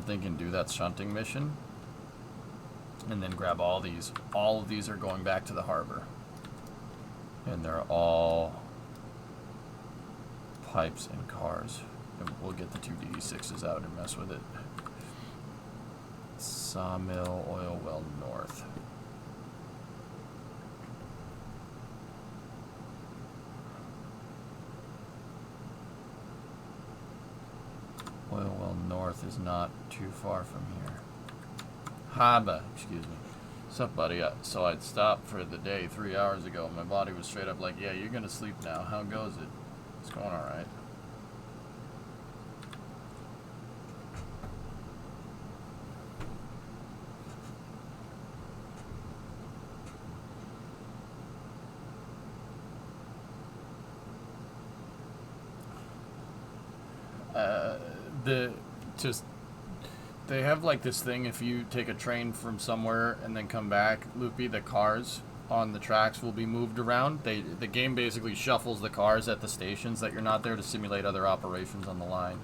Thinking do that shunting mission and then grab all these. All of these are going back to the harbor, and they're all pipes and cars, and we'll get the 2 DD6s out and mess with it. Sawmill, oil well north. Oil well north is not too far from here. Haba, excuse me. What's up, buddy? So I'd stopped for the day 3 hours ago. My body was straight up like, yeah, you're gonna sleep now. How goes it? It's going alright. They have like this thing, if you take a train from somewhere and then come back, Loopy, the cars on the tracks will be moved around. The game basically shuffles the cars at the stations that you're not there to simulate other operations on the line.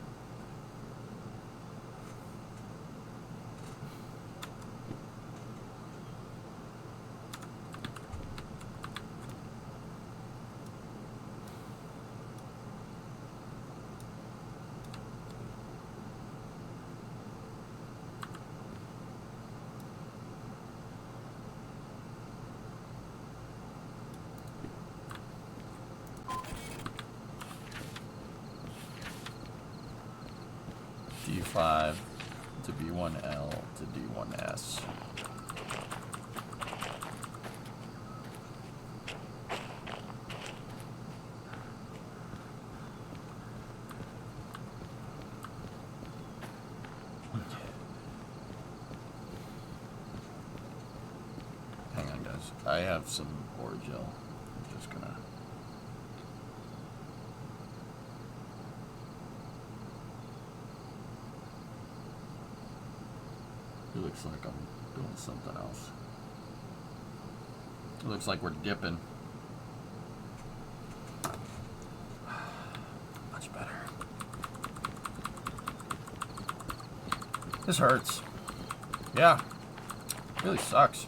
D5 to B1L to D1S. Hang on, guys. I have some Orgel. I'm just gonna... It looks like I'm doing something else. It looks like we're dipping. Much better. This hurts. Yeah. Really sucks.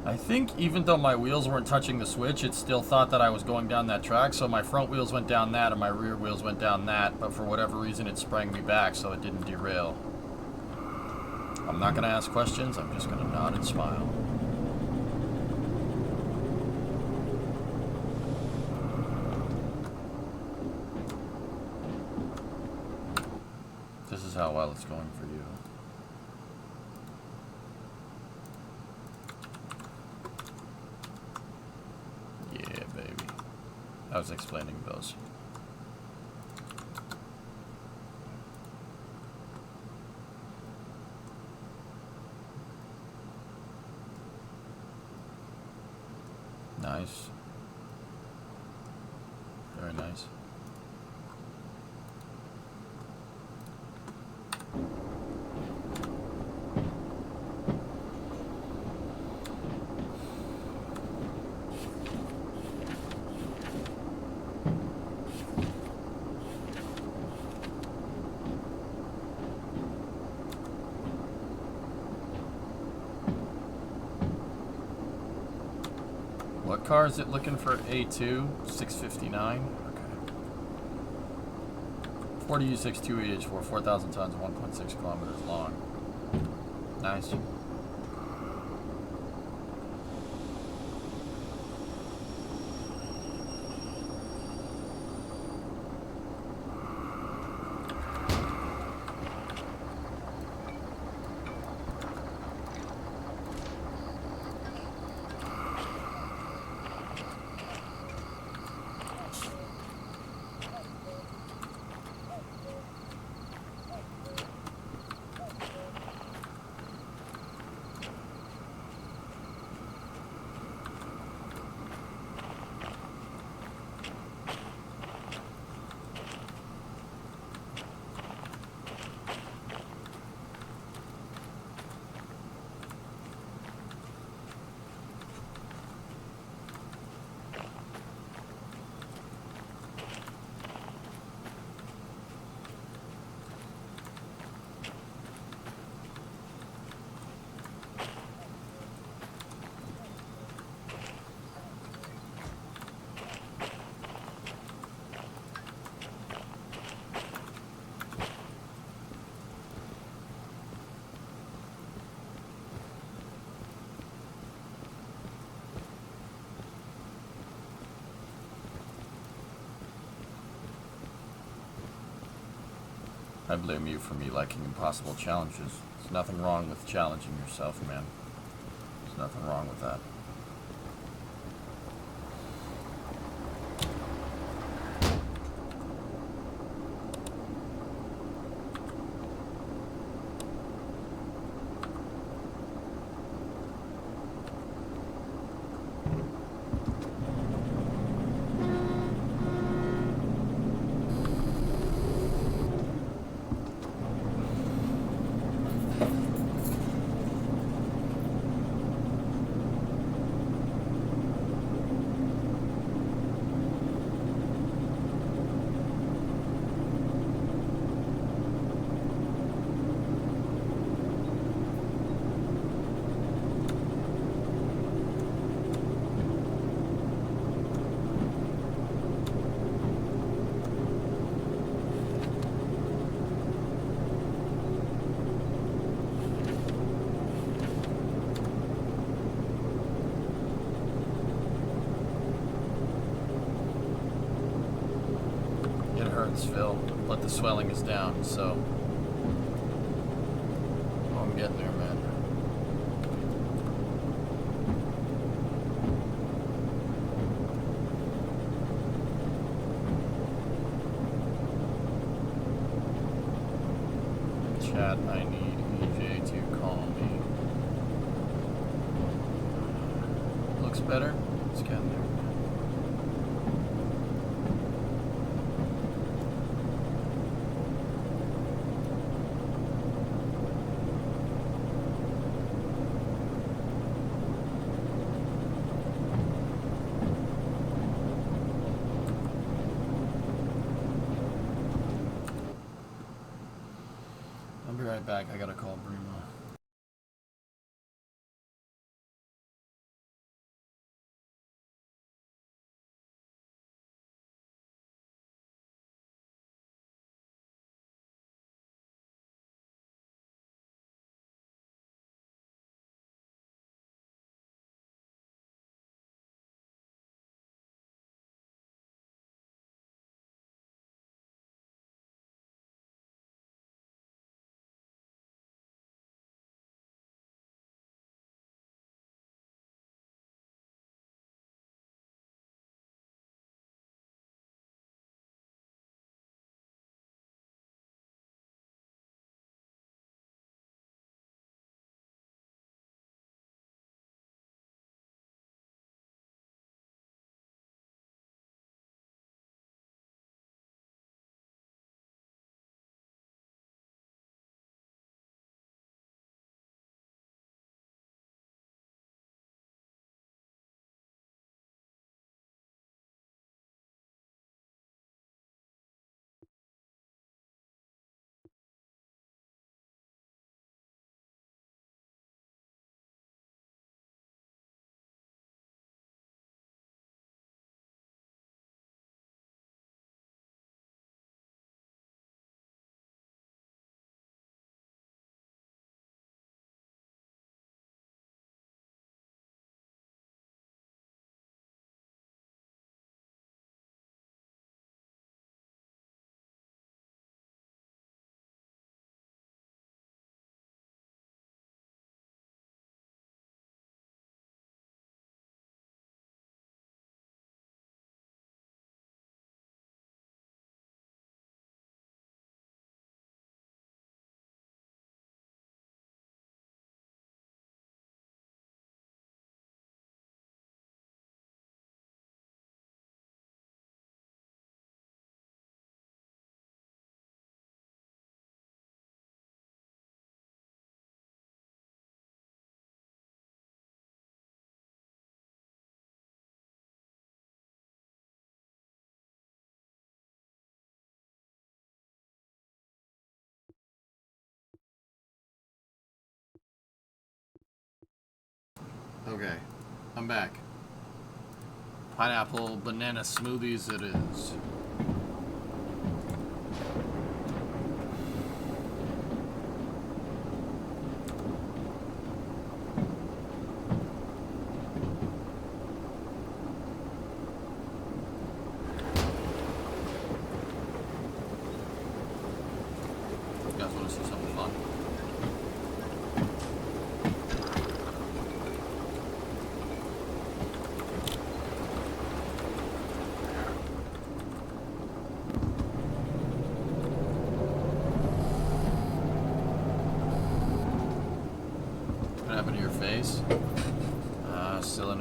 I think even though my wheels weren't touching the switch, it still thought that I was going down that track, so my front wheels went down that and my rear wheels went down that, but for whatever reason it sprang me back so it didn't derail. I'm not going to ask questions, I'm just going to nod and smile. This is how well it's going for you. I was explaining those. Nice. Very nice. What car is it looking for? A2 659. Okay. 40 U6 2EH4 4,000 tons, 1.6 kilometers long. Nice. I blame you for me liking impossible challenges. There's nothing wrong with challenging yourself, man. There's nothing wrong with that. Phil, but the swelling is down, so I'm getting there, man. Chat, I need EJ to call me. Looks better? It's getting there. I'll be right back. I gotta call Brima. Okay, I'm back. Pineapple banana smoothies it is. You guys want to see something fun? What happened to your face? Still in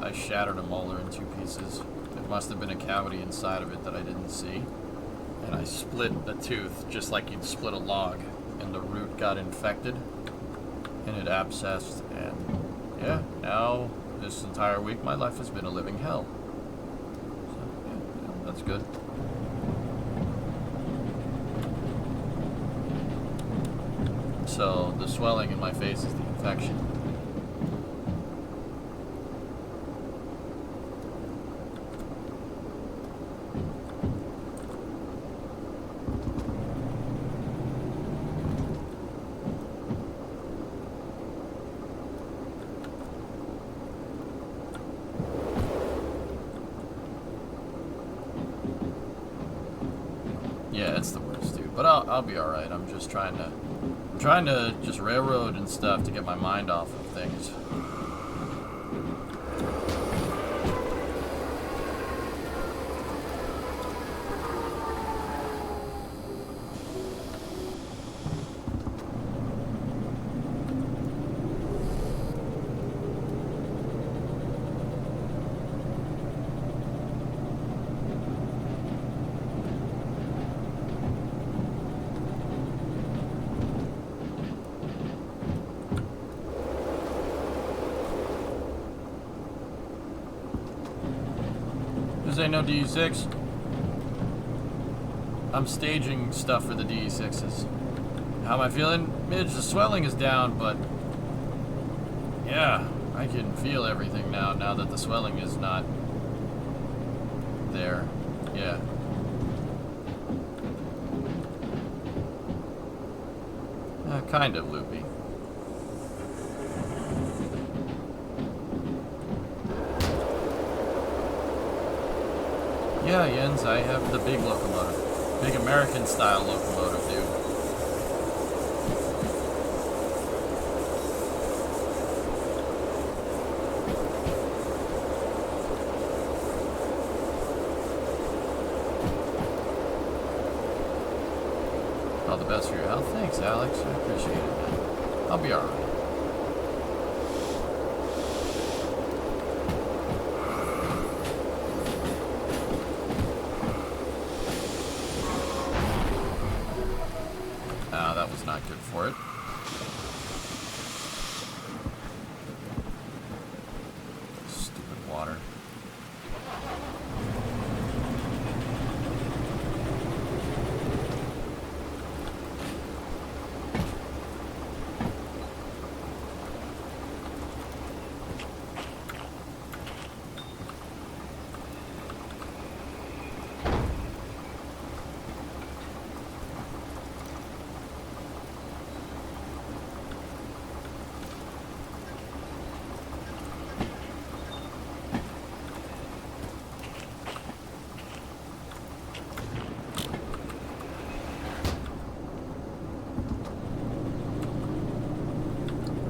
I shattered a molar in 2 pieces. It must have been a cavity inside of it that I didn't see. And I split a tooth just like you'd split a log. And the root got infected. And it abscessed. And yeah, now this entire week my life has been a living hell. So yeah, that's good. So the swelling in my face is the infection. Yeah, it's the worst, dude. But I'll be all right. I'm trying to just railroad and stuff to get my mind off of things. This ain't no DE6. I'm staging stuff for the DE6s. How am I feeling? Midge, the swelling is down, but yeah, I can feel everything now that the swelling is not there. Yeah. Kind of loopy. Yeah, Jens, I have the big locomotive. Big American style locomotive, dude. All the best for your health. Thanks, Alex. I appreciate it, man. I'll be alright. That was not good for it. Stupid water.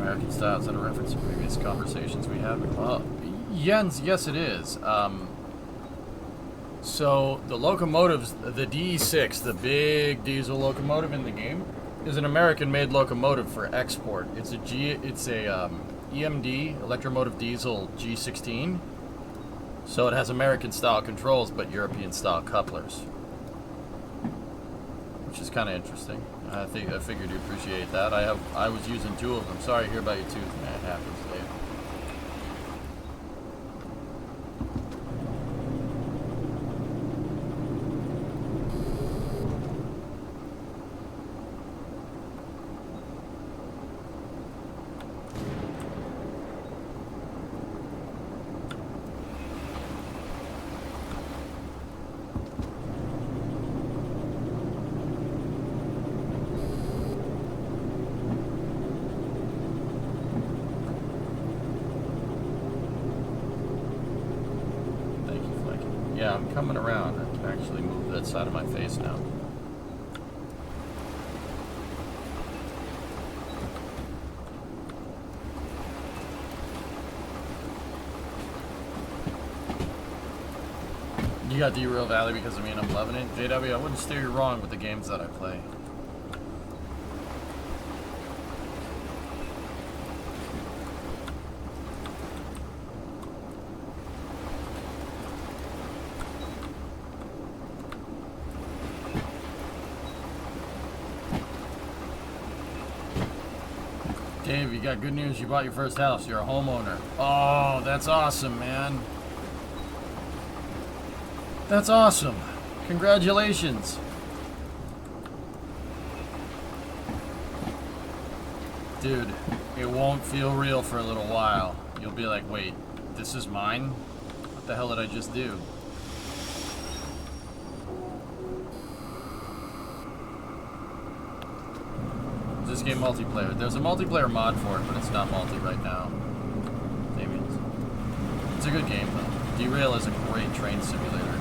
American style, is that a reference to previous conversations we had? Jens, yes it is. So the locomotives, the DE6, the big diesel locomotive in the game, is an American-made locomotive for export. It's a EMD, electromotive diesel G16. So it has American-style controls, but European-style couplers, which is kind of interesting. I figured you'd appreciate that. I was using 2 of them. Sorry to hear about your tooth, man. It happens, Dave. I'm coming around. I can actually move that side of my face now. You got Derail Valley because of me and I'm loving it. JW, I wouldn't steer you wrong with the games that I play. Dave, you got good news. You bought your first house. You're a homeowner. Oh, that's awesome, man. That's awesome. Congratulations. Dude, it won't feel real for a little while. You'll be like, wait, this is mine? What the hell did I just do? Is this game multiplayer? There's a multiplayer mod for it, but it's not multi right now. Maybe it's a good game, though. Derail is a great train simulator.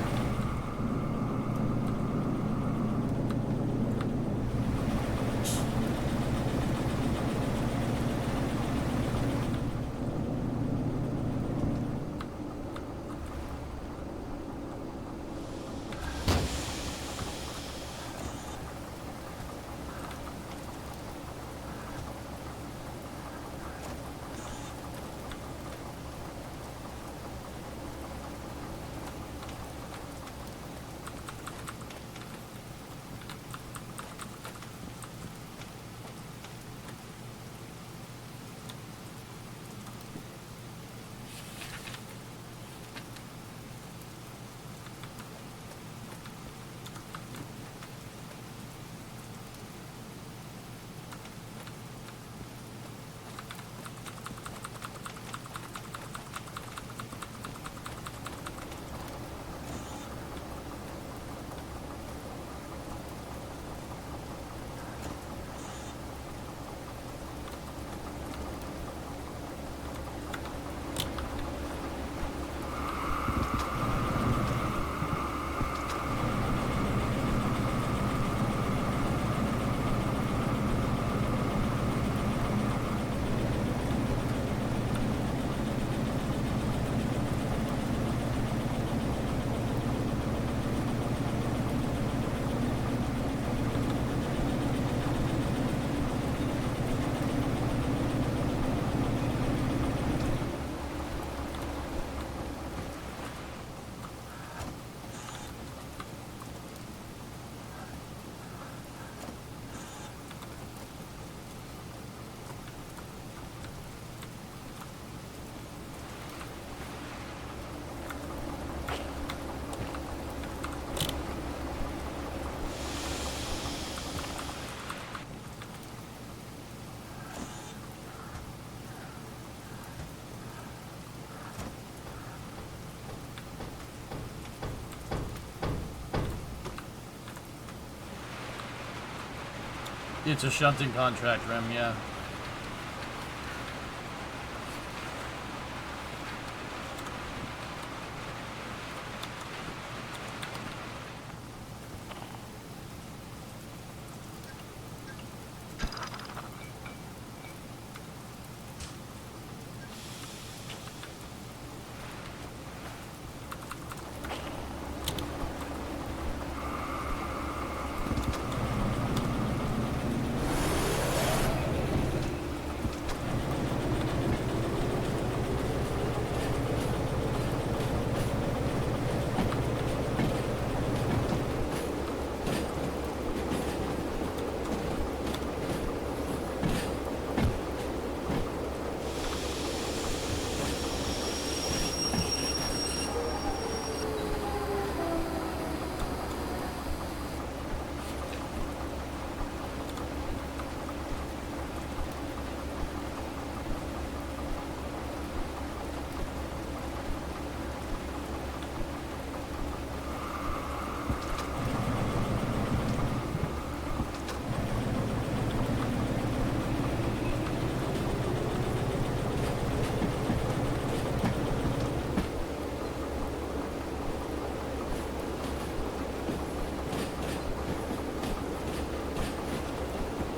It's a shunting contract, Rem, yeah.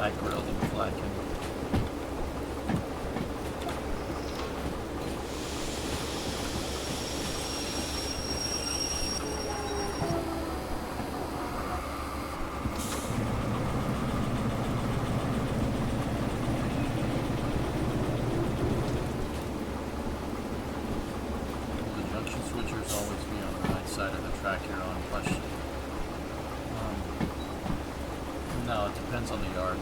I grilled and flacken. Will the junction switchers always be on the right side of the track you're on? Question. No, it depends on the yard.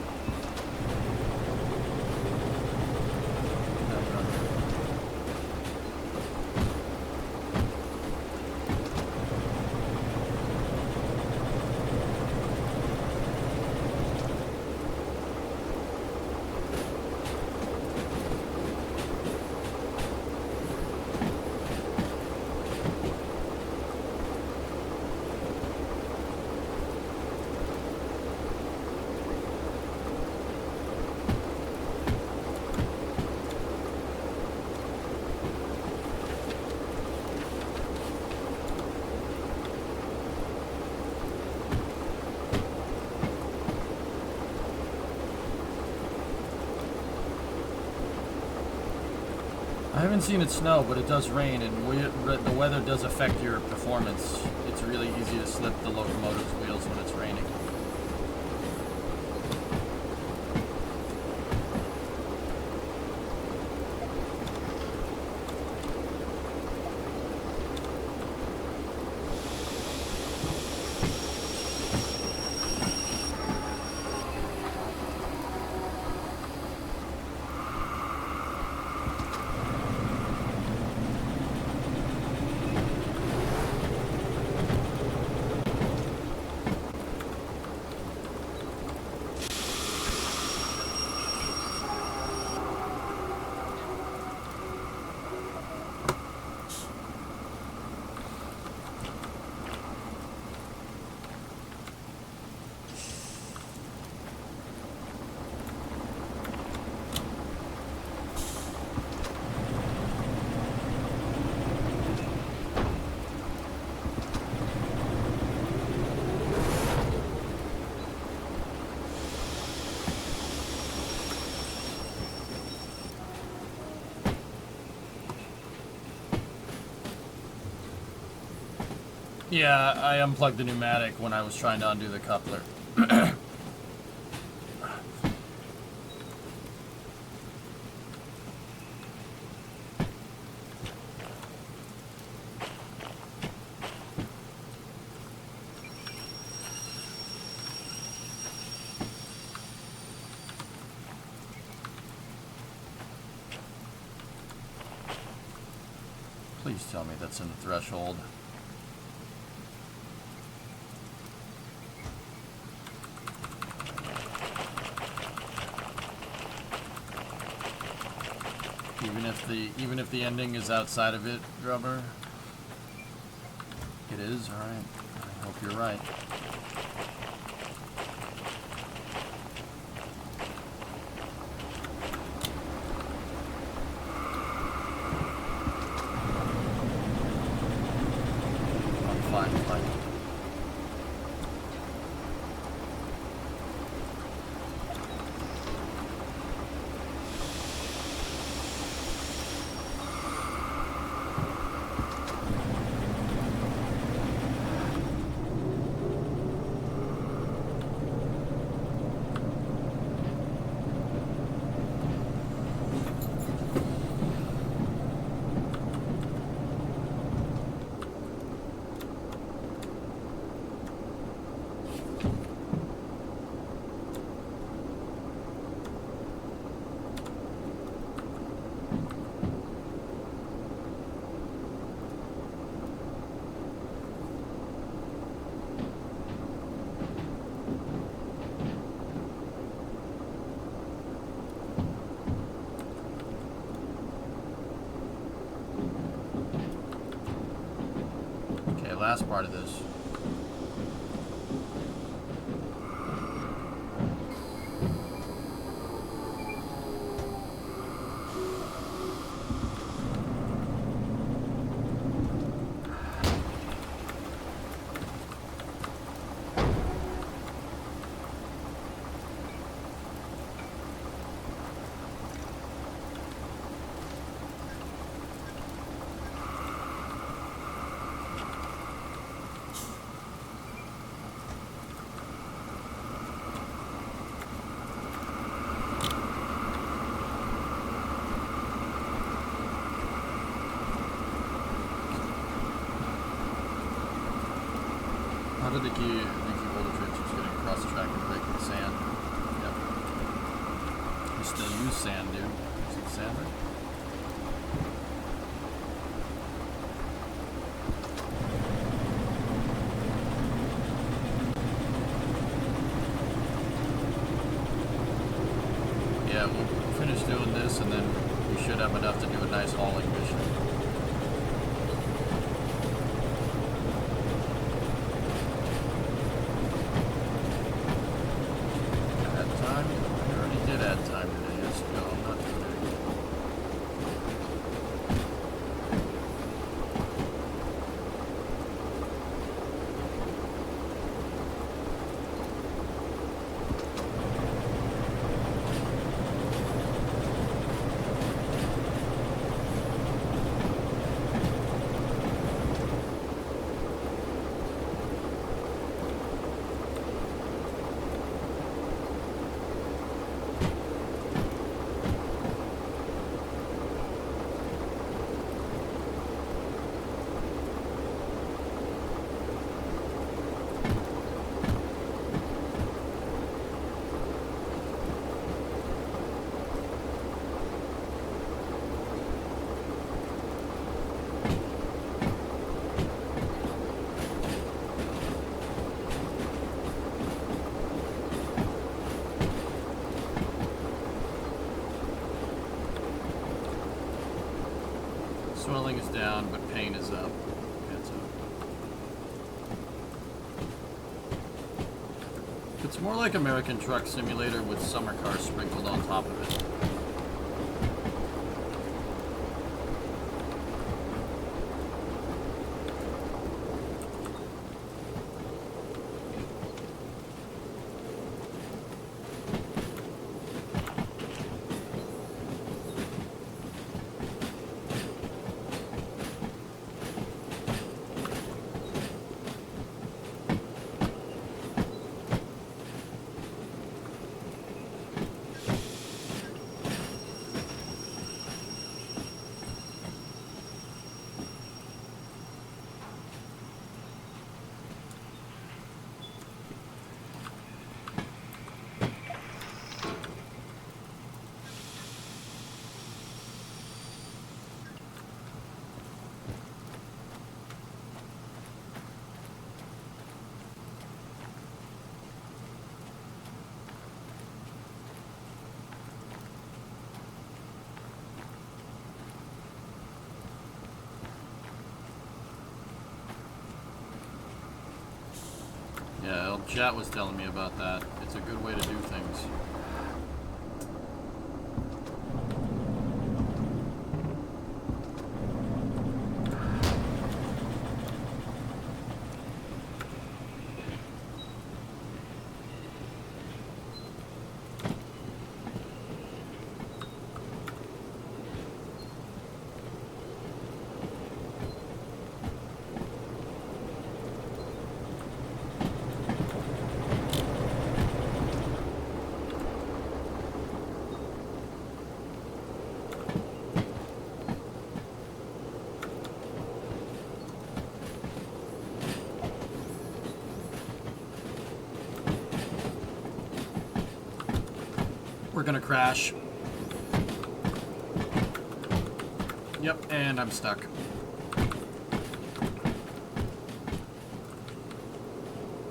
I haven't seen it snow, but it does rain, and the weather does affect your performance. It's really easy to slip the locomotive's wheels when it's raining. Yeah, I unplugged the pneumatic when I was trying to undo the coupler. Please tell me that's in the threshold. Even if the ending is outside of it, Rubber. It is, alright. I hope you're right. I'm fine. Last part of this. think he pulled the tricks. He's getting across the track and breaking sand. Yep. You still use sand, dude. Is it sand? Yeah, we'll finish doing this and then we should have enough to do a nice hauling mission. Swelling is down, but pain is up. It's up. It's more like American Truck Simulator with summer cars sprinkled on top of it. Yeah, chat was telling me about that. It's a good way to do things. We're gonna crash. Yep, and I'm stuck.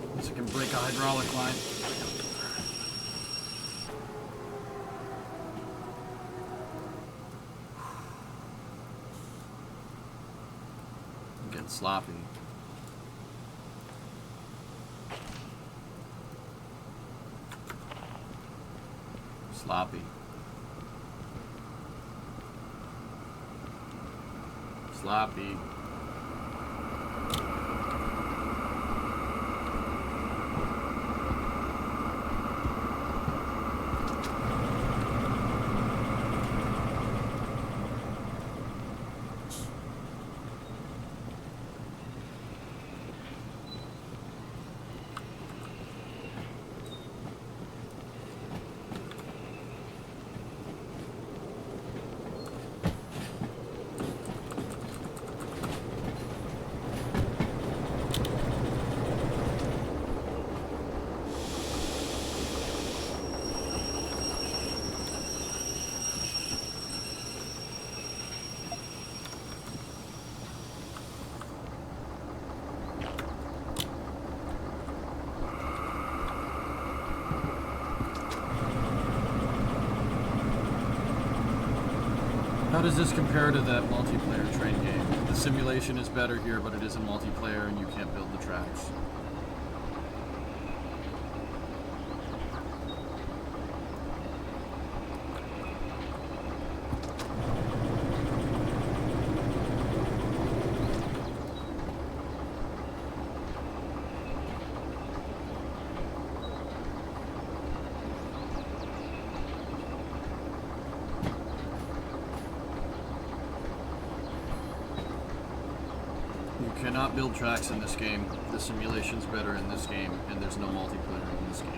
Unless I can break a hydraulic line. I'm getting sloppy. Sloppy. Sloppy. How does this compare to that multiplayer train game? The simulation is better here, but it isn't multiplayer and you can't build the tracks. You cannot build tracks in this game. The simulation's better in this game, and there's no multiplayer in this game.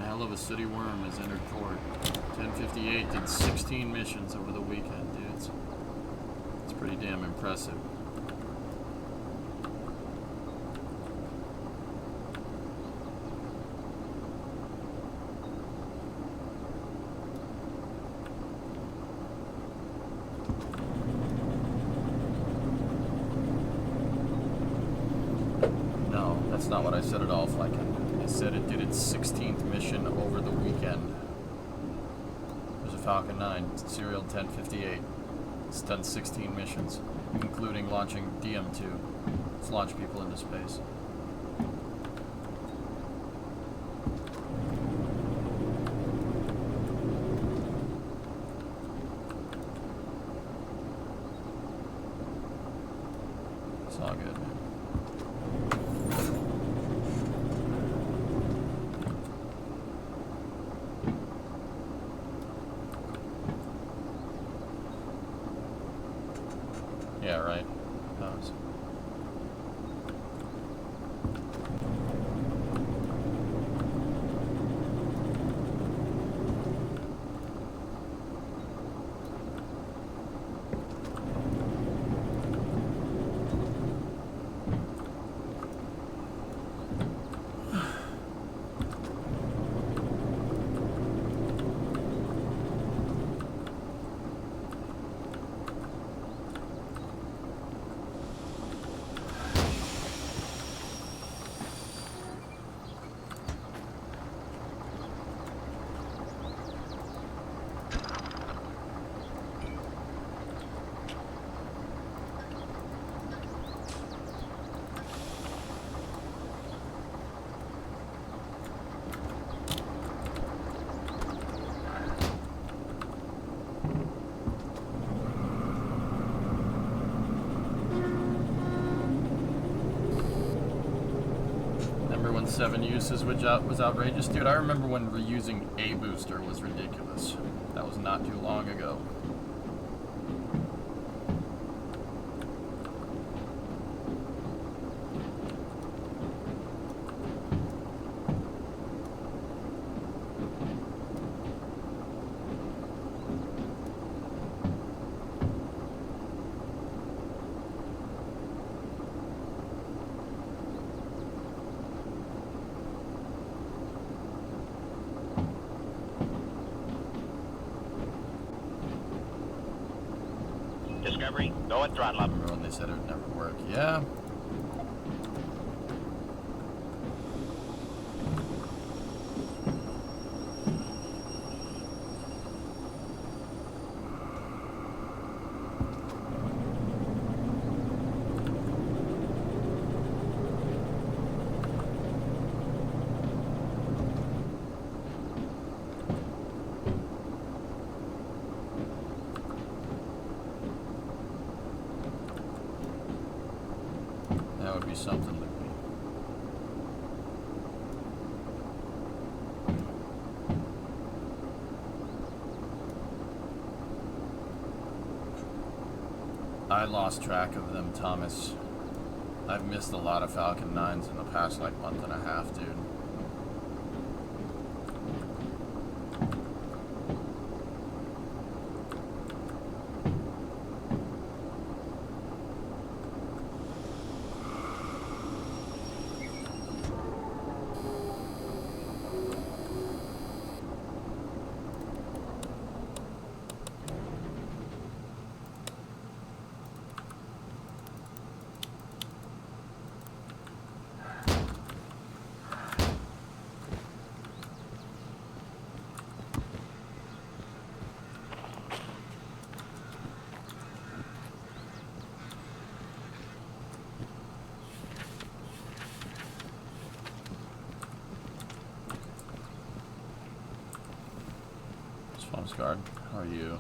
Hell of a city worm has entered court. 1058 did 16 missions over the weekend, dudes. It's pretty damn impressive. No, that's not what I said at all, Flykin. I said it did its 16th mission over the weekend. There's a Falcon 9, serial 1058. It's done 16 missions, including launching DM2. It's launched people into space. It's all good, man. Yeah, right. Those. When 7 uses was outrageous. Dude, I remember when reusing a booster was ridiculous. That was not too long ago. Discovery, go and throttle up. Remember when they said it would never work? Yeah. That would be something to be. I lost track of them, Thomas. I've missed a lot of Falcon 9s in the past, like, month and a half, dude. Guard, how are you?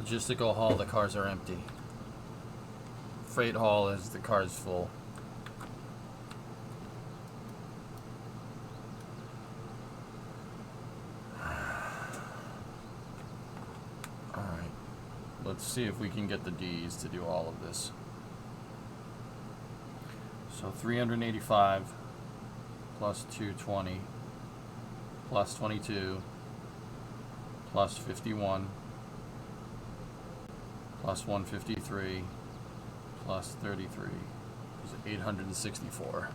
Logistical haul, the cars are empty. Freight haul is the car's full. Alright. Let's see if we can get the D's to do all of this. So 385 plus 220 plus 22 plus 51 plus 153 plus 33 is 864.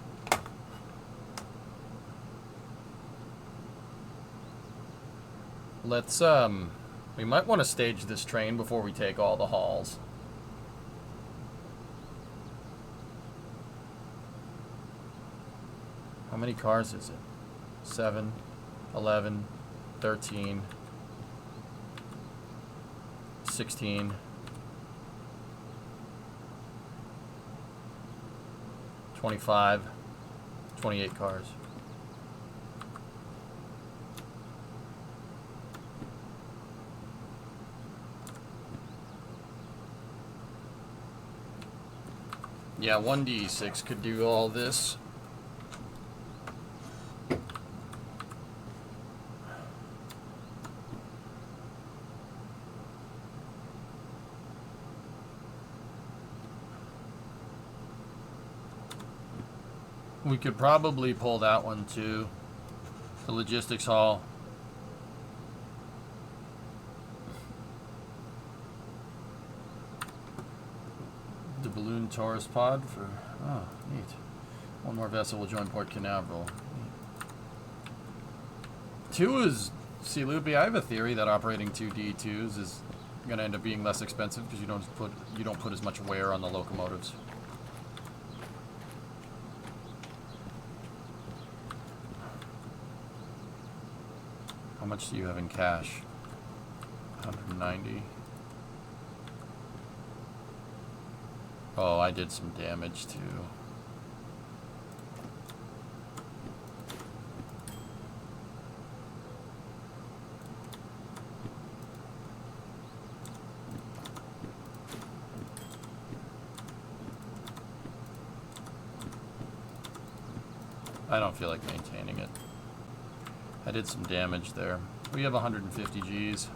Let's we might want to stage this train before we take all the hauls. How many cars is it? 7, 11, 13, 16, 25, 28 cars. Yeah, 1D6 could do all this. We could probably pull that one too. The logistics haul. The balloon Taurus pod for, oh, neat. One more vessel will join Port Canaveral. Two is, see, Loopy, I have a theory that operating two D2s is going to end up being less expensive because you don't put as much wear on the locomotives. How much do you have in cash? 190. Oh, I did some damage too. I don't feel like maintaining it. I did some damage there. We have 150 Gs.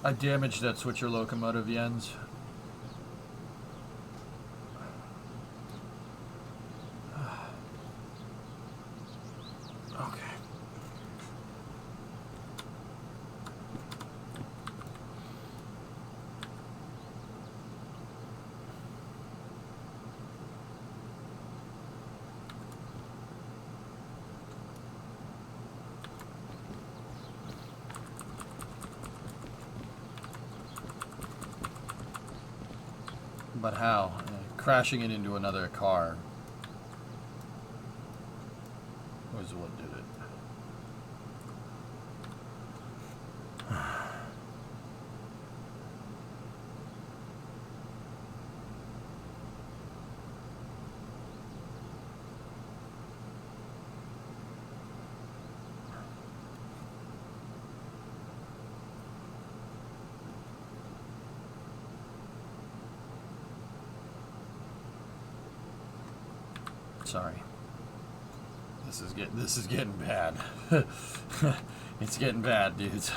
I damaged that switcher locomotive, Jens. Okay. But how? Crashing it into another car was what did it. Sorry. This is getting bad. It's getting bad, dudes.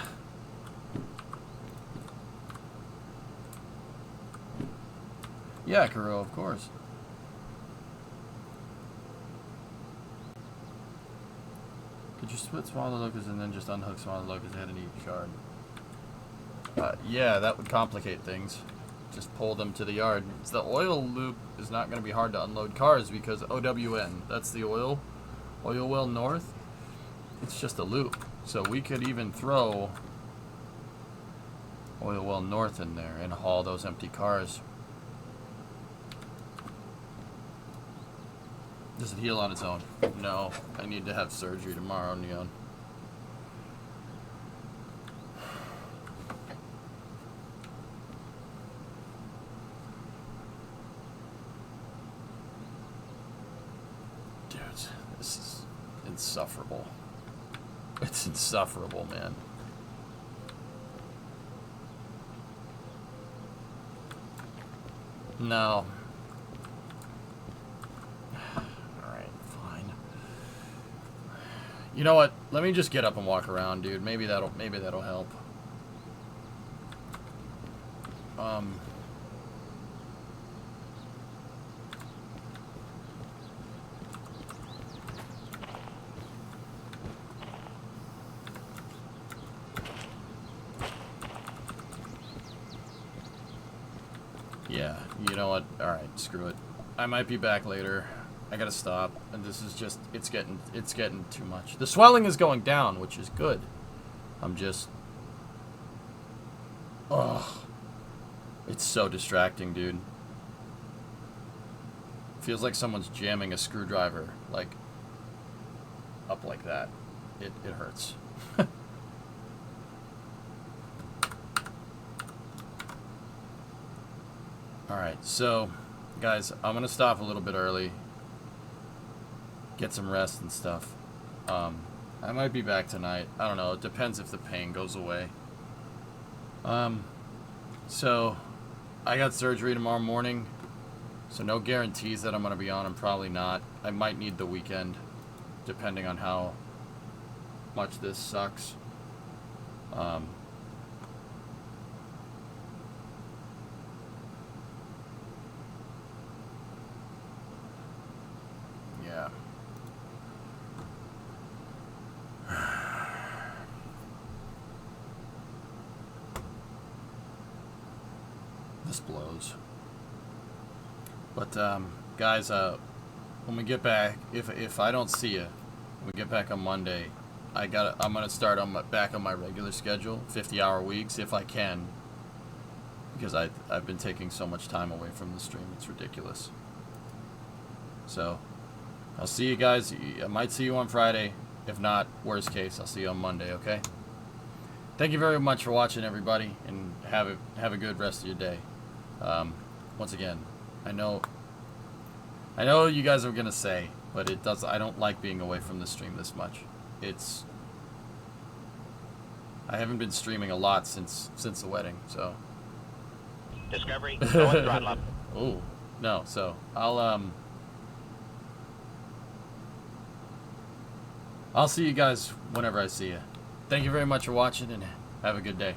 Yeah, Kuro, of course. Could you split smaller locus and then just unhook smaller locus ahead in each yard? Yeah, that would complicate things. Just pull them to the yard. It's the oil loop is not going to be hard to unload cars because OWN, that's the oil well north. It's just a loop. So we could even throw oil well north in there and haul those empty cars. Does it heal on its own? No. I need to have surgery tomorrow, Neon. This is insufferable. It's insufferable, man. No. Alright, fine. You know what? Let me just get up and walk around, dude. Maybe that'll help. Yeah, you know what? Alright, screw it. I might be back later. I gotta stop. And this is just, it's getting too much. The swelling is going down, which is good. I'm just... Ugh. It's so distracting, dude. Feels like someone's jamming a screwdriver, like, up like that. It hurts. Alright, so, guys, I'm gonna stop a little bit early. Get some rest and stuff. I might be back tonight. I don't know. It depends if the pain goes away. So, I got surgery tomorrow morning. So no guarantees that I'm gonna be on. I'm probably not. I might need the weekend, depending on how much this sucks. Yeah. This blows. But guys, when we get back, if I don't see you, when we get back on Monday, I'm gonna start back on my regular schedule, 50-hour weeks if I can, because I've been taking so much time away from the stream. It's ridiculous. So I'll see you guys. I might see you on Friday. If not, worst case, I'll see you on Monday. Okay. Thank you very much for watching, everybody, and have a good rest of your day. Once again, I know you guys are gonna say, but I don't like being away from the stream this much. I haven't been streaming a lot since the wedding, so. Discovery, go and throttle up. Oh, no, so I'll see you guys whenever I see you. Thank you very much for watching, and have a good day.